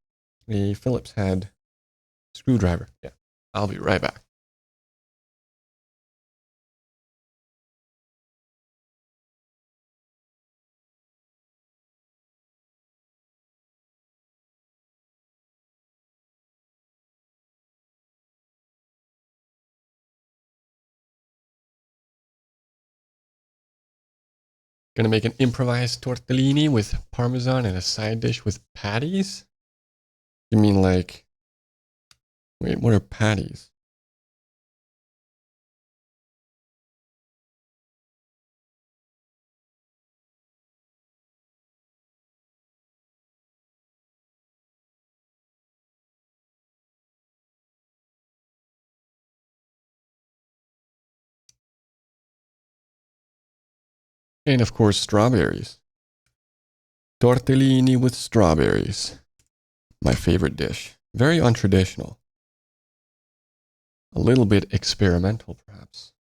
a Phillips head screwdriver. Yeah, I'll be right back. Gonna make an improvised tortellini with parmesan and a side dish with patties? You mean like, wait, what are patties? And of course, strawberries. Tortellini with strawberries. My favorite dish. Very untraditional. A little bit experimental, perhaps.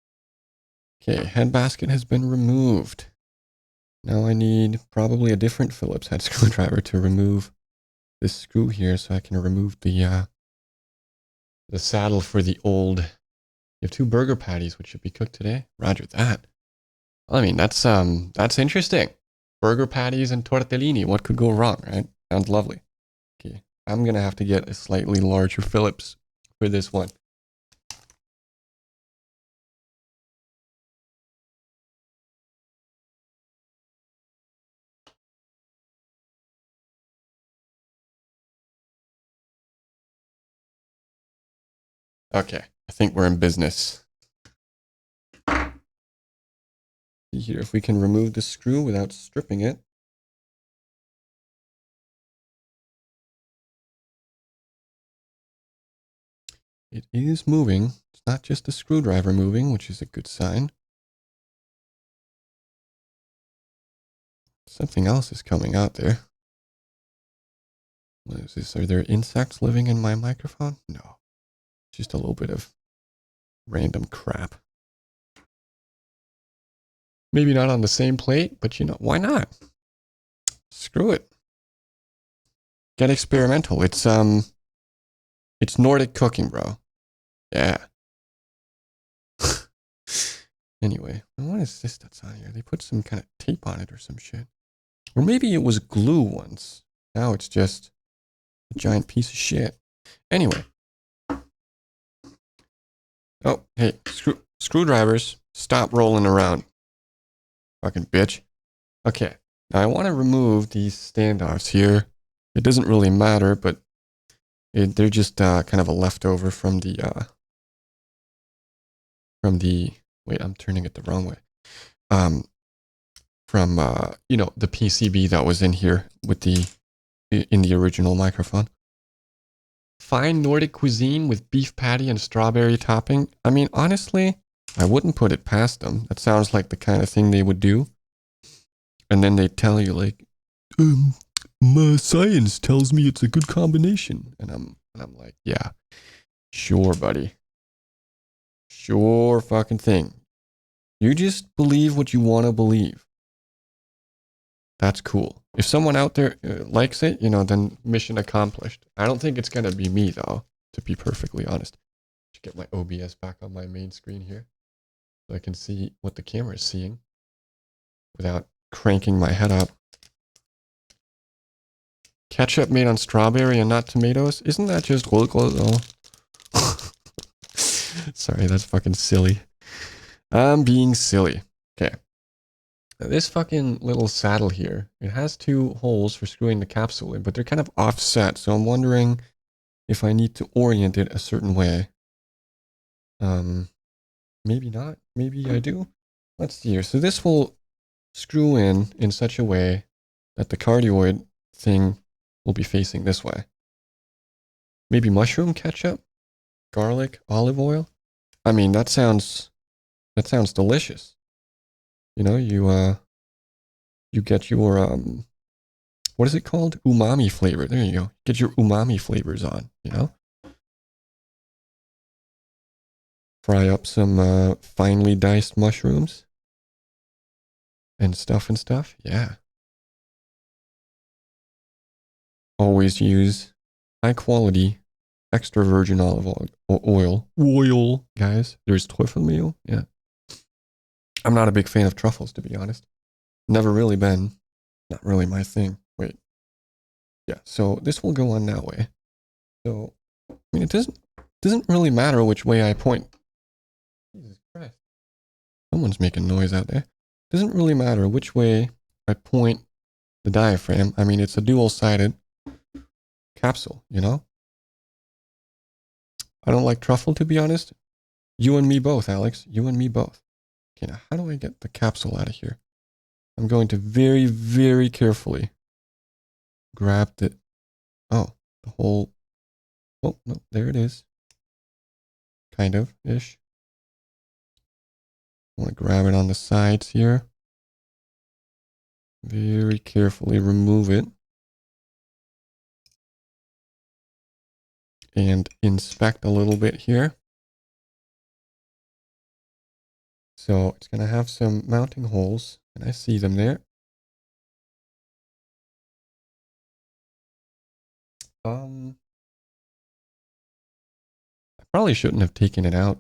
Okay, head basket has been removed. Now I need probably a different Phillips head screwdriver to remove this screw here so I can remove the saddle for the old. You have 2 burger patties which should be cooked today. Roger that. I mean, that's interesting. Burger patties and tortellini. What could go wrong, right? Sounds lovely. Okay, I'm gonna have to get a slightly larger Phillips for this one. Okay, I think we're in business. See here if we can remove the screw without stripping it. It is moving. It's not just the screwdriver moving, which is a good sign. Something else is coming out there. What is this? Are there insects living in my microphone? No. Just a little bit of random crap. Maybe not on the same plate, but why not? Screw it. Get experimental. It's Nordic cooking, bro. Yeah. Anyway, what is this that's on here? They put some kind of tape on it or some shit. Or maybe it was glue once. Now it's just a giant piece of shit. Anyway. Oh, hey, screwdrivers, stop rolling around. Fucking bitch. Okay, now I want to remove these standoffs here. It doesn't really matter, but they're just kind of a leftover from the, wait, I'm turning it the wrong way. From, the PCB that was in here in the original microphone. Fine Nordic cuisine with beef patty and strawberry topping. I mean, honestly, I wouldn't put it past them. That sounds like the kind of thing they would do. And then they tell you like, my science tells me it's a good combination. And I'm like, yeah, sure, buddy. Sure fucking thing. You just believe what you want to believe. That's cool. If someone out there likes it, you know, then mission accomplished. I don't think it's going to be me, though, to be perfectly honest. Should get my OBS back on my main screen here so I can see what the camera is seeing without cranking my head up. Ketchup made on strawberry and not tomatoes? Isn't that just... Sorry, that's fucking silly. I'm being silly. Okay. This fucking little saddle here, it has two holes for screwing the capsule in, but they're kind of offset, so I'm wondering if I need to orient it a certain way. Maybe not. Maybe I do. Let's see here. So this will screw in such a way that the cardioid thing will be facing this way. Maybe mushroom ketchup, garlic, olive oil. I mean, that sounds delicious. You know, you get your what is it called? Umami flavor. There you go. Get your umami flavors on, you know? Fry up some finely diced mushrooms and stuff. Yeah. Always use high quality extra virgin olive oil. Oil, guys. There's Trüffelmehl. Yeah. I'm not a big fan of truffles, to be honest. Never really been. Not really my thing. Wait. Yeah, so this will go on that way. So, I mean, it doesn't really matter which way I point. Jesus Christ. Someone's making noise out there. Doesn't really matter which way I point the diaphragm. I mean, it's a dual-sided capsule, you know? I don't like truffle, to be honest. You and me both, Alex. You and me both. Okay, now how do I get the capsule out of here? I'm going to very, very carefully grab the... Oh, the whole... Oh, no, there it is. Kind of-ish. I want to grab it on the sides here. Very carefully remove it. And inspect a little bit here. So it's going to have some mounting holes, and I see them there. I probably shouldn't have taken it out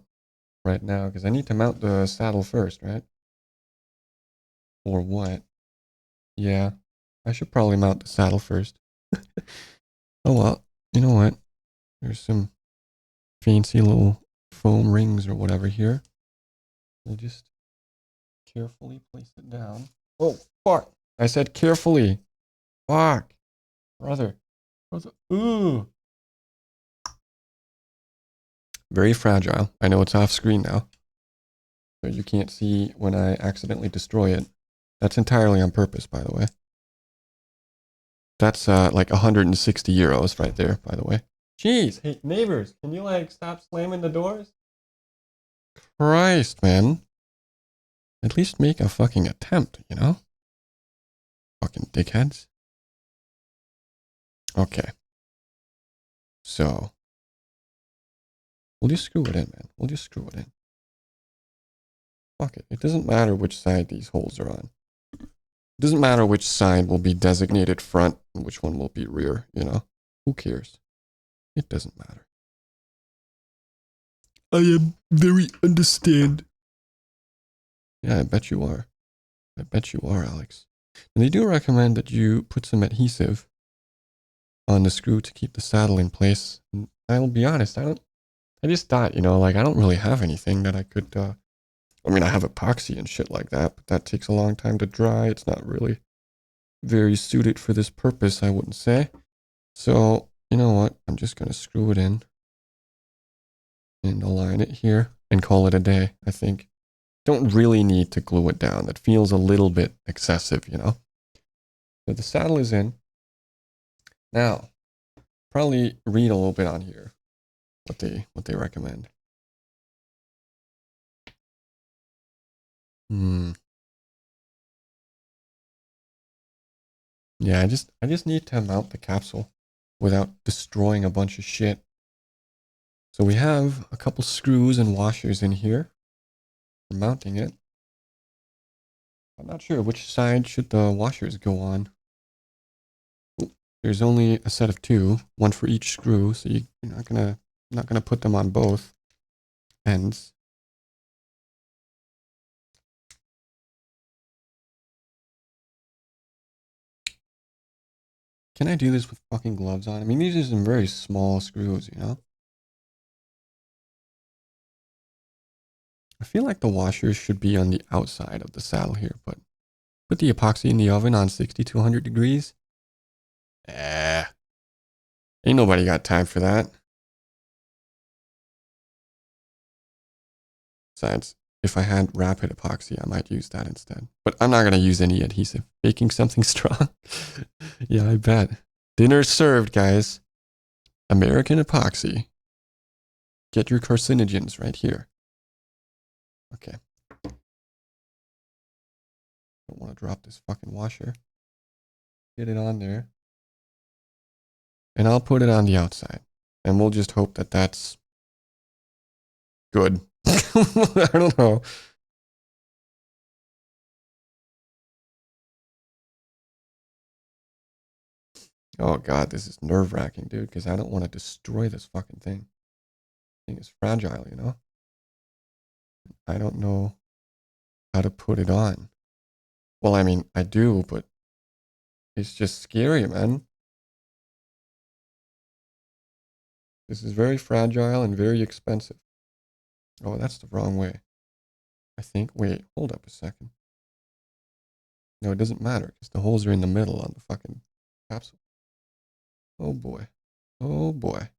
right now because I need to mount the saddle first, right? Or what? Yeah, I should probably mount the saddle first. Oh well, you know what? There's some fancy little foam rings or whatever here. We'll just carefully place it down. Oh, fuck. I said carefully. Fuck. Brother. Ooh. Very fragile. I know it's off screen now. So you can't see when I accidentally destroy it. That's entirely on purpose, by the way. That's like 160 euros right there, by the way. Jeez. Hey, neighbors, can you like stop slamming the doors? Christ, man. At least make a fucking attempt, you know? Fucking dickheads. Okay. So. We'll just screw it in, man. We'll just screw it in. Fuck it. It doesn't matter which side these holes are on. It doesn't matter which side will be designated front and which one will be rear, you know? Who cares? It doesn't matter. I am very understand. Yeah, I bet you are. I bet you are, Alex. And they do recommend that you put some adhesive on the screw to keep the saddle in place. And I'll be honest, I just thought, you know, like I don't really have anything that I could, I mean, I have epoxy and shit like that, but that takes a long time to dry. It's not really very suited for this purpose, I wouldn't say. So, you know what? I'm just going to screw it in and align it here and call it a day, I think. Don't really need to glue it down. That feels a little bit excessive, you know? So the saddle is in. Now, probably read a little bit on here what they recommend. Yeah, I just need to mount the capsule without destroying a bunch of shit. So we have a couple screws and washers in here for mounting it. I'm not sure which side should the washers go on. There's only a set of 2, one for each screw, so you're not gonna put them on both ends. Can I do this with fucking gloves on? I mean, these are some very small screws, you know? I feel like the washers should be on the outside of the saddle here, but put the epoxy in the oven on 60 to 100 degrees. Eh. Ain't nobody got time for that. Besides, if I had rapid epoxy, I might use that instead. But I'm not going to use any adhesive. Baking something strong. Yeah, I bet. Dinner served, guys. American epoxy. Get your carcinogens right here. Okay. Don't want to drop this fucking washer. Get it on there. And I'll put it on the outside. And we'll just hope that that's good. I don't know. Oh god, this is nerve-wracking, dude, because I don't want to destroy this fucking thing. Thing is fragile, you know? I don't know how to put it on. Well, I mean, I do, but it's just scary, man. This is very fragile and very expensive. Oh, that's the wrong way. I think. Wait, hold up a second. No, it doesn't matter because the holes are in the middle on the fucking capsule. Oh boy. Oh boy.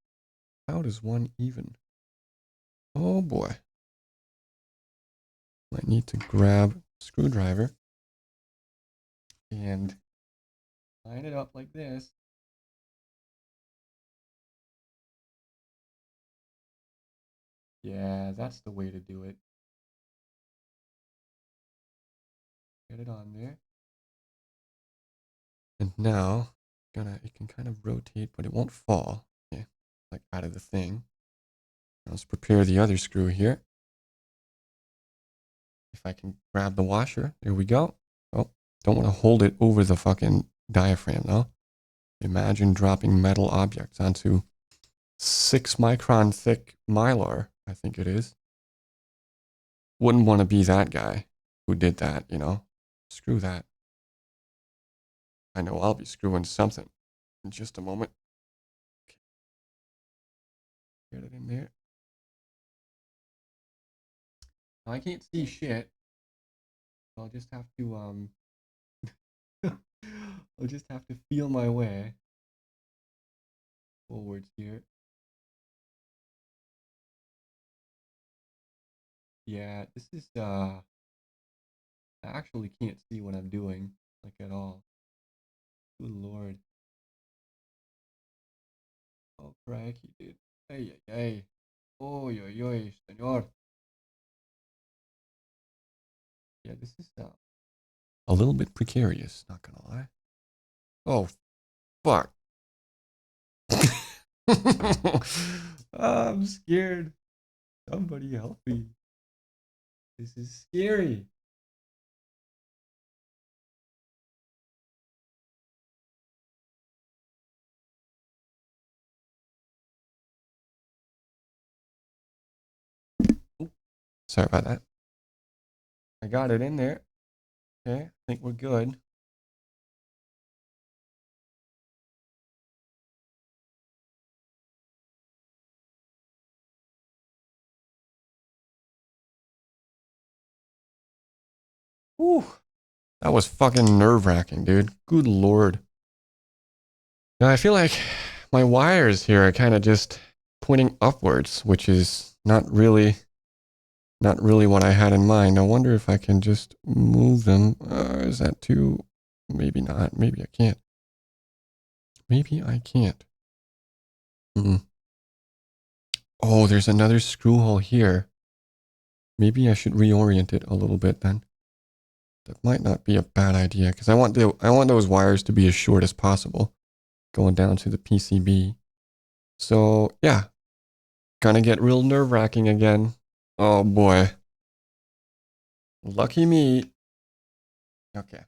How does one even? Oh boy. Might need to grab a screwdriver and line it up like this. Yeah, that's the way to do it. Get it on there. And now, it can kind of rotate, but it won't fall. Okay, like out of the thing. Now let's prepare the other screw here. If I can grab the washer, there we go. Oh, don't want to hold it over the fucking diaphragm though. Imagine dropping metal objects onto 6-micron thick mylar, I think it is. Wouldn't want to be that guy who did that, you know? Screw that. I know I'll be screwing something in just a moment. Okay. Get it in there. I can't see shit. I'll just have to I'll just have to feel my way forwards here. Yeah, this is I actually can't see what I'm doing, like at all. Good lord. Oh crikey, dude. Hey, hey. Oy, oy, oy, senor. Yeah, this is a little bit precarious, not gonna lie. Oh, fuck. I'm scared. Somebody help me. This is scary. Ooh, sorry about that. I got it in there. Okay, I think we're good. Whew. That was fucking nerve-wracking, dude. Good lord. Now I feel like my wires here are kind of just pointing upwards, which is not really what I had in mind. I wonder if I can just move them. Is that too? Maybe not. Maybe I can't. Maybe I can't. Oh, there's another screw hole here. Maybe I should reorient it a little bit then. That might not be a bad idea because I want those wires to be as short as possible going down to the PCB. So yeah, gonna get real nerve-wracking again. Oh boy. Lucky me. Okay.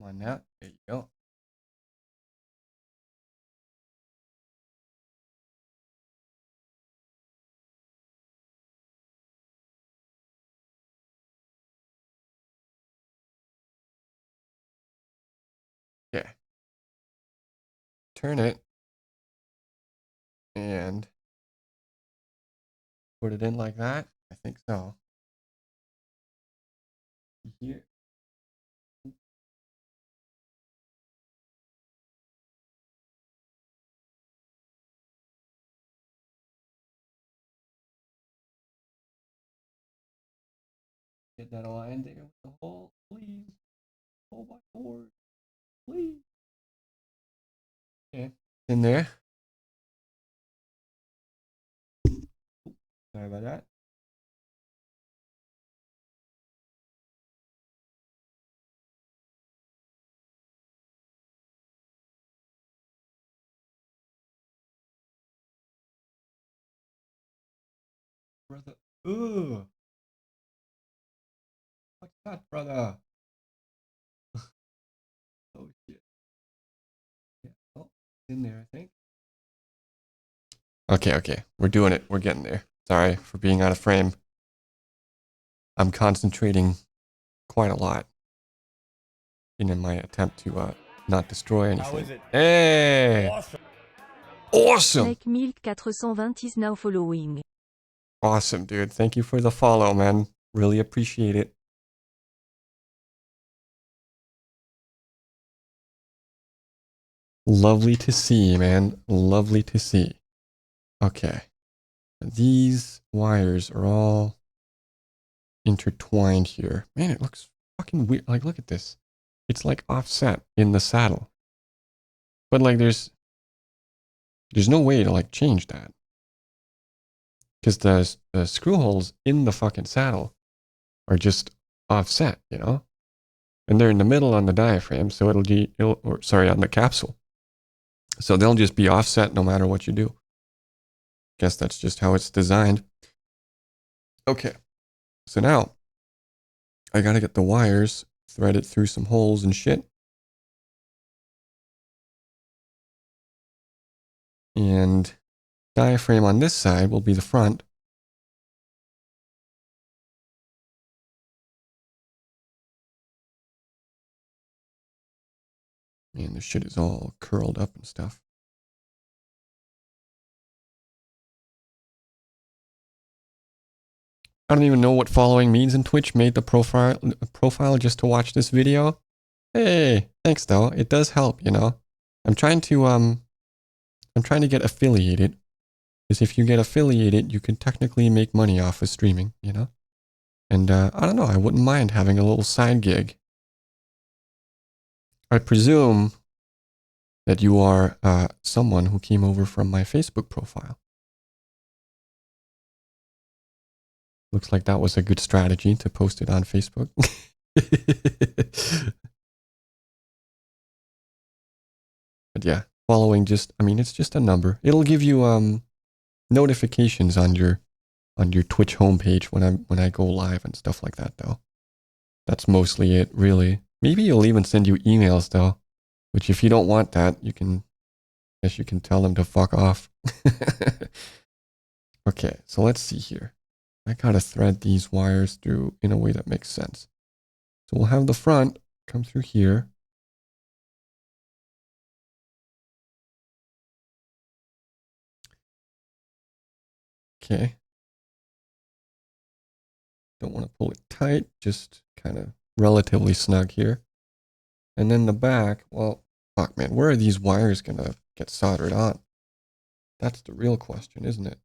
Come on now. There you go. Okay. Turn it and put it in like that. I think so. Here. Get that aligned there with the hole, please. Oh my lord, please. Okay, in there. Sorry about that. Brother. Ooh. What's that, brother? Oh shit. Yeah. Oh, in there, I think. Okay. We're doing it. We're getting there. Sorry for being out of frame. I'm concentrating quite a lot in my attempt to not destroy anything. How is it? Hey! Awesome! Snake Milk 420 is now following. Awesome, dude. Thank you for the follow, man. Really appreciate it. Lovely to see, man. Lovely to see. Okay. These wires are all intertwined here. Man, it looks fucking weird. Like, look at this. It's like offset in the saddle. But like there's no way to like change that. Because the screw holes in the fucking saddle are just offset, you know? And they're in the middle on the diaphragm, so on the capsule. So they'll just be offset no matter what you do. Guess that's just how it's designed. Okay. So now I gotta get the wires threaded through some holes and shit. And diaphragm on this side will be the front. Man, this shit is all curled up and stuff. I don't even know what following means in Twitch. Made the profile just to watch this video. Hey, thanks though. It does help, you know. I'm trying to get affiliated. Because if you get affiliated, you can technically make money off of streaming, you know. And I don't know, I wouldn't mind having a little side gig. I presume that you are someone who came over from my Facebook profile. Looks like that was a good strategy to post it on Facebook. But yeah, following it's just a number. It'll give you notifications on your Twitch homepage when I go live and stuff like that though. That's mostly it, really. Maybe you'll even send you emails though, which if you don't want that, you can tell them to fuck off. Okay, so let's see here. I gotta thread these wires through in a way that makes sense. So we'll have the front come through here. Okay. Don't want to pull it tight, just kind of relatively snug here. And then the back, well, fuck man, where are these wires gonna get soldered on? That's the real question, isn't it?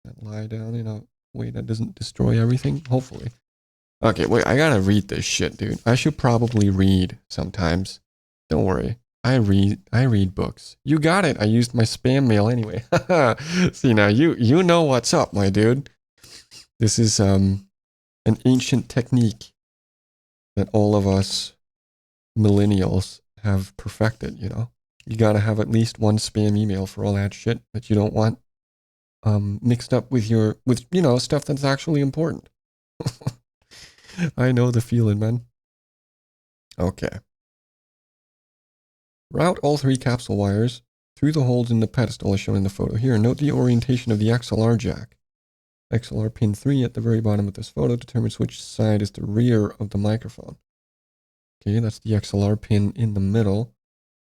That lie down in a way that doesn't destroy everything, hopefully. Okay, wait, I gotta read this shit, dude. I should probably read sometimes. Don't worry. I read books. You got it. I used my spam mail anyway. See now, you know what's up, my dude. This is an ancient technique that all of us millennials have perfected, you know. You gotta have at least one spam email for all that shit that you don't want mixed up with stuff that's actually important. I know the feeling, man. Okay. Route all 3 capsule wires through the holes in the pedestal as shown in the photo here. Note the orientation of the XLR jack. XLR pin 3 at the very bottom of this photo determines which side is the rear of the microphone. Okay, that's the XLR pin in the middle.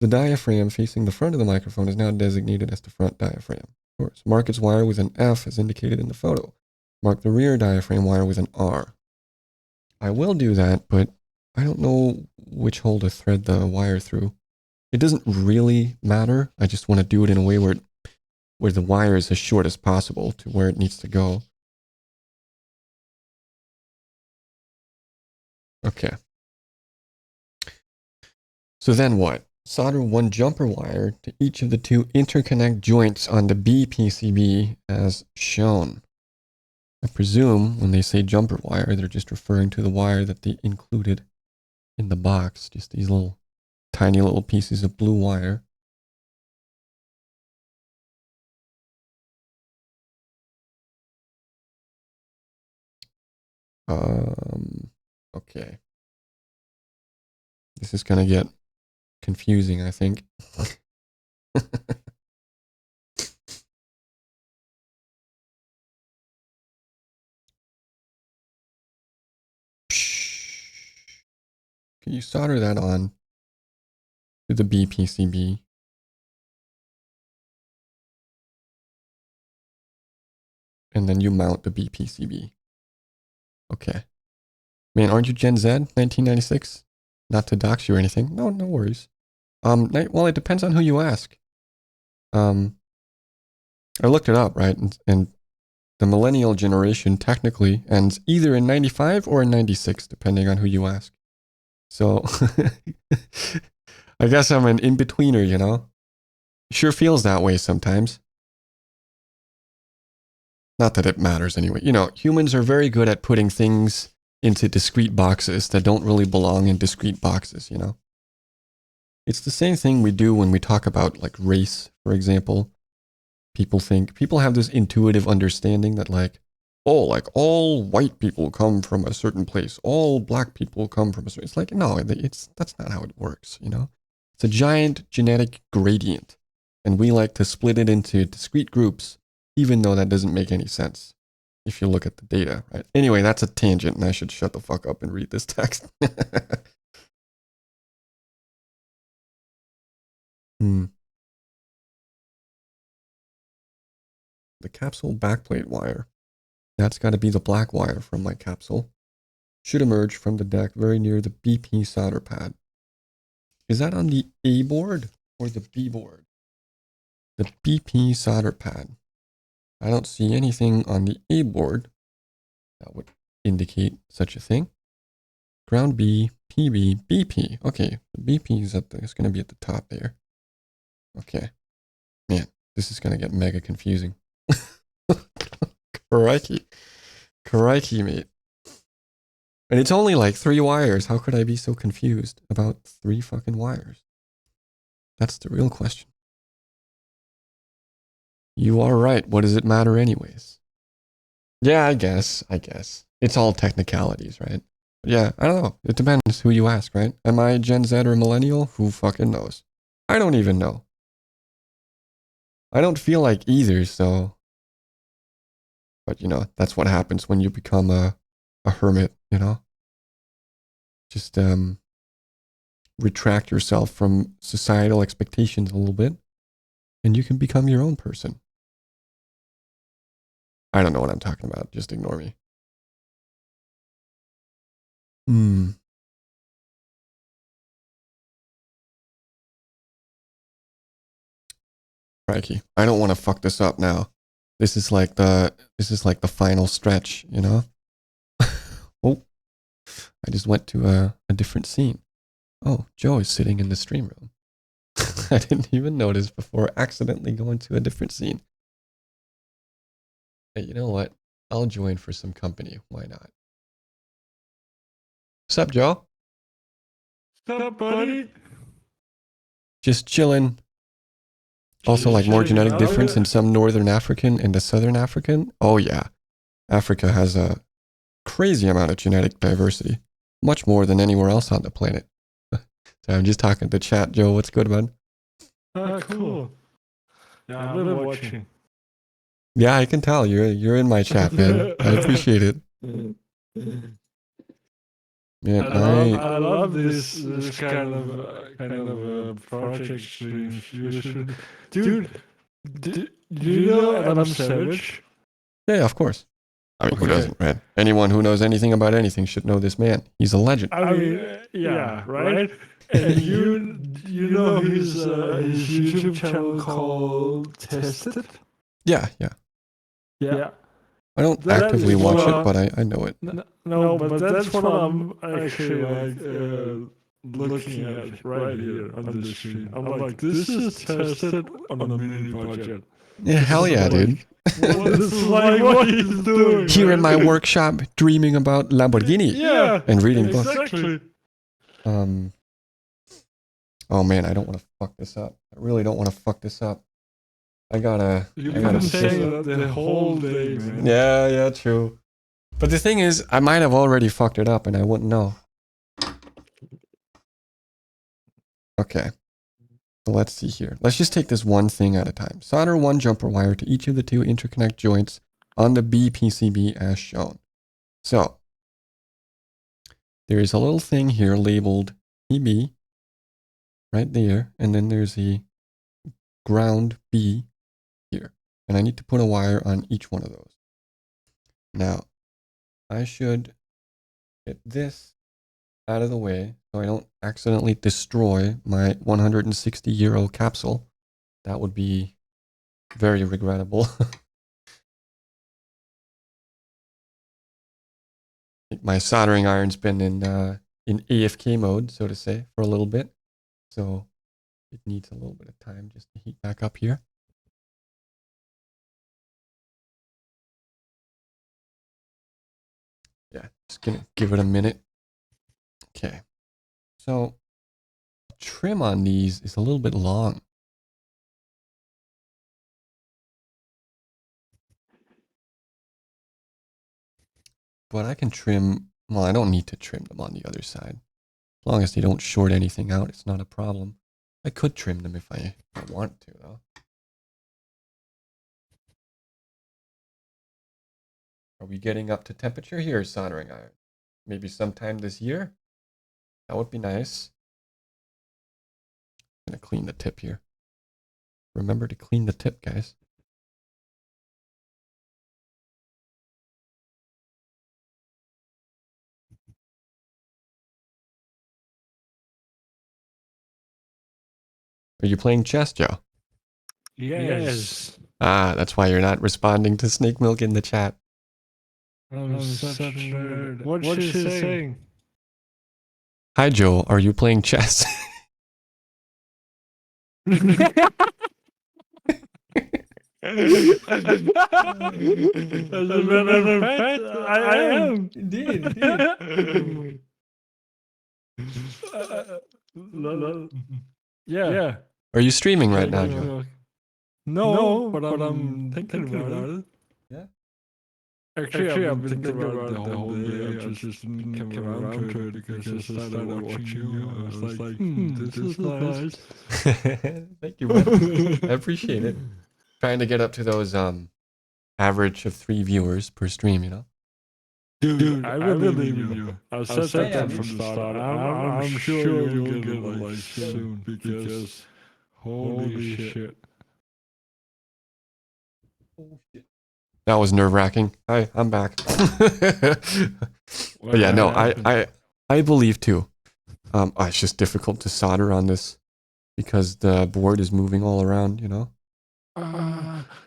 The diaphragm facing the front of the microphone is now designated as the front diaphragm. Of course, mark its wire with an F as indicated in the photo. Mark the rear diaphragm wire with an R. I will do that, but I don't know which hole to thread the wire through. It doesn't really matter. I just want to do it in a way where the wire is as short as possible to where it needs to go. Okay. So then what? Solder one jumper wire to each of the 2 interconnect joints on the B PCB as shown. I presume when they say jumper wire, they're just referring to the wire that they included in the box. Just these little, tiny little pieces of blue wire. Okay. This is going to get confusing, I think. Can you solder that on to the B PCB? And then you mount the B PCB. Okay. Man, aren't you Gen Z? 1996? Not to dox you or anything. No, no worries. Well, it depends on who you ask. I looked it up, right? And the millennial generation technically ends either in 95 or in 96, depending on who you ask. So, I guess I'm an in-betweener, you know? Sure feels that way sometimes. Not that it matters anyway. You know, humans are very good at putting things into discrete boxes that don't really belong in discrete boxes, you know? It's the same thing we do when we talk about like race, for example. People have this intuitive understanding that like, oh, like all white people come from a certain place. All black people come from a certain, it's like, no, that's not how it works, you know? It's a giant genetic gradient. And we like to split it into discrete groups, even though that doesn't make any sense if you look at the data, right? Anyway, that's a tangent and I should shut the fuck up and read this text. The capsule backplate wire. That's got to be the black wire from my capsule. Should emerge from the deck very near the BP solder pad. Is that on the A board or the B board? The BP solder pad. I don't see anything on the A board that would indicate such a thing. Ground B, PB, BP. Okay, the BP is going to be at the top there. Okay. Man, this is going to get mega confusing. Crikey. Crikey, mate. And it's only like 3 wires. How could I be so confused about 3 fucking wires? That's the real question. You are right. What does it matter anyways? Yeah, I guess. It's all technicalities, right? Yeah, I don't know. It depends who you ask, right? Am I Gen Z or millennial? Who fucking knows? I don't even know. I don't feel like either, so... But, you know, that's what happens when you become a hermit, you know? Just retract yourself from societal expectations a little bit, and you can become your own person. I don't know what I'm talking about. Just ignore me. Crikey. I don't want to fuck this up now. This is like the final stretch, you know? Oh, I just went to a different scene. Oh, Joe is sitting in the stream room. I didn't even notice before accidentally going to a different scene. Hey, you know what? I'll join for some company. Why not? Sup, Joe? Sup, buddy? Just chilling. Also, like more genetic difference in some Northern African and the Southern African. Oh yeah. Africa has a crazy amount of genetic diversity. Much more than anywhere else on the planet. So I'm just talking to chat. Joe, what's good, man? Ah, cool. Yeah, I've been watching. Yeah, I can tell you're in my chat, man. I appreciate it. Man, I love this kind of project streams. You should, dude. Do you know Adam Savage? yeah, of course. I mean, who Okay. doesn't, man? Anyone who knows anything about anything should know this man. He's a legend. I mean, yeah, right. And you know his YouTube channel called Tested. Yeah. Yeah. I don't That actively is watch what it, but I know it. No, but that's what I'm actually looking at right here on the screen. I'm like, this is tested on a mini budget. Yeah, hell yeah, dude. This is like what he's doing. Here in my right? workshop, dreaming about Lamborghini Yeah, and reading books. exactly. Oh man, I don't want to fuck this up. I really don't want to fuck this up. I gotta. You've been saying that the whole day, man. Yeah, true. But the thing is, I might have already fucked it up and I wouldn't know. Okay. So let's see here. Let's just take this one thing at a time. Solder one jumper wire to each of the two interconnect joints on the B PCB as shown. So there is a little thing here labeled PB right there, and then there's a ground B here. And I need to put a wire on each one of those. Now, I should get this out of the way so I don't accidentally destroy my 160-year-old capsule. That would be very regrettable. My soldering iron's been in AFK mode, so to say, for a little bit. So it needs a little bit of time just to heat back up here. Yeah, just gonna give it a minute. Okay. So trim on these is a little bit long. But I can trim, well, I don't need to trim them on the other side. As long as they don't short anything out, it's not a problem. I could trim them if I want to, though. Are we getting up to temperature here, soldering iron? Maybe sometime this year? That would be nice. I'm going to clean the tip here. Remember to clean the tip, guys. Are you playing chess, Joe? Yes. Ah, that's why you're not responding to Snake Milk in the chat. I'm such a nerd. What's she saying? Hi, Joe. Are you playing chess? As a matter of fact, I am. Indeed. Yeah. Are you streaming right now, Joe? No, but I'm thinking about it. Yeah. Actually, I've been thinking about it the whole day. I just didn't come around to it because I started watching you. I was like, this is nice. Thank you, man. I appreciate it. Trying to get up to those average of 3 viewers per stream, you know? Dude, I believe in you. I said that from the start. I'm sure you'll get it like soon because holy shit. That was nerve-wracking. Hi, I'm back. But yeah, no, I believe too. It's just difficult to solder on this because the board is moving all around, you know?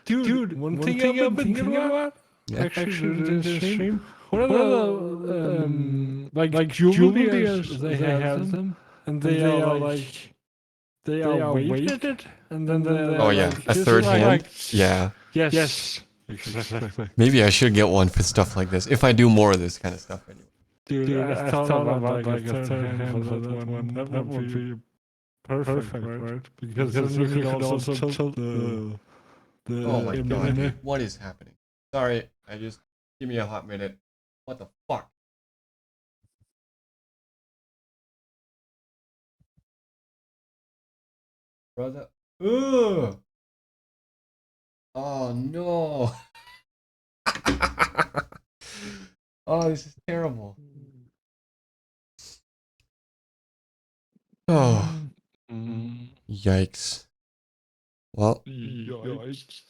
Dude, one thing I've been thinking about, Yeah. actually in the stream, one of the, like jewelers, they have them, and they are like, they are weighted, and then they're Oh yeah, like, a this third is hand? like- Yeah. Yes. Exactly. Maybe I should get one for stuff like this, if I do more of this kind of stuff anyway. Dude, I thought about like a third hand for that one. That would be perfect, right? Because then you could also tilt the Oh my god, image. dude. What is happening? Sorry, give me a hot minute. What the fuck? brother. Ugh. Oh no. Oh, this is terrible. Oh, yikes. Well, Yikes.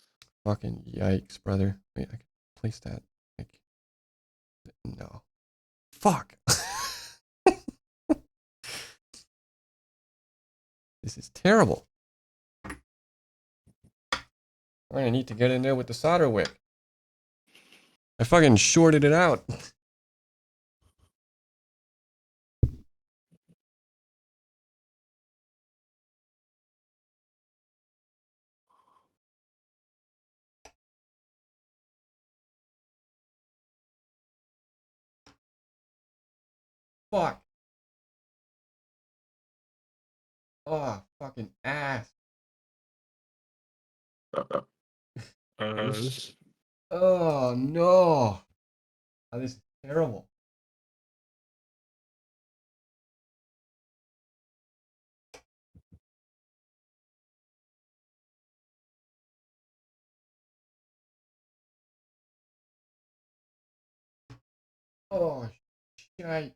fucking yikes, brother. Wait, I can place that. Like, no. Fuck. This is terrible. I'm gonna need to get in there with the solder wick. I fucking shorted it out. Fuck. Oh, fucking ass. Oh no. Oh, this is terrible. Oh shit.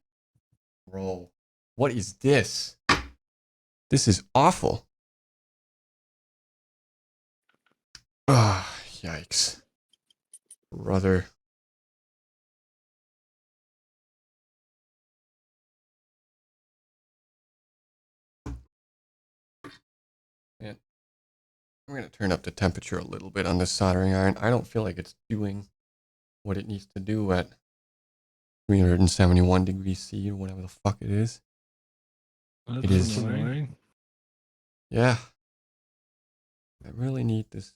Bro. What is this? This is awful. Ah, yikes. Brother. Man. I'm going to turn up the temperature a little bit on this soldering iron. I don't feel like it's doing what it needs to do at 371 degrees C or whatever the fuck it is. That's It is. annoying. Yeah. I really need this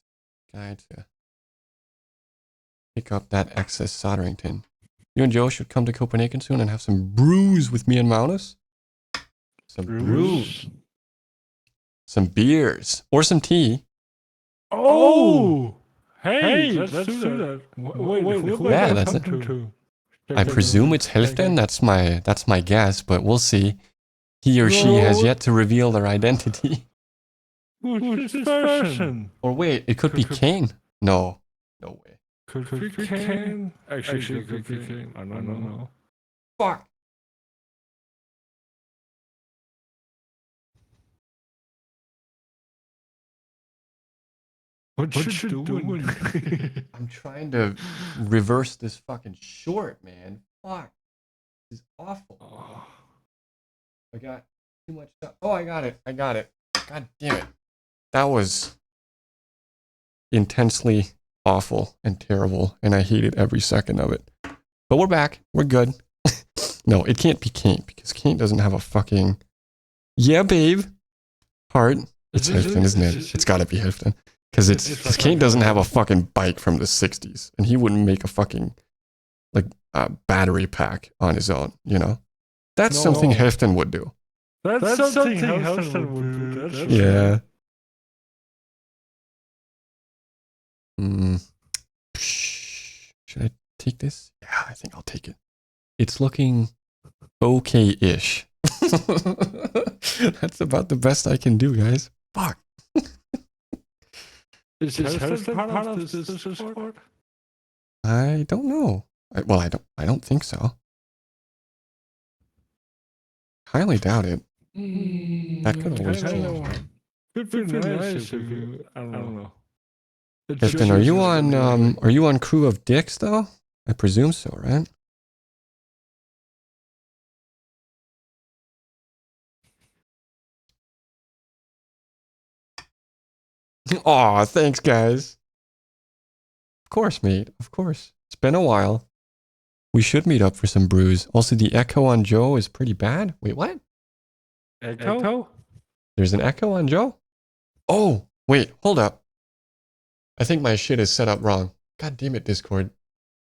guy to pick up that excess soldering tin. You and Joe should come to Copenhagen soon and have some brews with me and Maunus. Some brews. Some beers. Or some tea. Oh! Hey, let's do that. Wait, who Yeah, am I that's it. talking to? I presume it's Hilton. That's my guess, but we'll see. He or she has yet to reveal their identity. Who's this person? Or wait, it could be Kane. No. No way. Could be Kane. Actually, could be Kane. I don't know. Fuck. What you doing? I'm trying to reverse this fucking short, man. Fuck. This is awful. I got too much stuff. Oh, I got it. God damn it. That was intensely awful and terrible, and I hated every second of it. But we're back. We're good. No, it can't be Kane, because Kane doesn't have a fucking... Yeah, babe. Heart. It's Hilton, isn't it? It's gotta be Hilton. Because Kane doesn't have a fucking bike from the 60s, and he wouldn't make a fucking, like, battery pack on his own, you know? That's something Hilton would do. That's something Hilton would do. That's Yeah. Should I take this? Yeah, I think I'll take it. It's looking okay-ish. That's about the best I can do, guys. Fuck. Is Hilton part of this Discord? I don't know. I don't think so. Highly doubt it. That could always change. Could be nice if you, I don't know. Hilton, are you on Crew of Dicks though? I presume so, right? Aw, thanks guys. Of course, mate. Of course. It's been a while. We should meet up for some brews. Also, the echo on Joe is pretty bad. Wait, what? Echo? There's an echo on Joe? Oh, wait, hold up. I think my shit is set up wrong. God damn it, Discord.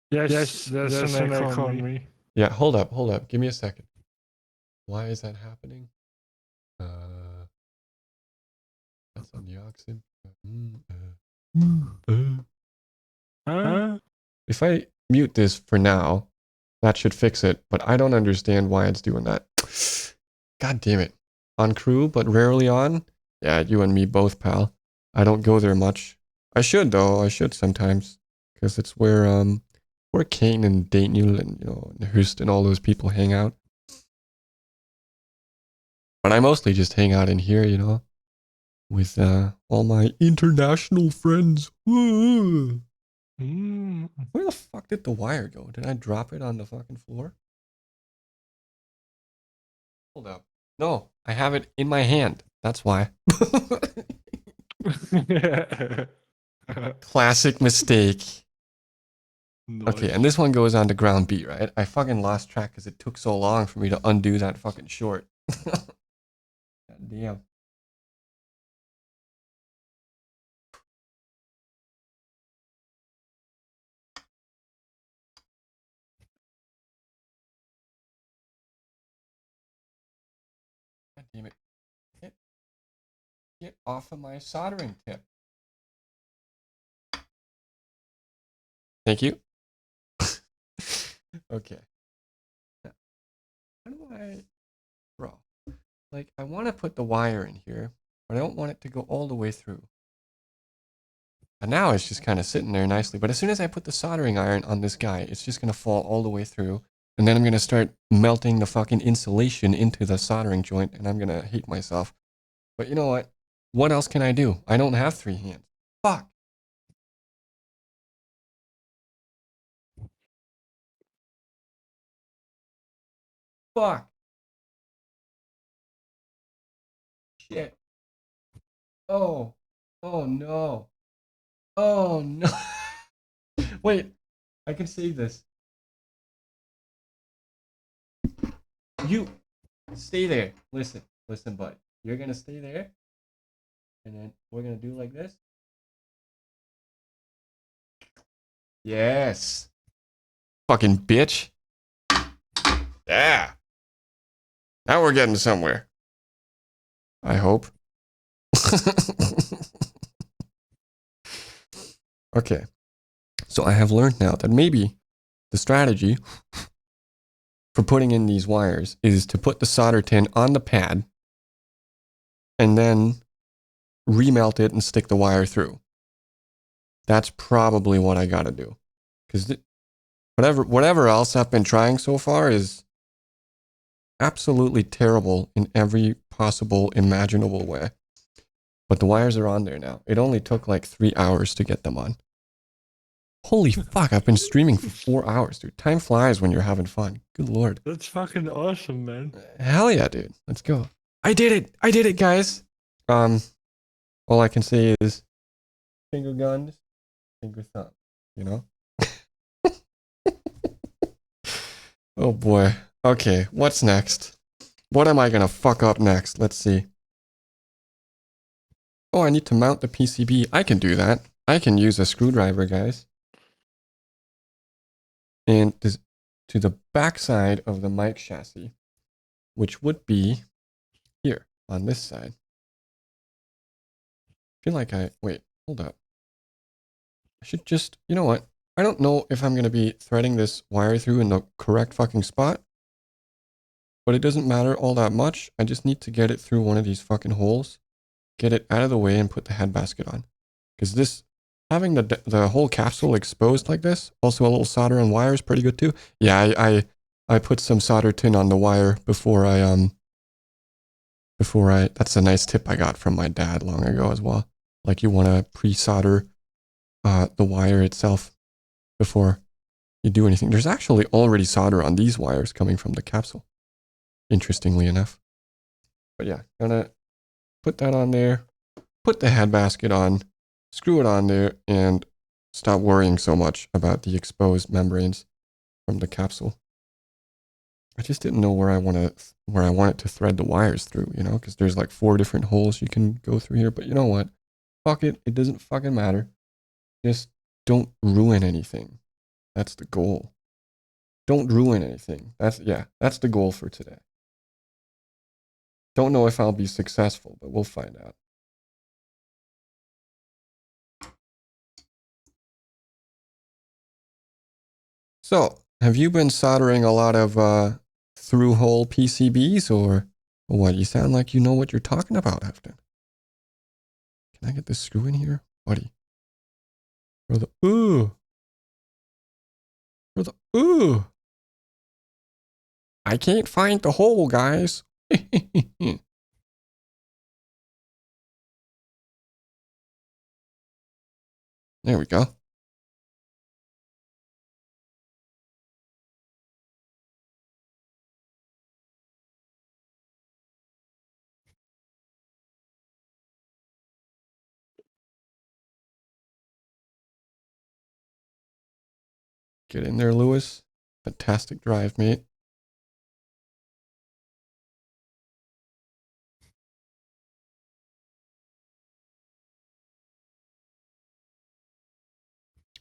Yes, there's an echo on me. Yeah, hold up. Give me a second. Why is that happening? That's on the oxen. If I mute this for now, that should fix it, but I don't understand why it's doing that. God damn it. On crew, but rarely on. Yeah, you and me both, pal. I don't go there much. I should though. I should sometimes, because it's where Kane and Daniel and and Hust and all those people hang out. But I mostly just hang out in here, with all my international friends. Where the fuck did the wire go? Did I drop it on the fucking floor? Hold up. No, I have it in my hand. That's why. Classic mistake. Okay, and this one goes on to ground B, right? I fucking lost track because it took so long for me to undo that fucking short. God damn. God damn it. Get off of my soldering tip. Thank you. Okay. Now, how do I... Bro. Like, I want to put the wire in here, but I don't want it to go all the way through. And now it's just kind of sitting there nicely. But as soon as I put the soldering iron on this guy, it's just going to fall all the way through. And then I'm going to start melting the fucking insulation into the soldering joint, and I'm going to hate myself. But you know what? What else can I do? I don't have 3 hands. Fuck. Fuck. Shit. Oh. Oh no. Oh no. Wait. I can save this. You stay there. Listen. Listen, bud. You're gonna stay there. And then we're gonna do like this. Yes. Fucking bitch. Yeah. Now we're getting somewhere. I hope. Okay. So I have learned now that maybe the strategy for putting in these wires is to put the solder tin on the pad and then remelt it and stick the wire through. That's probably what I gotta do. Because whatever else I've been trying so far is absolutely terrible in every possible imaginable way. But the wires are on there now. It only took like 3 hours to get them on. Holy fuck, I've been streaming for 4 hours, dude. Time flies when you're having fun. Good lord. That's fucking awesome, man. Hell yeah, dude. Let's go. I did it. I did it, guys. All I can say is finger guns, finger thumb, you know? Oh boy. Okay, what's next? What am I gonna fuck up next? Let's see. Oh, I need to mount the PCB. I can do that. I can use a screwdriver, guys. And this, to the backside of the mic chassis, which would be here on this side. I feel like wait, hold up. I should just, you know what? I don't know if I'm going to be threading this wire through in the correct fucking spot, but it doesn't matter all that much. I just need to get it through one of these fucking holes, get it out of the way and put the head basket on. Because this, having the whole capsule exposed like this, also a little solder and wire is pretty good too. Yeah, I put some solder tin on the wire before I, that's a nice tip I got from my dad long ago as well. Like you want to pre-solder the wire itself before you do anything. There's actually already solder on these wires coming from the capsule, interestingly enough. But yeah, gonna put that on there, put the head basket on, screw it on there, and stop worrying so much about the exposed membranes from the capsule. I just didn't know where I want it to thread the wires through, you know, because there's like 4 different holes you can go through here. But you know what? Fuck it. It doesn't fucking matter. Just don't ruin anything. That's the goal. Don't ruin anything. That's the goal for today. Don't know if I'll be successful, but we'll find out. So, have you been soldering a lot of through-hole PCBs or what? You sound like you know what you're talking about, Hefton. Can I get this screw in here? Buddy. For the ooh. For the ooh. I can't find the hole, guys. There we go. Get in there, Lewis. Fantastic drive, mate.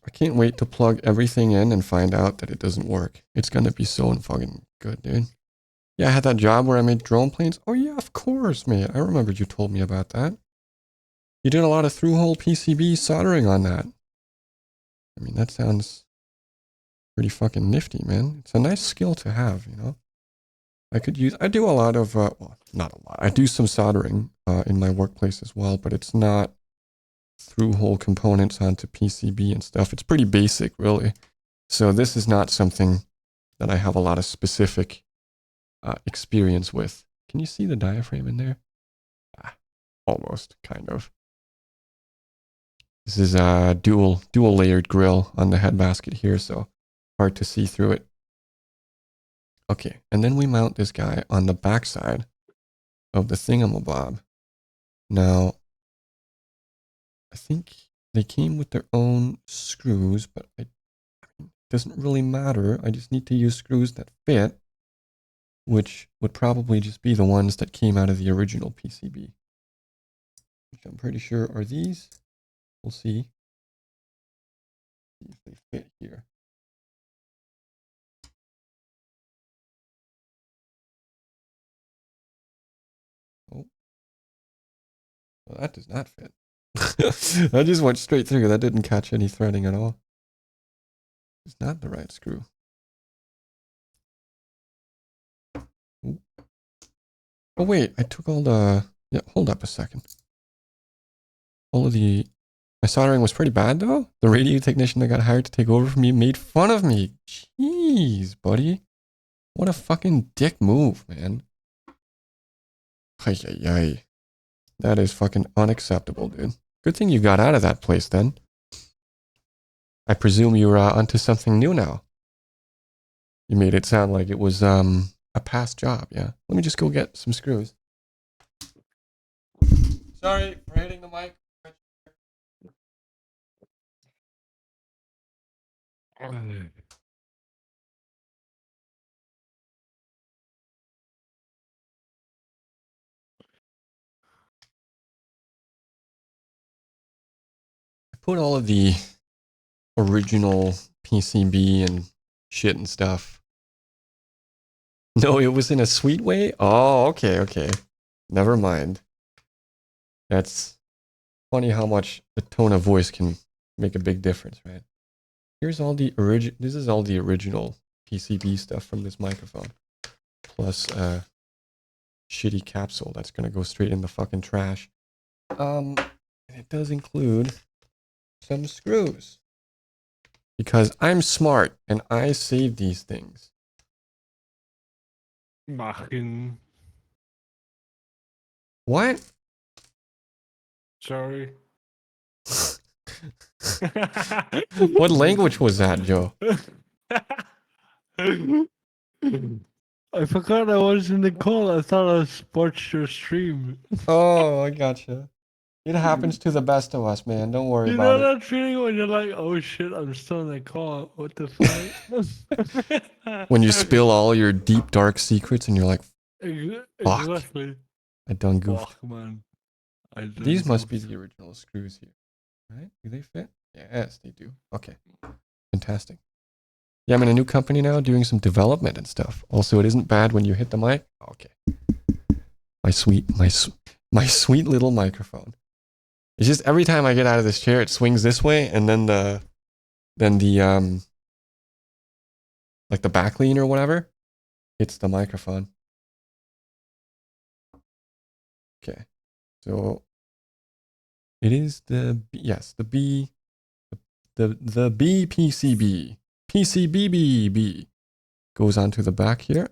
I can't wait to plug everything in and find out that it doesn't work. It's gonna be so fucking good, dude. Yeah, I had that job where I made drone planes. Oh yeah, of course, mate. I remembered you told me about that. You did a lot of through-hole PCB soldering on that. I mean, that sounds pretty fucking nifty, man. It's a nice skill to have, you know? I do a lot of, well, not a lot. I do some soldering in my workplace as well, but it's not through-hole components onto PCB and stuff. It's pretty basic, really. So this is not something that I have a lot of specific experience with. Can you see the diaphragm in there? Almost, kind of. This is a dual layered grill on the head basket here, so hard to see through it. Okay, and then we mount this guy on the backside of the thingamabob. Now, I think they came with their own screws, but it doesn't really matter. I just need to use screws that fit, which would probably just be the ones that came out of the original PCB, which I'm pretty sure are these. We'll see if they fit here. Oh, well, that does not fit. I just went straight through. That didn't catch any threading at all. It's not the right screw. Ooh. Oh wait, I took all the, yeah, hold up a second. All of the, my soldering was pretty bad though. The radio technician that got hired to take over from me made fun of me. Jeez, buddy. What a fucking dick move, man. Ay, ay, ay. That is fucking unacceptable, dude. Good thing you got out of that place then. I presume you're onto something new now. You made it sound like it was a past job, yeah? Let me just go get some screws. Sorry for hitting the mic. I put all of the original PCB and shit and stuff. No, it was in a sweet way? Oh, okay, okay. Never mind. That's funny how much the tone of voice can make a big difference, right? Here's all the this is all the original PCB stuff from this microphone. Plus a shitty capsule that's gonna go straight in the fucking trash. And it does include some screws. Because I'm smart and I save these things. Machen. What? Sorry. What language was that, Joe? I forgot I was in the call. I thought I watched your stream. Oh, I gotcha. It happens to the best of us, man. Don't worry You know about it. that feeling when you're like, oh shit, I'm still in the call. What the fuck? When you spill all your deep, dark secrets and you're like, fuck, Exactly. I done goofed. Fuck, man. I done These must be goofed. the original screws here. Right? Do they fit? Yes, they do. Okay. Fantastic. Yeah, I'm in a new company now doing some development and stuff. Also, it isn't bad when you hit the mic. Okay. My sweet little microphone. It's just every time I get out of this chair, it swings this way, and then the like the back lean or whatever hits the microphone. Okay. So It is the yes, the B, the BPCB, PCBBB goes onto the back here.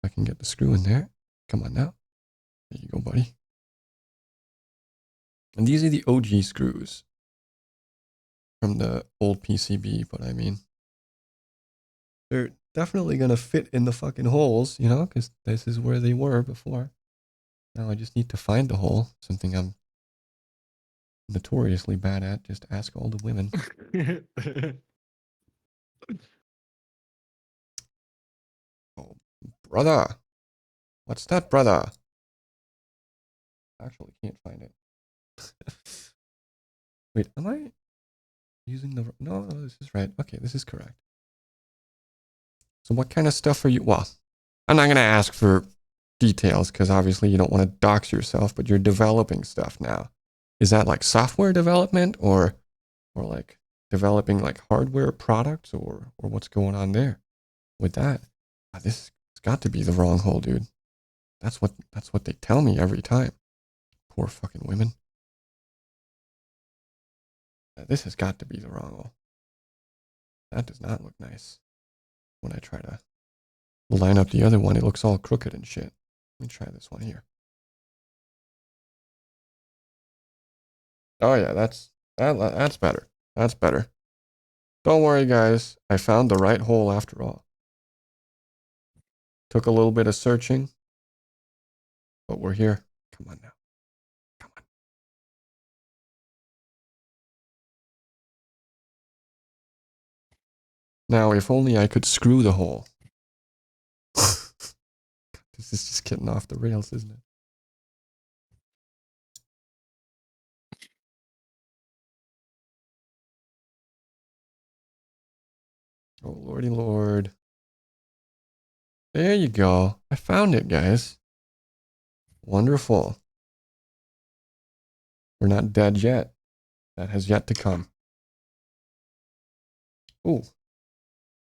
I can get the screw in there. Come on now. There you go, buddy. And these are the OG screws from the old PCB, but I mean, they're definitely going to fit in the fucking holes, you know, because this is where they were before. Now I just need to find the hole, something I'm notoriously bad at. Just ask all the women. Oh, brother. What's that, brother? Actually, can't find it. Wait, am I using the... No, this is right. Okay, this is correct. So what kind of stuff are you... Well, I'm not going to ask for details because obviously you don't want to dox yourself, but you're developing stuff now. Is that like software development or like developing like hardware products or what's going on there with that? This has got to be the wrong hole, dude. That's what they tell me every time. Poor fucking women. This has got to be the wrong hole. That does not look nice. When I try to line up the other one, it looks all crooked and shit. Let me try this one here. Oh yeah, that's better. That's better. Don't worry, guys. I found the right hole after all. Took a little bit of searching, but we're here. Come on now. Come on. Now, if only I could screw the hole. This is just getting off the rails, isn't it? Oh, lordy lord. There you go. I found it, guys. Wonderful. We're not dead yet. That has yet to come. Ooh.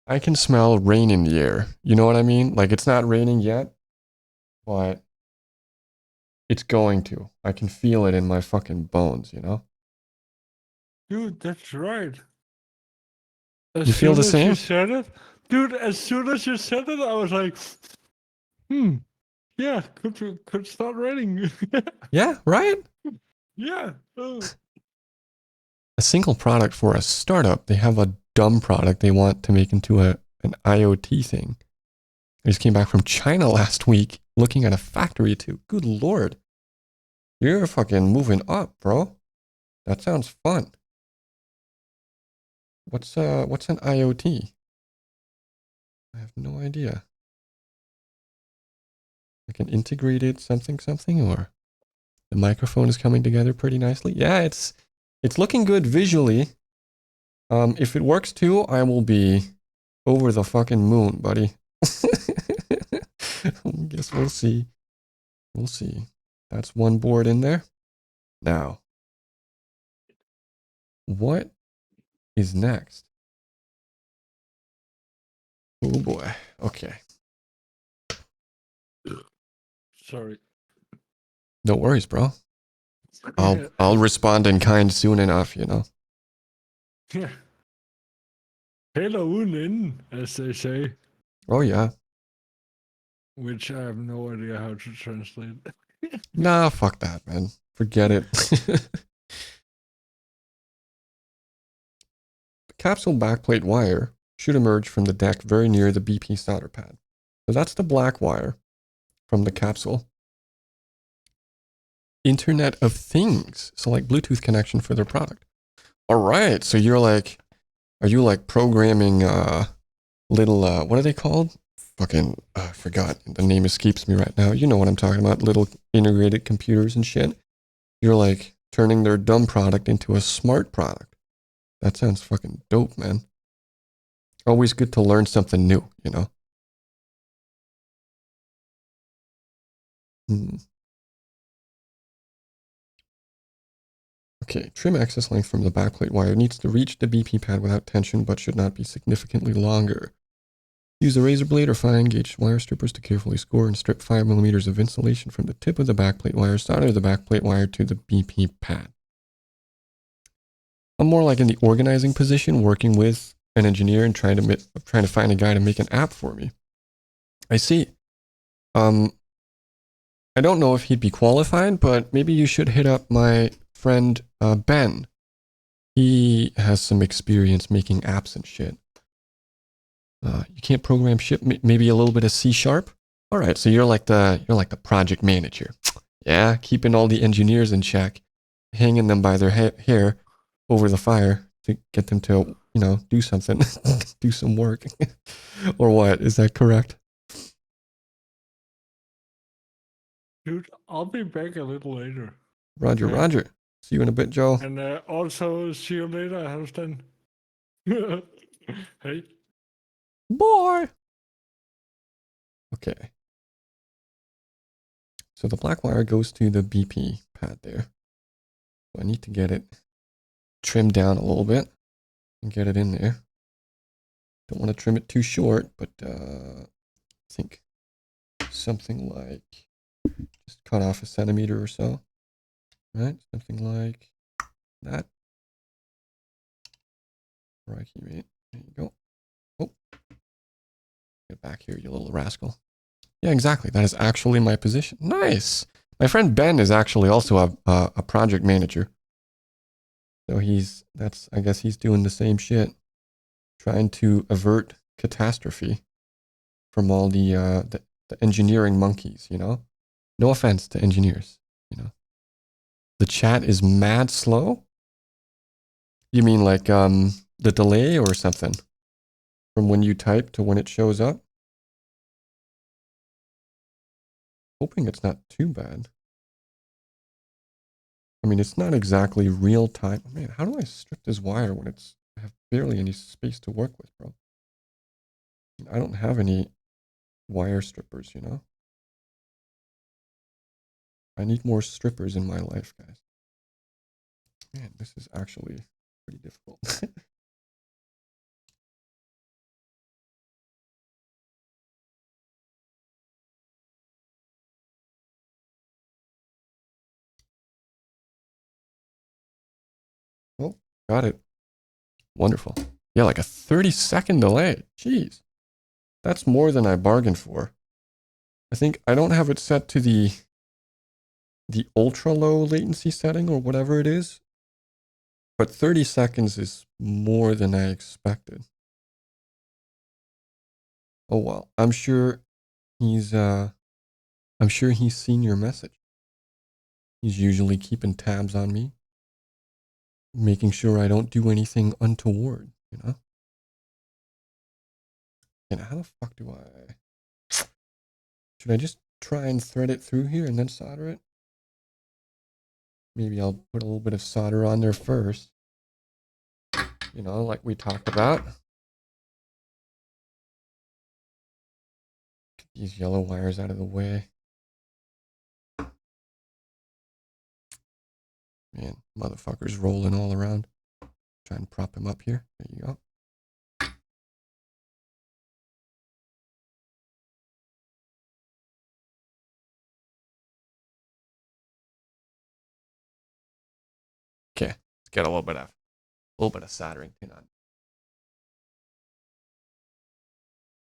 I can smell rain in the air. You know what I mean? Like, it's not raining yet, but it's going to. I can feel it in my fucking bones, you know? Dude, that's right. You feel the same? You said it, dude, as soon as you said it, I was like, yeah, could start raining. Yeah, right? Yeah. A single product for a startup. They have a dumb product they want to make into an IoT thing. I just came back from China last week looking at a factory too. Good lord. You're fucking moving up, bro. That sounds fun. What's an IoT? I have no idea. Like an integrated something or the microphone is coming together pretty nicely. Yeah, it's looking good visually. If it works too, I will be over the fucking moon, buddy. Guess we'll see. We'll see. That's one board in there. Now, what is next? Oh boy. Okay. Sorry. No worries, bro. I'll respond in kind soon enough, you know. Yeah. Hello uden, as they say. Oh yeah. Which I have no idea how to translate. Nah, fuck that, man. Forget it. The capsule backplate wire should emerge from the deck very near the BP solder pad. So that's the black wire from the capsule. Internet of Things. So like Bluetooth connection for their product. All right. So are you like programming little, what are they called? Fucking, I forgot. The name escapes me right now. You know what I'm talking about. Little integrated computers and shit. You're like turning their dumb product into a smart product. That sounds fucking dope, man. Always good to learn something new, you know? Okay, trim access length from the backplate wire needs to reach the BP pad without tension, but should not be significantly longer. Use a razor blade or fine gauge wire strippers to carefully score and strip 5 millimeters of insulation from the tip of the backplate wire, solder the backplate wire to the BP pad. I'm more like in the organizing position, working with an engineer and trying to find a guy to make an app for me. I see. I don't know if he'd be qualified, but maybe you should hit up my friend Ben. He has some experience making apps and shit. You can't program shit. Maybe a little bit of C#. All right, so you're like the project manager. Yeah, keeping all the engineers in check, hanging them by their hair over the fire to get them to, do something, do some work. Or what? Is that correct? Dude, I'll be back a little later. Roger, Okay. Roger. See you in a bit, Joe. And also, see you later, Houston. Hey. Boy. Okay. So the black wire goes to the BP pad there. So I need to get it trimmed down a little bit and get it in there. Don't want to trim it too short, but I think something like just cut off a centimeter or so. Right? Something like that. Right, mate. There you go. Oh. Get back here, you little rascal. Yeah, exactly. That is actually my position. Nice. My friend Ben is actually also a project manager. So I guess he's doing the same shit. Trying to avert catastrophe from all the engineering monkeys, No offense to engineers, The chat is mad slow? You mean like the delay or something? From when you type to when it shows up? Hoping it's not too bad. I mean, it's not exactly real time. Man, how do I strip this wire when I have barely any space to work with, bro? I don't have any wire strippers, I need more strippers in my life, guys. Man, this is actually pretty difficult. Oh, got it. Wonderful. Yeah, like a 30-second delay. Jeez. That's more than I bargained for. I think I don't have it set to the ultra low latency setting or whatever it is. But 30 seconds is more than I expected. Oh well. I'm sure he's seen your message. He's usually keeping tabs on me, making sure I don't do anything untoward, And how the fuck do I... Should I just try and thread it through here and then solder it? Maybe I'll put a little bit of solder on there first. Like we talked about. Get these yellow wires out of the way. Man, motherfucker's rolling all around. Try and prop him up here. There you go. Okay, let's get a little bit of soldering tin on.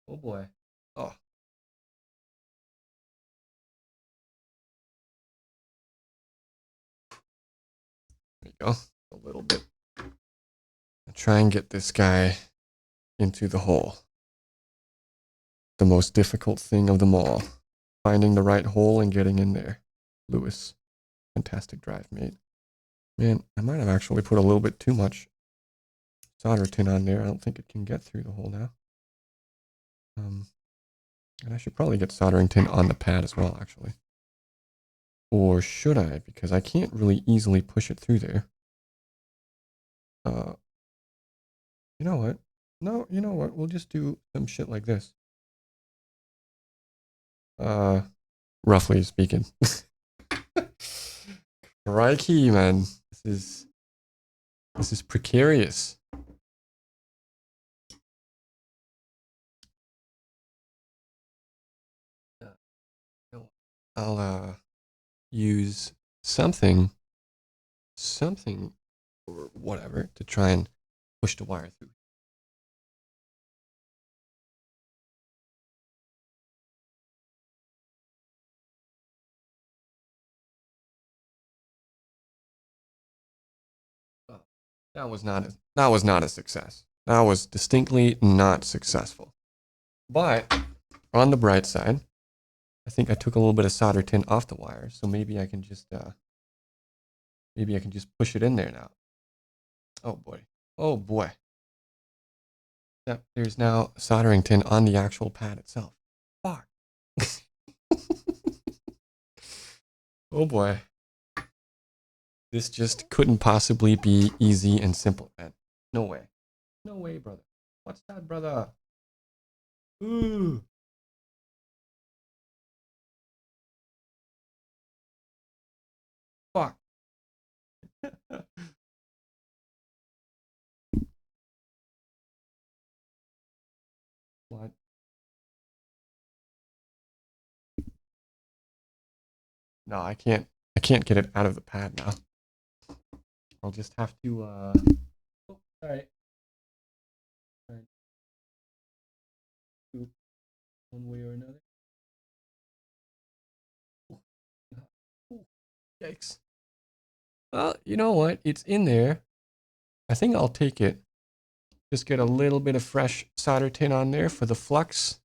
Oh boy. Oh. There you go. A little bit. I'll try and get this guy into the hole. The most difficult thing of them all. Finding the right hole and getting in there. Lewis. Fantastic drive, mate. Man, I might have actually put a little bit too much solder tin on there. I don't think it can get through the hole now. And I should probably get soldering tin on the pad as well, actually. Or should I? Because I can't really easily push it through there. You know what? No, you know what? We'll just do some shit like this. Roughly speaking. Crikey, man. This is precarious. I'll use something or whatever to try and push the wire through. Oh, that was not a success. That was distinctly not successful. But on the bright side, I think I took a little bit of solder tin off the wire, so maybe I can just push it in there now. Oh boy. Oh boy. Except there's now soldering tin on the actual pad itself. Fuck. Oh boy. This just couldn't possibly be easy and simple, man. No way. No way, brother. What's that, brother? Ooh. Fuck. What? No, I can't get it out of the pad now. I'll just have to oh, sorry. One way or another. Ooh. Yikes. Well, you know what? It's in there. I think I'll take it. Just get a little bit of fresh solder tin on there for the flux.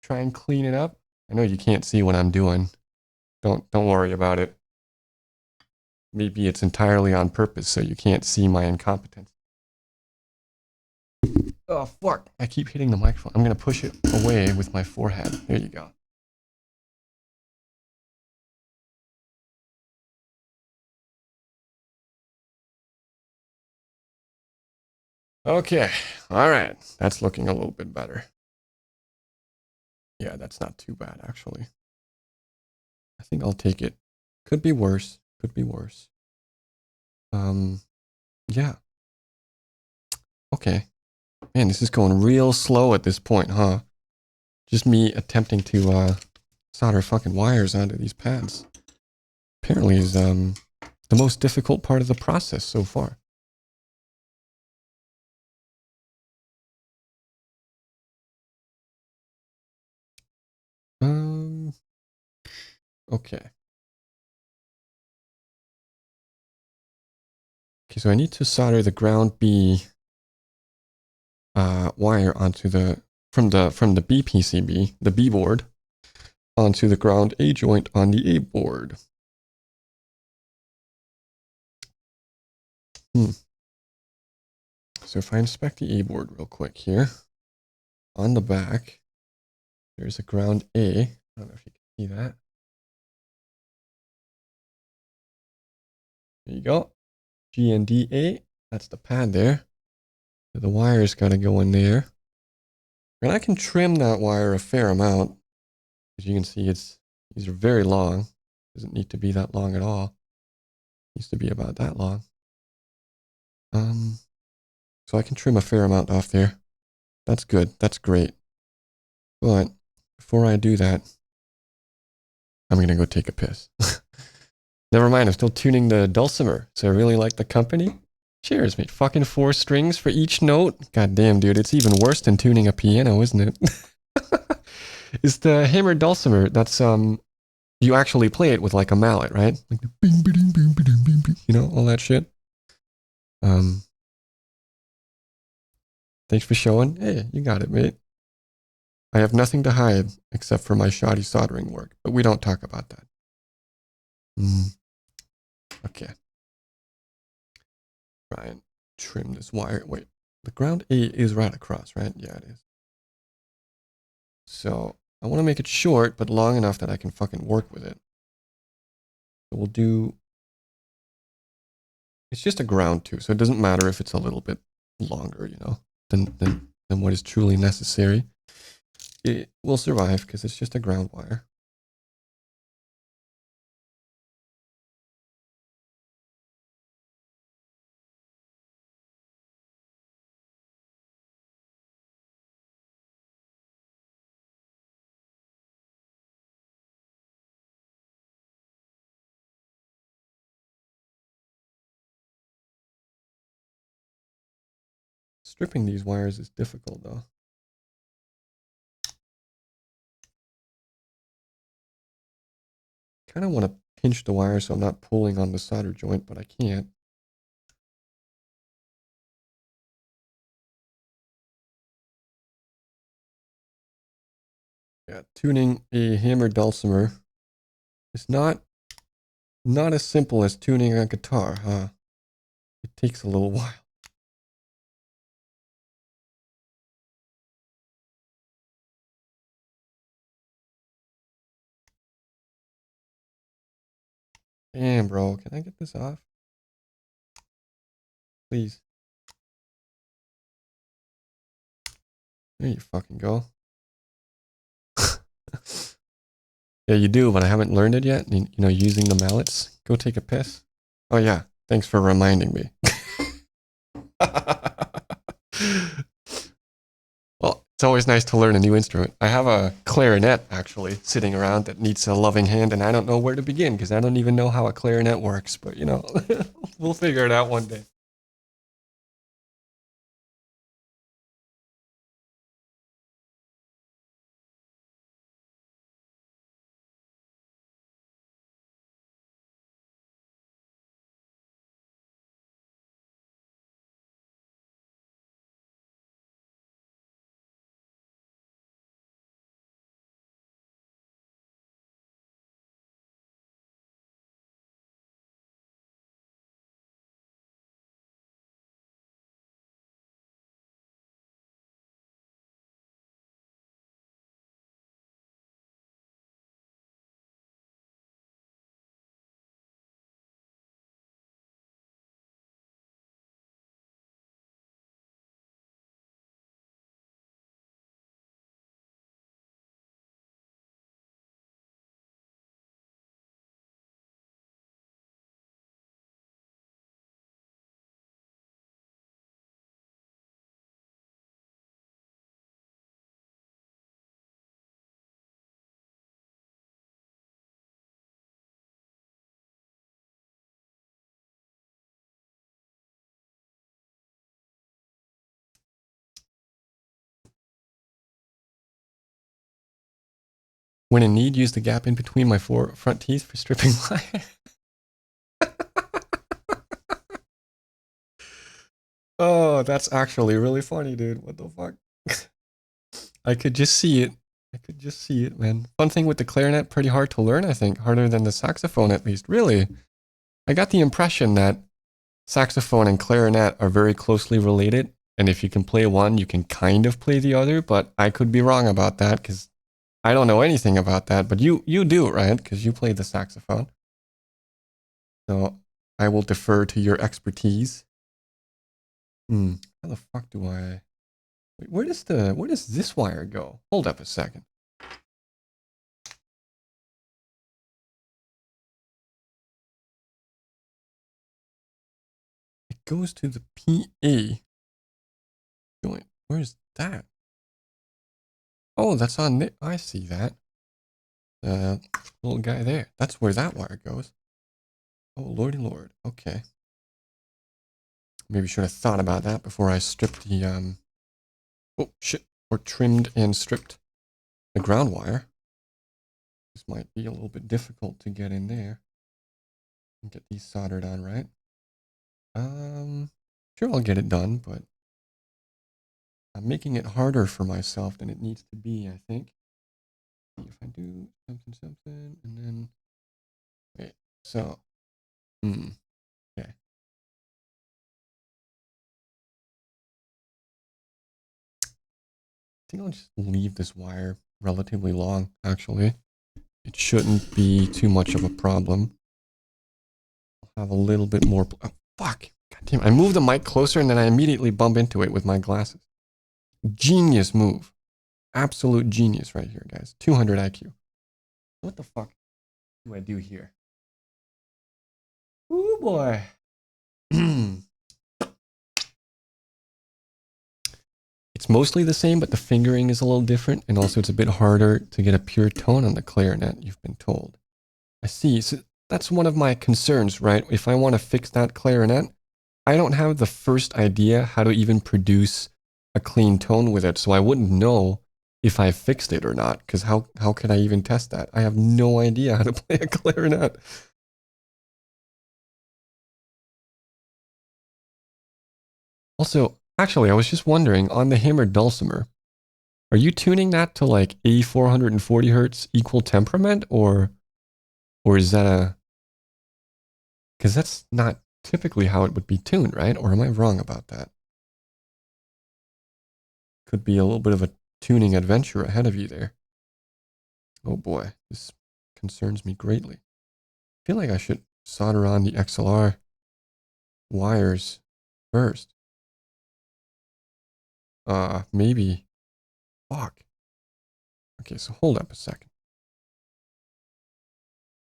Try and clean it up. I know you can't see what I'm doing. Don't worry about it. Maybe it's entirely on purpose so you can't see my incompetence. Oh, fuck. I keep hitting the microphone. I'm going to push it away with my forehead. There you go. Okay. All right. That's looking a little bit better. Yeah, that's not too bad, actually. I think I'll take it. Could be worse. Could be worse. Yeah. Okay. Man, this is going real slow at this point, huh? Just me attempting to solder fucking wires onto these pads. Apparently is the most difficult part of the process so far. Okay. Okay, so I need to solder the ground B wire onto the from the B PCB, the B board, onto the ground A joint on the A board. So if I inspect the A board real quick here, on the back, there's a ground A. I don't know if you can see that. There you go. GNDA. That's the pad there. So the wire's got to go in there. And I can trim that wire a fair amount. As you can see, these are very long. Doesn't need to be that long at all. Needs to be about that long. So I can trim a fair amount off there. That's good. That's great. But before I do that, I'm going to go take a piss. Never mind, I'm still tuning the dulcimer. So I really like the company. Cheers, mate. Fucking 4 strings for each note. God damn, dude. It's even worse than tuning a piano, isn't it? It's the hammered dulcimer. That's, you actually play it with like a mallet, right? Like the bing, bing, bing, bing, bing, bing, you know, all that shit. Thanks for showing. Hey, you got it, mate. I have nothing to hide except for my shoddy soldering work, but we don't talk about that. Okay. Try and trim this wire. Wait, the ground A is right across, right? Yeah, it is. So I want to make it short, but long enough that I can fucking work with it. So we'll do, it's just a ground too, so it doesn't matter if it's a little bit longer, you know, than what is truly necessary. It will survive because it's just a ground wire. Stripping these wires is difficult though. Kind of want to pinch the wire so I'm not pulling on the solder joint, but I can't. Yeah, tuning a hammer dulcimer is not as simple as tuning a guitar, huh? It takes a little while. Damn, bro. Can I get this off? Please. There you fucking go. Yeah, you do, but I haven't learned it yet. You know, using the mallets. Go take a piss. Oh, yeah. Thanks for reminding me. Well, it's always nice to learn a new instrument. I have a clarinet, actually, sitting around that needs a loving hand, and I don't know where to begin because I don't even know how a clarinet works. But, you know, we'll figure it out one day. When in need, use the gap in between my four front teeth for stripping wire. Oh, that's actually really funny, dude. What the fuck? I could just see it. I could just see it, man. Fun thing with the clarinet, pretty hard to learn, I think. Harder than the saxophone, at least. Really? I got the impression that saxophone and clarinet are very closely related. And if you can play one, you can kind of play the other. But I could be wrong about that because I don't know anything about that. But you do, right? Because you play the saxophone. So I will defer to your expertise. How the fuck do I... Wait, where does this wire go? Hold up a second. It goes to the PA joint. Where's that? Oh, that's on the... I see that. Little guy there. That's where that wire goes. Oh, lordy lord. Okay. Maybe should have thought about that before I stripped the... Oh, shit. Or trimmed and stripped the ground wire. This might be a little bit difficult to get in there. And get these soldered on, right? Sure, I'll get it done, but I'm making it harder for myself than it needs to be, I think. If I do something, and then... Wait, so... Okay. I think I'll just leave this wire relatively long, actually. It shouldn't be too much of a problem. I'll have a little bit more... Oh, fuck! God damn it. I moved the mic closer and then I immediately bump into it with my glasses. Genius move. Absolute genius right here, guys. 200 IQ. What the fuck do I do here? Ooh, boy. It's mostly the same, but the fingering is a little different. And also it's a bit harder to get a pure tone on the clarinet, you've been told. I see. So that's one of my concerns, right? If I want to fix that clarinet, I don't have the first idea how to even produce a clean tone with it, so I wouldn't know if I fixed it or not, because how can I even test that? I have no idea how to play a clarinet. Also, actually, I was just wondering, on the hammered dulcimer, are you tuning that to like a 440 hertz equal temperament, or is that a... Because that's not typically how it would be tuned, right? Or am I wrong about that? Could be a little bit of a tuning adventure ahead of you there. Oh boy, this concerns me greatly. I feel like I should solder on the XLR wires first. Maybe. Fuck. Okay, so hold up a second.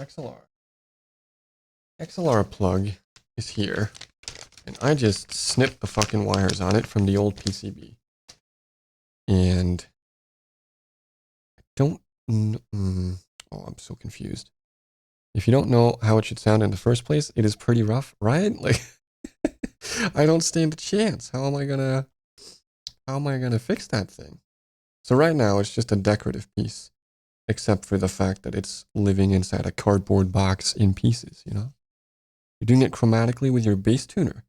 XLR plug is here, and I just snipped the fucking wires on it from the old PCB. And I don't... oh, I'm so confused. If you don't know how it should sound in the first place, it is pretty rough, right? Like, I don't stand a chance. How am I gonna fix that thing? So right now, it's just a decorative piece, except for the fact that it's living inside a cardboard box in pieces, you know? You're doing it chromatically with your bass tuner.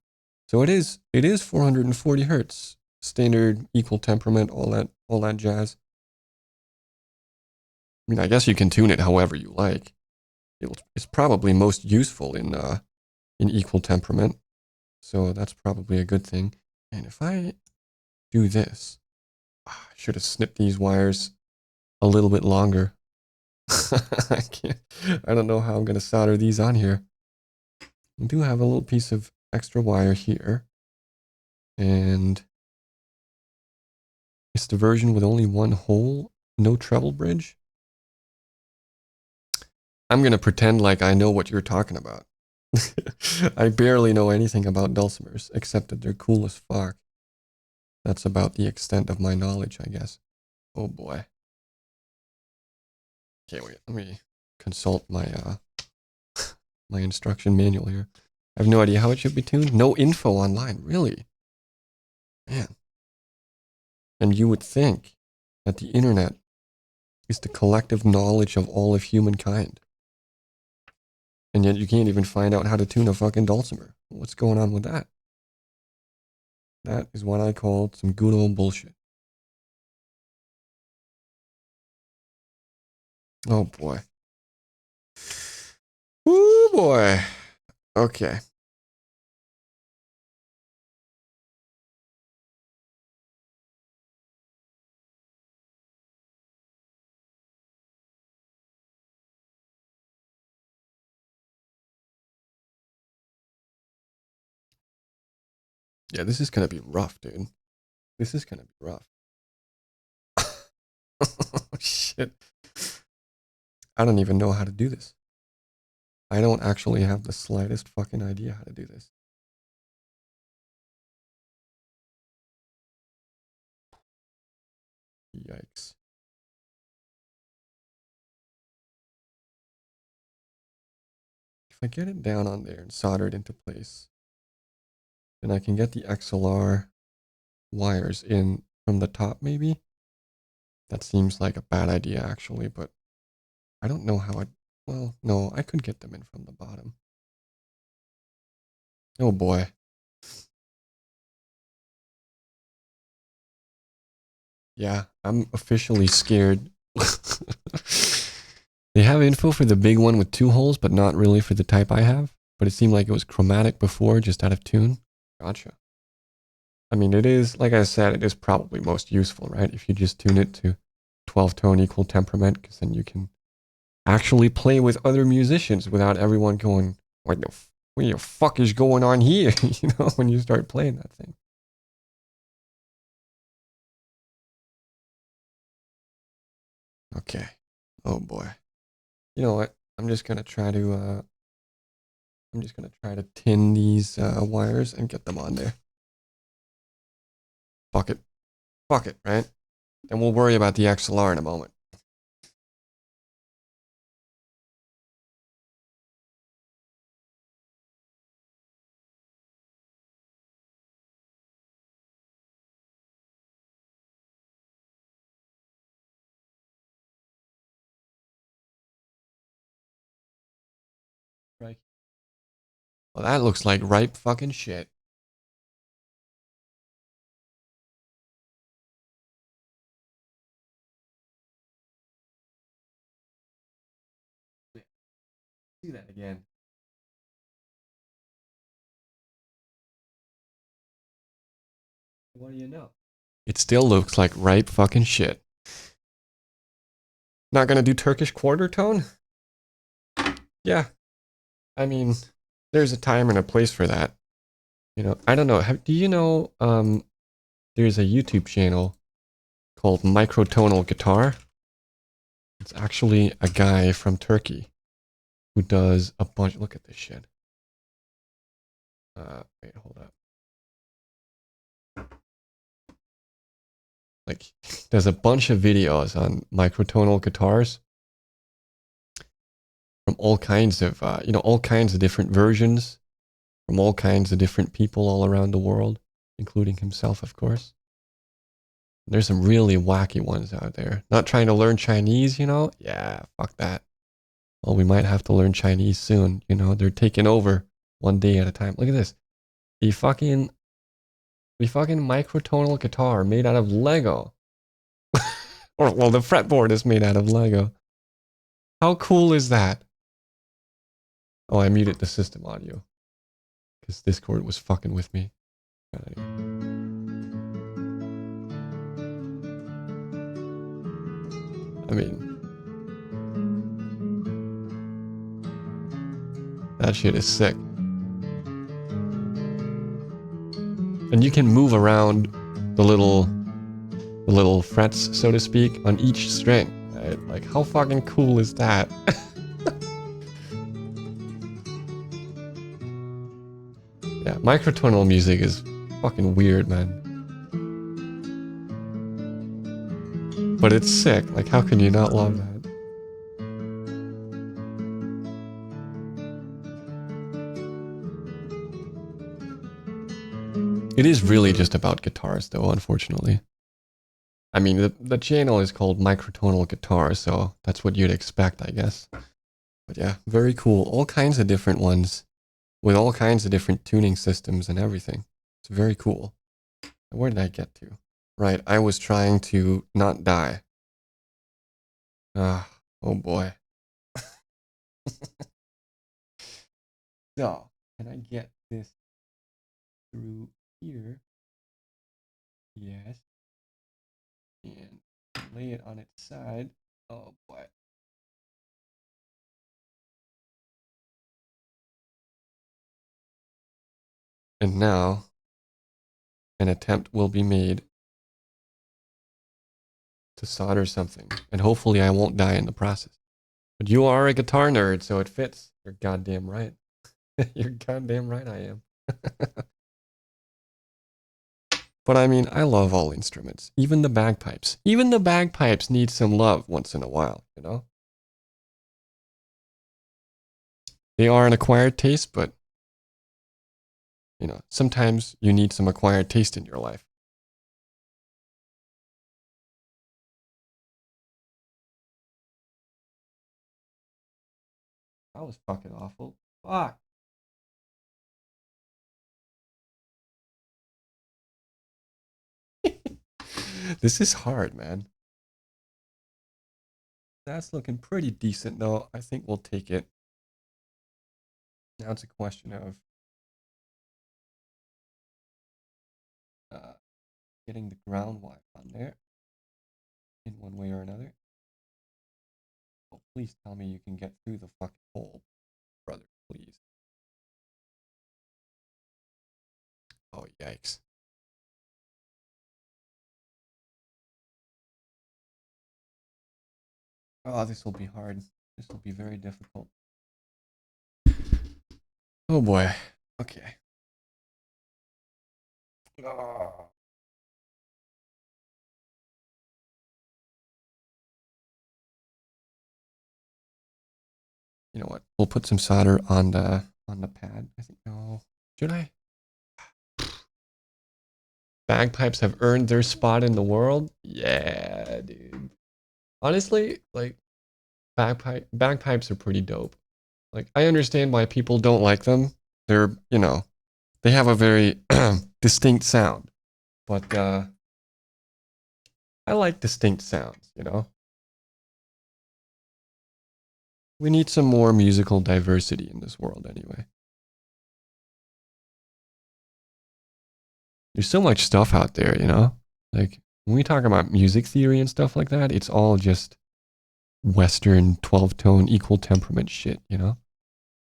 So it is 440 hertz, standard, equal temperament, all that jazz. I mean, I guess you can tune it however you like. It's probably most useful in equal temperament, so that's probably a good thing. And if I do this, I should have snipped these wires a little bit longer. I can't. I don't know how I'm gonna solder these on here. We do have a little piece of extra wire here, and it's the version with only one hole, no treble bridge. I'm gonna pretend like I know what you're talking about. I barely know anything about dulcimers, except that they're cool as fuck. That's about the extent of my knowledge, I guess. Oh boy. Okay, wait, let me consult my my instruction manual here. I have no idea how it should be tuned. No info online, really? Man. And you would think that the internet is the collective knowledge of all of humankind. And yet you can't even find out how to tune a fucking dulcimer. What's going on with that? That is what I call some good old bullshit. Oh boy. Oh boy. Okay. Yeah, this is gonna be rough, dude. This is gonna be rough. Oh, shit. I don't even know how to do this. I don't actually have the slightest fucking idea how to do this. Yikes. If I get it down on there and solder it into place, then I can get the XLR wires in from the top, maybe? That seems like a bad idea, actually, but I don't know how well, no, I could get them in from the bottom. Oh boy. Yeah, I'm officially scared. They have info for the big one with 2 holes, but not really for the type I have. But it seemed like it was chromatic before, just out of tune. Gotcha. I mean, it is, like I said, it is probably most useful, right? If you just tune it to 12-tone equal temperament, because then you can actually play with other musicians without everyone going, what the fuck is going on here? You know, when you start playing that thing. Okay. Oh boy. You know what? I'm just gonna try to tin these wires and get them on there. Fuck it. Fuck it, right? And we'll worry about the XLR in a moment. Well, that looks like ripe fucking shit. See that again. What do you know? It still looks like ripe fucking shit. Not gonna do Turkish quarter tone? Yeah. I mean, there's a time and a place for that. You know, I don't know. Do you know there's a YouTube channel called Microtonal Guitar? It's actually a guy from Turkey who does a bunch. Look at this shit. Wait, hold up. Like, there's a bunch of videos on microtonal guitars from all kinds of, all kinds of different versions from all kinds of different people all around the world, including himself, of course. There's some really wacky ones out there. Not trying to learn Chinese, you know? Yeah, fuck that. Well, we might have to learn Chinese soon. You know, they're taking over one day at a time. Look at this. The fucking microtonal guitar made out of Lego. Or, well, the fretboard is made out of Lego. How cool is that? Oh, I muted the system audio. Because Discord was fucking with me. I mean, that shit is sick. And you can move around the little frets, so to speak, on each string. Right? Like, how fucking cool is that? Yeah, microtonal music is fucking weird, man. But it's sick. Like, how can you not love that? It is really just about guitars, though, unfortunately. I mean, the channel is called Microtonal Guitar, so that's what you'd expect, I guess. But yeah, very cool. All kinds of different ones with all kinds of different tuning systems and everything. It's very cool. Where did I get to? Right, I was trying to not die. Oh boy. So, can I get this through here? Yes. And lay it on its side. Oh boy. And now, an attempt will be made to solder something. And hopefully I won't die in the process. But you are a guitar nerd, so it fits. You're goddamn right. You're goddamn right I am. But I mean, I love all instruments. Even the bagpipes. Even the bagpipes need some love once in a while, you know? They are an acquired taste, but, you know, sometimes you need some acquired taste in your life. That was fucking awful. Fuck. This is hard, man. That's looking pretty decent, though. I think we'll take it. Now it's a question of getting the ground wire on there in one way or another. Oh, please tell me you can get through the fucking hole, brother, please. Oh, yikes. Oh, this will be hard. This will be very difficult. Oh boy. Okay. Oh. You know what? We'll put some solder on the pad. I think. No. Should I? Bagpipes have earned their spot in the world. Yeah, dude. Honestly, like bagpipes are pretty dope. Like, I understand why people don't like them, They're, you know, they have a very distinct sound. But I like distinct sounds, you know? We need some more musical diversity in this world anyway. There's so much stuff out there, you know? Like, when we talk about music theory and stuff like that, it's all just Western 12-tone equal temperament shit, you know?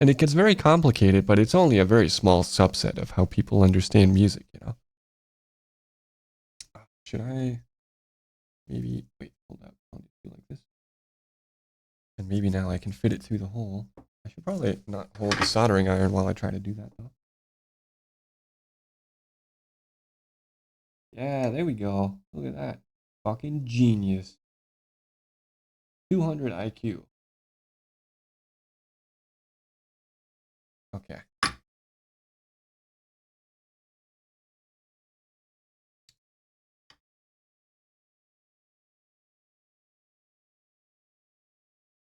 And it gets very complicated, but it's only a very small subset of how people understand music, you know? Should I maybe, wait, hold up, I'll do like this. And maybe now I can fit it through the hole. I should probably not hold the soldering iron while I try to do that, though. Yeah, there we go. Look at that. Fucking genius. 200 IQ. Okay.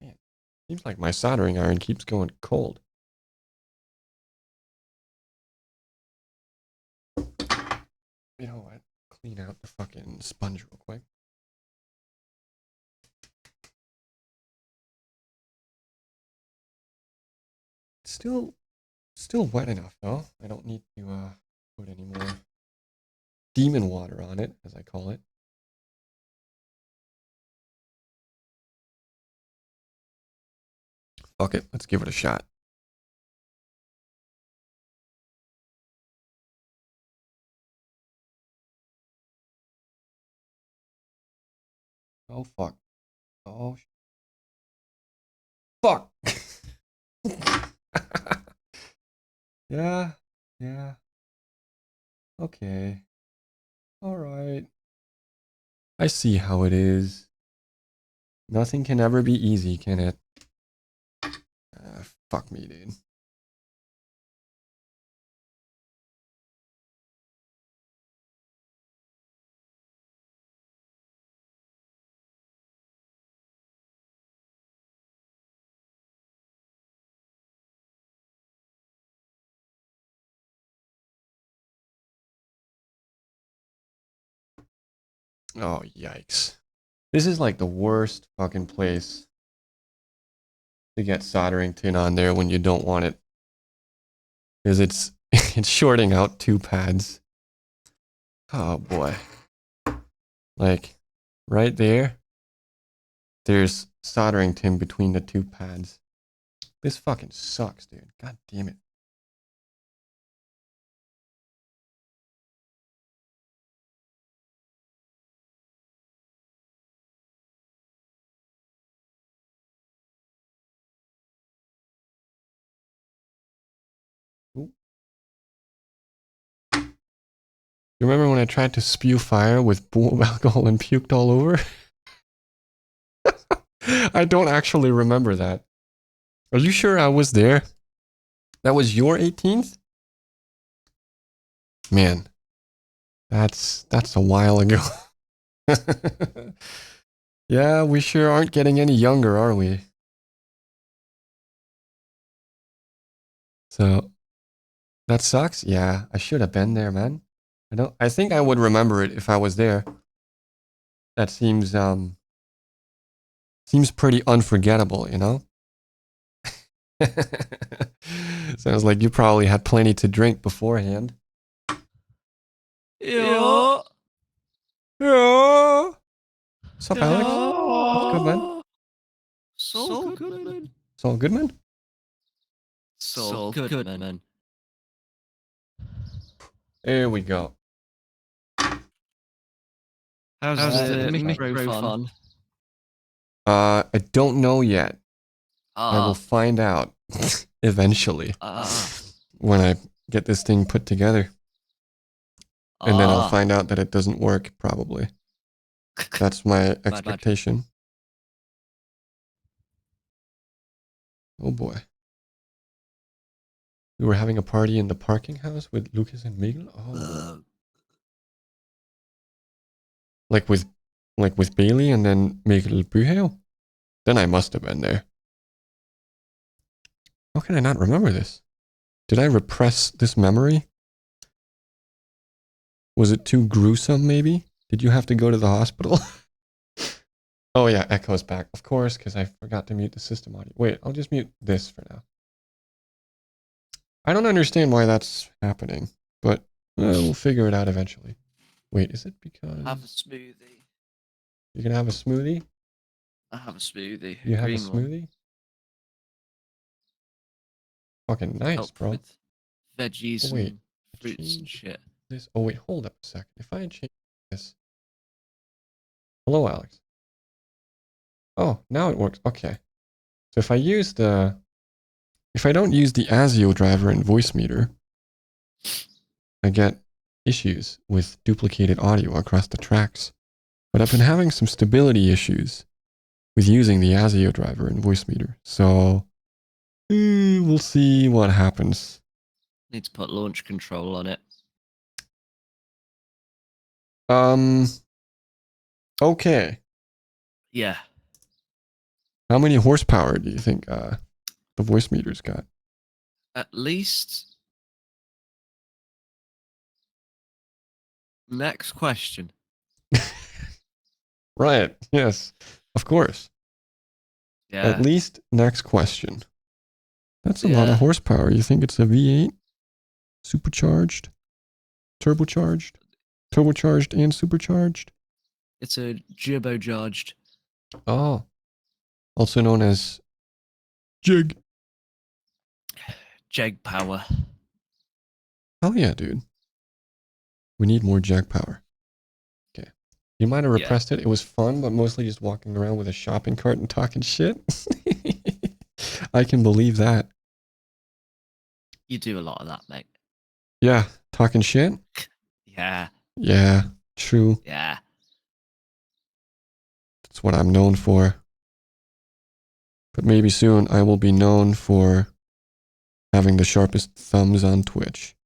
Man, seems like my soldering iron keeps going cold. You know what? Clean out the fucking sponge real quick. Still wet enough though. I don't need to put any more demon water on it, as I call it. Fuck it, let's give it a shot. Oh fuck. Oh fuck. Yeah. Okay. All right. I see how it is. Nothing can ever be easy, can it? Fuck me, dude. Oh, yikes. This is like the worst fucking place to get soldering tin on there when you don't want it. Because it's it's shorting out two pads. Oh boy. Like, right there, there's soldering tin between the two pads. This fucking sucks, dude. God damn it. Ooh. You remember when I tried to spew fire with bowl alcohol and puked all over? I don't actually remember that. Are you sure I was there? That was your 18th? Man, that's a while ago. Yeah, we sure aren't getting any younger, are we? So, that sucks? Yeah, I should have been there, man. I think I would remember it if I was there. That seems pretty unforgettable, you know? Sounds like you probably had plenty to drink beforehand. Yeah. Yeah. What's up, Alex? What's good, man? So good, man. Saul Goodman? So good, man. There we go. How's the micro fun? I don't know yet. I will find out eventually when I get this thing put together. And then I'll find out that it doesn't work, probably. That's my expectation. Oh boy. We were having a party in the parking house with Lucas and Miguel? Oh. Like with Bailey and then Miguel Buhel? Then I must have been there. How can I not remember this? Did I repress this memory? Was it too gruesome, maybe? Did you have to go to the hospital? Oh yeah, Echo's back. Of course, because I forgot to mute the system audio. Wait, I'll just mute this for now. I don't understand why that's happening, but we'll figure it out eventually. Wait, is it because... Have a smoothie. You're gonna have a smoothie? I have a smoothie. You have a green one. smoothie? Fucking nice, Help bro. with veggies Oh, wait. and fruits and shit. This. Oh wait, hold up a second. If I change this. Hello, Alex. Oh, now it works. Okay. So if I use the... If I don't use the ASIO driver and voice meter, I get issues with duplicated audio across the tracks. But I've been having some stability issues with using the ASIO driver and voice meter. So we'll see what happens. Need to put launch control on it. Okay. Yeah. How many horsepower do you think the voice meter's got? At least. Next question. Right. Yes. Of course. Yeah. At least next question. That's a lot of Yeah. horsepower. You think it's a V8? Supercharged? Turbocharged? Turbocharged and supercharged? It's a turbocharged. Oh. Also known as jig. Jag power. Hell yeah, dude. We need more jag power. Okay. You might have Yeah. repressed it. It was fun, but mostly just walking around with a shopping cart and talking shit. I can believe that. You do a lot of that, mate. Yeah. Talking shit? Yeah. Yeah. True. Yeah. That's what I'm known for. But maybe soon I will be known for having the sharpest thumbs on Twitch.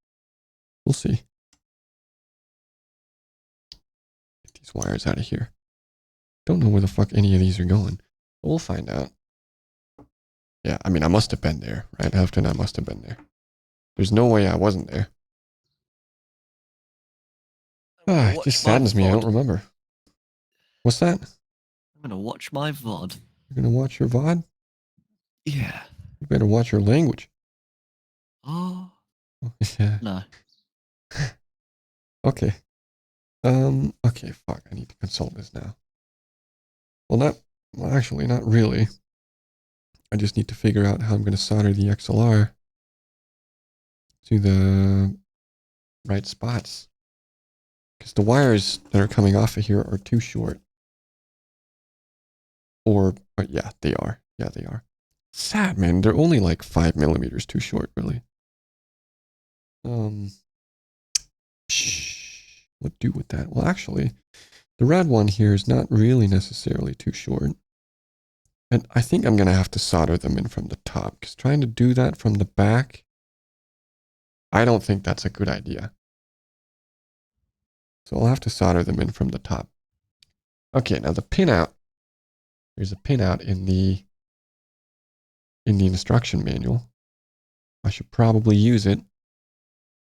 We'll see. Get these wires out of here. Don't know where the fuck any of these are going. But we'll find out. Yeah, I mean, I must have been there, right? After I must have been there. There's no way I wasn't there. Ah, it just saddens me. I don't remember. What's that? I'm gonna watch my VOD. You're gonna watch your VOD? Yeah. You better watch your language. Oh. Yeah. No. Okay. Okay, fuck. I need to consult this now. Well, actually, not really. I just need to figure out how I'm going to solder the XLR to the right spots. Because the wires that are coming off of here are too short. But yeah, they are. Yeah, they are. Sad, man. They're only like 5 millimeters too short, really. What do with that? Well, actually, the red one here is not really necessarily too short. And I think I'm going to have to solder them in from the top, because trying to do that from the back, I don't think that's a good idea. So I'll have to solder them in from the top. Okay, now the pinout. There's a pinout in the instruction manual. I should probably use it.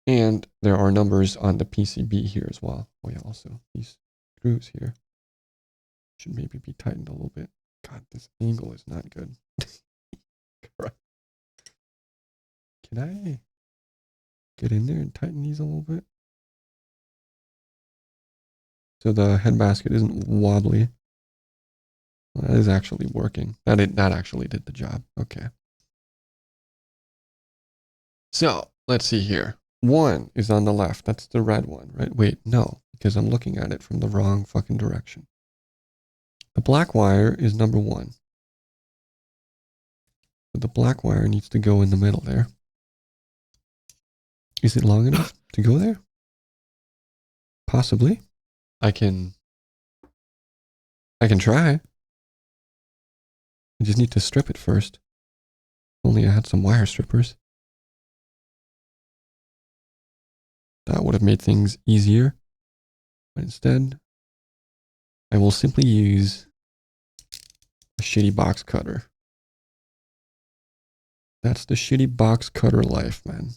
And there are numbers on the PCB here as well. Oh yeah, also these screws here should maybe be tightened a little bit. God, this angle is not good. Can I get in there and tighten these a little bit? So the head basket isn't wobbly. Well, that is actually working. That actually did the job. Okay. So let's see here. One is on the left. That's the red one, right? Wait, no, because I'm looking at it from the wrong fucking direction. The black wire is number 1. So the black wire needs to go in the middle there. Is it long enough to go there? Possibly. I can try. I just need to strip it first. Only I had some wire strippers. That would have made things easier. But instead, I will simply use a shitty box cutter. That's the shitty box cutter life, man.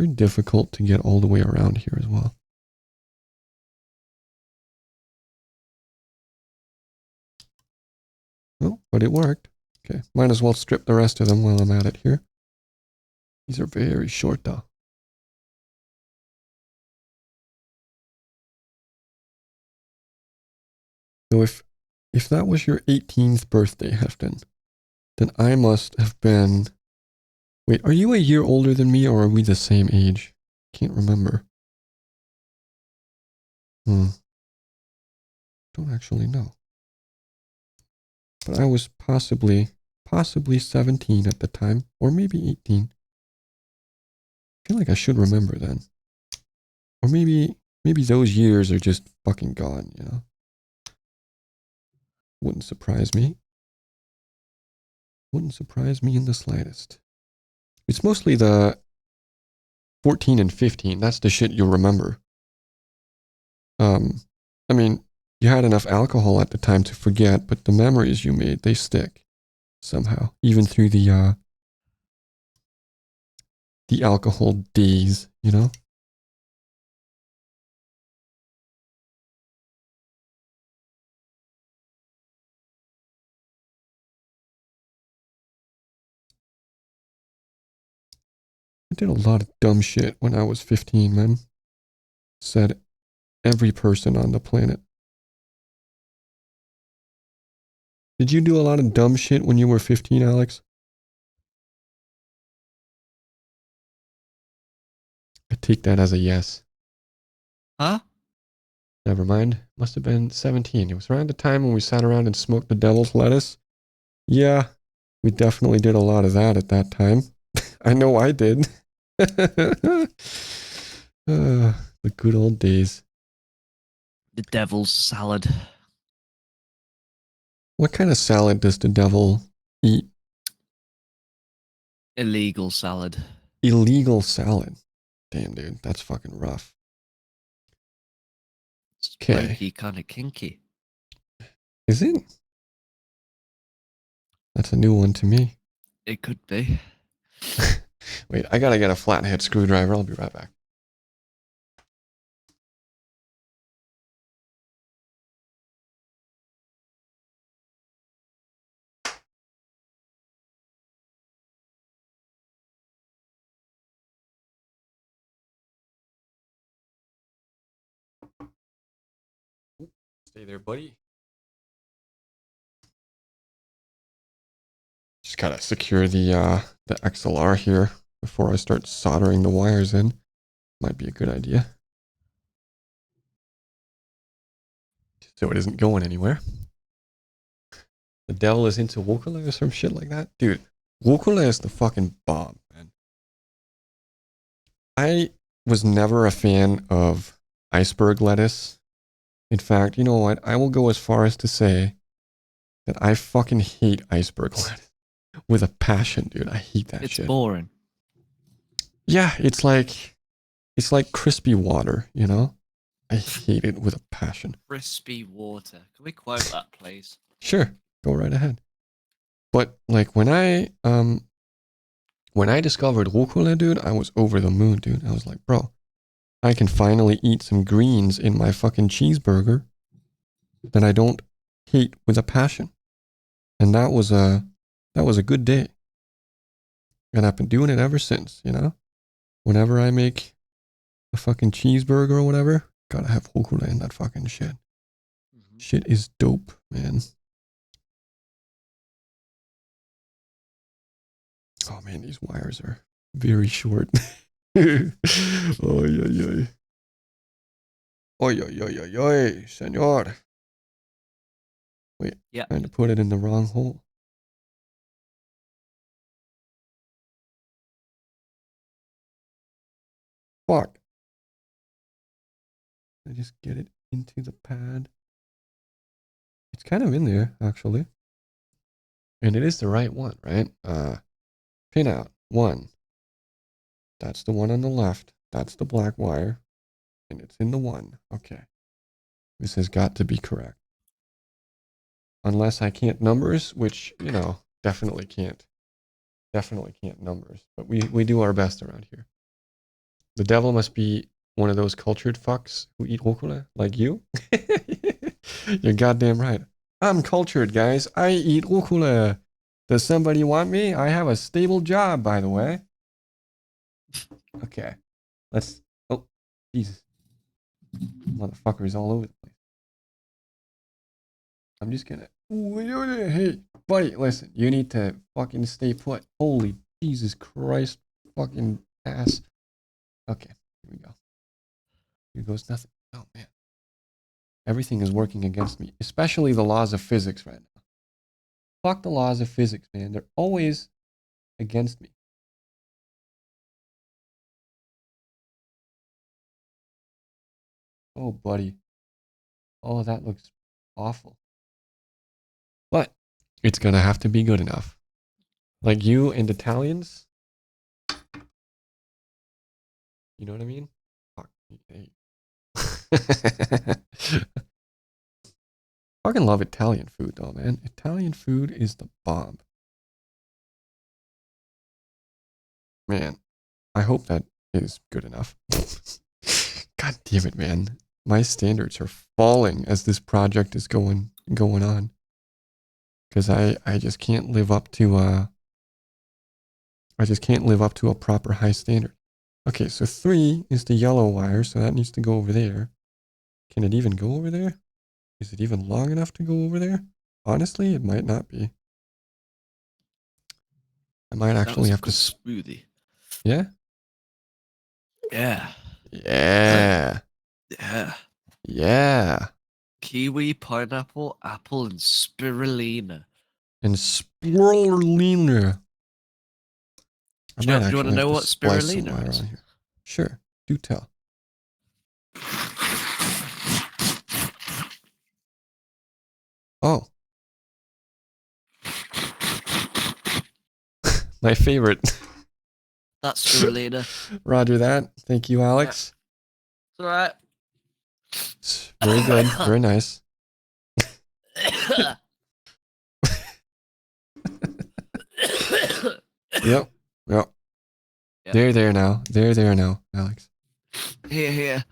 very difficult to get all the way around here as well. Oh, but it worked. Okay, might as well strip the rest of them while I'm at it here. These are very short though. So if that was your 18th birthday, Hefton, then I must have been... Wait, are you a year older than me or are we the same age? Can't remember. Don't actually know. But I was possibly 17 at the time, or maybe 18. I feel like I should remember then. Or maybe those years are just fucking gone, you know? Wouldn't surprise me. Wouldn't surprise me in the slightest. It's mostly the 14 and 15. That's the shit you'll remember. I mean, you had enough alcohol at the time to forget, but the memories you made, they stick somehow, even through the alcohol days, you know? I did a lot of dumb shit when I was 15, man. Said every person on the planet. Did you do a lot of dumb shit when you were 15, Alex? I take that as a yes. Huh? Never mind. Must have been 17. It was around the time when we sat around and smoked the devil's lettuce. Yeah, we definitely did a lot of that at that time. I know I did. The good old days. The devil's salad. What kind of salad does the devil eat? Illegal salad. Illegal salad. Damn, dude, that's fucking rough. It's 'Kay. low-key kind of kinky. Is it? That's a new one to me. It could be. Wait, I gotta get a flathead screwdriver. I'll be right back. Stay there, buddy. Just gotta secure the XLR here before I start soldering the wires in. Might be a good idea. So it isn't going anywhere. The devil is into Wokala or some shit like that? Dude, Wokala is the fucking bomb, man. I was never a fan of iceberg lettuce. In fact, you know what? I will go as far as to say that I fucking hate iceberg lettuce with a passion, dude. I hate that It's shit. boring. Yeah, it's like crispy water, you know? I hate it with a passion. Crispy water. Can we quote that, please? Sure, go right ahead. But like when I discovered rucola, dude, I was over the moon, dude. I was like, bro, I can finally eat some greens in my fucking cheeseburger that I don't hate with a passion. And that was a good day. And I've been doing it ever since, you know? Whenever I make a fucking cheeseburger or whatever, gotta have rucola in that fucking shit. Mm-hmm. Shit is dope, man. Oh man, these wires are very short. Oy, oy, oy. Oy, oy, oy, oy, oy, senor. Wait, Yeah. trying to put it in the wrong hole. Fuck. I just get it into the pad. It's kind of in there, actually. And it is the right one, right? Pin out. 1. That's the one on the left. That's the black wire. And it's in the 1. Okay. This has got to be correct. Unless I can't numbers, which, you know, definitely can't. Definitely can't numbers. But we do our best around here. The devil must be one of those cultured fucks who eat rucola, like you. You're goddamn right. I'm cultured, guys. I eat rucola. Does somebody want me? I have a stable job, by the way. Okay. Let's... Oh, Jesus. Motherfuckers all over the place. I'm just gonna... Hey, buddy, listen. You need to fucking stay put. Holy Jesus Christ. Fucking ass. Okay, here we go. Here goes nothing. Oh, man. Everything is working against me. Especially the laws of physics right now. Fuck the laws of physics, man. They're always against me. Oh, buddy. Oh, that looks awful. But it's gonna have to be good enough. Like you and Italians. You know what I mean? Fuck. Hey. Fucking love Italian food though, man. Italian food is the bomb. Man, I hope that is good enough. God damn it, man. My standards are falling as this project is going on. Because I just can't live up to a proper high standard. Okay, so 3 is the yellow wire, so that needs to go over there. Can it even go over there? Is it even long enough to go over there? Honestly, it might not be. I might actually have to... smoothie. Yeah? Yeah. Yeah. Yeah. Yeah. Kiwi, pineapple, apple, and spirulina. And spirulina. Do you want to know what spirulina is? Here. Sure. Do tell. Oh. My favorite. That's spirulina. Roger that. Thank you, Alex. It's alright. Very good. Very nice. Yep. Yep. Yep. There now. There now, Alex. Here.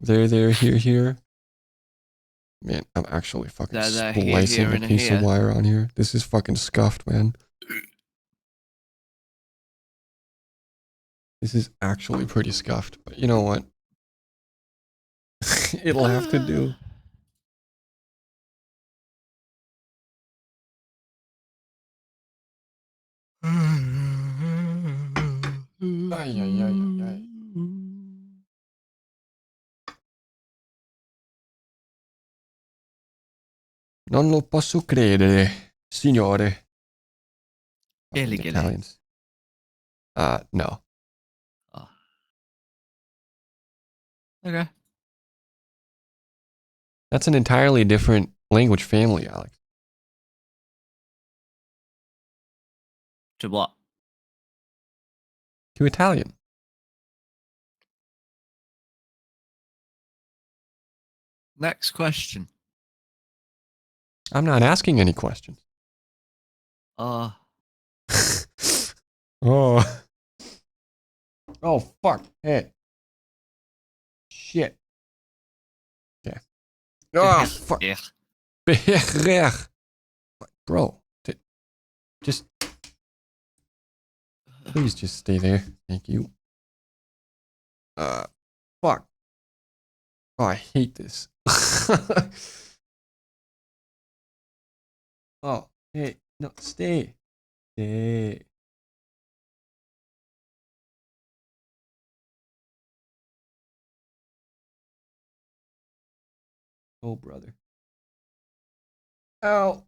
There, here. Man, I'm actually fucking splicing here, a piece here. of wire on here. This is fucking scuffed, man. This is actually pretty scuffed, but you know what? It'll have to do. Ay, ay, ay, ay, ay. Non lo posso credere, signore. Fucking Gilly. Italians. No. Oh. Okay. That's an entirely different language family, Alex. To what? To Italian. Next question. I'm not asking any questions. Oh. Oh. Oh, fuck. Hey. Shit. Okay. Oh, fuck. Yeah. Bro. Just. Please just stay there. Thank you. Fuck. Oh, I hate this. Oh, hey. No, stay. Stay. Oh, brother. Ow.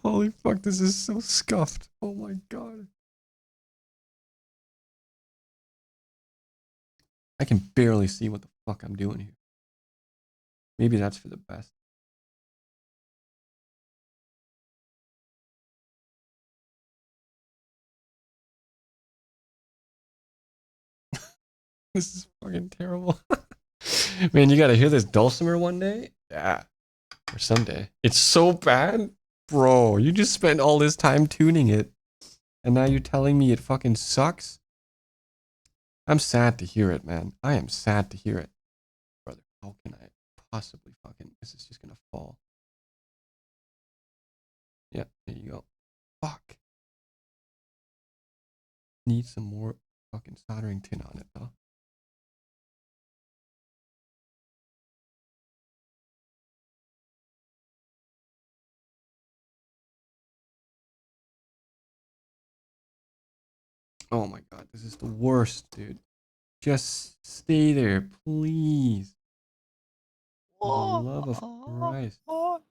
Holy fuck, this is so scuffed. Oh my god. I can barely see what the fuck I'm doing here. Maybe that's for the best. This is fucking terrible. Man, you gotta hear this dulcimer one day? Yeah. Or someday. It's so bad. Bro, you just spent all this time tuning it. And now you're telling me it fucking sucks? I'm sad to hear it, man. I am sad to hear it. Brother, how can I possibly fucking... This is just gonna fall. Yeah, there you go. Fuck. Need some more fucking soldering tin on it, though. Oh my god, this is the worst, dude. Just stay there, please. For the love of Christ. God,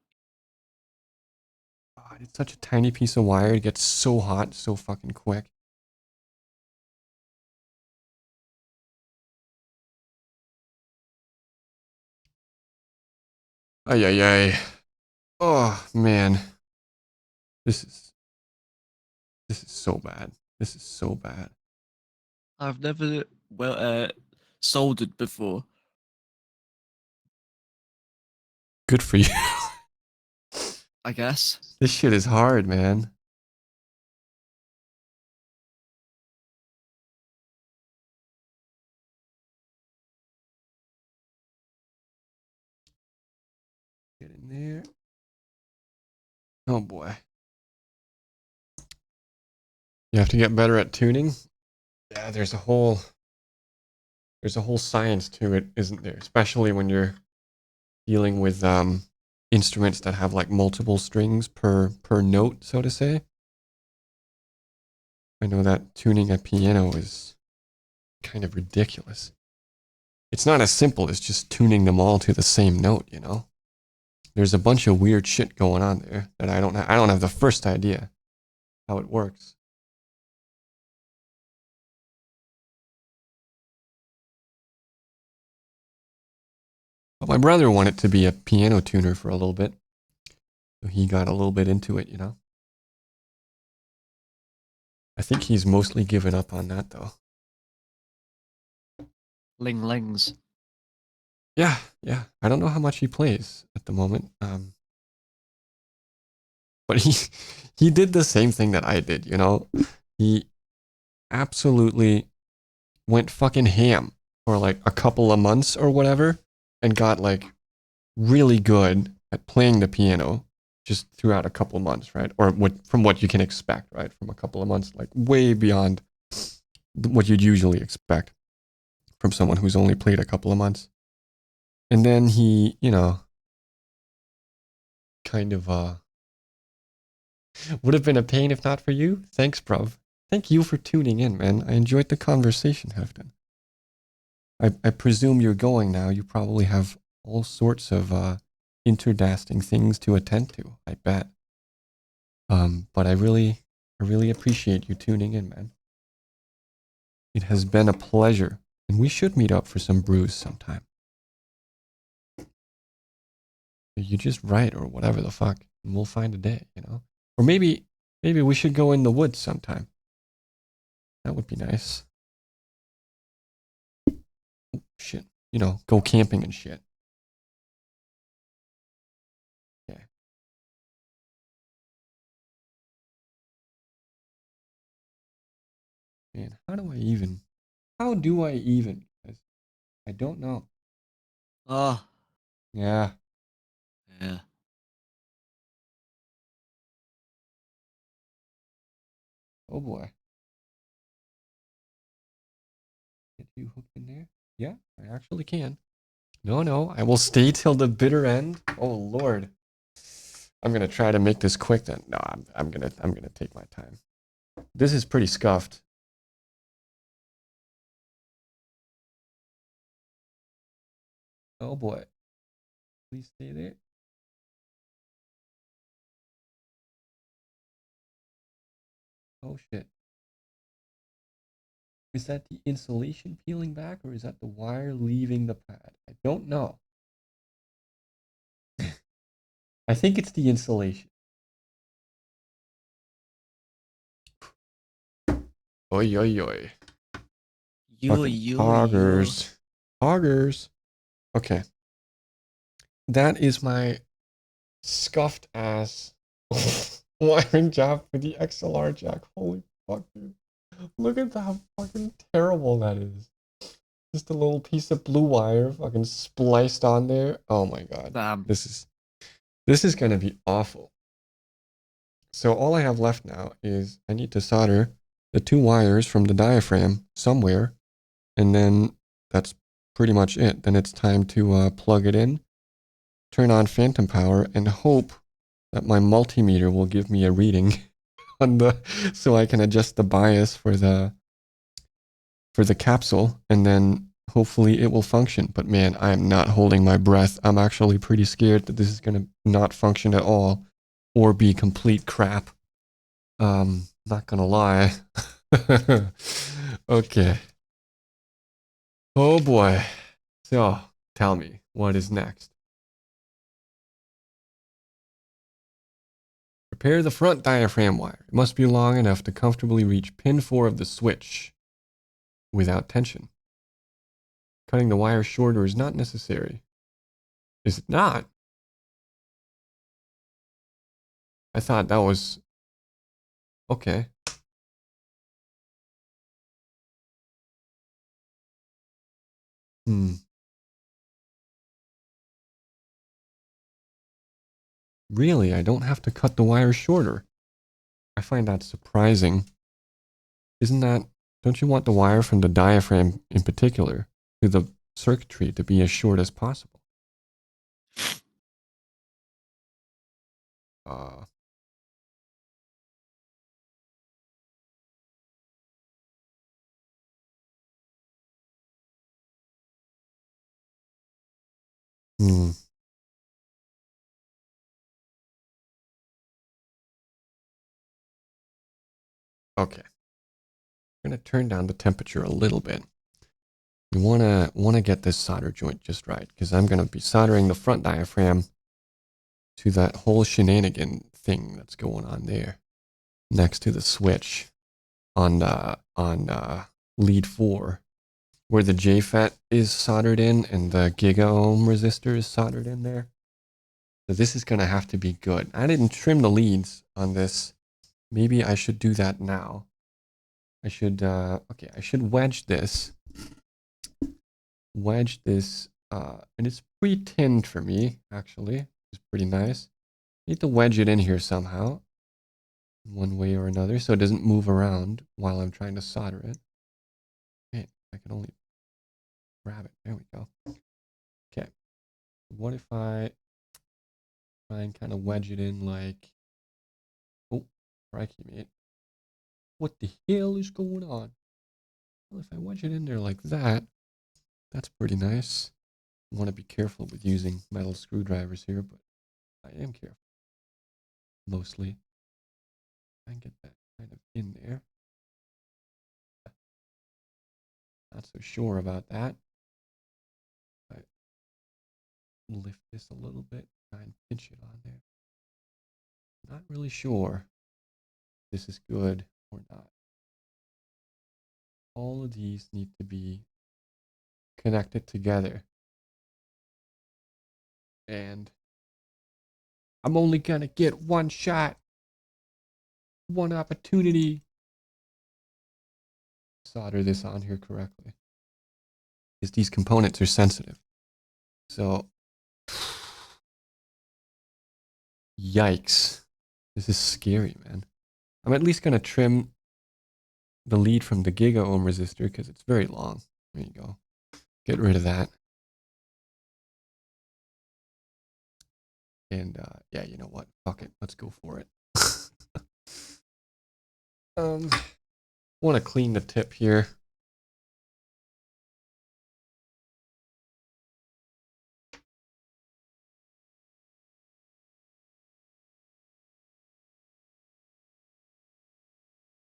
it's such a tiny piece of wire. It gets so hot so fucking quick. Ay, ay, ay. Oh, man. This is so bad. This is so bad. I've never soldered before. Good for you. I guess. This shit is hard, man. Get in there. Oh boy. You have to get better at tuning. Yeah, there's a whole science to it, isn't there? Especially when you're dealing with instruments that have like multiple strings per note, so to say. I know that tuning a piano is kind of ridiculous. It's not as simple as just tuning them all to the same note, you know? There's a bunch of weird shit going on there that I don't have the first idea how it works. But my brother wanted to be a piano tuner for a little bit. So he got a little bit into it, you know? I think he's mostly given up on that, though. Ling lings. Yeah. I don't know how much he plays at the moment. But he did the same thing that I did, you know? He absolutely went fucking ham for like a couple of months or whatever and got like really good at playing the piano just throughout a couple of months, right? Or from what you can expect, right? From a couple of months, like way beyond what you'd usually expect from someone who's only played a couple of months. And then he, you know, kind of would have been a pain if not for you. Thanks, bruv. Thank you for tuning in, man. I enjoyed the conversation, Hefton. I presume you're going now. You probably have all sorts of interdasting things to attend to, I bet. But I really appreciate you tuning in, man. It has been a pleasure, and we should meet up for some brews sometime. You just write or whatever the fuck, and we'll find a day, you know? Or maybe we should go in the woods sometime. That would be nice. Oh, shit. You know, go camping and shit. Okay. Man, how do I even? I don't know. Ah. Yeah. Yeah. Oh boy. Get you hooked in there? Yeah, I actually can. No, I will stay till the bitter end. Oh Lord. I'm gonna try to make this quick then. No, I'm gonna take my time. This is pretty scuffed. Oh boy. Please stay there. Oh shit. Is that the insulation peeling back or is that the wire leaving the pad? I don't know. I think it's the insulation. Oi, oi, oi. Hoggers. Hoggers. Okay. That is my scuffed ass wiring job for the XLR jack. Holy fuck, dude? Look at how fucking terrible that is. Just a little piece of blue wire fucking spliced on there. Oh my god. This is gonna be awful. So all I have left now is I need to solder the 2 wires from the diaphragm somewhere, and then that's pretty much it. Then it's time to plug it in, turn on phantom power, and hope that my multimeter will give me a reading on the, so I can adjust the bias for the capsule, and then hopefully it will function. But man, I am not holding my breath. I'm actually pretty scared that this is gonna not function at all, or be complete crap. Not gonna lie. Okay. Oh boy. So, tell me, what is next? Prepare the front diaphragm wire. It must be long enough to comfortably reach pin 4 of the switch without tension. Cutting the wire shorter is not necessary. Is it not? I thought that was... Okay. Really, I don't have to cut the wire shorter. I find that surprising. Isn't that... Don't you want the wire from the diaphragm in particular to the circuitry to be as short as possible? Hmm. Okay. I'm going to turn down the temperature a little bit. We want to get this solder joint just right, because I'm going to be soldering the front diaphragm to that whole shenanigan thing that's going on there next to the switch on lead 4, where the JFET is soldered in and the giga ohm resistor is soldered in there. So this is going to have to be good. I didn't trim the leads on this. Maybe I should do that now. I should, okay, I should wedge this, and it's pre-tinned for me, actually. It's pretty nice. Need to wedge it in here somehow, one way or another, so it doesn't move around while I'm trying to solder it. Okay, I can only grab it. There we go. Okay, what if I try and kind of wedge it in like... Oh, crikey, mate. What the hell is going on? Well, if I wedge it in there like that, that's pretty nice. I want to be careful with using metal screwdrivers here, but I am careful. Mostly. I can get that kind of in there. Not so sure about that. I lift this a little bit, try and pinch it on there. Not really sure if this is good or not. All of these need to be connected together. And I'm only gonna get one shot, one opportunity. Solder this on here correctly, because these components are sensitive. So, yikes. This is scary, man. I'm at least gonna trim the lead from the giga ohm resistor because it's very long. There you go. Get rid of that. And yeah, you know what? Fuck it. Let's go for it. Want to clean the tip here.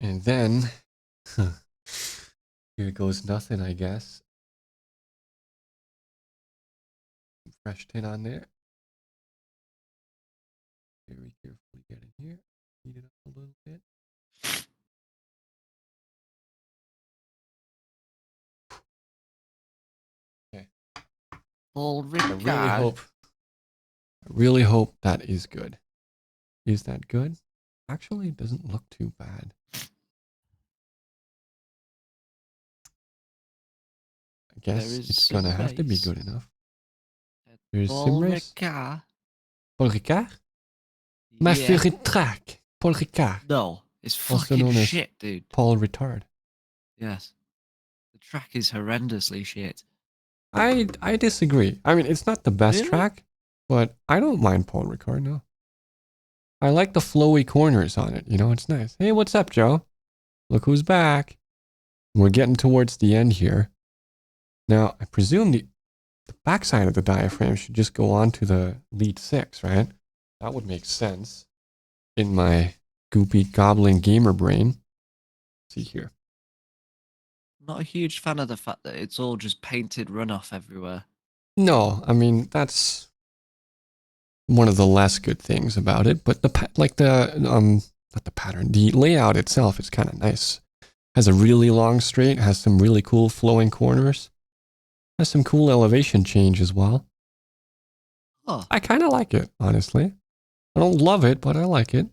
And then here goes nothing, I guess. Fresh tin on there. Very carefully get in here. Heat it up a little bit. Okay. I really hope that is good. Is that good? Actually, it doesn't look too bad. guess There is it's gonna have to be space. good enough. There's Paul Simris. Ricard. Paul Ricard? My Yeah. favorite track. Paul Ricard. No, it's Also fucking known as shit, dude. Paul Retard. Yes. The track is horrendously shit. I disagree. I mean, it's not the best Really? track, but I don't mind Paul Ricard, no. I like the flowy corners on it, you know, it's nice. Hey, what's up, Joe? Look who's back. We're getting towards the end here. Now, I presume the backside of the diaphragm should just go on to the lead 6, right? That would make sense in my goopy gobbling gamer brain. Let's see here. Not a huge fan of the fact that it's all just painted runoff everywhere. No, I mean, that's one of the less good things about it, but not the pattern, the layout itself is kind of nice. Has a really long straight, has some really cool flowing corners, has some cool elevation change as well. Oh, I kind of like it, honestly. I don't love it, but I like it.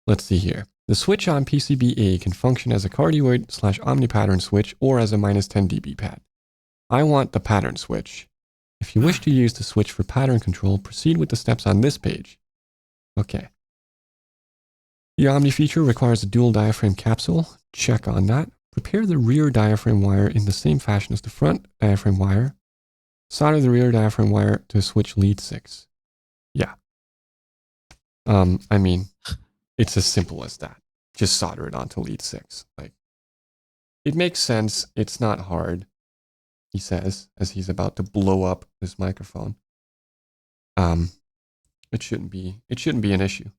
Let's see here. The switch on PCB-A can function as a cardioid/omnipattern switch or as a -10 dB pad. I want the pattern switch. If you wish to use the switch for pattern control, proceed with the steps on this page. Okay. The Omni feature requires a dual diaphragm capsule. Check on that. Prepare the rear diaphragm wire in the same fashion as the front diaphragm wire. Solder the rear diaphragm wire to switch lead 6. Yeah. I mean, it's as simple as that. Just solder it onto lead 6. Like, it makes sense. It's not hard, he says, as he's about to blow up this microphone. It shouldn't be an issue.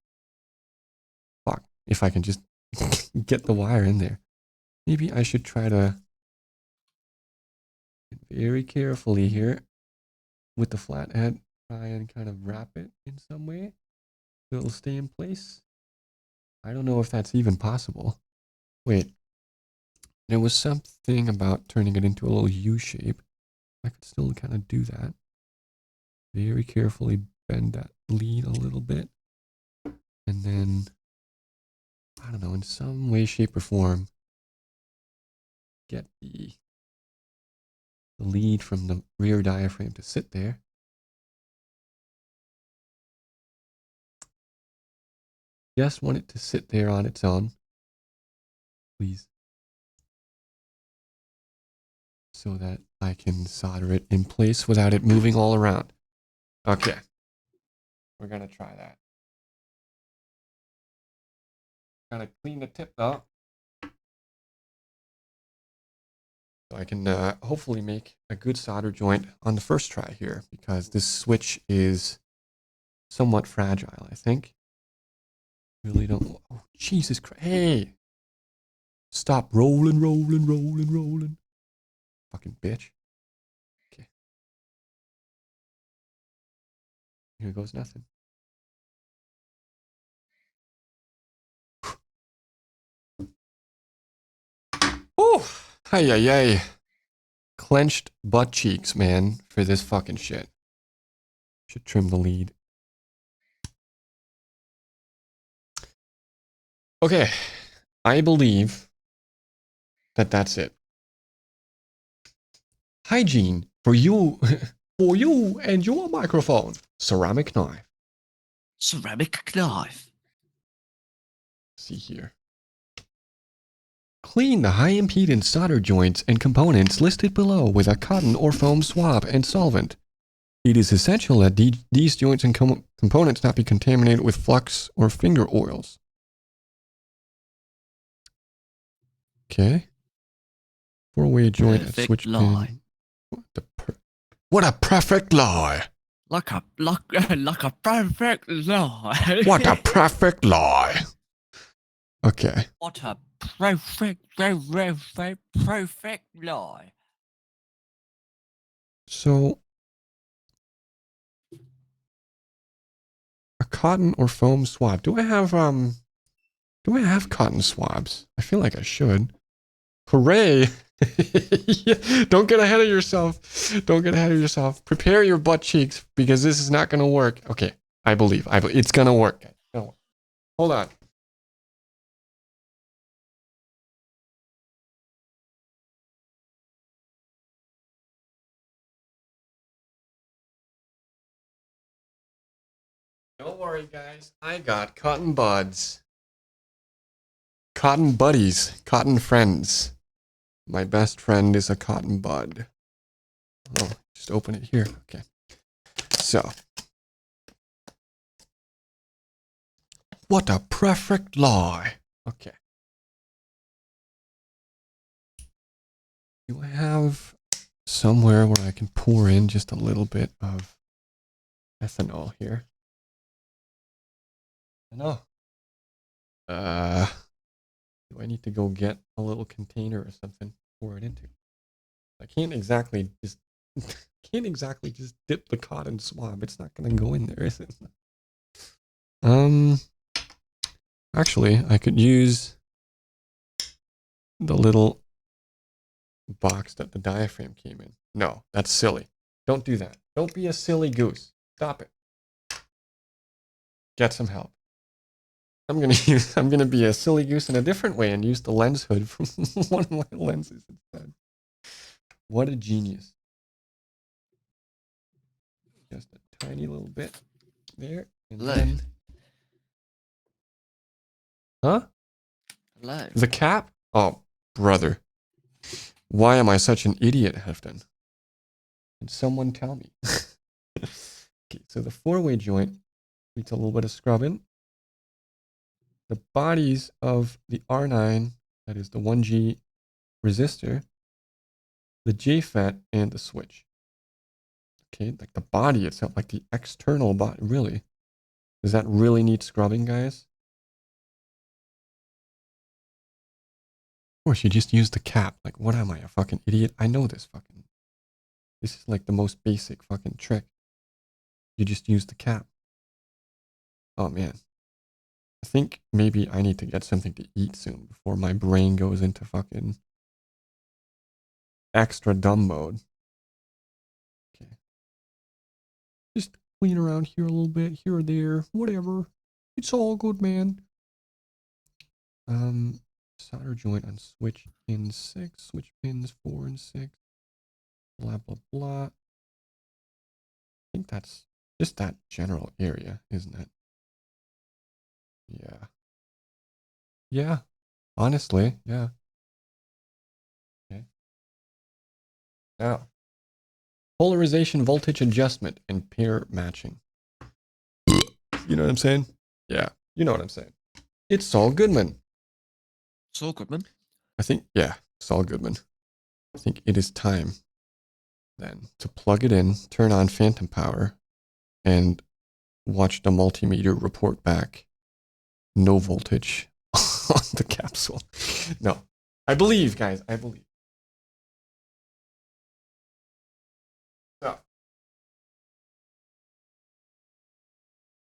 Fuck, if I can just get the wire in there. Maybe I should try to very carefully here with the flathead, try and kind of wrap it in some way so it'll stay in place. I don't know if that's even possible. Wait, there was something about turning it into a little U shape. I could still kind of do that. Very carefully bend that lead a little bit. And then, I don't know, in some way, shape, or form, get the lead from the rear diaphragm to sit there. Just want it to sit there on its own. Please. So that I can solder it in place without it moving all around. Okay. We're going to try that. Gotta clean the tip though. So I can hopefully make a good solder joint on the first try here, because this switch is somewhat fragile, I think. Really don't. Oh, Jesus Christ. Hey! Stop rolling. Fucking bitch. Okay. Here goes nothing. Oh! Hey. Clenched butt cheeks, man, for this fucking shit. Should trim the lead. Okay. I believe that that's it. Hygiene for you, for you and your microphone. Ceramic knife. ceramic knife. See here. Clean the high impedance solder joints and components listed below with a cotton or foam swab and solvent. It is essential that these joints and components not be contaminated with flux or finger oils. Okay. 4-way joint at switch pin. What a perfect lie. Like a perfect lie. What a perfect lie. Okay. What a perfect lie. So, a cotton or foam swab. Do I have cotton swabs? I feel like I should. Hooray! Don't get ahead of yourself. Don't get ahead of yourself. Prepare your butt cheeks, because this is not going to work. Okay, I believe it's going to work. Hold on. Don't worry, guys. I got cotton buds. Cotton buddies. Cotton friends. My best friend is a cotton bud. Oh, just open it here. Okay. So. What a perfect lie. Okay. Do I have somewhere where I can pour in just a little bit of ethanol here? I know. Do I need to go get a little container or something to pour it into? I can't exactly just dip the cotton swab. It's not gonna go in there, is it? Actually, I could use the little box that the diaphragm came in. No, that's silly. Don't do that. Don't be a silly goose. Stop it. Get some help. I'm gonna be a silly goose in a different way and use the lens hood from one of my lenses instead. What a genius. Just a tiny little bit there. And Hello. then... Huh? Hello. The cap? Oh, brother. Why am I such an idiot, Hefton? Can someone tell me? Okay, so the four-way joint needs a little bit of scrubbing. The bodies of the R9, that is the 1G resistor, the JFET, and the switch. Okay, like the body itself, like the external body, really. Does that really need scrubbing, guys? Of course, you just use the cap. Like, what am I, a fucking idiot? I know this fucking... This is like the most basic fucking trick. You just use the cap. Oh, man. I think maybe I need to get something to eat soon before my brain goes into fucking extra dumb mode. Okay. Just clean around here a little bit, here or there, whatever. It's all good, man. Solder joint on switch pin 6, switch pins 4 and 6. Blah, blah, blah. I think that's just that general area, isn't it? Yeah. Yeah. Honestly, yeah. Okay. Now, polarization voltage adjustment and pair matching. You know what I'm saying? Yeah. You know what I'm saying. It's Saul Goodman. Saul Goodman. I think, yeah, Saul Goodman. I think it is time then to plug it in, turn on phantom power, and watch the multimeter report back no voltage on the capsule. No, I believe, guys, I believe. So,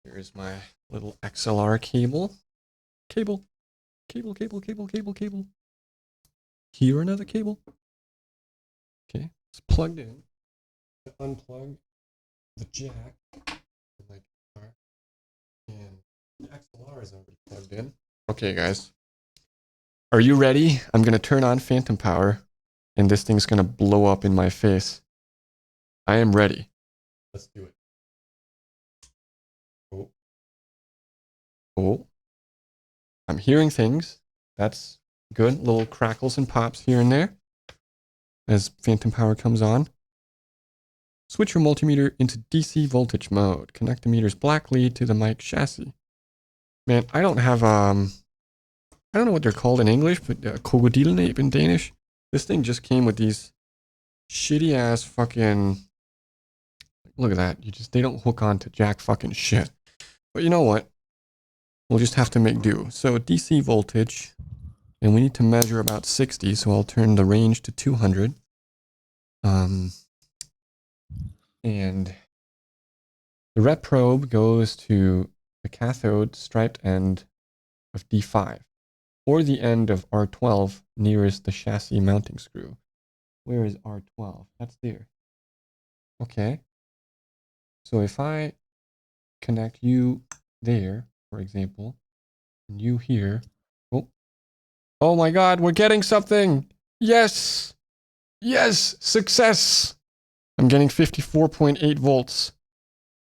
here's my little XLR cable. Cable. Here, another cable. Okay, it's plugged in. Unplug the jack from my guitar, and the XLR is already plugged in. Okay, guys, are you ready? I'm gonna turn on phantom power, and this thing's gonna blow up in my face. I am ready. Let's do it. Oh, oh, I'm hearing things. That's good. Little crackles and pops here and there as phantom power comes on. Switch your multimeter into DC voltage mode. Connect the meter's black lead to the mic chassis. Man, I don't have, I don't know what they're called in English, but krokodillenæb in Danish. This thing just came with these shitty ass fucking, look at that. They don't hook on to jack fucking shit. But you know what? We'll just have to make do. So DC voltage, and we need to measure about 60, so I'll turn the range to 200. And the rep probe goes to the cathode striped end of D5, or the end of R12 nearest the chassis mounting screw. Where is R12? That's there. Okay. So if I connect you there, for example, and you here. Oh my God, we're getting something. Yes. Yes. Success. I'm getting 54.8 volts.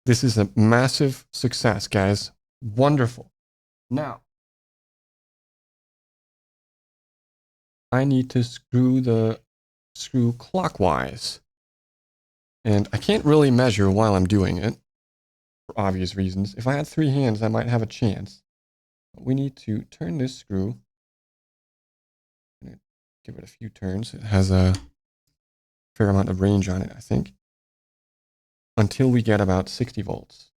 This is a massive success, guys. Wonderful. Now, I need to screw clockwise. And I can't really measure while I'm doing it, for obvious reasons. If I had 3 hands, I might have a chance. But we need to turn this screw. Give it a few turns. It has a fair amount of range on it, I think. Until we get about 60 volts.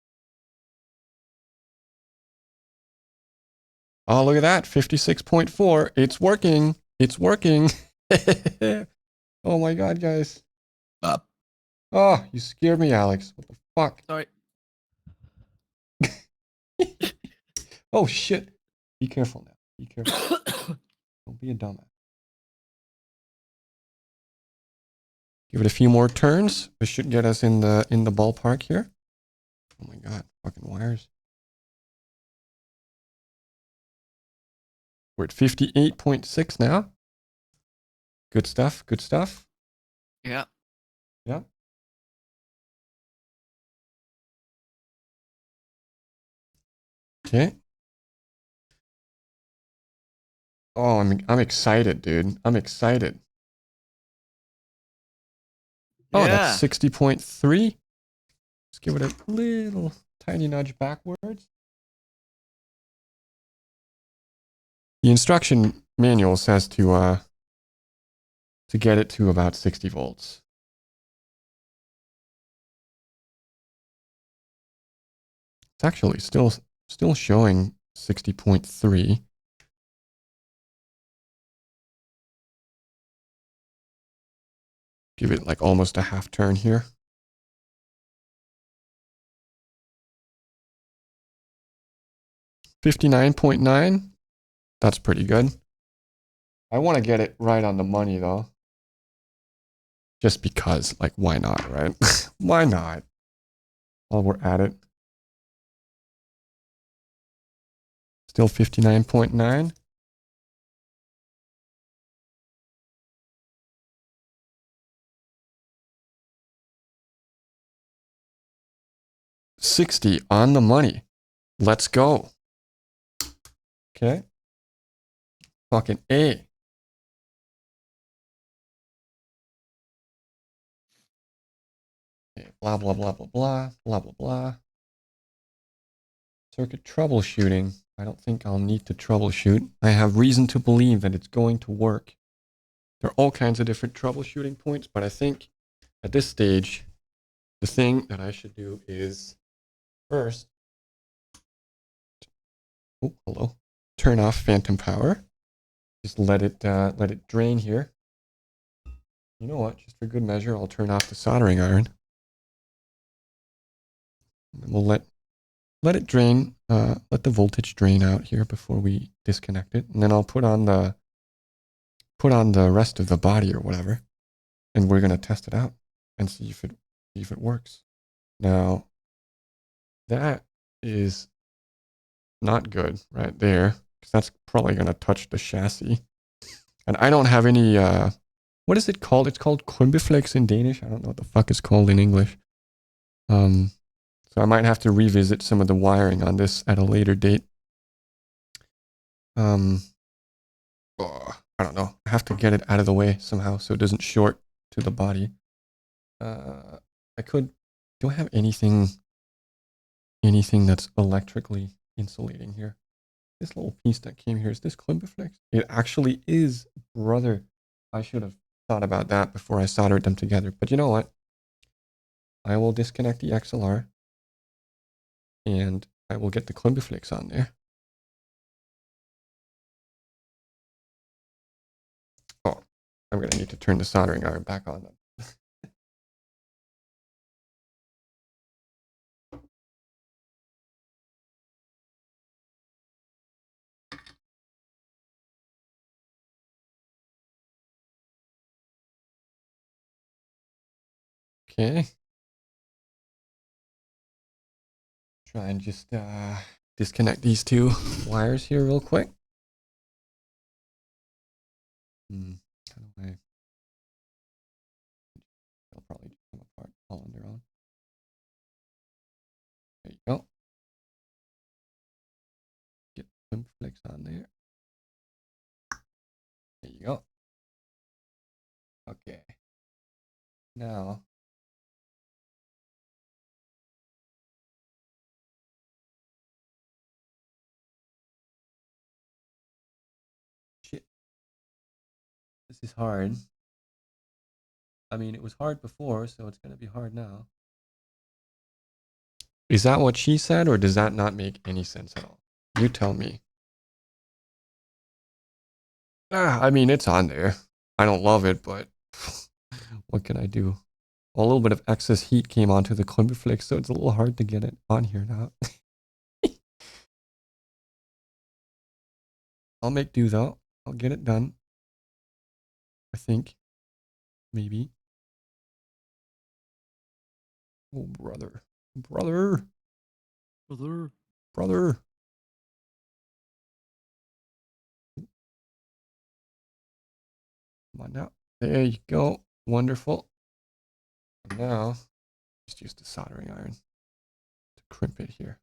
Oh, look at that. 56.4. It's working. It's working. Oh my God, guys. Oh, you scared me, Alex. What the fuck? Sorry. Oh, shit. Be careful now. Be careful. Don't be a dumbass. Give it a few more turns. This should get us in the ballpark here. Oh my God, fucking wires. We're at 58.6 now. Good stuff. Good stuff. Yeah. Yeah. Okay. Oh, I'm excited, dude. I'm excited. Oh, that's Yeah. 60.3. Let's give it a little tiny nudge backwards. The instruction manual says to get it to about 60 volts. It's actually still showing 60.3. Give it like almost a half turn here. $59.9. That's pretty good. I want to get it right on the money though. Just because, like, why not, right? Why not? While we're at it. Still 59.9. $60 on the money. Let's go. Okay. Fucking A. Okay. Blah, blah, blah, blah, blah, blah, blah, blah. Circuit troubleshooting. I don't think I'll need to troubleshoot. I have reason to believe that it's going to work. There are all kinds of different troubleshooting points, but I think at this stage, the thing that I should do is first, oh, hello, turn off phantom power. Just let it drain here. You know what? Just for good measure, I'll turn off the soldering iron. And we'll let it drain. Let the voltage drain out here before we disconnect it, and then I'll put on the rest of the body or whatever, and we're gonna test it out and see if it works. Now, that is not good right there, because that's probably gonna touch the chassis, and I don't have any. What is it called? It's called Klumbeflex in Danish. I don't know what the fuck it's called in English. So I might have to revisit some of the wiring on this at a later date. I don't know. I have to get it out of the way somehow so it doesn't short to the body. I could. Do I have anything that's electrically insulating here? This little piece that came here, is this Klumbeflex? It actually is, brother. I should have thought about that before I soldered them together. But you know what? I will disconnect the XLR and I will get the Klumbeflex on there. Oh, I'm going to need to turn the soldering iron back on then. Okay. Try and just disconnect these 2 wires here real quick. How do I? They'll probably just come apart all on their own. crimp flicks on there. There you go. Okay. Now, shit. This is hard. I mean, it was hard before, so it's going to be hard now. Is that what she said, or does that not make any sense at all? You tell me. I mean, it's on there. I don't love it, but what can I do? A little bit of excess heat came onto the climber flicks, so it's a little hard to get it on here now. I'll make do though. I'll get it done. I think. Maybe. Oh, brother. Brother. Brother. Brother. Come on now. There you go. Wonderful. And now, just use the soldering iron to crimp it here.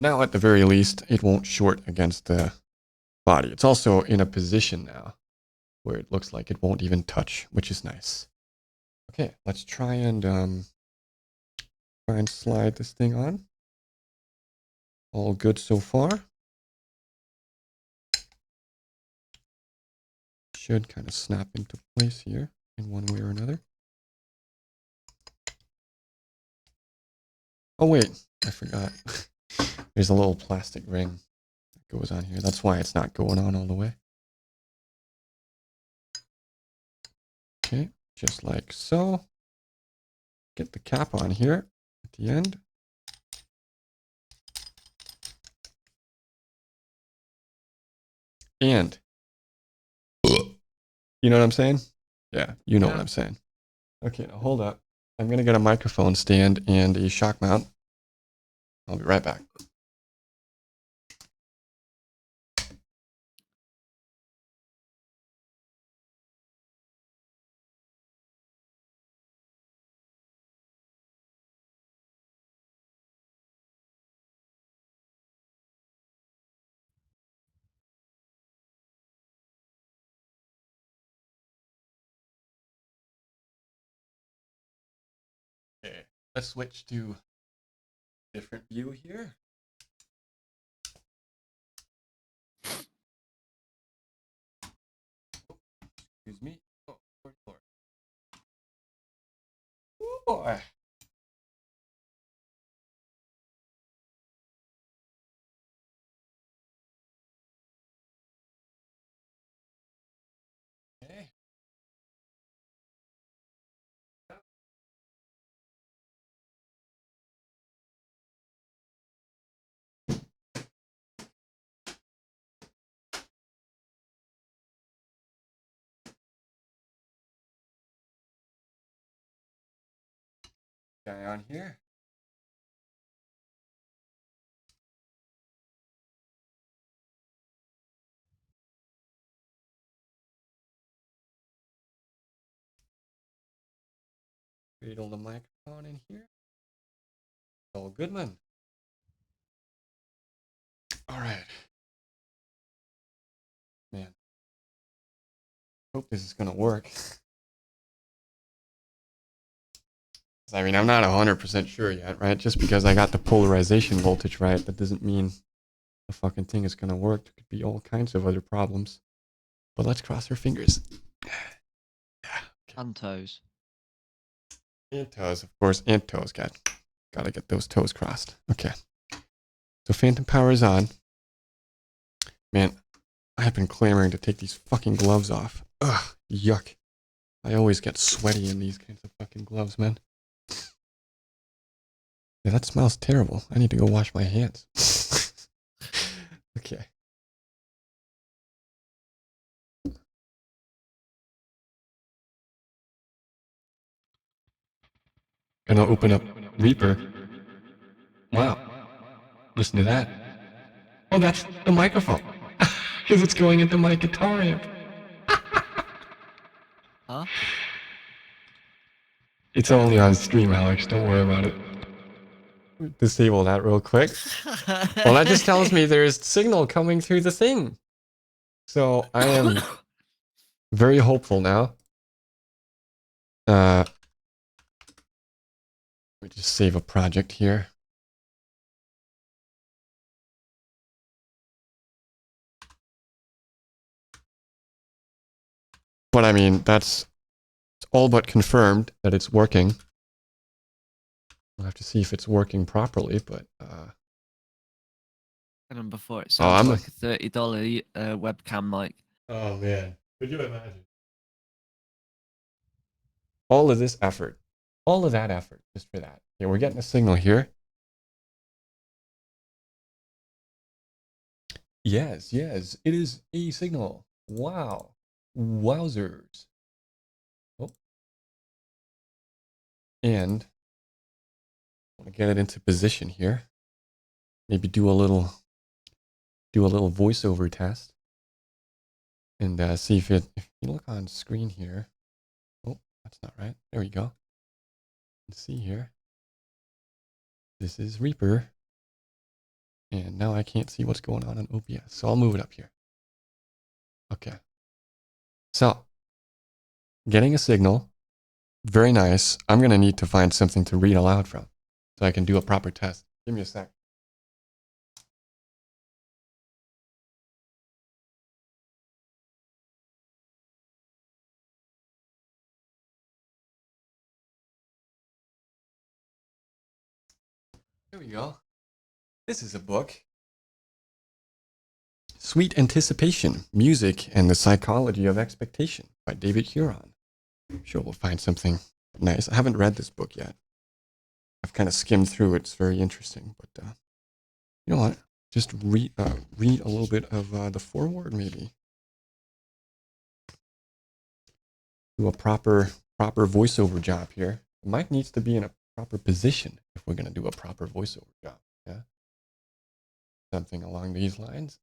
Now, at the very least, it won't short against the body. It's also in a position now where it looks like it won't even touch, which is nice. Okay, let's try and slide this thing on. All good so far. Should kind of snap into place here in one way or another. Oh wait, I forgot. There's a little plastic ring that goes on here. That's why it's not going on all the way. Okay, just like so. Get the cap on here at the end. And, you know what I'm saying? Yeah, you know what I'm saying. Okay, now hold up. I'm going to get a microphone stand and a shock mount. I'll be right back. Okay, let's switch to different view here. Excuse me. Oh, Lord. Oh boy. Okay. Guy on here. Cradle the microphone in here. All good, man. All right. Man. Hope this is gonna work. I mean, I'm not 100% sure yet, right? Just because I got the polarization voltage right, that doesn't mean the fucking thing is gonna work. There could be all kinds of other problems. But let's cross our fingers. Yeah. And toes. And toes, of course, and toes. Gotta get those toes crossed. Okay. So phantom power is on. Man, I have been clamoring to take these fucking gloves off. Ugh, yuck. I always get sweaty in these kinds of fucking gloves, man. Yeah, that smells terrible. I need to go wash my hands. Okay. Gonna open up Reaper. Wow. Listen to that. Oh, that's the microphone. Because it's going into my guitar amp. Huh? It's only on stream, Alex. Don't worry about it. Disable that real quick. Well, that just tells me there's signal coming through the thing. So I am very hopeful now. Let me just save a project here. But I mean, that's all but confirmed that it's working. We'll have to see if it's working properly, but And before it Oh, sounds I'm like a $30 webcam mic. oh man, could you imagine? All of this effort, all of that effort just for that. Yeah, we're getting a signal here. Yes, yes, it is a signal. Wow. Wowzers. Oh. And I want to get it into position here. Maybe do a little voiceover test. And see if you look on screen here. Oh, that's not right. There we go. Let's see here. This is Reaper. And now I can't see what's going on OBS. So I'll move it up here. Okay. So, getting a signal. Very nice. I'm going to need to find something to read aloud from so I can do a proper test. Give me a sec. Here we go. This is a book. Sweet Anticipation, Music and the Psychology of Expectation by David Huron. I'm sure we'll find something nice. I haven't read this book yet. I've kind of skimmed through it. It's very interesting. But you know what? Just read a little bit of the foreword, maybe. Do a proper voiceover job here. The mic needs to be in a proper position if we're going to do a proper voiceover job. Yeah, something along these lines.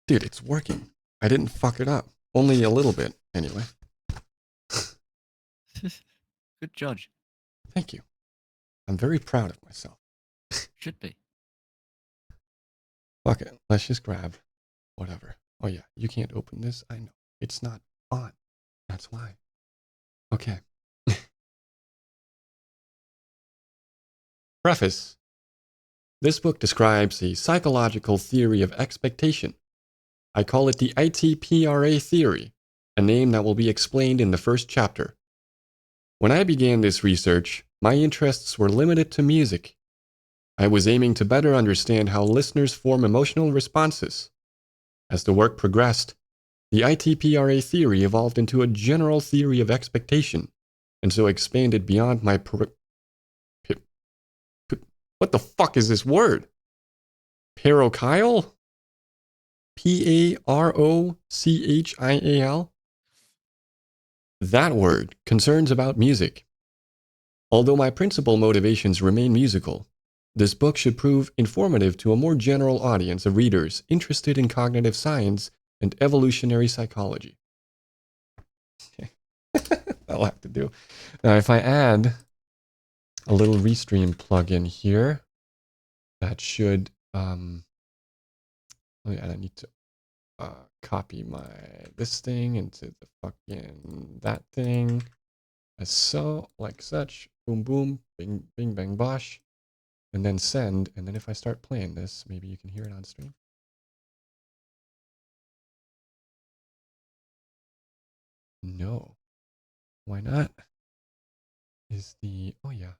Dude, it's working. I didn't fuck it up. Only a little bit, anyway. Good judge. Thank you. I'm very proud of myself. Should be. Fuck it. Let's just grab whatever. Oh yeah, you can't open this. I know. It's not on. That's why. Okay. Preface. This book describes the psychological theory of expectation. I call it the ITPRA theory, a name that will be explained in the first chapter. When I began this research, my interests were limited to music. I was aiming to better understand how listeners form emotional responses. As the work progressed, the ITPRA theory evolved into a general theory of expectation, and so expanded beyond my what the fuck is this word? Parochial? Parochial? That word concerns about music. Although my principal motivations remain musical, this book should prove informative to a more general audience of readers interested in cognitive science and evolutionary psychology. Okay. That'll have to do. Now, if I add a little Restream plugin here, that should, oh yeah, I need to copy this thing into the fucking that thing, as so, like such, boom, boom, bing, bing, bang, bosh, and then send, and then if I start playing this, maybe you can hear it on stream. No. Why not? Oh yeah,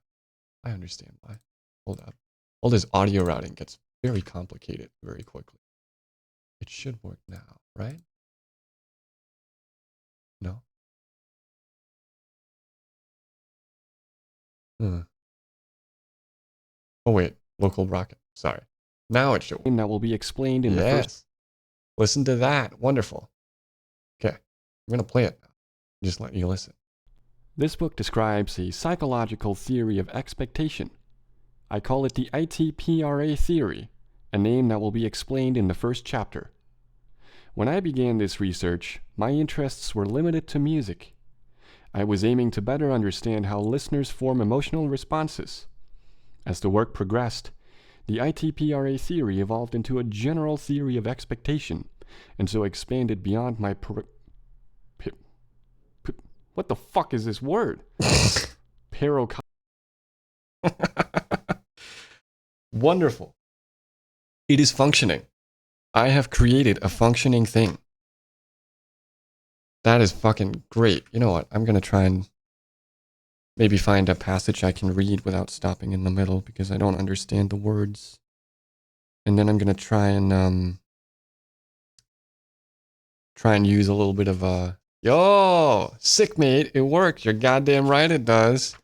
I understand why. Hold up. All this audio routing gets very complicated very quickly. It should work now, right? No? Oh wait, local rocket. Sorry. Now it should. That will be explained in the first. Listen to that. Wonderful. Okay, I'm gonna play it now. Just let you listen. This book describes the psychological theory of expectation. I call it the ITPRA theory, a name that will be explained in the first chapter. When I began this research, my interests were limited to music. I was aiming to better understand how listeners form emotional responses. As the work progressed, the ITPRA theory evolved into a general theory of expectation, and so expanded beyond my what the fuck is this word? Wonderful. It is functioning. I have created a functioning thing. That is fucking great. You know what? I'm going to try and maybe find a passage I can read without stopping in the middle because I don't understand the words. And then I'm going to try and use a little bit of a yo, sick mate, it works. You're goddamn right it does.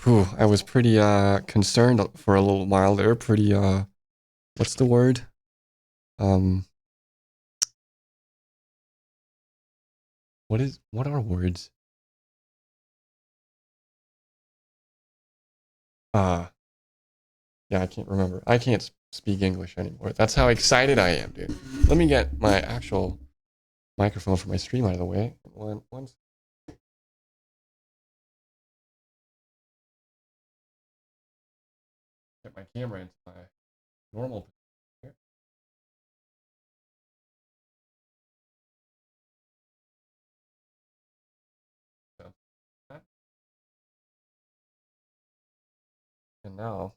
Whew, I was pretty concerned for a little while there. Pretty what's the word? What are words? Yeah, I can't remember. I can't speak English anymore. That's how excited I am, dude. Let me get my actual microphone for my stream out of the way. Once. Get my camera into my normal position here. So, that. And now.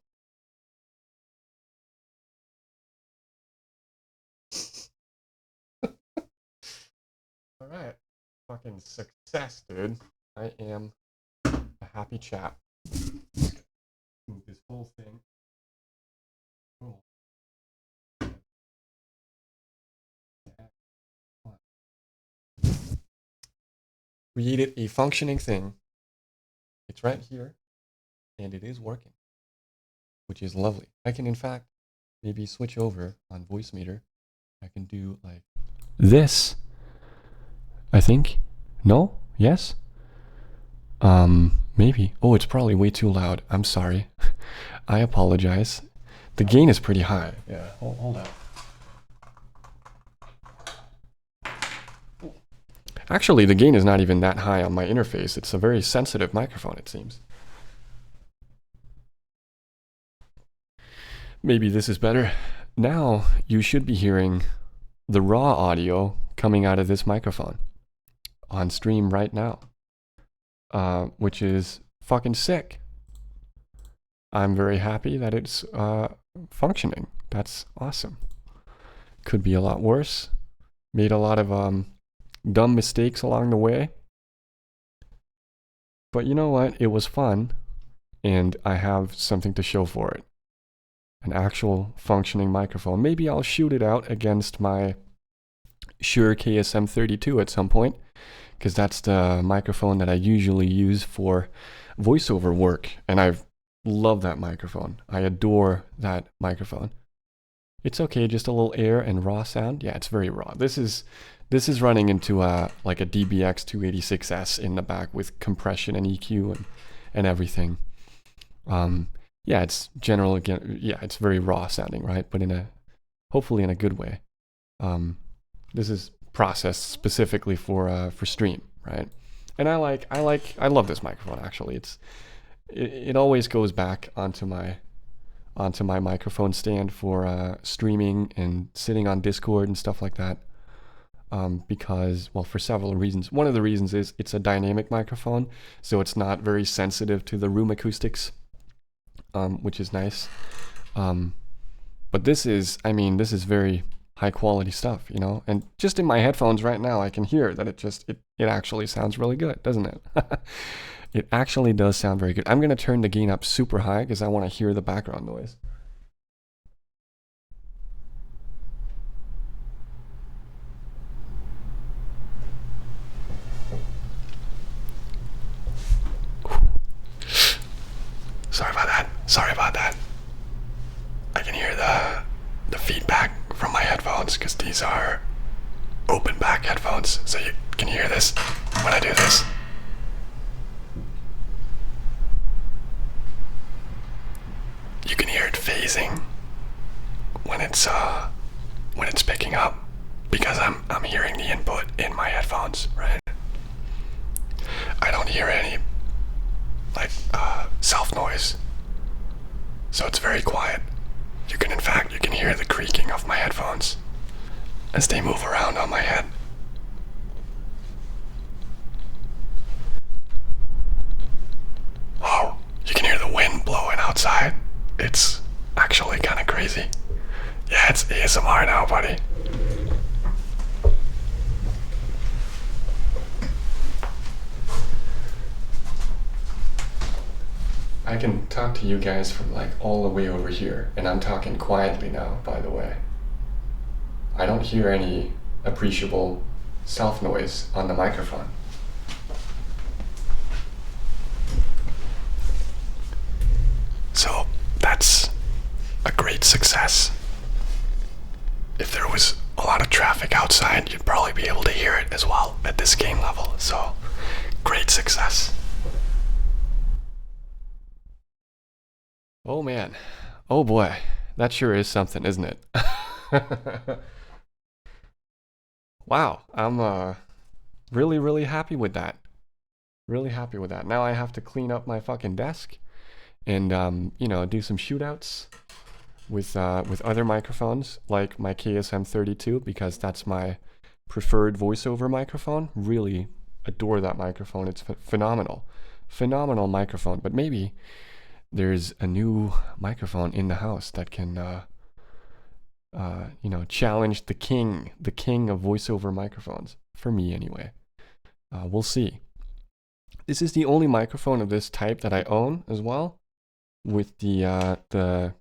All right. Fucking success, dude. I am a happy chap. Move this whole thing. Oh. Created a functioning thing. It's right here, and it is working, which is lovely. I can, in fact, maybe switch over on voice meter. I can do like this. I think. No? Yes? Maybe. Oh, it's probably way too loud. I'm sorry. I apologize. The gain is pretty high. Yeah, hold on. Actually, the gain is not even that high on my interface. It's a very sensitive microphone, it seems. Maybe this is better. Now, you should be hearing the raw audio coming out of this microphone on stream right now, which is fucking sick. I'm very happy that it's functioning. That's awesome. Could be a lot worse. Made a lot of dumb mistakes along the way. But you know what? It was fun, and I have something to show for it. An actual functioning microphone. Maybe I'll shoot it out against my Shure KSM32 at some point, because that's the microphone that I usually use for voiceover work, and I love that microphone. I adore that microphone. It's okay, just a little air and raw sound. Yeah, it's very raw. This is running into like a DBX 286S in the back with compression and EQ and everything. Yeah, it's general again. Yeah, it's very raw sounding, right? But hopefully in a good way. This is processed specifically for stream, right? And I love this microphone. Actually, it always goes back onto my microphone stand for streaming and sitting on Discord and stuff like that. Because, well, for several reasons. One of the reasons is it's a dynamic microphone, so it's not very sensitive to the room acoustics, which is nice. But this is very high quality stuff, you know? And just in my headphones right now, I can hear that it actually sounds really good, doesn't it? It actually does sound very good. I'm going to turn the gain up super high because I want to hear the background noise. Sorry about that. I can hear the feedback from my headphones because these are open back headphones, so you can hear this when I do this. You can hear it phasing when it's picking up. because I'm hearing the input in my headphones, right? I don't hear any like self noise, so it's very quiet. You can hear the creaking of my headphones as they move around on my head. Oh, you can hear the wind blowing outside. It's actually kind of crazy. Yeah, it's ASMR now, buddy. I can talk to you guys from like all the way over here, and I'm talking quietly now, by the way. I don't hear any appreciable self noise on the microphone. So that's a great success. If there was a lot of traffic outside, you'd probably be able to hear it as well at this game level. So great success. Oh man. Oh boy. That sure is something, isn't it? Wow. I'm really, really happy with that. Really happy with that. Now I have to clean up my fucking desk and you know, do some shootouts with other microphones like my KSM32 because that's my preferred voiceover microphone. Really adore that microphone. It's phenomenal. Phenomenal microphone. But maybe there's a new microphone in the house that can you know, challenge the king of voiceover microphones. For me anyway. We'll see. This is the only microphone of this type that I own as well, with the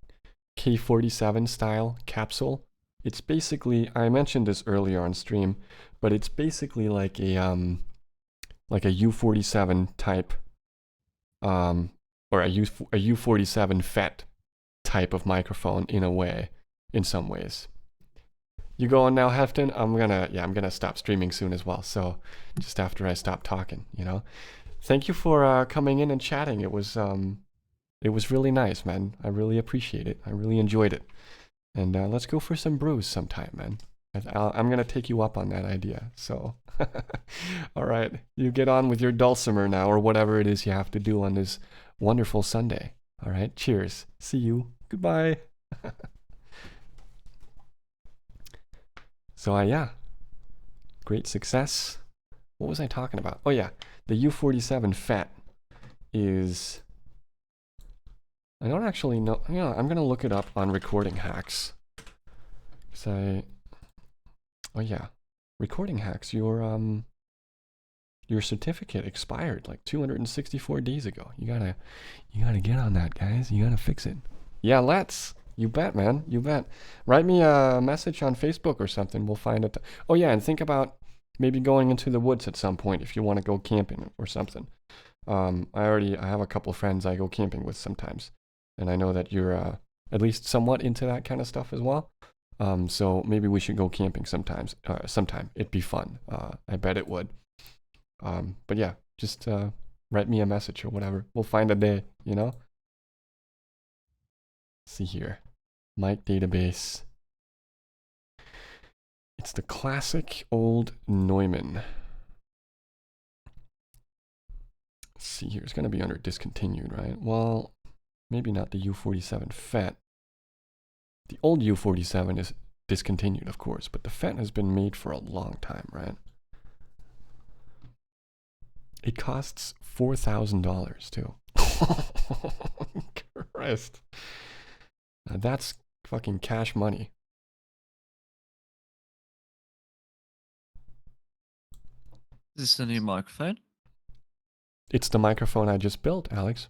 K47 style capsule. It's basically, I mentioned this earlier on stream, but it's basically like a U47 type or a U47 FET type of microphone in a way, in some ways. You go on now, Hefton? I'm gonna stop streaming soon as well. So just after I stop talking, you know. Thank you for coming in and chatting. It was really nice, man. I really appreciate it. I really enjoyed it. And let's go for some brews sometime, man. I'm gonna take you up on that idea. So, all right, you get on with your dulcimer now, or whatever it is you have to do on this wonderful Sunday. All right, cheers. See you. Goodbye. So yeah, great success. What was I talking about? Oh yeah, the U47 FET is, I don't actually know. Yeah, I'm gonna look it up on Recording Hacks. Oh yeah, Recording Hacks. Your certificate expired like 264 days ago. You gotta get on that, guys. You gotta fix it. Yeah, let's. You bet, man. You bet. Write me a message on Facebook or something. We'll find it. Oh yeah, and think about maybe going into the woods at some point if you want to go camping or something. I have a couple friends I go camping with sometimes, and I know that you're at least somewhat into that kind of stuff as well. So maybe we should go camping sometime. It'd be fun. I bet it would. But yeah, just write me a message or whatever. We'll find a day, you know? Let's see here. Mic database. It's the classic old Neumann. Let's see here. It's going to be under discontinued, right? Well, maybe not the U47 FET. The old U47 is discontinued, of course, but the FET has been made for a long time, right? It costs $4,000 too. Christ. Now that's fucking cash money. Is this a new microphone? It's the microphone I just built, Alex.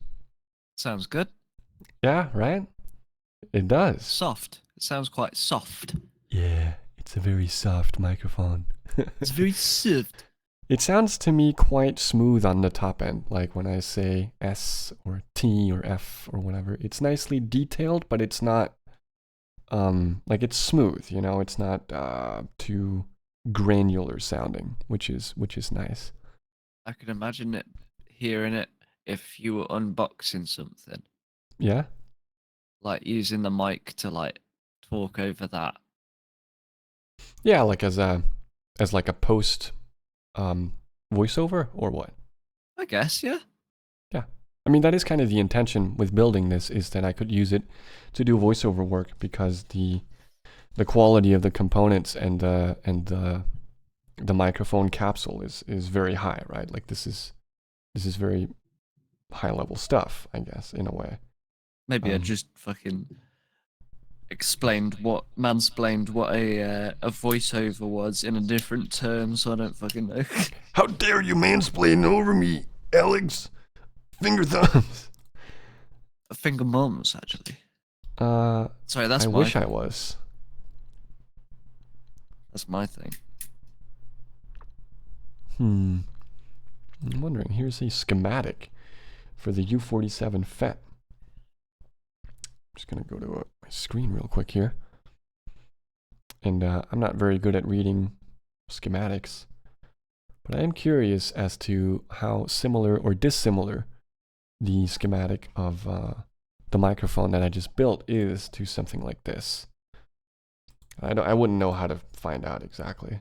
Sounds good. Yeah, right? It does. Soft. It sounds quite soft. Yeah, it's a very soft microphone. It's very soft. It sounds to me quite smooth on the top end, like when I say S or T or F or whatever. It's nicely detailed, but it's not like it's smooth, you know, it's not too granular sounding, which is nice. I could imagine it hearing it if you were unboxing something. Yeah? Like using the mic to like talk over that. Yeah, like as like a post voiceover or what? I guess, yeah. Yeah. I mean, that is kind of the intention with building this, is that I could use it to do voiceover work, because the quality of the components and the microphone capsule is very high, right? Like this is very high level stuff, I guess, in a way. Maybe I just fucking mansplained what a voiceover was in a different term, so I don't fucking know. How dare you mansplain over me, Alex? Finger thumbs. Finger mums, actually. Sorry, I wish I was. That's my thing. I'm wondering, here's a schematic for the U47 FET. I'm just going to go to my screen real quick here. And I'm not very good at reading schematics, but I am curious as to how similar or dissimilar the schematic of the microphone that I just built is to something like this. I wouldn't know how to find out exactly.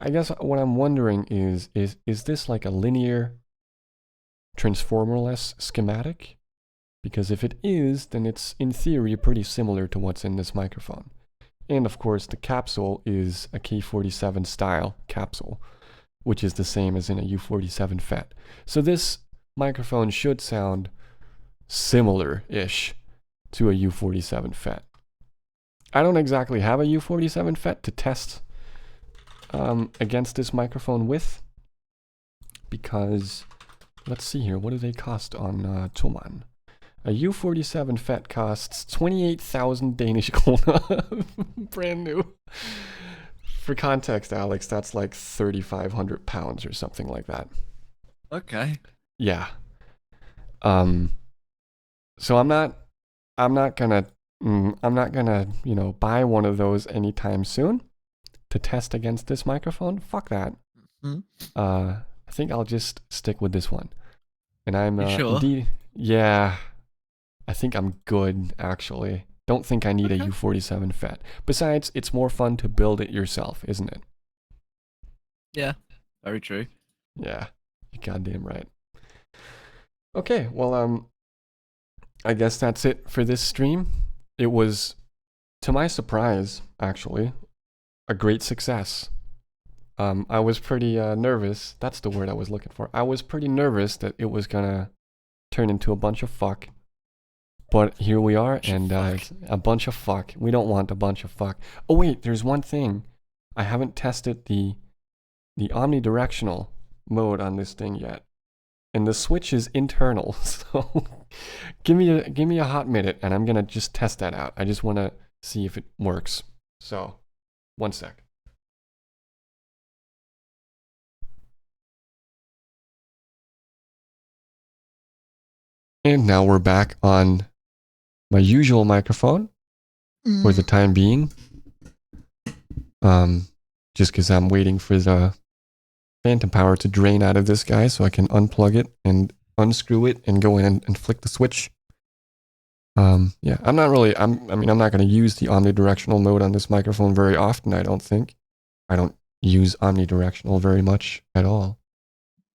I guess what I'm wondering is this like a linear transformer-less schematic? Because if it is, then it's in theory pretty similar to what's in this microphone. And of course, the capsule is a K47 style capsule, which is the same as in a U47 FET. So this microphone should sound similar-ish to a U47 FET. I don't exactly have a U47 FET to test against this microphone with, because let's see here, what do they cost on Thomann? A U47 FET costs 28,000 Danish krone, brand new. For context, Alex, that's like 3,500 pounds or something like that. Okay. Yeah. So I'm not gonna, you know, buy one of those anytime soon to test against this microphone. Fuck that. Mm-hmm. I think I'll just stick with this one. And I'm sure? indeed, yeah, I think I'm good, actually. Don't think I need a U47 FET. Besides, it's more fun to build it yourself, isn't it? Yeah, very true. Yeah, you're goddamn right. Okay, well, I guess that's it for this stream. It was, to my surprise, actually, a great success. I was pretty nervous. That's the word I was looking for. I was pretty nervous that it was gonna turn into a bunch of fuck. But here we are, and it's a bunch of fuck. We don't want a bunch of fuck. Oh wait, there's one thing. I haven't tested the omnidirectional mode on this thing yet. And the switch is internal, so give me a hot minute, and I'm gonna just test that out. I just want to see if it works. So, 1 sec. And now we're back on my usual microphone for the time being. Just because I'm waiting for the phantom power to drain out of this guy so I can unplug it and unscrew it and go in and flick the switch. Yeah, I'm not going to use the omnidirectional mode on this microphone very often, I don't think. I don't use omnidirectional very much at all.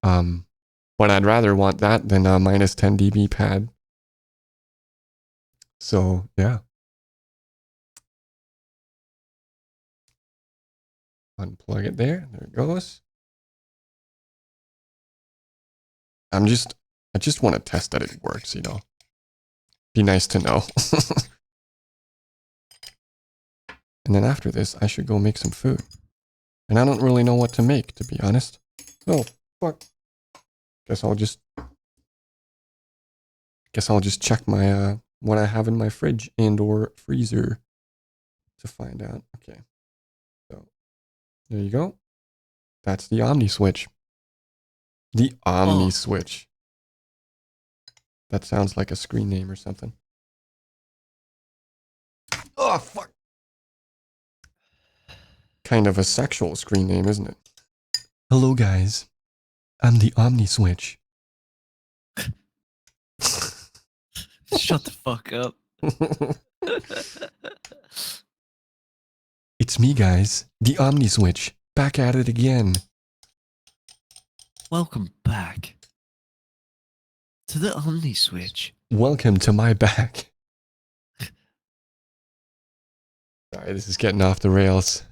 But I'd rather want that than a minus 10 dB pad. So, yeah. Unplug it there. There it goes. I just want to test that it works, you know. Be nice to know. And then after this, I should go make some food. And I don't really know what to make, to be honest. Oh, fuck. Guess I'll just check my what I have in my fridge and or freezer to find out. Okay. So there you go. That's the Omni switch. The Omni switch. That sounds like a screen name or something. Oh, fuck. Kind of a sexual screen name, isn't it? Hello, guys. I'm the Omni switch. Shut the fuck up. It's me, guys. The Omni Switch. Back at it again. Welcome back to the Omni Switch. Welcome to my back. Sorry, this is getting off the rails.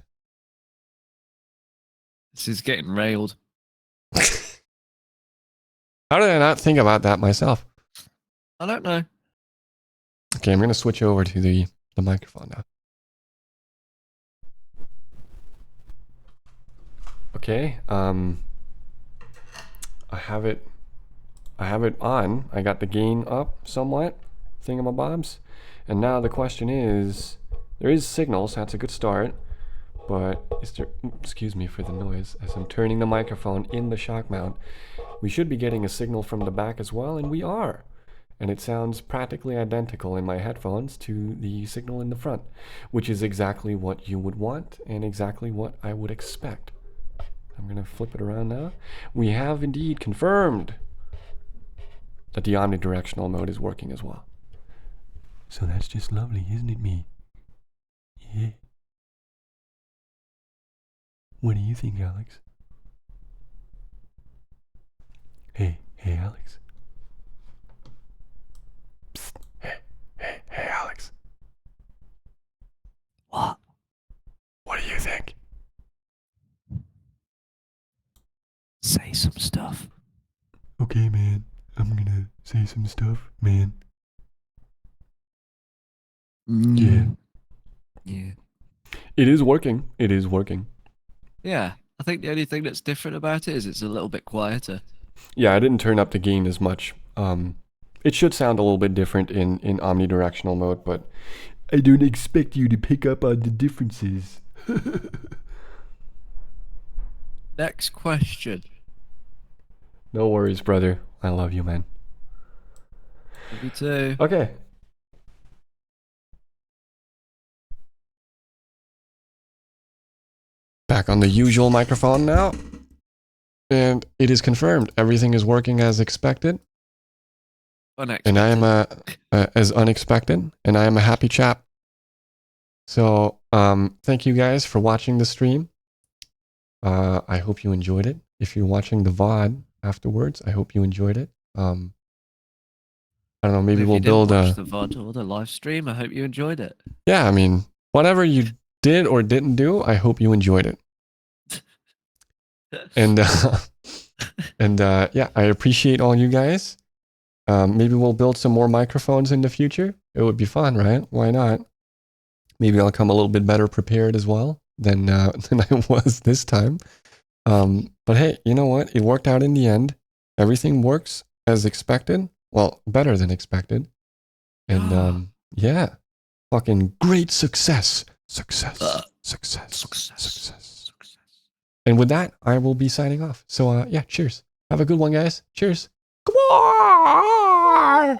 This is getting railed. How did I not think about that myself? I don't know. Okay, I'm going to switch over to the microphone now. Okay, I have it on. I got the gain up somewhat, thingamabobs. And now the question is, there is signals, that's a good start. But is there, excuse me for the noise, as I'm turning the microphone in the shock mount, we should be getting a signal from the back as well, and we are. And it sounds practically identical in my headphones to the signal in the front, which is exactly what you would want and exactly what I would expect. I'm going to flip it around now. We have indeed confirmed that the omnidirectional mode is working as well. So that's just lovely, isn't it, me? Yeah. What do you think, Alex? Hey, Alex. Psst. Hey, Alex. What? What do you think? Say some stuff. Okay, man. I'm gonna say some stuff, man. Yeah. Yeah. It is working. It is working. Yeah. I think the only thing that's different about it is it's a little bit quieter. Yeah, I didn't turn up the gain as much. It should sound a little bit different in omnidirectional mode, but I don't expect you to pick up on the differences. Next question. No worries, brother. I love you, man. Me too. Okay. Back on the usual microphone now. And it is confirmed. Everything is working as expected. Unexpected. And I am as unexpected. And I am a happy chap. So, thank you guys for watching the stream. I hope you enjoyed it. If you're watching the VOD afterwards, I hope you enjoyed it. I don't know, maybe If we'll you didn't build watch the VOD or the live stream, I hope you enjoyed it. Yeah, I mean, whatever you did or didn't do, I hope you enjoyed it. And yeah, I appreciate all you guys. Maybe we'll build some more microphones in the future. It would be fun, right? Why not? Maybe I'll come a little bit better prepared as well than I was this time. But hey, you know what? It worked out in the end. Everything works as expected. Well, better than expected. And yeah, fucking great success. Success. And with that, I will be signing off. So yeah, cheers. Have a good one, guys. Cheers. Come on.